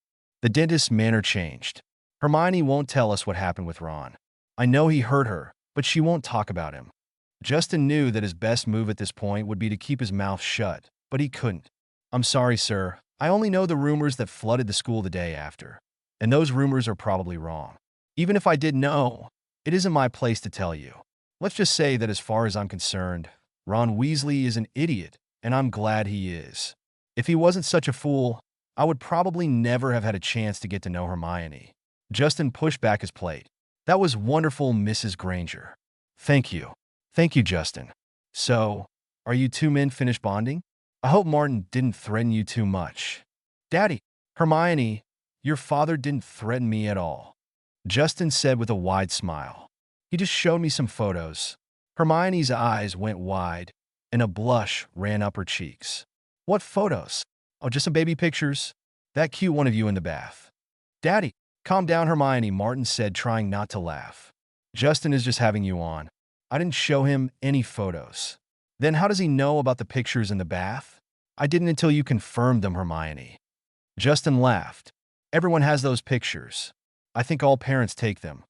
The dentist's manner changed. Hermione won't tell us what happened with Ron. I know he hurt her, but she won't talk about him. Justin knew that his best move at this point would be to keep his mouth shut, but he couldn't. I'm sorry, sir. I only know the rumors that flooded the school the day after. And those rumors are probably wrong. Even if I did know, it isn't my place to tell you. Let's just say that as far as I'm concerned, Ron Weasley is an idiot, and I'm glad he is. If he wasn't such a fool, I would probably never have had a chance to get to know Hermione. Justin pushed back his plate. That was wonderful, Mrs. Granger. Thank you. Thank you, Justin. So, are you 2 men finished bonding? I hope Martin didn't threaten you too much. Daddy, Hermione, your father didn't threaten me at all. Justin said with a wide smile. He just showed me some photos. Hermione's eyes went wide, and a blush ran up her cheeks. What photos? Oh, just some baby pictures. That cute one of you in the bath. Daddy, calm down, Hermione, Martin said, trying not to laugh. Justin is just having you on. I didn't show him any photos. Then how does he know about the pictures in the bath? I didn't until you confirmed them, Hermione. Justin laughed. Everyone has those pictures. I think all parents take them.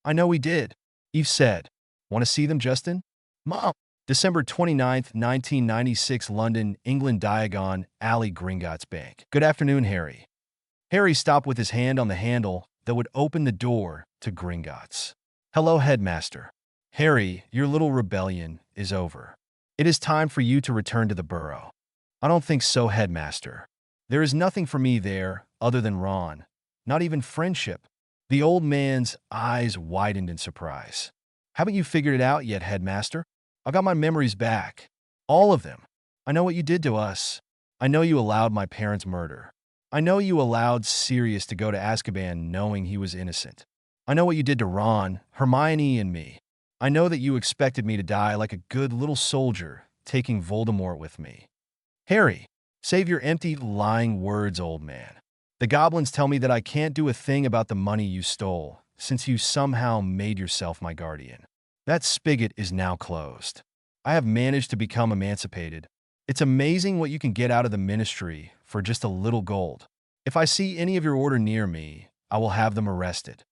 I know we did. Eve said. Want to see them, Justin? Mom. December 29th, 1996, London, England, Diagon Alley, Gringotts Bank. Good afternoon, Harry. Harry stopped with his hand on the handle that would open the door to Gringotts. Hello, Headmaster. Harry, your little rebellion is over. It is time for you to return to the burrow. I don't think so, Headmaster. There is nothing for me there other than Ron, not even friendship. The old man's eyes widened in surprise. Haven't you figured it out yet, Headmaster? I got my memories back. All of them. I know what you did to us. I know you allowed my parents' murder. I know you allowed Sirius to go to Azkaban knowing he was innocent. I know what you did to Ron, Hermione, and me. I know that you expected me to die like a good little soldier, taking Voldemort with me. Harry, Save your empty, lying words, old man. The goblins tell me that I can't do a thing about the money you stole, since you somehow made yourself my guardian. That spigot is now closed. I have managed to become emancipated. It's amazing what you can get out of the ministry for just a little gold. If I see any of your order near me, I will have them arrested.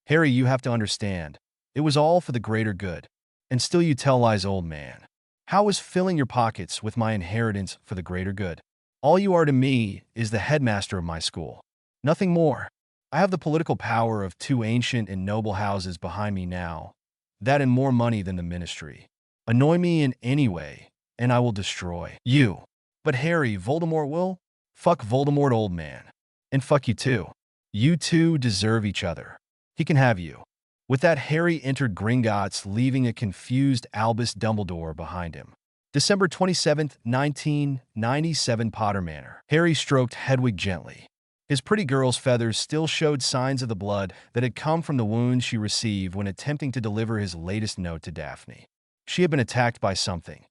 Harry, you have to understand, it was all for the greater good. And still you tell lies, old man. How is filling your pockets with my inheritance for the greater good? All you are to me is the headmaster of my school. Nothing more. I have the political power of 2 ancient and noble houses behind me now. That and more money than the ministry. Annoy me in any way, and I will destroy you. But Harry, Voldemort will? Fuck Voldemort, old man. And fuck you too. You two deserve each other. He can have you. With that, Harry entered Gringotts, leaving a confused Albus Dumbledore behind him. December 27, 1997, Potter Manor. Harry stroked Hedwig gently. His pretty girl's feathers still showed signs of the blood that had come from the wounds she received when attempting to deliver his latest note to Daphne. She had been attacked by something.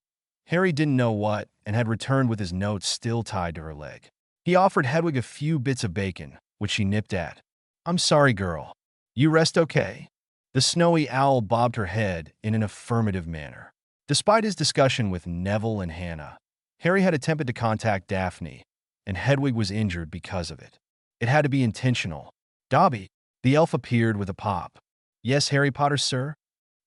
Harry didn't know what and had returned with his note still tied to her leg. He offered Hedwig a few bits of bacon, which she nipped at. I'm sorry, girl. You rest okay? The snowy owl bobbed her head in an affirmative manner. Despite his discussion with Neville and Hannah, Harry had attempted to contact Daphne, and Hedwig was injured because of it. It had to be intentional. Dobby, the elf appeared with a pop. Yes, Harry Potter, sir?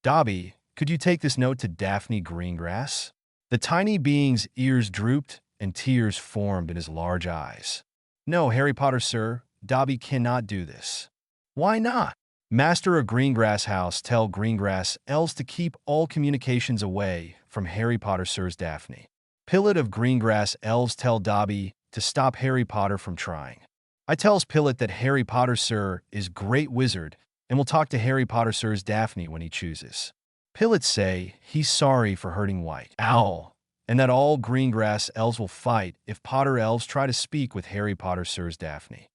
Dobby, could you take this note to Daphne Greengrass? The tiny being's ears drooped and tears formed in his large eyes. No, Harry Potter, sir, Dobby cannot do this. Why not? Master of Greengrass House, tell Greengrass elves to keep all communications away from Harry Potter, sir's Daphne. Pilot of Greengrass elves, tell Dobby to stop Harry Potter from trying. I tells Pilot that Harry Potter, sir, is great wizard and will talk to Harry Potter, sir's Daphne when he chooses. Pilot say he's sorry for hurting White Owl, and that all Greengrass elves will fight if Potter elves try to speak with Harry Potter, sir's Daphne.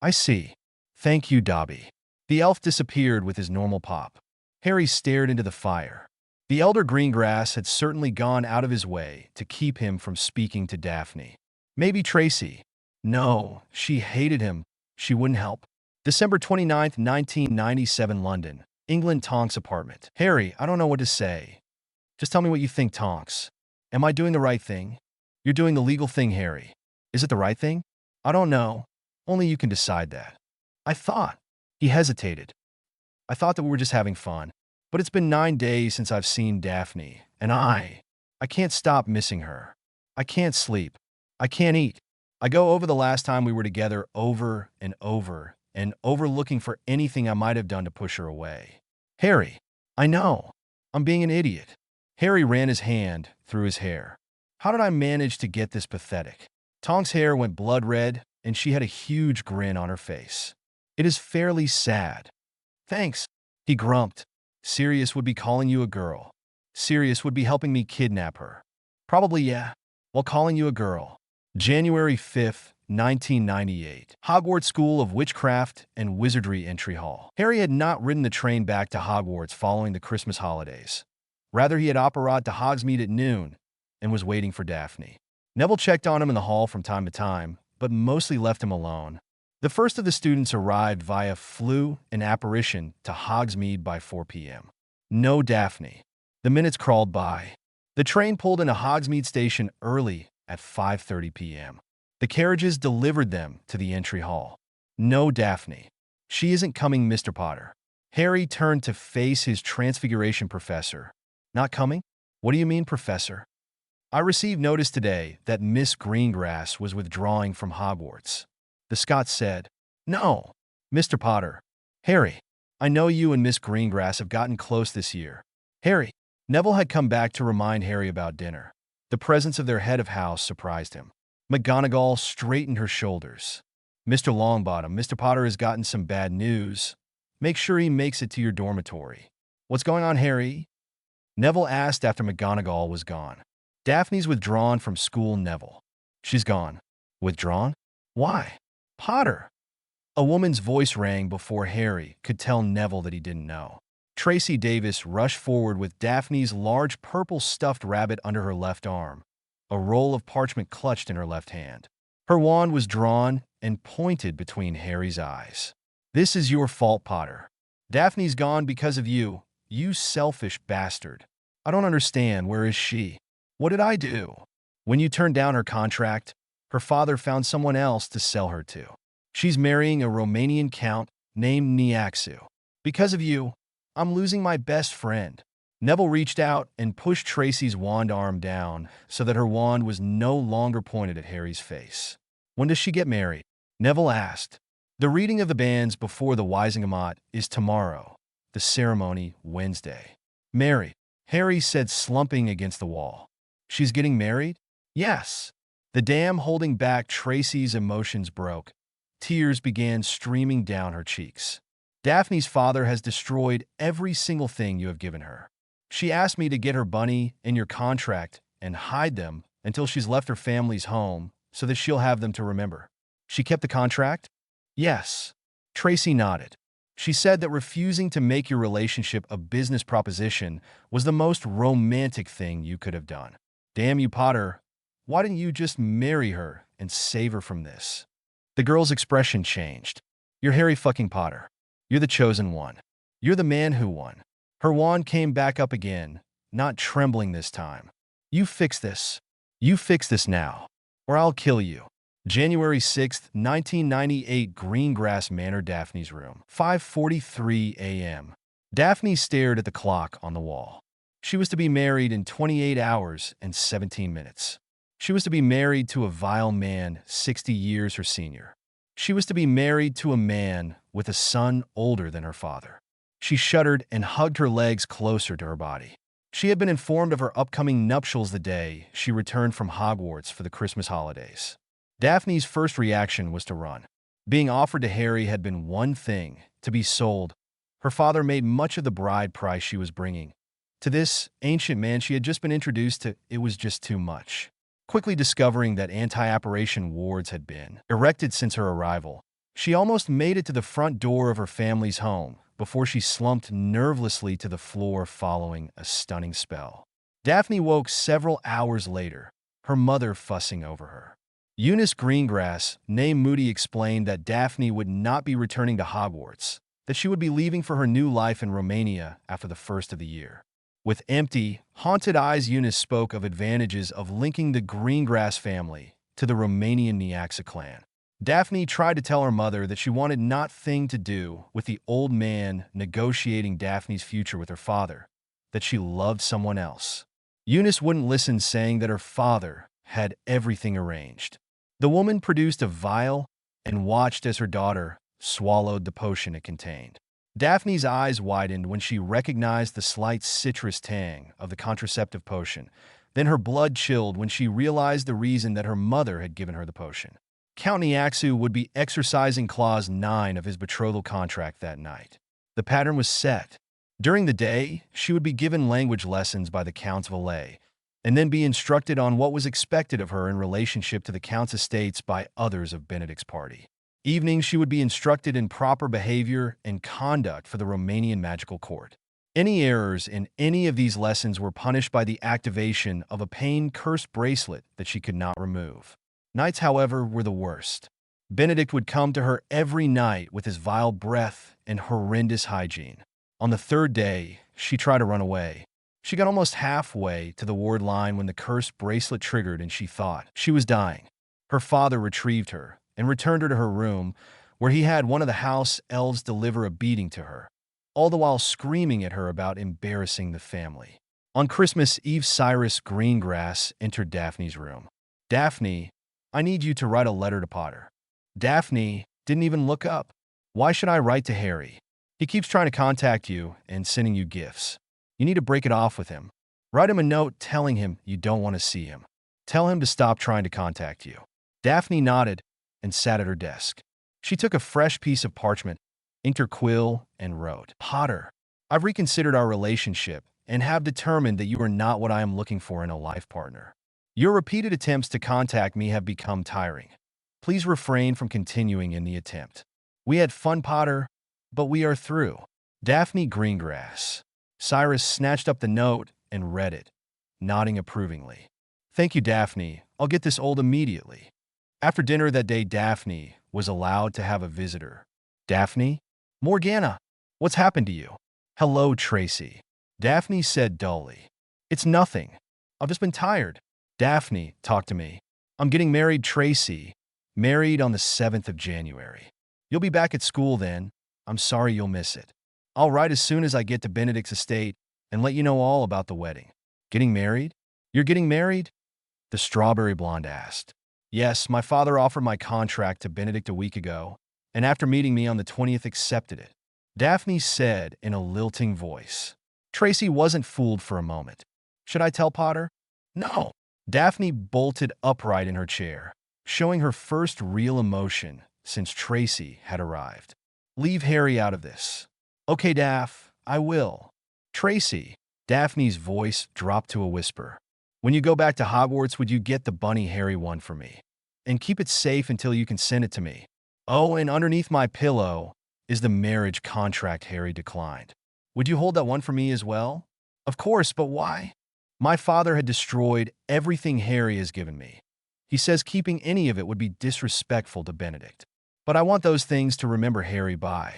I see. Thank you, Dobby. The elf disappeared with his normal pop. Harry stared into the fire. The elder Greengrass had certainly gone out of his way to keep him from speaking to Daphne. Maybe Tracy. No, she hated him. She wouldn't help. December 29, 1997, London, England. Tonks' apartment. Harry, I don't know what to say. Just tell me what you think, Tonks. Am I doing the right thing? You're doing the legal thing, Harry. Is it the right thing? I don't know. Only you can decide that. I thought. He hesitated. I thought that we were just having fun, but it's been 9 days since I've seen Daphne, and I can't stop missing her. I can't sleep. I can't eat. I go over the last time we were together over and over and over looking for anything I might have done to push her away. Harry, I know. I'm being an idiot. Harry ran his hand through his hair. How did I manage to get this pathetic? Tonks' hair went blood red, and she had a huge grin on her face. It is fairly sad. Thanks, he grumped. Sirius would be calling you a girl. Sirius would be helping me kidnap her. Probably, yeah, while calling you a girl. January 5th, 1998. Hogwarts School of Witchcraft and Wizardry Entry Hall. Harry had not ridden the train back to Hogwarts following the Christmas holidays. Rather, he had operated to Hogsmeade at noon and was waiting for Daphne. Neville checked on him in the hall from time to time, but mostly left him alone. The first of the students arrived via flu and apparition to Hogsmeade by 4 p.m. No Daphne. The minutes crawled by. The train pulled into Hogsmeade station early at 5:30 p.m. The carriages delivered them to the entry hall. No Daphne. She isn't coming, Mr. Potter. Harry turned to face his transfiguration professor. Not coming? What do you mean, Professor? I received notice today that Miss Greengrass was withdrawing from Hogwarts. The Scot said, No, Mr. Potter. Harry, I know you and Miss Greengrass have gotten close this year. Harry, Neville had come back to remind Harry about dinner. The presence of their head of house surprised him. McGonagall straightened her shoulders. Mr. Longbottom, Mr. Potter has gotten some bad news. Make sure he makes it to your dormitory. What's going on, Harry? Neville asked after McGonagall was gone. Daphne's withdrawn from school, Neville. She's gone. Withdrawn? Why? Potter. A woman's voice rang before Harry could tell Neville that he didn't know. Tracy Davis rushed forward with Daphne's large purple stuffed rabbit under her left arm. a roll of parchment clutched in her left hand. Her wand was drawn and pointed between Harry's eyes. "This is your fault, Potter. Daphne's gone because of you, you selfish bastard. I don't understand. Where is she? What did I do? When you turned down her contract, her father found someone else to sell her to. She's marrying a Romanian count named Niaxu. Because of you, I'm losing my best friend." Neville reached out and pushed Tracy's wand arm down so that her wand was no longer pointed at Harry's face. "When does she get married?" Neville asked. "The reading of the banns before the Wisingamot is tomorrow, the ceremony Wednesday." "Married," Harry said, slumping against the wall. "She's getting married?" "Yes." The dam holding back Tracy's emotions broke. Tears began streaming down her cheeks. "Daphne's father has destroyed every single thing you have given her. She asked me to get her bunny and your contract and hide them until she's left her family's home so that she'll have them to remember." "She kept the contract?" "Yes." Tracy nodded. "She said that refusing to make your relationship a business proposition was the most romantic thing you could have done." "Damn you, Potter. Why didn't you just marry her and save her from this?" The girl's expression changed. "You're Harry fucking Potter. You're the chosen one. You're the man who won." Her wand came back up again, not trembling this time. "You fix this. You fix this now, or I'll kill you." January 6th, 1998, Greengrass Manor, Daphne's room. 5:43 a.m. Daphne stared at the clock on the wall. She was to be married in 28 hours and 17 minutes. She was to be married to a vile man 60 years her senior. She was to be married to a man with a son older than her father. She shuddered and hugged her legs closer to her body. She had been informed of her upcoming nuptials the day she returned from Hogwarts for the Christmas holidays. Daphne's first reaction was to run. Being offered to Harry had been one thing, to be sold. Her father made much of the bride price she was bringing. To this ancient man she had just been introduced to, it was just too much. Quickly discovering that anti-apparition wards had been erected since her arrival, she almost made it to the front door of her family's home before she slumped nervelessly to the floor following a stunning spell. Daphne woke several hours later, her mother fussing over her. Eunice Greengrass, née Moody, explained that Daphne would not be returning to Hogwarts, that she would be leaving for her new life in Romania after the first of the year. With empty, haunted eyes, Eunice spoke of advantages of linking the Greengrass family to the Romanian Niaxa clan. Daphne tried to tell her mother that she wanted nothing to do with the old man negotiating Daphne's future with her father, that she loved someone else. Eunice wouldn't listen, saying that her father had everything arranged. The woman produced a vial and watched as her daughter swallowed the potion it contained. Daphne's eyes widened when she recognized the slight citrus tang of the contraceptive potion. Then her blood chilled when she realized the reason that her mother had given her the potion. Count Niaxu would be exercising Clause 9 of his betrothal contract that night. The pattern was set. During the day, she would be given language lessons by the Count's valet, and then be instructed on what was expected of her in relationship to the Count's estates by others of Benedict's party. Evenings, she would be instructed in proper behavior and conduct for the Romanian magical court. Any errors in any of these lessons were punished by the activation of a pain-cursed bracelet that she could not remove. Nights, however, were the worst. Benedict would come to her every night with his vile breath and horrendous hygiene. On the third day, she tried to run away. She got almost halfway to the ward line when the cursed bracelet triggered and she thought she was dying. Her father retrieved her and returned her to her room, where he had one of the house elves deliver a beating to her, all the while screaming at her about embarrassing the family. On Christmas Eve, Cyrus Greengrass entered Daphne's room. "Daphne, I need you to write a letter to Potter." Daphne didn't even look up. "Why should I write to Harry? He keeps trying to contact you and sending you gifts. You need to break it off with him. Write him a note telling him you don't want to see him. Tell him to stop trying to contact you." Daphne nodded and sat at her desk. She took a fresh piece of parchment, inked her quill, and wrote, "Potter, I've reconsidered our relationship and have determined that you are not what I am looking for in a life partner. Your repeated attempts to contact me have become tiring. Please refrain from continuing in the attempt. We had fun, Potter, but we are through. Daphne Greengrass." Cyrus snatched up the note and read it, nodding approvingly. Thank you, Daphne. I'll get this old immediately. After dinner that day, Daphne was allowed to have a visitor. Daphne? Morgana, what's happened to you? Hello, Tracy. Daphne said dully. It's nothing. I've just been tired. Daphne, talk to me. I'm getting married, Tracy. Married on the 7th of January. You'll be back at school then. I'm sorry you'll miss it. I'll write as soon as I get to Benedict's estate and let you know all about the wedding. Getting married? You're getting married? The strawberry blonde asked. Yes, my father offered my contract to Benedict a week ago, and after meeting me on the 20th accepted it. Daphne said in a lilting voice. Tracy wasn't fooled for a moment. Should I tell Potter? No. Daphne bolted upright in her chair, showing her first real emotion since Tracy had arrived. Leave Harry out of this. Okay, Daph, I will. Tracy, Daphne's voice dropped to a whisper. When you go back to Hogwarts, would you get the bunny Harry won for me? And keep it safe until you can send it to me. Oh, and underneath my pillow is the marriage contract Harry declined. Would you hold that one for me as well? Of course, but why? My father had destroyed everything Harry has given me. He says keeping any of it would be disrespectful to Benedict. But I want those things to remember Harry by.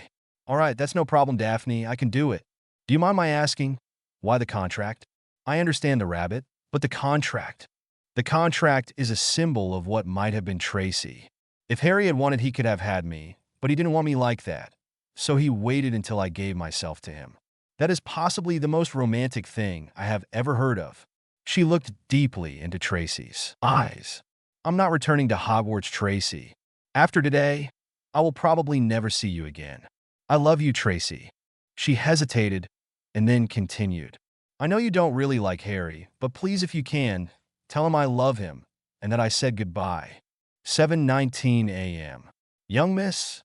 All right, that's no problem, Daphne. I can do it. Do you mind my asking? Why the contract? I understand the rabbit, but the contract. The contract is a symbol of what might have been Tracy. If Harry had wanted, he could have had me, but he didn't want me like that. So he waited until I gave myself to him. That is possibly the most romantic thing I have ever heard of. She looked deeply into Tracy's eyes. I'm not returning to Hogwarts, Tracy. After today, I will probably never see you again. I love you, Tracy. She hesitated and then continued. I know you don't really like Harry, but please, if you can, tell him I love him and that I said goodbye. 7:19 a.m. Young miss?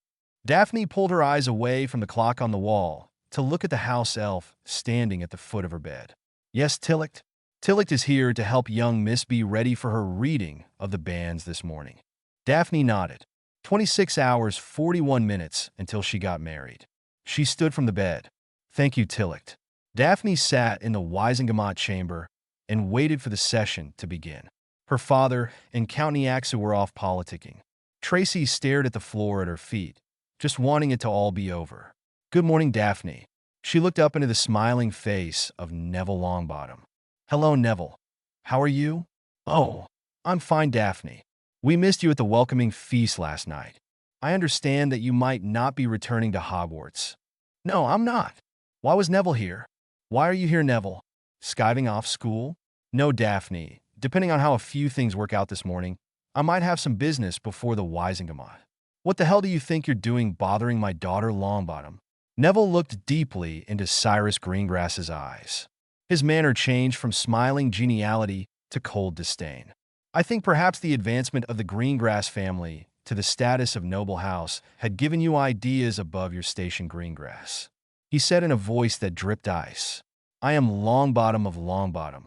Daphne pulled her eyes away from the clock on the wall to look at the house elf standing at the foot of her bed. Yes, Tillicht? Tillicht is here to help young Miss be ready for her reading of the banns this morning. Daphne nodded. 26 hours, 41 minutes until she got married. She stood from the bed. Thank you, Tillicht. Daphne sat in the Wisingamot chamber and waited for the session to begin. Her father and Count Niaxu were off politicking. Tracy stared at the floor at her feet, just wanting it to all be over. Good morning, Daphne. She looked up into the smiling face of Neville Longbottom. Hello, Neville. How are you? Oh, I'm fine, Daphne. We missed you at the welcoming feast last night. I understand that you might not be returning to Hogwarts. No, I'm not. Why was Neville here? Why are you here, Neville? Skiving off school? No, Daphne. Depending on how a few things work out this morning, I might have some business before the Wisingamot. What the hell do you think you're doing bothering my daughter Longbottom? Neville looked deeply into Cyrus Greengrass's eyes. His manner changed from smiling geniality to cold disdain. I think perhaps the advancement of the Greengrass family to the status of noble house had given you ideas above your station, Greengrass. He said in a voice that dripped ice. I am Longbottom of Longbottom.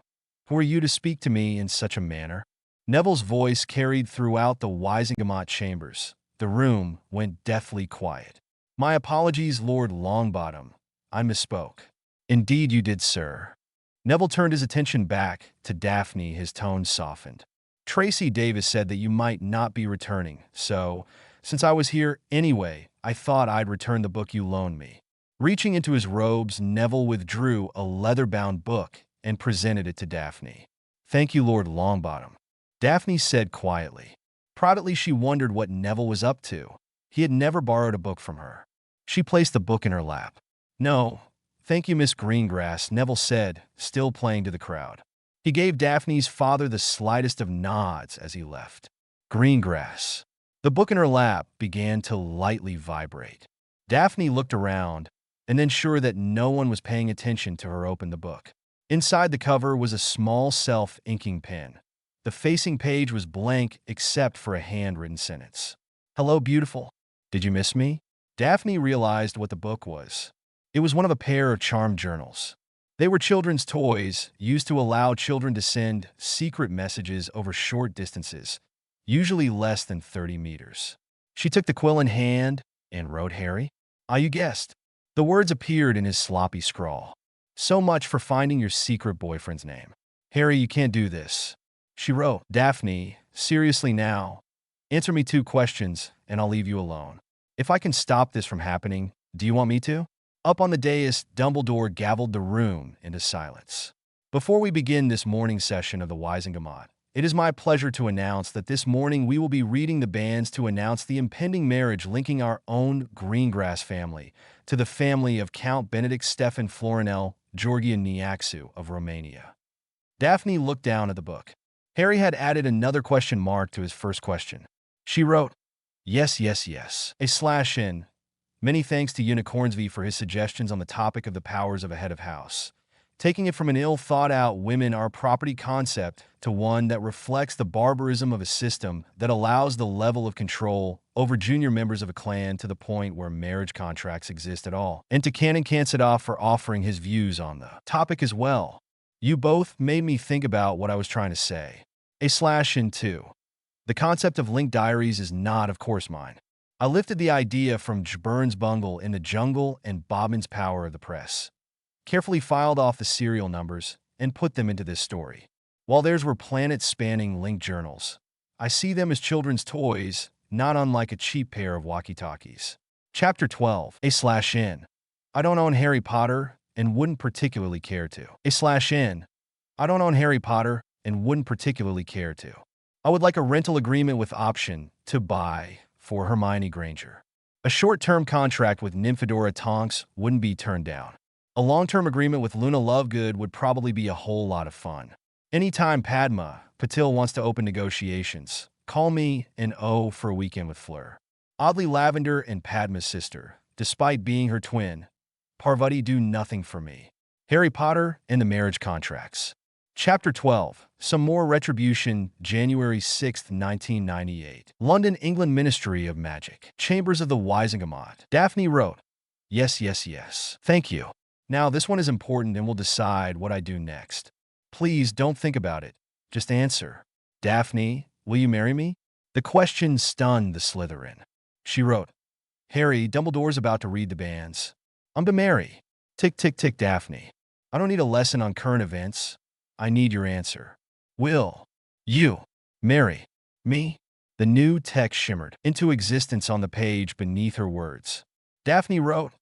Who are you to speak to me in such a manner? Neville's voice carried throughout the Wisingamot chambers. The room went deathly quiet. My apologies, Lord Longbottom. I misspoke. Indeed you did, sir. Neville turned his attention back to Daphne, his tone softened. Tracy Davis said that you might not be returning, so, since I was here anyway, I thought I'd return the book you loaned me. Reaching into his robes, Neville withdrew a leather-bound book and presented it to Daphne. Thank you, Lord Longbottom. Daphne said quietly. Privately, she wondered what Neville was up to. He had never borrowed a book from her. She placed the book in her lap. No, thank you, Miss Greengrass, Neville said, still playing to the crowd. He gave Daphne's father the slightest of nods as he left. Greengrass. The book in her lap began to lightly vibrate. Daphne looked around, and then, sure that no one was paying attention to her, opened the book. Inside the cover was a small self-inking pen. The facing page was blank except for a handwritten sentence. Hello, beautiful. Did you miss me? Daphne realized what the book was. It was one of a pair of charm journals. They were children's toys used to allow children to send secret messages over short distances, usually less than 30 meters. She took the quill in hand and wrote Harry. Ah, you guessed. The words appeared in his sloppy scrawl. So much for finding your secret boyfriend's name. Harry, you can't do this. She wrote, Daphne, seriously now. Answer me 2 questions, and I'll leave you alone. If I can stop this from happening, do you want me to? Up on the dais, Dumbledore gavelled the room into silence. Before we begin this morning session of the Wisengamot, it is my pleasure to announce that this morning we will be reading the banns to announce the impending marriage linking our own Greengrass family to the family of Count Benedict Stefan Florinel Georgian Niaxu of Romania. Daphne looked down at the book. Harry had added another question mark to his first question. She wrote, yes, yes, yes. /n. Many thanks to Unicornsv for his suggestions on the topic of the powers of a head of house. Taking it from an ill-thought-out women are property concept to one that reflects the barbarism of a system that allows the level of control over junior members of a clan to the point where marriage contracts exist at all. And to Canon Kansadov for offering his views on the topic as well. You both made me think about what I was trying to say. /2. The concept of linked diaries is not, of course, mine. I lifted the idea from Burns Bungle in The Jungle and Bobbin's Power of the Press, carefully filed off the serial numbers, and put them into this story. While theirs were planet-spanning linked journals, I see them as children's toys, not unlike a cheap pair of walkie-talkies. Chapter 12. /n. I don't own Harry Potter and wouldn't particularly care to. /n. I don't own Harry Potter and wouldn't particularly care to. I would like a rental agreement with option to buy for Hermione Granger. A short-term contract with Nymphadora Tonks wouldn't be turned down. A long-term agreement with Luna Lovegood would probably be a whole lot of fun. Anytime Padma Patil wants to open negotiations, call me and O for a weekend with Fleur. Oddly, Lavender and Padma's sister, despite being her twin, Parvati, do nothing for me. Harry Potter and the marriage contracts. Chapter 12. Some more retribution. January 6, 1998. London, England, Ministry of Magic. Chambers of the Wisengamot. Daphne wrote, yes, yes, yes. Thank you. Now, this one is important and will decide what I do next. Please don't think about it. Just answer. Daphne, will you marry me? The question stunned the Slytherin. She wrote, Harry, Dumbledore's about to read the banns. I'm to marry. Tick, tick, tick, Daphne. I don't need a lesson on current events. I need your answer. Will you marry me? The new text shimmered into existence on the page beneath her words. Daphne wrote,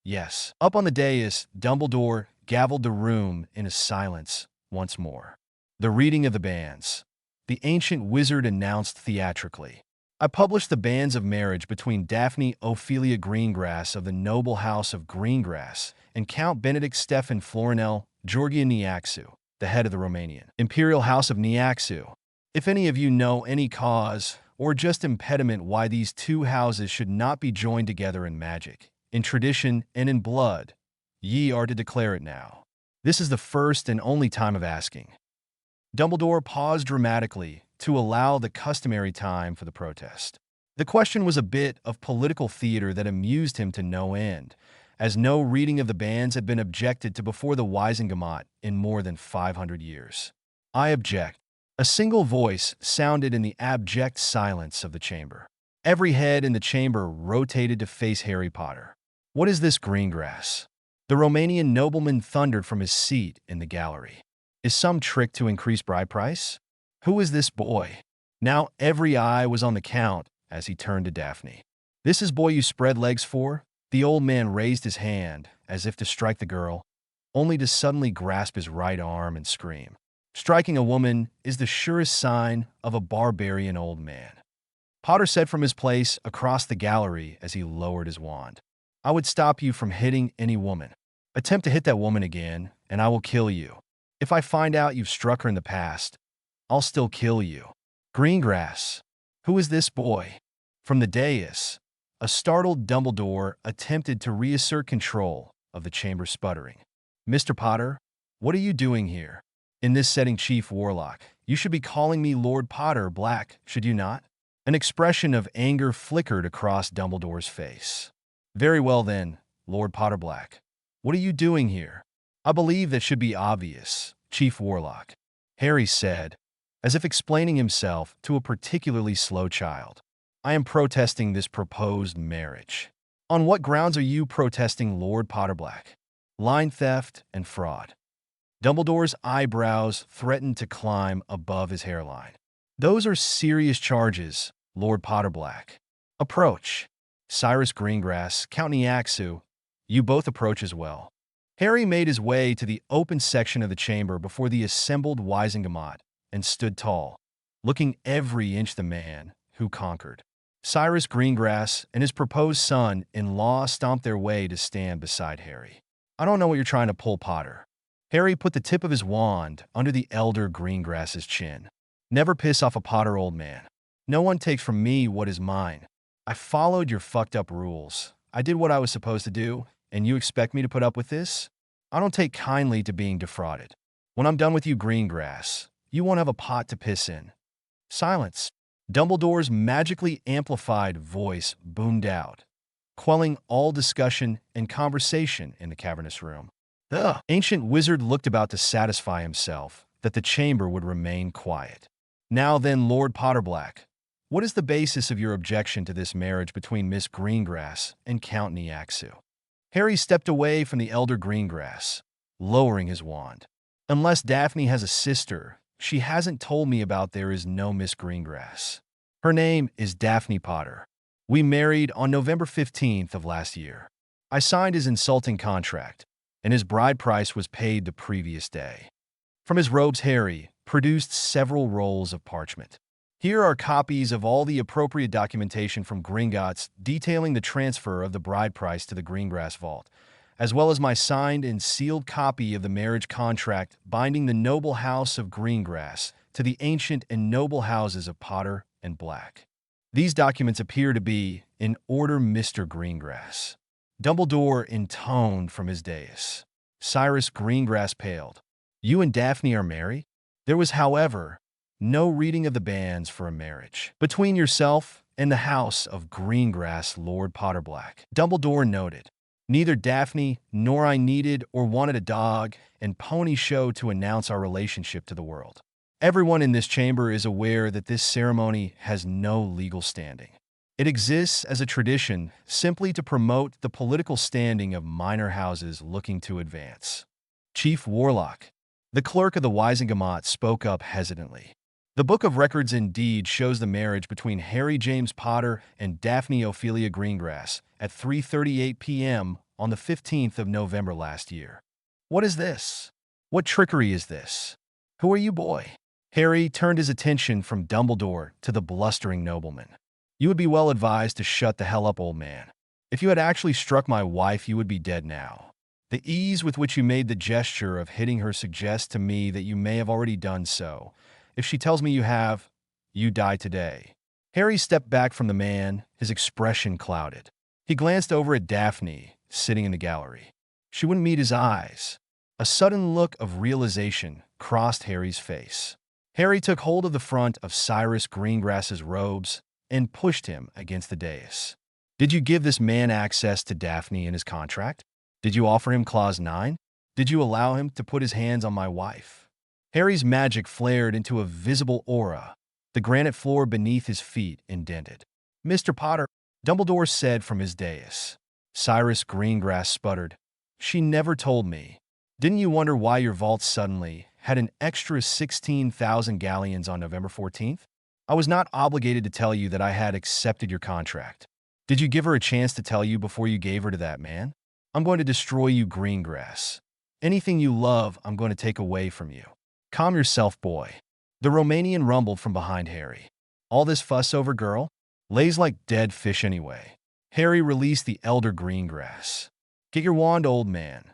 yes. Up on the dais, Dumbledore gavelled the room in a silence once more. The reading of the banns. The ancient wizard announced theatrically. I published the banns of marriage between Daphne Ophelia Greengrass of the noble house of Greengrass and Count Benedict Stefan Florinel Georgian Niaxu, the head of the Romanian Imperial House of Niaxu. If any of you know any cause or just impediment why these two houses should not be joined together in magic, in tradition, and in blood, ye are to declare it now. This is the first and only time of asking. Dumbledore paused dramatically to allow the customary time for the protest. The question was a bit of political theater that amused him to no end, as no reading of the banns had been objected to before the Wisengamot in more than 500 years. I object. A single voice sounded in the abject silence of the chamber. Every head in the chamber rotated to face Harry Potter. What is this Greengrass? The Romanian nobleman thundered from his seat in the gallery. Is some trick to increase bride price? Who is this boy? Now every eye was on the Count as he turned to Daphne. This is boy you spread legs for? The old man raised his hand as if to strike the girl, only to suddenly grasp his right arm and scream. Striking a woman is the surest sign of a barbarian old man. Potter said from his place across the gallery as he lowered his wand. I would stop you from hitting any woman. Attempt to hit that woman again, and I will kill you. If I find out you've struck her in the past, I'll still kill you. Greengrass. Who is this boy? From the dais, a startled Dumbledore attempted to reassert control of the chamber, sputtering. Mr. Potter, what are you doing here? In this setting, Chief Warlock, you should be calling me Lord Potter Black, should you not? An expression of anger flickered across Dumbledore's face. Very well then, Lord Potter Black. What are you doing here? I believe that should be obvious, Chief Warlock, Harry said, as if explaining himself to a particularly slow child. I am protesting this proposed marriage. On what grounds are you protesting, Lord Potter Black? Line theft and fraud. Dumbledore's eyebrows threatened to climb above his hairline. Those are serious charges, Lord Potterblack. Approach. Cyrus Greengrass, Count Niaxu, you both approach as well. Harry made his way to the open section of the chamber before the assembled Wizengamot and stood tall, looking every inch the man who conquered. Cyrus Greengrass and his proposed son-in-law stomped their way to stand beside Harry. I don't know what you're trying to pull, Potter. Harry put the tip of his wand under the elder Greengrass's chin. Never piss off a Potter, old man. No one takes from me what is mine. I followed your fucked up rules. I did what I was supposed to do, and you expect me to put up with this? I don't take kindly to being defrauded. When I'm done with you, Greengrass, you won't have a pot to piss in. Silence. Dumbledore's magically amplified voice boomed out, quelling all discussion and conversation in the cavernous room. The ancient wizard looked about to satisfy himself that the chamber would remain quiet. Now then, Lord Potterblack, what is the basis of your objection to this marriage between Miss Greengrass and Count Niaxu? Harry stepped away from the elder Greengrass, lowering his wand. Unless Daphne has a sister she hasn't told me about, there is no Miss Greengrass. Her name is Daphne Potter. We married on November 15th of last year. I signed his insulting contract, and his bride price was paid the previous day. From his robes, Harry produced several rolls of parchment. Here are copies of all the appropriate documentation from Gringotts detailing the transfer of the bride price to the Greengrass vault, as well as my signed and sealed copy of the marriage contract binding the noble house of Greengrass to the ancient and noble houses of Potter and Black. These documents appear to be in order, Mr. Greengrass. Dumbledore intoned from his dais. Cyrus Greengrass paled. You and Daphne are married? There was, however, no reading of the banns for a marriage between yourself and the house of Greengrass, Lord Potterblack. Dumbledore noted. Neither Daphne nor I needed or wanted a dog and pony show to announce our relationship to the world. Everyone in this chamber is aware that this ceremony has no legal standing. It exists as a tradition simply to promote the political standing of minor houses looking to advance. Chief Warlock, the clerk of the Wizengamot, spoke up hesitantly. The Book of Records indeed shows the marriage between Harry James Potter and Daphne Ophelia Greengrass at 3:38 p.m. on the 15th of November last year. What is this? What trickery is this? Who are you, boy? Harry turned his attention from Dumbledore to the blustering nobleman. You would be well advised to shut the hell up, old man. If you had actually struck my wife, you would be dead now. The ease with which you made the gesture of hitting her suggests to me that you may have already done so. If she tells me you have, you die today. Harry stepped back from the man, his expression clouded. He glanced over at Daphne, sitting in the gallery. She wouldn't meet his eyes. A sudden look of realization crossed Harry's face. Harry took hold of the front of Cyrus Greengrass's robes and pushed him against the dais. Did you give this man access to Daphne in his contract? Did you offer him Clause 9? Did you allow him to put his hands on my wife? Harry's magic flared into a visible aura. The granite floor beneath his feet indented. Mr. Potter, Dumbledore said from his dais. Cyrus Greengrass sputtered. She never told me. Didn't you wonder why your vault suddenly had an extra 16,000 galleons on November 14th? I was not obligated to tell you that I had accepted your contract. Did you give her a chance to tell you before you gave her to that man? I'm going to destroy you, Greengrass. Anything you love, I'm going to take away from you. Calm yourself, boy. The Romanian rumbled from behind Harry. All this fuss over girl? Lays like dead fish anyway. Harry released the elder Greengrass. Get your wand, old man.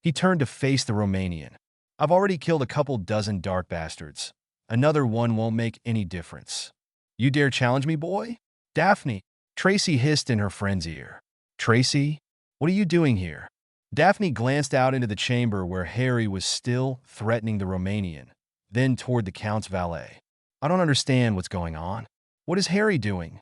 He turned to face the Romanian. I've already killed a couple dozen dark bastards. Another one won't make any difference. You dare challenge me, boy? Daphne, Tracy hissed in her friend's ear. Tracy, what are you doing here? Daphne glanced out into the chamber where Harry was still threatening the Romanian, then toward the Count's valet. I don't understand what's going on. What is Harry doing?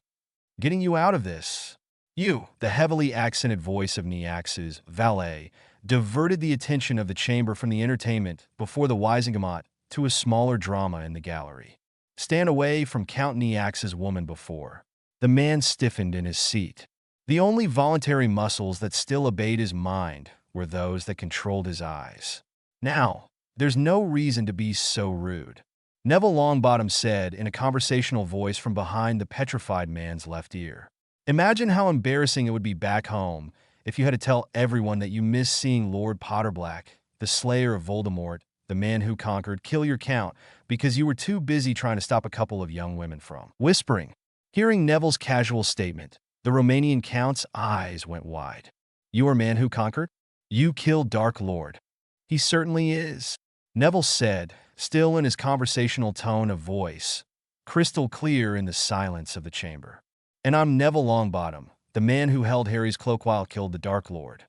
Getting you out of this. You, the heavily accented voice of Niax's valet, diverted the attention of the chamber from the entertainment before the Wizengamot to a smaller drama in the gallery. Stand away from Count Niax's woman before. The man stiffened in his seat. The only voluntary muscles that still obeyed his mind were those that controlled his eyes. Now, There's no reason to be so rude, Neville Longbottom said in a conversational voice from behind the petrified man's left ear. Imagine how embarrassing it would be back home if you had to tell everyone that you missed seeing Lord Potterblack, the slayer of Voldemort, the man who conquered, kill your count because you were too busy trying to stop a couple of young women from whispering. Hearing Neville's casual statement, the Romanian count's eyes went wide. You are man who conquered? You killed Dark Lord. He certainly is, Neville said, still in his conversational tone of voice, crystal clear in the silence of the chamber. And I'm Neville Longbottom, the man who held Harry's cloak while killed the Dark Lord.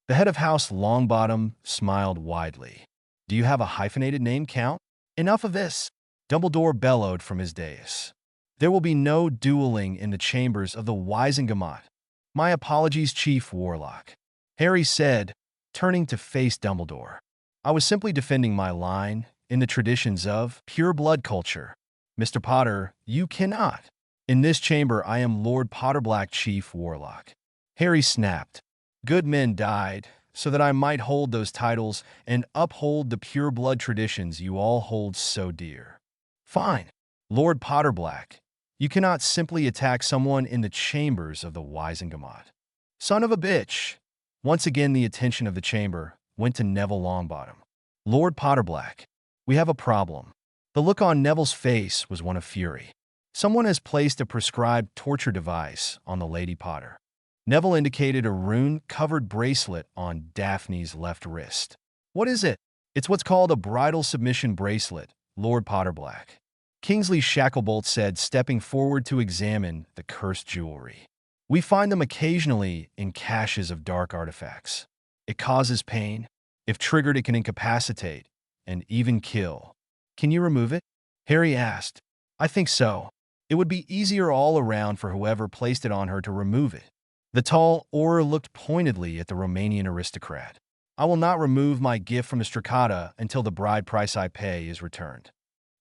The head of House Longbottom smiled widely. Do you have a hyphenated name, Count? Enough of this, Dumbledore bellowed from his dais. There will be no dueling in the chambers of the Wizengamot. My apologies, Chief Warlock, Harry said, turning to face Dumbledore. I was simply defending my line in the traditions of pure blood culture. Mr. Potter, you cannot. In this chamber, I am Lord Potterblack, Chief Warlock. Harry snapped. Good men died so that I might hold those titles and uphold the pure blood traditions you all hold so dear. Fine, Lord Potterblack. You cannot simply attack someone in the chambers of the Wizengamot. Son of a bitch. Once again, the attention of the chamber went to Neville Longbottom. Lord Potterblack, we have a problem. The look on Neville's face was one of fury. Someone has placed a prescribed torture device on the Lady Potter. Neville indicated a rune-covered bracelet on Daphne's left wrist. What is it? It's what's called a bridal submission bracelet, Lord Potterblack, Kingsley Shacklebolt said, stepping forward to examine the cursed jewelry. We find them occasionally in caches of dark artifacts. It causes pain. If triggered, it can incapacitate and even kill. Can you remove it? Harry asked. I think so. It would be easier all around for whoever placed it on her to remove it. The tall Auror looked pointedly at the Romanian aristocrat. I will not remove my gift from the Stracata until the bride price I pay is returned.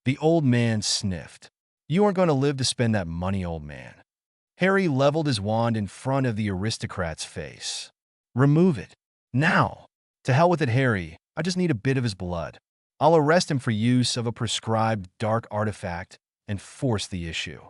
The old man sniffed. You aren't going to live to spend that money, old man. Harry leveled his wand in front of the aristocrat's face. Remove it. Now. To hell with it, Harry. I just need a bit of his blood. I'll arrest him for use of a prescribed dark artifact and force the issue.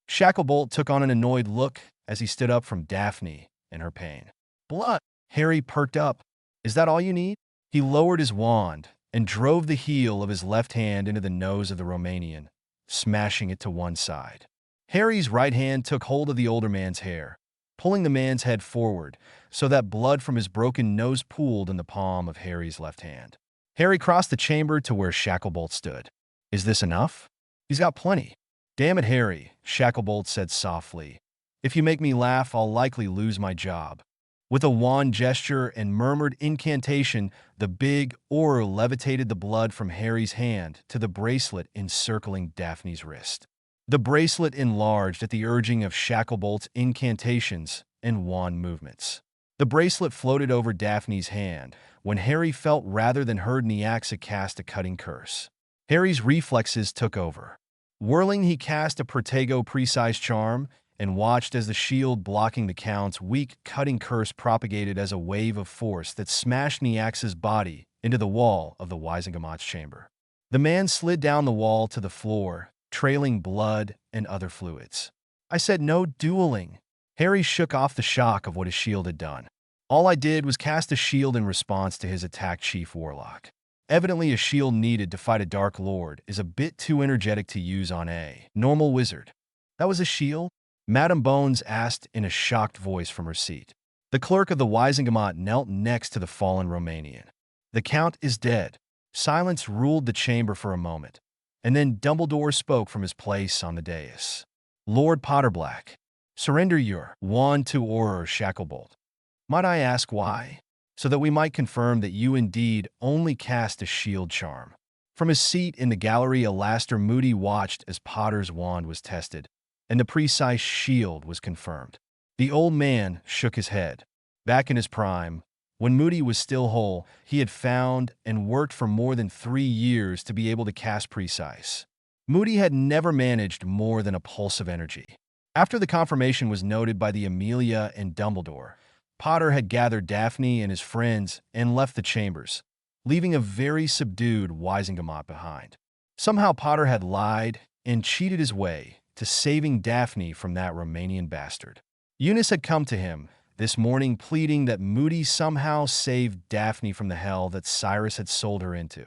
Shacklebolt took on an annoyed look as he stood up from Daphne in her pain. Blood! Harry perked up. Is that all you need? He lowered his wand and drove the heel of his left hand into the nose of the Romanian, smashing it to one side. Harry's right hand took hold of the older man's hair, pulling the man's head forward so that blood from his broken nose pooled in the palm of Harry's left hand. Harry crossed the chamber to where Shacklebolt stood. Is this enough? He's got plenty. Damn it, Harry, Shacklebolt said softly. If you make me laugh, I'll likely lose my job. With a wand gesture and murmured incantation, the big Auror levitated the blood from Harry's hand to the bracelet encircling Daphne's wrist. The bracelet enlarged at the urging of Shacklebolt's incantations and wand movements. The bracelet floated over Daphne's hand when Harry felt rather than heard Niaxa cast a cutting curse. Harry's reflexes took over. Whirling, he cast a Protego precise charm and watched as the shield blocking the Count's weak, cutting curse propagated as a wave of force that smashed Niaxa's body into the wall of the Wizengamot's chamber. The man slid down the wall to the floor, trailing blood and other fluids. I said no dueling. Harry shook off the shock of what his shield had done. All I did was cast a shield in response to his attack, Chief Warlock. Evidently, a shield needed to fight a Dark Lord is a bit too energetic to use on a normal wizard. That was a shield? Madame Bones asked in a shocked voice from her seat. The clerk of the Wizengamot knelt next to the fallen Romanian. The Count is dead. Silence ruled the chamber for a moment, and then Dumbledore spoke from his place on the dais. Lord Potterblack, surrender your wand to Auror Shacklebolt. Might I ask why? So that we might confirm that you indeed only cast a shield charm. From his seat in the gallery, Alastair Moody watched as Potter's wand was tested, and the precise shield was confirmed. The old man shook his head. Back in his prime, when Moody was still whole, he had found and worked for more than 3 years to be able to cast precise. Moody had never managed more than a pulse of energy. After the confirmation was noted by the Amelia and Dumbledore, Potter had gathered Daphne and his friends and left the chambers, leaving a very subdued Wisingamot behind. Somehow Potter had lied and cheated his way to saving Daphne from that Romanian bastard. Eunice had come to him this morning pleading that Moody somehow saved Daphne from the hell that Cyrus had sold her into.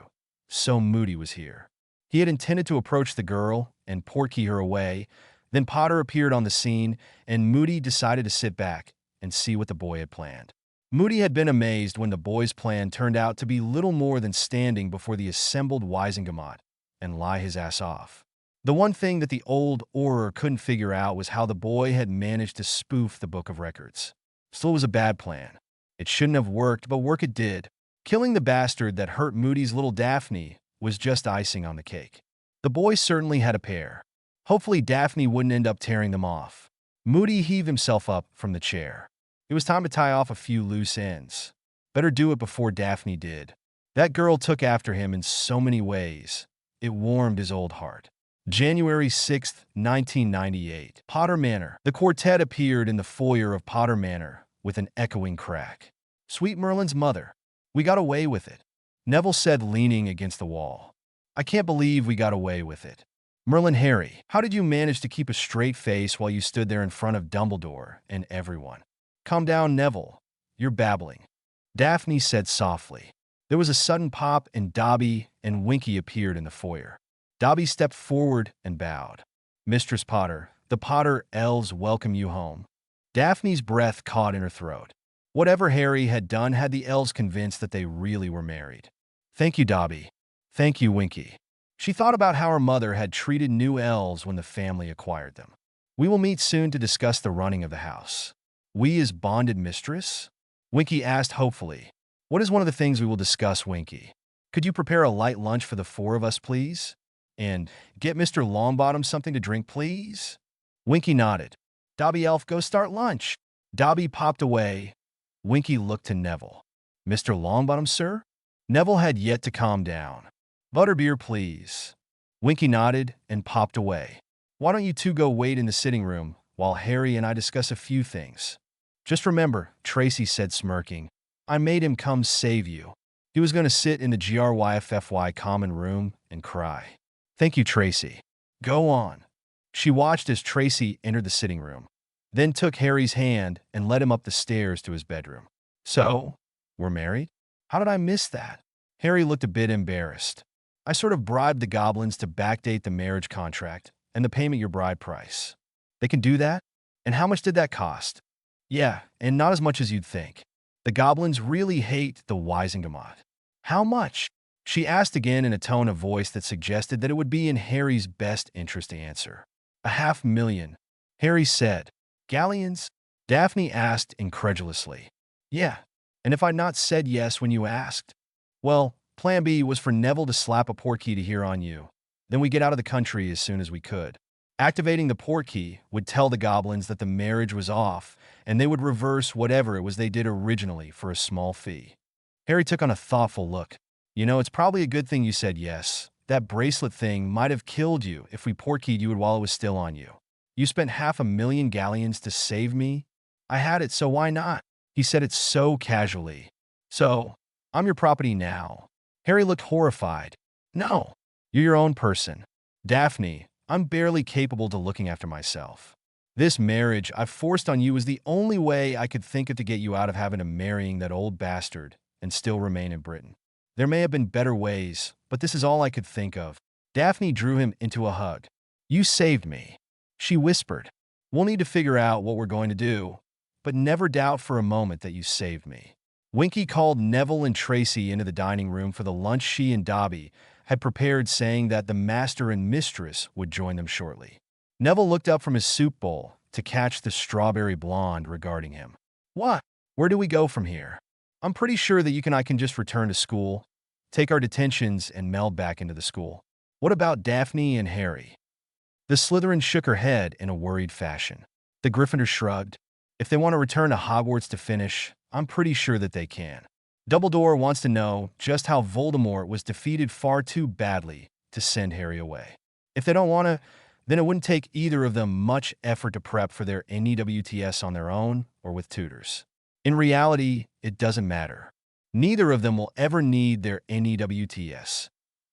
So Moody was here. He had intended to approach the girl and portkey her away. Then Potter appeared on the scene, and Moody decided to sit back and see what the boy had planned. Moody had been amazed when the boy's plan turned out to be little more than standing before the assembled Wisingamot and lie his ass off. The one thing that the old Orer couldn't figure out was how the boy had managed to spoof the Book of Records. Still, it was a bad plan. It shouldn't have worked, but work it did. Killing the bastard that hurt Moody's little Daphne was just icing on the cake. The boy certainly had a pair. Hopefully Daphne wouldn't end up tearing them off. Moody heaved himself up from the chair. It was time to tie off a few loose ends. Better do it before Daphne did. That girl took after him in so many ways. It warmed his old heart. January 6, 1998. Potter Manor. The quartet appeared in the foyer of Potter Manor with an echoing crack. Sweet Merlin's mother. We got away with it, Neville said, leaning against the wall. I can't believe we got away with it. Merlin, Harry, how did you manage to keep a straight face while you stood there in front of Dumbledore and everyone? Calm down, Neville. You're babbling, Daphne said softly. There was a sudden pop and Dobby and Winky appeared in the foyer. Dobby stepped forward and bowed. Mistress Potter, the Potter elves welcome you home. Daphne's breath caught in her throat. Whatever Harry had done had the elves convinced that they really were married. Thank you, Dobby. Thank you, Winky. She thought about how her mother had treated new elves when the family acquired them. We will meet soon to discuss the running of the house. We as bonded mistress? Winky asked hopefully. What is one of the things we will discuss, Winky? Could you prepare a light lunch for the four of us, please? And get Mr. Longbottom something to drink, please? Winky nodded. Dobby Elf, go start lunch. Dobby popped away. Winky looked to Neville. Mr. Longbottom, sir? Neville had yet to calm down. Butterbeer, please. Winky nodded and popped away. Why don't you two go wait in the sitting room while Harry and I discuss a few things? Just remember, Tracy said, smirking, I made him come save you. He was going to sit in the GRYFFY common room and cry. Thank you, Tracy. Go on. She watched as Tracy entered the sitting room, then took Harry's hand and led him up the stairs to his bedroom. So, we're married? How did I miss that? Harry looked a bit embarrassed. I sort of bribed the goblins to backdate the marriage contract and the payment your bride price. They can do that? And how much did that cost? Yeah, and not as much as you'd think. The goblins really hate the Wisingamot. How much? She asked again in a tone of voice that suggested that it would be in Harry's best interest to answer. 500,000, Harry said. Galleons? Daphne asked incredulously. Yeah, and if I'd not said yes when you asked? Well, plan B was for Neville to slap a portkey to here on you. Then we get out of the country as soon as we could. Activating the portkey would tell the goblins that the marriage was off, and they would reverse whatever it was they did originally for a small fee. Harry took on a thoughtful look. You know, it's probably a good thing you said yes. That bracelet thing might have killed you if we portkeyed you while it was still on you. You spent 500,000 galleons to save me? I had it, so why not? He said it so casually. So, I'm your property now. Harry looked horrified. No, you're your own person. Daphne, I'm barely capable to looking after myself. This marriage I've forced on you is the only way I could think of to get you out of having to marrying that old bastard and still remain in Britain. There may have been better ways, but this is all I could think of. Daphne drew him into a hug. You saved me, she whispered. We'll need to figure out what we're going to do, but never doubt for a moment that you saved me. Winky called Neville and Tracy into the dining room for the lunch she and Dobby had prepared, saying that the master and mistress would join them shortly. Neville looked up from his soup bowl to catch the strawberry blonde regarding him. What? Where do we go from here? I'm pretty sure that you and I can just return to school, take our detentions, and meld back into the school. What about Daphne and Harry? The Slytherin shook her head in a worried fashion. The Gryffindor shrugged. If they want to return to Hogwarts to finish, I'm pretty sure that they can. Dumbledore wants to know just how Voldemort was defeated far too badly to send Harry away. If they don't want to, then it wouldn't take either of them much effort to prep for their NEWTS on their own or with tutors. In reality, it doesn't matter. Neither of them will ever need their NEWTS.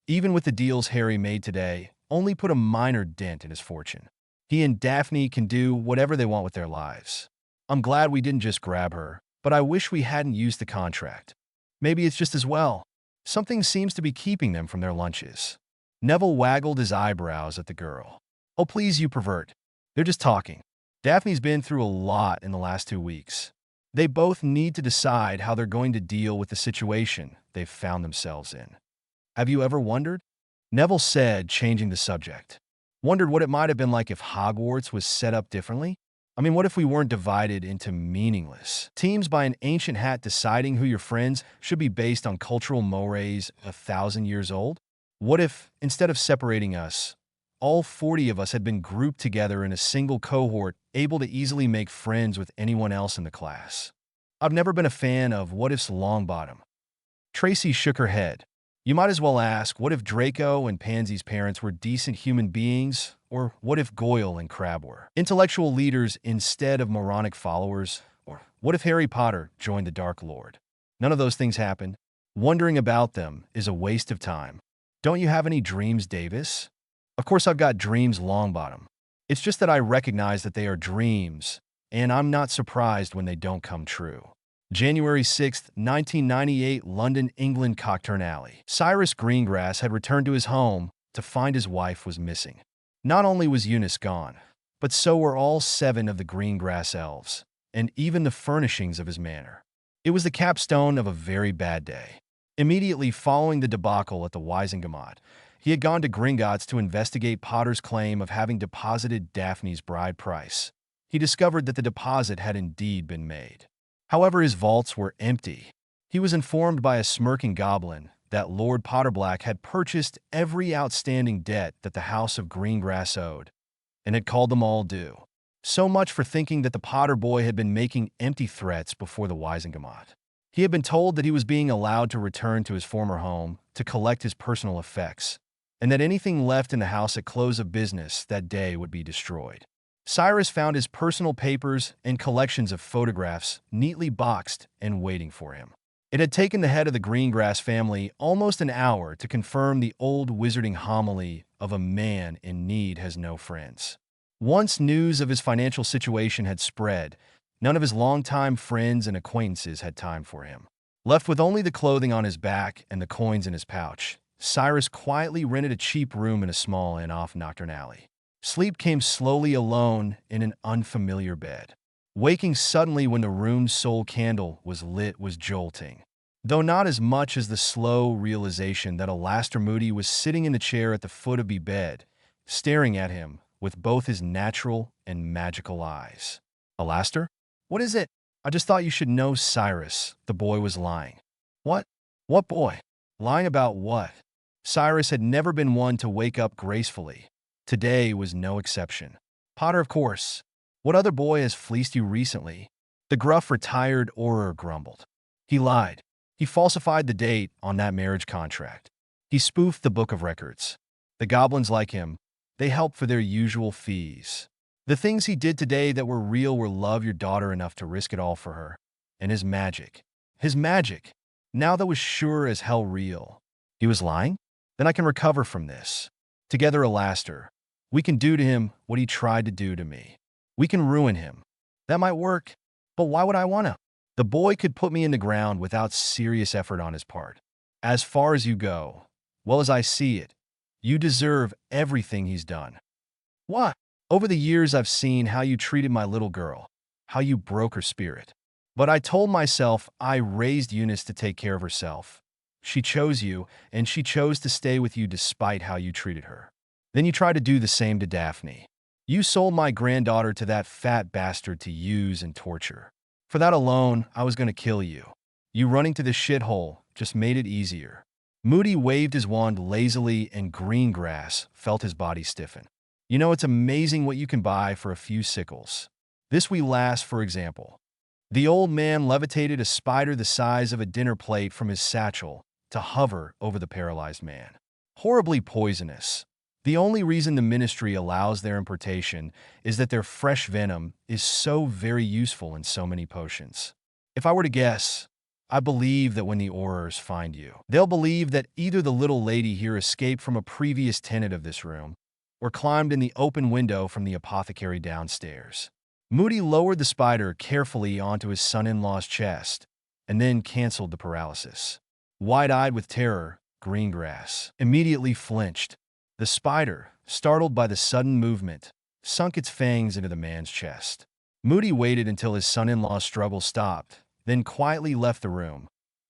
Even with the deals Harry made today, only put a minor dent in his fortune. He and Daphne can do whatever they want with their lives. I'm glad we didn't just grab her, but I wish we hadn't used the contract. Maybe it's just as well. Something seems to be keeping them from their lunches. Neville waggled his eyebrows at the girl. Oh, please, you pervert. They're just talking. Daphne's been through a lot in the last 2 weeks. They both need to decide how they're going to deal with the situation they've found themselves in. Have you ever wondered? Neville said, changing the subject. Wondered what it might have been like if Hogwarts was set up differently? I mean, what if we weren't divided into meaningless teams by an ancient hat deciding who your friends should be based on cultural mores 1,000 years old? What if, instead of separating us, all 40 of us had been grouped together in a single cohort, able to easily make friends with anyone else in the class? I've never been a fan of What If's Longbottom. Tracy shook her head. You might as well ask, what if Draco and Pansy's parents were decent human beings? Or what if Goyle and Crabbe were intellectual leaders instead of moronic followers? Or what if Harry Potter joined the Dark Lord? None of those things happened. Wondering about them is a waste of time. Don't you have any dreams, Davis? Of course I've got dreams, Longbottom. It's just that I recognize that they are dreams, and I'm not surprised when they don't come true. January 6, 1998, London, England, Cockturn Alley. Cyrus Greengrass had returned to his home to find his wife was missing. Not only was Eunice gone, but so were all 7 of the Greengrass elves, and even the furnishings of his manor. It was the capstone of a very bad day. Immediately following the debacle at the Wisengamot, he had gone to Gringotts to investigate Potter's claim of having deposited Daphne's bride price. He discovered that the deposit had indeed been made. However, his vaults were empty. He was informed by a smirking goblin that Lord Potterblack had purchased every outstanding debt that the House of Greengrass owed, and had called them all due. So much for thinking that the Potter boy had been making empty threats before the Wisengamot. He had been told that he was being allowed to return to his former home to collect his personal effects, and that anything left in the house at close of business that day would be destroyed. Cyrus found his personal papers and collections of photographs neatly boxed and waiting for him. It had taken the head of the Greengrass family almost an hour to confirm the old wizarding homily of a man in need has no friends. Once news of his financial situation had spread, none of his longtime friends and acquaintances had time for him. Left with only the clothing on his back and the coins in his pouch, Cyrus quietly rented a cheap room in a small inn off Knockturn Alley. Sleep came slowly alone in an unfamiliar bed. Waking suddenly when the room's sole candle was lit was jolting, though not as much as the slow realization that Alastor Moody was sitting in the chair at the foot of the bed, staring at him with both his natural and magical eyes. Alastor? What is it? I just thought you should know, Cyrus. The boy was lying. What? What boy? Lying about what? Cyrus had never been one to wake up gracefully. Today was no exception. Potter, of course. What other boy has fleeced you recently? The gruff, retired Auror grumbled. He lied. He falsified the date on that marriage contract. He spoofed the book of records. The goblins like him, they help for their usual fees. The things he did today that were real were love your daughter enough to risk it all for her. And his magic. His magic. Now that was sure as hell real. He was lying? Then I can recover from this. Together, Alastor. We can do to him what he tried to do to me. We can ruin him. That might work, but why would I want to? The boy could put me in the ground without serious effort on his part. As far as you go, well as I see it, you deserve everything he's done. What? Over the years I've seen how you treated my little girl, how you broke her spirit. But I told myself I raised Eunice to take care of herself. She chose you, and she chose to stay with you despite how you treated her. Then you tried to do the same to Daphne. You sold my granddaughter to that fat bastard to use and torture. For that alone, I was going to kill you. You running to this shithole just made it easier. Moody waved his wand lazily, and Greengrass felt his body stiffen. You know, it's amazing what you can buy for a few sickles. This we last, for example. The old man levitated a spider the size of a dinner plate from his satchel to hover over the paralyzed man. Horribly poisonous. The only reason the ministry allows their importation is that their fresh venom is so very useful in so many potions. If I were to guess, I believe that when the Aurors find you, they'll believe that either the little lady here escaped from a previous tenant of this room or climbed in the open window from the apothecary downstairs. Moody lowered the spider carefully onto his son-in-law's chest and then canceled the paralysis. Wide-eyed with terror, Greengrass immediately flinched. The spider, startled by the sudden movement, sunk its fangs into the man's chest. Moody waited until his son-in-law's struggle stopped, then quietly left the room,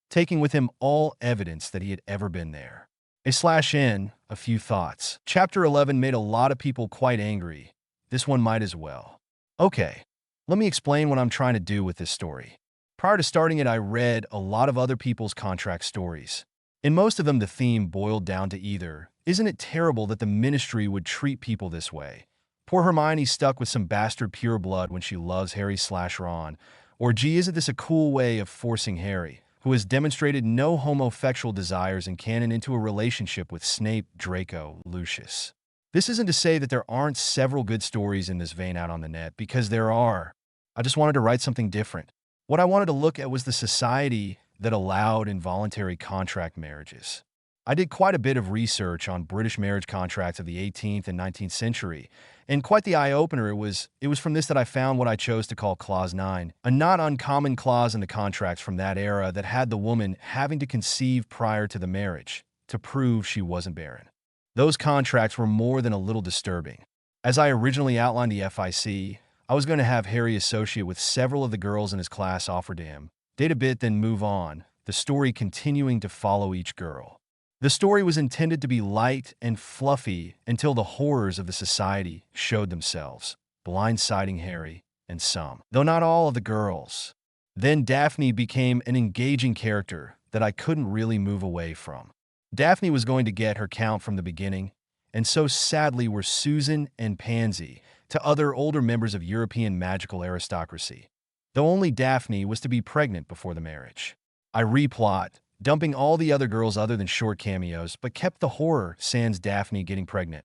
taking with him all evidence that he had ever been there. A few thoughts. Chapter 11 made a lot of people quite angry. This one might as well. Okay, let me explain what I'm trying to do with this story. Prior to starting it, I read a lot of other people's contract stories. In most of them, the theme boiled down to either, isn't it terrible that the ministry would treat people this way? Poor Hermione's stuck with some bastard pureblood when she loves Harry/Ron. Or gee, isn't this a cool way of forcing Harry, who has demonstrated no homosexual desires in canon, into a relationship with Snape, Draco, Lucius? This isn't to say that there aren't several good stories in this vein out on the net, because there are. I just wanted to write something different. What I wanted to look at was the society that allowed involuntary contract marriages. I did quite a bit of research on British marriage contracts of the 18th and 19th century, and quite the eye-opener it was from this that I found what I chose to call Clause 9, a not uncommon clause in the contracts from that era that had the woman having to conceive prior to the marriage to prove she wasn't barren. Those contracts were more than a little disturbing. As I originally outlined the FIC, I was going to have Harry associate with several of the girls in his class offered to him, date a bit, then move on, the story continuing to follow each girl. The story was intended to be light and fluffy until the horrors of the society showed themselves, blindsiding Harry and some, though not all, of the girls. Then Daphne became an engaging character that I couldn't really move away from. Daphne was going to get her count from the beginning, and so sadly were Susan and Pansy to other older members of European magical aristocracy, though only Daphne was to be pregnant before the marriage. I replot, dumping all the other girls other than short cameos, but kept the horror sans Daphne getting pregnant.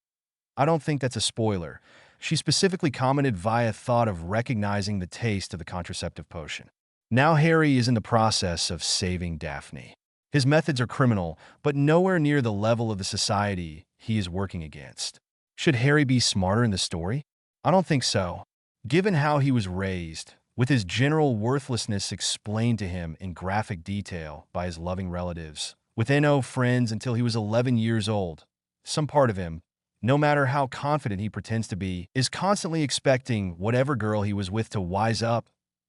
I don't think that's a spoiler. She specifically commented via thought of recognizing the taste of the contraceptive potion. Now Harry is in the process of saving Daphne. His methods are criminal, but nowhere near the level of the society he is working against. Should Harry be smarter in the story? I don't think so. Given how he was raised, with his general worthlessness explained to him in graphic detail by his loving relatives, with no friends until he was 11 years old, some part of him, no matter how confident he pretends to be, is constantly expecting whatever girl he was with to wise up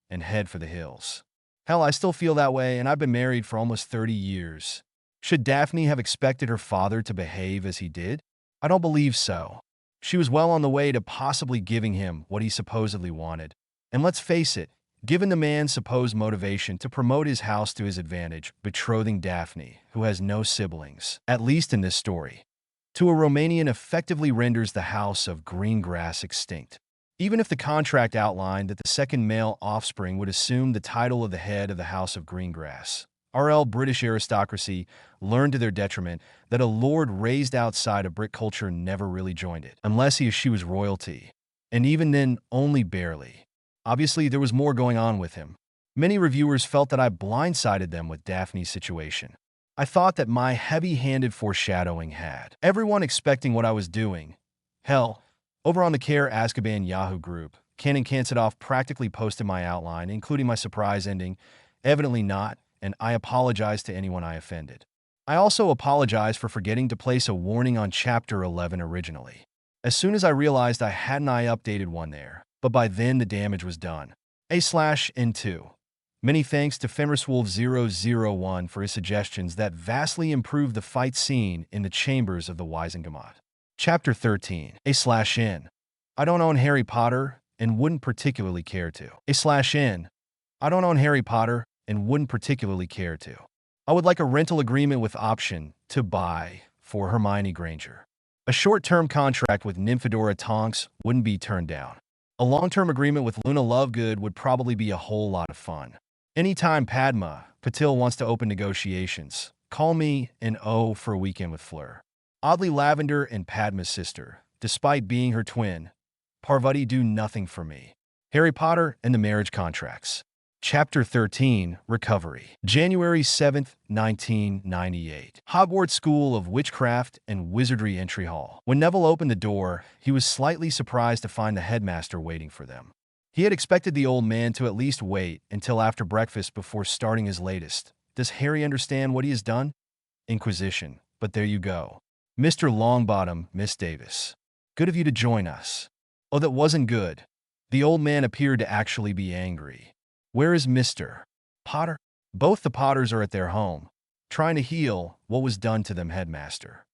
and head for the hills. Hell, I still feel that way, and I've been married for almost 30 years. Should Daphne have expected her father to behave as he did? I don't believe so. She was well on the way to possibly giving him what he supposedly wanted. And let's face it, given the man's supposed motivation to promote his house to his advantage, betrothing Daphne, who has no siblings, at least in this story, to a Romanian effectively renders the house of Greengrass extinct. Even if the contract outlined that the second male offspring would assume the title of the head of the House of Greengrass, RL British aristocracy learned to their detriment that a lord raised outside of Brit culture never really joined it, unless he or she was royalty, and even then only barely. Obviously, there was more going on with him. Many reviewers felt that I blindsided them with Daphne's situation. I thought that my heavy-handed foreshadowing had everyone expecting what I was doing. Hell, over on the Care Azkaban Yahoo group, Canon Cancedoff practically posted my outline, including my surprise ending. Evidently not, and I apologize to anyone I offended. I also apologize for forgetting to place a warning on Chapter 11 originally. As soon as I realized I hadn't, I updated one there, but by then the damage was done. A/N2. Many thanks to FenrisWolf001 for his suggestions that vastly improved the fight scene in the chambers of the Wisengamot. Chapter 13. A/N. I don't own Harry Potter and wouldn't particularly care to. A/N. I don't own Harry Potter and wouldn't particularly care to. I would like a rental agreement with option to buy for Hermione Granger. A short-term contract with Nymphadora Tonks wouldn't be turned down. A long-term agreement with Luna Lovegood would probably be a whole lot of fun. Anytime Padma Patil wants to open negotiations, call me and O for a weekend with Fleur. Oddly, Lavender and Padma's sister, despite being her twin, Parvati, do nothing for me. Harry Potter and the marriage contracts. Chapter 13, Recovery. January 7th, 1998. Hogwarts School of Witchcraft and Wizardry Entry Hall. When Neville opened the door, he was slightly surprised to find the headmaster waiting for them. He had expected the old man to at least wait until after breakfast before starting his latest. Does Harry understand what he has done? Inquisition. But there you go. Mr. Longbottom, Miss Davis. Good of you to join us. Oh, that wasn't good. The old man appeared to actually be angry. Where is Mr. Potter? Both the Potters are at their home, trying to heal what was done to them, headmaster.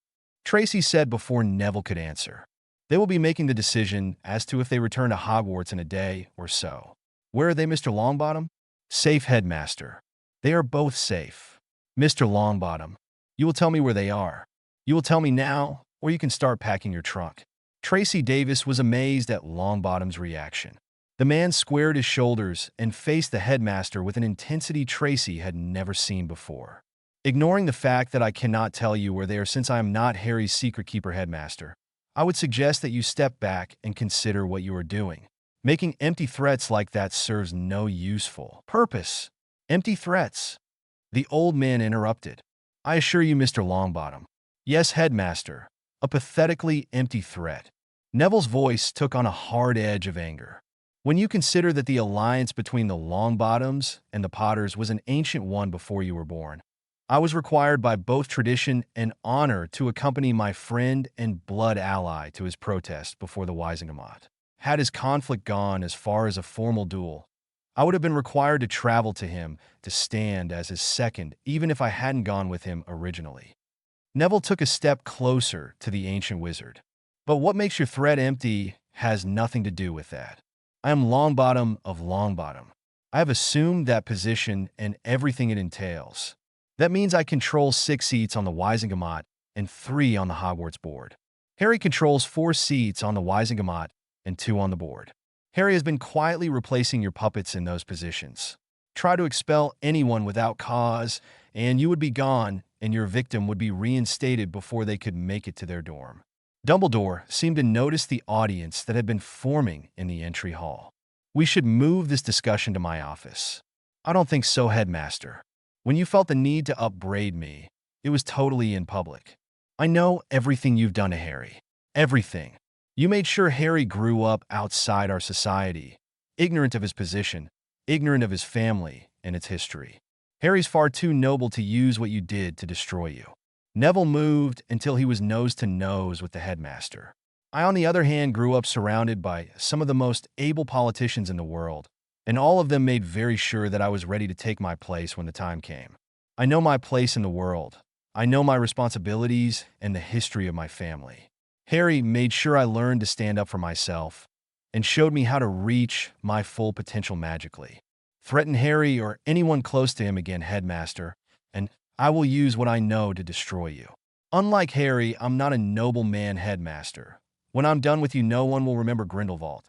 Tracy said before Neville could answer. They will be making the decision as to if they return to Hogwarts in a day or so. Where are they, Mr. Longbottom? Safe, headmaster. They are both safe. Mr. Longbottom, you will tell me where they are. You will tell me now, or you can start packing your trunk. Tracy Davis was amazed at Longbottom's reaction. The man squared his shoulders and faced the headmaster with an intensity Tracy had never seen before. Ignoring the fact that I cannot tell you where they are since I am not Harry's secret keeper, headmaster, I would suggest that you step back and consider what you are doing. Making empty threats like that serves no useful purpose. Empty threats. The old man interrupted. I assure you, Mr. Longbottom. Yes, headmaster. A pathetically empty threat. Neville's voice took on a hard edge of anger. When you consider that the alliance between the Longbottoms and the Potters was an ancient one before you were born, I was required by both tradition and honor to accompany my friend and blood ally to his protest before the Wisingamat. Had his conflict gone as far as a formal duel, I would have been required to travel to him to stand as his second, even if I hadn't gone with him originally. Neville took a step closer to the ancient wizard. But what makes your threat empty has nothing to do with that. I am Longbottom of Longbottom. I have assumed that position and everything it entails. That means I control 6 seats on the Wisingamat and 3 on the Hogwarts board. Harry controls 4 seats on the Wisingamat and 2 on the board. Harry has been quietly replacing your puppets in those positions. Try to expel anyone without cause, and you would be gone, and your victim would be reinstated before they could make it to their dorm. Dumbledore seemed to notice the audience that had been forming in the entry hall. We should move this discussion to my office. I don't think so, headmaster. When you felt the need to upbraid me, it was totally in public. I know everything you've done to Harry. Everything. You made sure Harry grew up outside our society, ignorant of his position, ignorant of his family and its history. Harry's far too noble to use what you did to destroy you. Neville moved until he was nose to nose with the headmaster. I, on the other hand, grew up surrounded by some of the most able politicians in the world, and all of them made very sure that I was ready to take my place when the time came. I know my place in the world. I know my responsibilities and the history of my family. Harry made sure I learned to stand up for myself and showed me how to reach my full potential magically. Threaten Harry or anyone close to him again, headmaster, and I will use what I know to destroy you. Unlike Harry, I'm not a noble man, headmaster. When I'm done with you, no one will remember Grindelwald.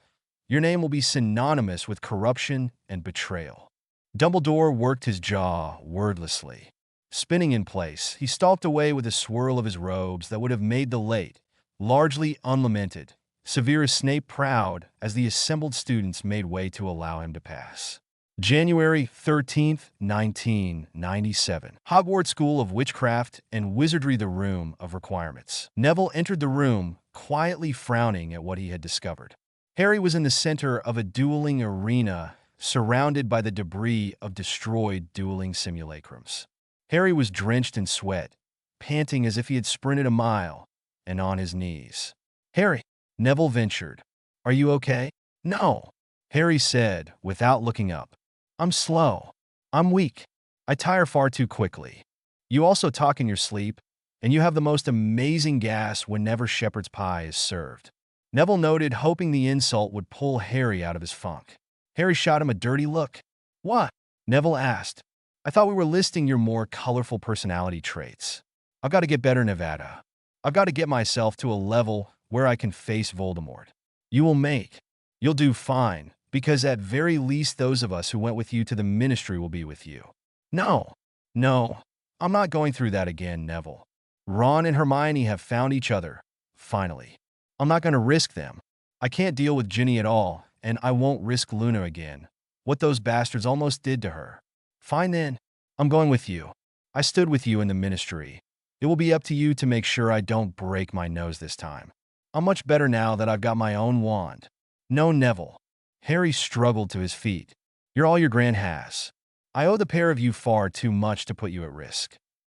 Your name will be synonymous with corruption and betrayal. Dumbledore worked his jaw wordlessly. Spinning in place, he stalked away with a swirl of his robes that would have made the late, largely unlamented, Severus Snape proud as the assembled students made way to allow him to pass. January 13th, 1997. Hogwarts School of Witchcraft and Wizardry, the Room of Requirements. Neville entered the room, quietly frowning at what he had discovered. Harry was in the center of a dueling arena, surrounded by the debris of destroyed dueling simulacrums. Harry was drenched in sweat, panting as if he had sprinted a mile, and on his knees. Harry, Neville ventured. Are you okay? No, Harry said, without looking up. I'm slow. I'm weak. I tire far too quickly. You also talk in your sleep, and you have the most amazing gas whenever shepherd's pie is served. Neville noted, hoping the insult would pull Harry out of his funk. Harry shot him a dirty look. What? Neville asked. I thought we were listing your more colorful personality traits. I've got to get better, Nevada. I've got to get myself to a level where I can face Voldemort. You'll do fine, because at very least those of us who went with you to the ministry will be with you. No, I'm not going through that again, Neville. Ron and Hermione have found each other, finally. I'm not going to risk them. I can't deal with Ginny at all, and I won't risk Luna again. what those bastards almost did to her. Fine then. I'm going with you. I stood with you in the ministry. It will be up to you to make sure I don't break my nose this time. I'm much better now that I've got my own wand. No, Neville. Harry struggled to his feet. You're all your gran has. I owe the pair of you far too much to put you at risk.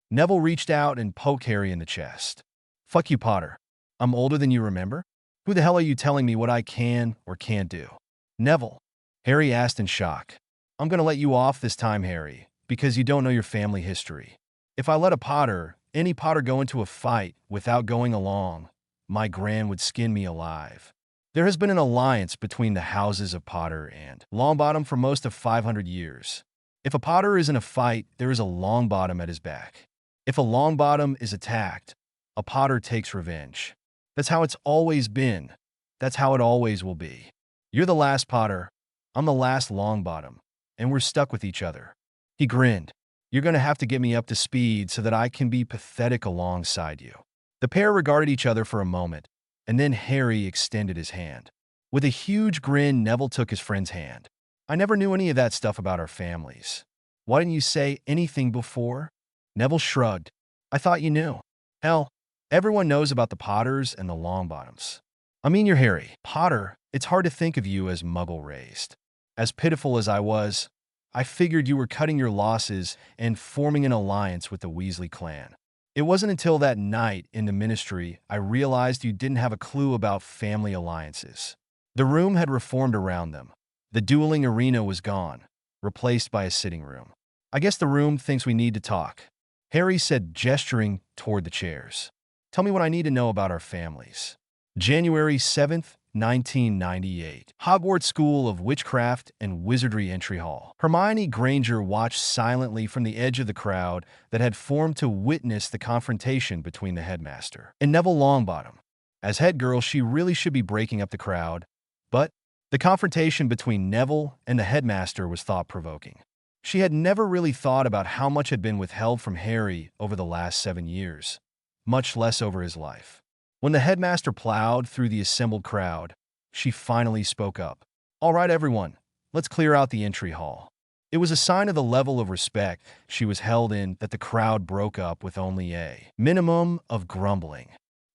Neville reached out and poked Harry in the chest. Fuck you, Potter. I'm older than you remember? Who the hell are you telling me what I can or can't do? Neville. Harry asked in shock. I'm going to let you off this time, Harry, because you don't know your family history. If I let any Potter go into a fight without going along, my gran would skin me alive. There has been an alliance between the houses of Potter and Longbottom for most of 500 years. If a Potter is in a fight, there is a Longbottom at his back. If a Longbottom is attacked, a Potter takes revenge. That's how it's always been. That's how it always will be. You're the last Potter. I'm the last Longbottom, and we're stuck with each other. He grinned. You're going to have to get me up to speed so that I can be pathetic alongside you. The pair regarded each other for a moment, and then Harry extended his hand. With a huge grin, Neville took his friend's hand. I never knew any of that stuff about our families. Why didn't you say anything before? Neville shrugged. I thought you knew. Hell, everyone knows about the Potters and the Longbottoms. I mean, you're Harry Potter. It's hard to think of you as Muggle-raised. As pitiful as I was, I figured you were cutting your losses and forming an alliance with the Weasley clan. It wasn't until that night in the ministry I realized you didn't have a clue about family alliances. The room had reformed around them. The dueling arena was gone, replaced by a sitting room. I guess the room thinks we need to talk, Harry said, gesturing toward the chairs. Tell me what I need to know about our families. January 7th, 1998. Hogwarts School of Witchcraft and Wizardry Entry Hall. Hermione Granger watched silently from the edge of the crowd that had formed to witness the confrontation between the headmaster and Neville Longbottom. As head girl, she really should be breaking up the crowd, but the confrontation between Neville and the headmaster was thought-provoking. She had never really thought about how much had been withheld from Harry over the last 7 years, much less over his life. When the headmaster plowed through the assembled crowd, she finally spoke up. All right, everyone, let's clear out the entry hall. It was a sign of the level of respect she was held in that the crowd broke up with only a minimum of grumbling.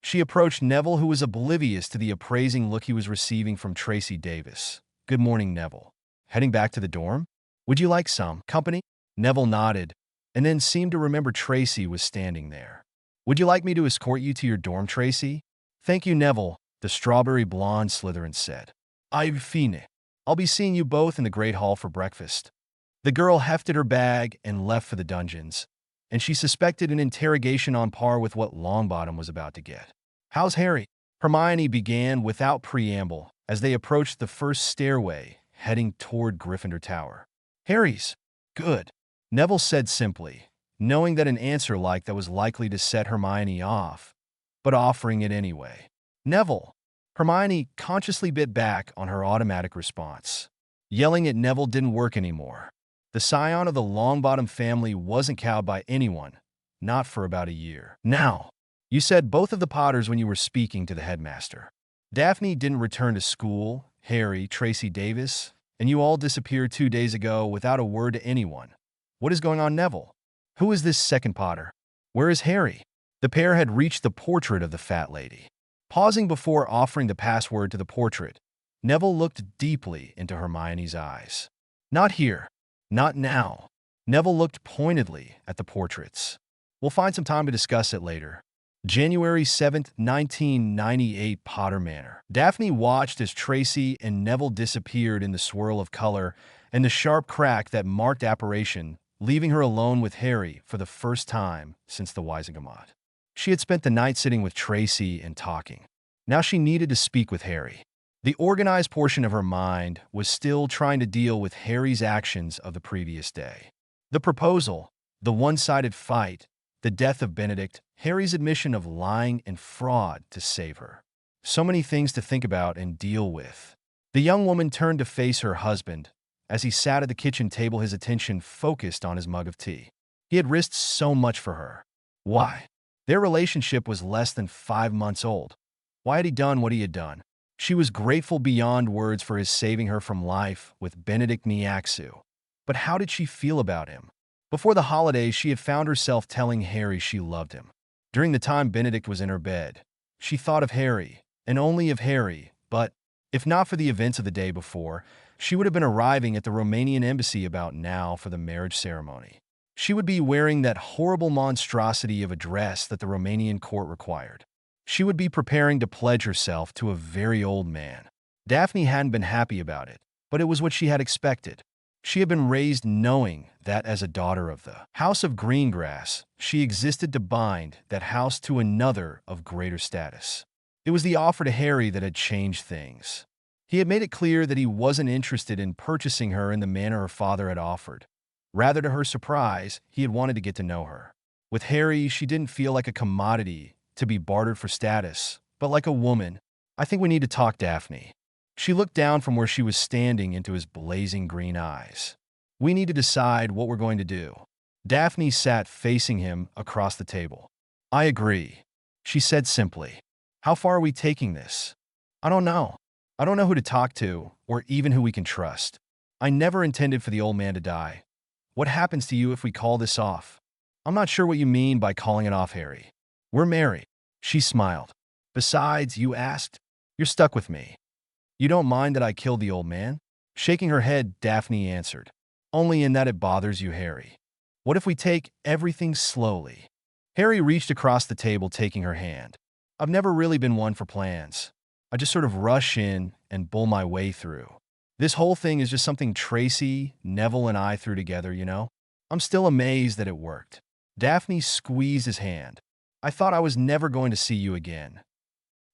She approached Neville, who was oblivious to the appraising look he was receiving from Tracy Davis. Good morning, Neville. Heading back to the dorm? Would you like some company? Neville nodded, and then seemed to remember Tracy was standing there. Would you like me to escort you to your dorm, Tracy? Thank you, Neville, the strawberry blonde Slytherin said. I've fine. I'll be seeing you both in the Great Hall for breakfast. The girl hefted her bag and left for the dungeons, and she suspected an interrogation on par with what Longbottom was about to get. How's Harry? Hermione began without preamble as they approached the first stairway heading toward Gryffindor Tower. Harry's good, Neville said simply, knowing that an answer like that was likely to set Hermione off, but offering it anyway. Neville. Hermione consciously bit back on her automatic response. Yelling at Neville didn't work anymore. The scion of the Longbottom family wasn't cowed by anyone, not for about a year. Now, you said both of the Potters when you were speaking to the headmaster. Daphne didn't return to school, Harry, Tracy Davis, and you all disappeared 2 days ago without a word to anyone. What is going on, Neville? Who is this second Potter? Where is Harry? The pair had reached the portrait of the fat lady. Pausing before offering the password to the portrait, Neville looked deeply into Hermione's eyes. Not here. Not now. Neville looked pointedly at the portraits. We'll find some time to discuss it later. January 7th, 1998, Potter Manor. Daphne watched as Tracy and Neville disappeared in the swirl of color and the sharp crack that marked apparition, leaving her alone with Harry for the first time since the Wisegamot. She had spent the night sitting with Tracy and talking. Now she needed to speak with Harry. The organized portion of her mind was still trying to deal with Harry's actions of the previous day. The proposal, the one-sided fight, the death of Benedict, Harry's admission of lying and fraud to save her. So many things to think about and deal with. The young woman turned to face her husband. As he sat at the kitchen table, his attention focused on his mug of tea. He had risked so much for her. Why? Their relationship was less than 5 months old. Why had he done what he had done? She was grateful beyond words for his saving her from life with Benedict Niaxu. But how did she feel about him? Before the holidays, she had found herself telling Harry she loved him. During the time Benedict was in her bed, she thought of Harry, and only of Harry, but if not for the events of the day before, she would have been arriving at the Romanian embassy about now for the marriage ceremony. She would be wearing that horrible monstrosity of a dress that the Romanian court required. She would be preparing to pledge herself to a very old man. Daphne hadn't been happy about it, but it was what she had expected. She had been raised knowing that as a daughter of the House of Greengrass, she existed to bind that house to another of greater status. It was the offer to Harry that had changed things. He had made it clear that he wasn't interested in purchasing her in the manner her father had offered. Rather, to her surprise, he had wanted to get to know her. With Harry, she didn't feel like a commodity to be bartered for status, but like a woman. "I think we need to talk, Daphne." She looked down from where she was standing into his blazing green eyes. "We need to decide what we're going to do." Daphne sat facing him across the table. "I agree," she said simply. "How far are we taking this?" "I don't know. I don't know who to talk to, or even who we can trust. I never intended for the old man to die. What happens to you if we call this off?" "I'm not sure what you mean by calling it off, Harry. We're married." She smiled. "Besides, you asked. You're stuck with me. You don't mind that I killed the old man?" Shaking her head, Daphne answered. "Only in that it bothers you, Harry. What if we take everything slowly?" Harry reached across the table, taking her hand. "I've never really been one for plans. I just sort of rush in and bull my way through. This whole thing is just something Tracy, Neville, and I threw together, you know? I'm still amazed that it worked." Daphne squeezed his hand. "I thought I was never going to see you again."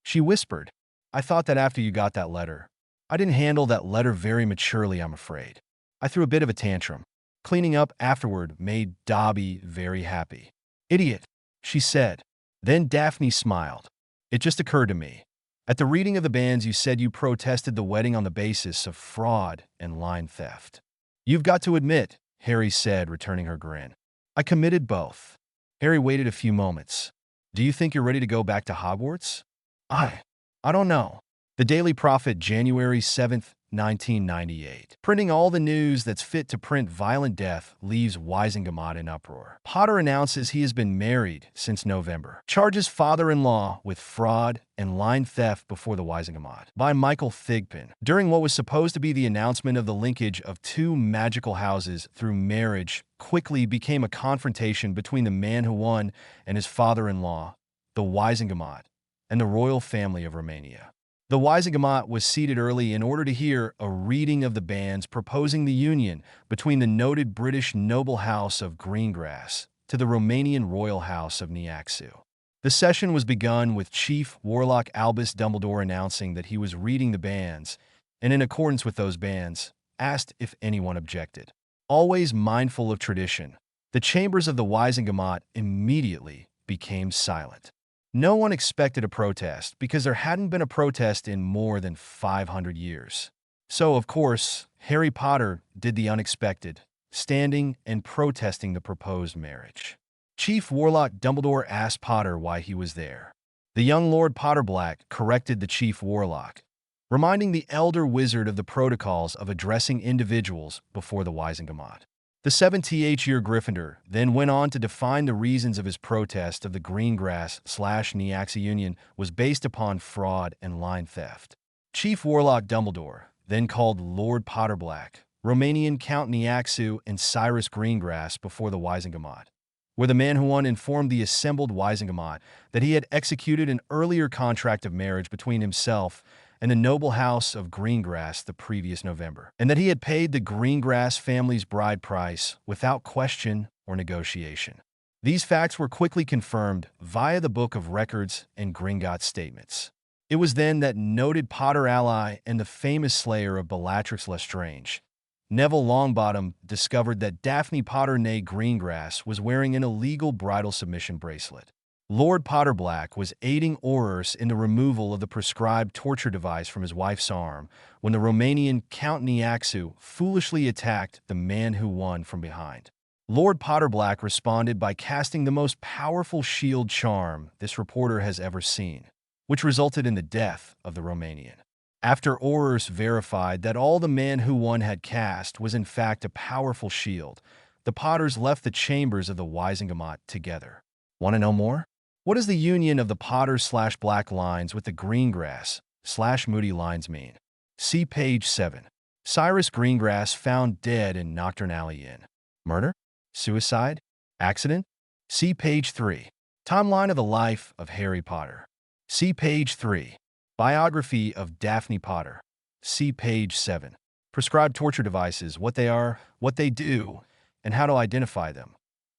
She whispered. "I thought that after you got that letter. I didn't handle that letter very maturely, I'm afraid. I threw a bit of a tantrum. Cleaning up afterward made Dobby very happy." "Idiot," she said. Then Daphne smiled. "It just occurred to me. At the reading of the bans, you said you protested the wedding on the basis of fraud and line theft." "You've got to admit," Harry said, returning her grin. "I committed both." Harry waited a few moments. "Do you think you're ready to go back to Hogwarts?" I don't know." The Daily Prophet, January 7th, 1998. Printing all the news that's fit to print. Violent death leaves Wisingamot in uproar. Potter announces he has been married since November. Charges father-in-law with fraud and line theft before the Wisingamot. By Michael Thigpen. During what was supposed to be the announcement of the linkage of two magical houses through marriage, quickly became a confrontation between the man who won and his father-in-law, the Wisingamot, and the royal family of Romania. The Wisingamot was seated early in order to hear a reading of the bans proposing the union between the noted British noble house of Greengrass to the Romanian royal house of Niaxu. The session was begun with Chief Warlock Albus Dumbledore announcing that he was reading the bans, and in accordance with those bans, asked if anyone objected. Always mindful of tradition, the chambers of the Wisingamot immediately became silent. No one expected a protest because there hadn't been a protest in more than 500 years. So, of course, Harry Potter did the unexpected, standing and protesting the proposed marriage. Chief Warlock Dumbledore asked Potter why he was there. The young Lord Potterblack corrected the Chief Warlock, reminding the elder wizard of the protocols of addressing individuals before the Wisingamot. The 70th-year Gryffindor then went on to define the reasons of his protest of the Greengrass/Niaxu union was based upon fraud and line theft. Chief Warlock Dumbledore then called Lord Potterblack, Romanian Count Niaxu, and Cyrus Greengrass before the Wisingamot, where the man who won informed the assembled Wisingamot that he had executed an earlier contract of marriage between himself and the noble house of Greengrass the previous November, and that he had paid the Greengrass family's bride price without question or negotiation. These facts were quickly confirmed via the Book of Records and Gringotts statements. It was then that noted Potter ally and the famous slayer of Bellatrix Lestrange, Neville Longbottom, discovered that Daphne Potter née Greengrass was wearing an illegal bridal submission bracelet. Lord Potterblack was aiding Aurors in the removal of the prescribed torture device from his wife's arm when the Romanian Count Niaxu foolishly attacked the man who won from behind. Lord Potterblack responded by casting the most powerful shield charm this reporter has ever seen, which resulted in the death of the Romanian. After Aurors verified that all the man who won had cast was in fact a powerful shield, the Potters left the chambers of the Wisingamot together. Want to know more? What does the union of the Potters/Black lines with the Greengrass/Moody lines mean? See page 7. Cyrus Greengrass found dead in Nocturne Alley Inn. Murder? Suicide? Accident? See page 3. Timeline of the life of Harry Potter. See page 3. Biography of Daphne Potter. See page 7. Prescribed torture devices, what they are, what they do, and how to identify them.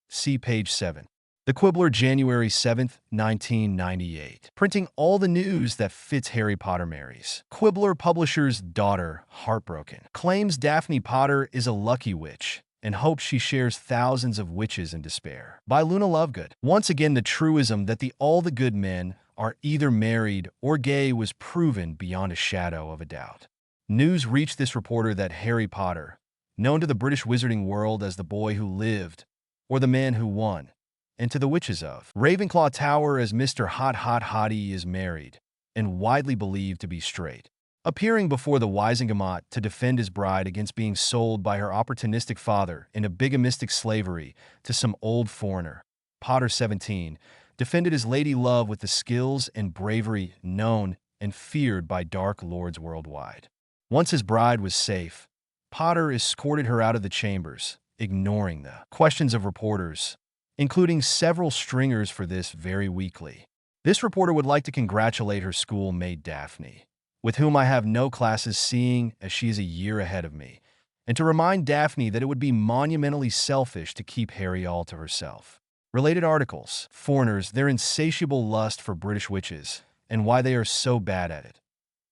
See page 7. The Quibbler, January 7, 1998. Printing all the news that fits Harry Potter marries. Quibbler publisher's daughter, heartbroken, claims Daphne Potter is a lucky witch and hopes she shares thousands of witches in despair. By Luna Lovegood. Once again, the truism that all the good men are either married or gay was proven beyond a shadow of a doubt. News reached this reporter that Harry Potter, known to the British wizarding world as the boy who lived, or the man who won, and to the witches of Ravenclaw Tower as Mr. Hot Hot Hottie, is married, and widely believed to be straight. Appearing before the Wisingamot to defend his bride against being sold by her opportunistic father in a bigamistic slavery to some old foreigner, Potter 17, defended his lady love with the skills and bravery known and feared by dark lords worldwide. Once his bride was safe, Potter escorted her out of the chambers, ignoring the questions of reporters, including several stringers for this very weekly. This reporter would like to congratulate her schoolmate Daphne, with whom I have no classes, seeing as she is a year ahead of me, and to remind Daphne that it would be monumentally selfish to keep Harry all to herself. Related articles: foreigners, their insatiable lust for British witches, and why they are so bad at it.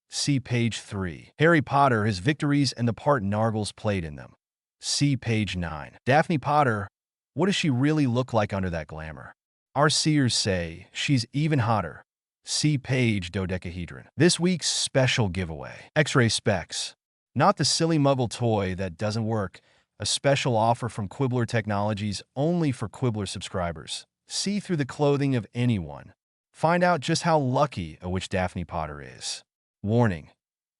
See page 3. Harry Potter, his victories and the part Nargles played in them. See page 9. Daphne Potter, what does she really look like under that glamour? Our seers say she's even hotter. See page dodecahedron. This week's special giveaway. X-ray specs. Not the silly muggle toy that doesn't work. A special offer from Quibbler Technologies only for Quibbler subscribers. See through the clothing of anyone. Find out just how lucky a witch Daphne Potter is. Warning: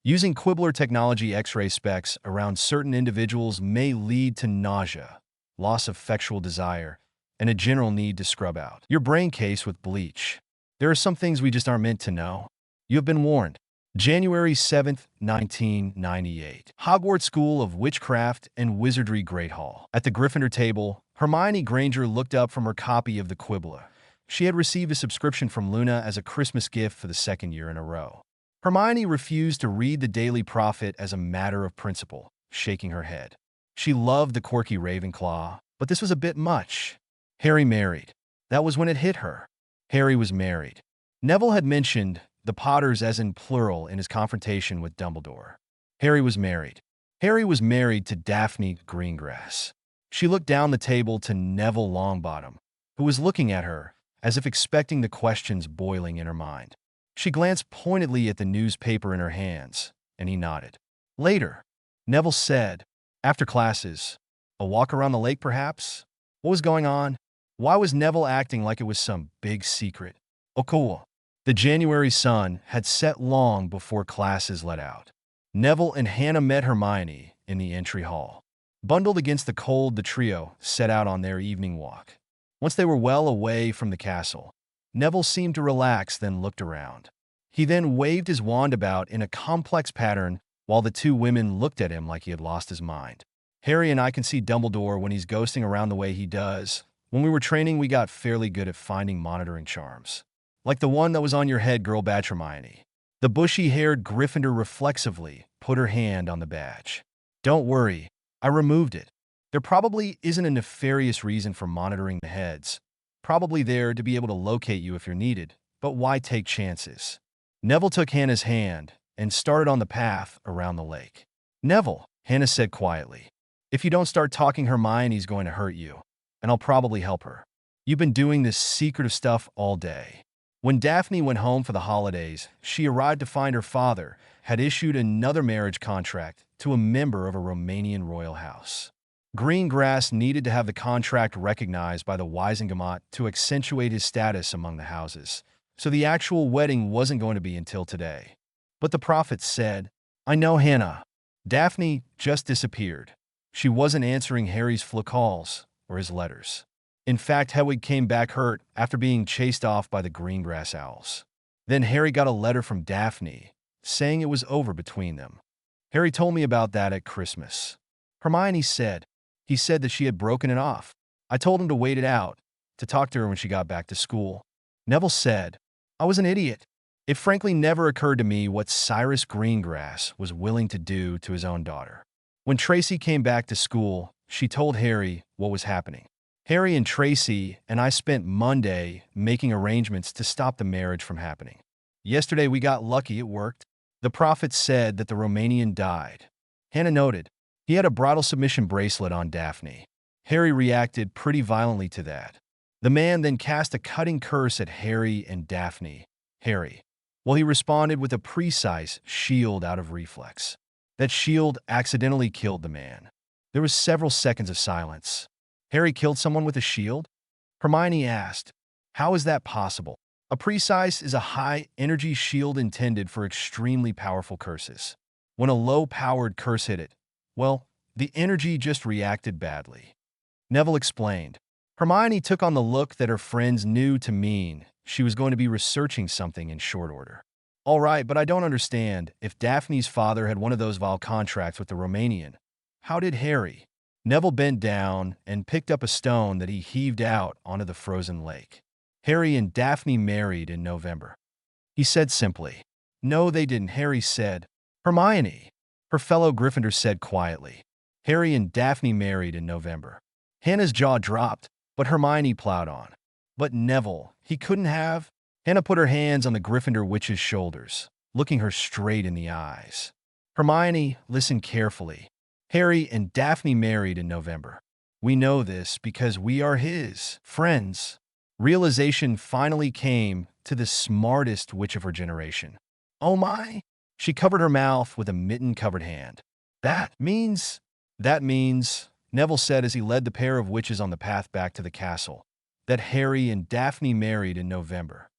using Quibbler Technology X-ray specs around certain individuals may lead to nausea, loss of sexual desire, and a general need to scrub out your brain case with bleach. There are some things we just aren't meant to know. You have been warned. January 7, 1998. Hogwarts School of Witchcraft and Wizardry, Great Hall. At the Gryffindor table, Hermione Granger looked up from her copy of the Quibbler. She had received a subscription from Luna as a Christmas gift for the second year in a row. Hermione refused to read the Daily Prophet as a matter of principle, shaking her head. She loved the quirky Ravenclaw, but this was a bit much. Harry married. That was when it hit her. Harry was married. Neville had mentioned the Potters as in plural in his confrontation with Dumbledore. Harry was married. Harry was married to Daphne Greengrass. She looked down the table to Neville Longbottom, who was looking at her as if expecting the questions boiling in her mind. She glanced pointedly at the newspaper in her hands, and he nodded. Later, Neville said, after classes, a walk around the lake perhaps? What was going on? Why was Neville acting like it was some big secret? Oh, cool. The January sun had set long before classes let out. Neville and Hannah met Hermione in the entry hall. Bundled against the cold, the trio set out on their evening walk. Once they were well away from the castle, Neville seemed to relax, then looked around. He then waved his wand about in a complex pattern while the two women looked at him like he had lost his mind. Harry and I can see Dumbledore when he's ghosting around the way he does. When we were training, we got fairly good at finding monitoring charms. Like the one that was on your head, girl badge Hermione. The bushy-haired Gryffindor reflexively put her hand on the badge. Don't worry, I removed it. There probably isn't a nefarious reason for monitoring the heads. Probably there to be able to locate you if you're needed, but why take chances? Neville took Hannah's hand and started on the path around the lake. Neville, Hannah said quietly, if you don't start talking, Hermione's going to hurt you, and I'll probably help her. You've been doing this secretive stuff all day. When Daphne went home for the holidays, she arrived to find her father had issued another marriage contract to a member of a Romanian royal house. Greengrass needed to have the contract recognized by the Wisingamot to accentuate his status among the houses, so the actual wedding wasn't going to be until today. But the prophet said, I know Hannah. Daphne just disappeared. She wasn't answering Harry's calls or his letters. In fact, Hedwig came back hurt after being chased off by the Greengrass owls. Then Harry got a letter from Daphne saying it was over between them. Harry told me about that at Christmas. Hermione said, he said that she had broken it off. I told him to wait it out, to talk to her when she got back to school. Neville said, I was an idiot. It frankly never occurred to me what Cyrus Greengrass was willing to do to his own daughter. When Tracy came back to school, she told Harry what was happening. Harry and Tracy and I spent Monday making arrangements to stop the marriage from happening. Yesterday we got lucky, it worked. The prophet said that the Romanian died. Hannah noted, he had a bridal submission bracelet on Daphne. Harry reacted pretty violently to that. The man then cast a cutting curse at Harry and Daphne. Harry, well, he responded with a precise shield out of reflex. That shield accidentally killed the man. There was several seconds of silence. Harry killed someone with a shield? Hermione asked, how is that possible? A precise is a high-energy shield intended for extremely powerful curses. When a low-powered curse hit it, well, the energy just reacted badly. Neville explained. Hermione took on the look that her friends knew to mean she was going to be researching something in short order. All right, but I don't understand. If Daphne's father had one of those vile contracts with the Romanian, how did Harry? Neville bent down and picked up a stone that he heaved out onto the frozen lake. Harry and Daphne married in November. He said simply. No, they didn't, Harry said. Hermione, her fellow Gryffindor said quietly. Harry and Daphne married in November. Hannah's jaw dropped, but Hermione plowed on. But Neville, he couldn't have. Hannah put her hands on the Gryffindor witch's shoulders, looking her straight in the eyes. Hermione, listen carefully. Harry and Daphne married in November. We know this because we are his friends. Realization finally came to the smartest witch of her generation. Oh my! She covered her mouth with a mitten-covered hand. That means, Neville said as he led the pair of witches on the path back to the castle, that Harry and Daphne married in November.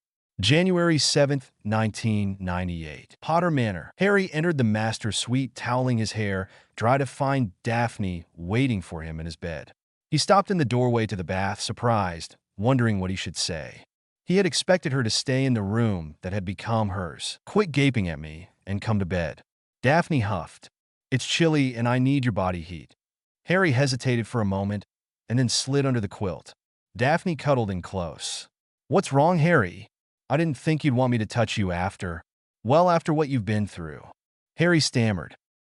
January 7th, 1998. Potter Manor. Harry entered the master suite, toweling his hair, dry to find Daphne waiting for him in his bed. He stopped in the doorway to the bath, surprised, wondering what he should say. He had expected her to stay in the room that had become hers. Quit gaping at me and come to bed. Daphne huffed. It's chilly and I need your body heat. Harry hesitated for a moment and then slid under the quilt. Daphne cuddled in close. What's wrong, Harry? I didn't think you'd want me to touch you after what you've been through. Harry stammered.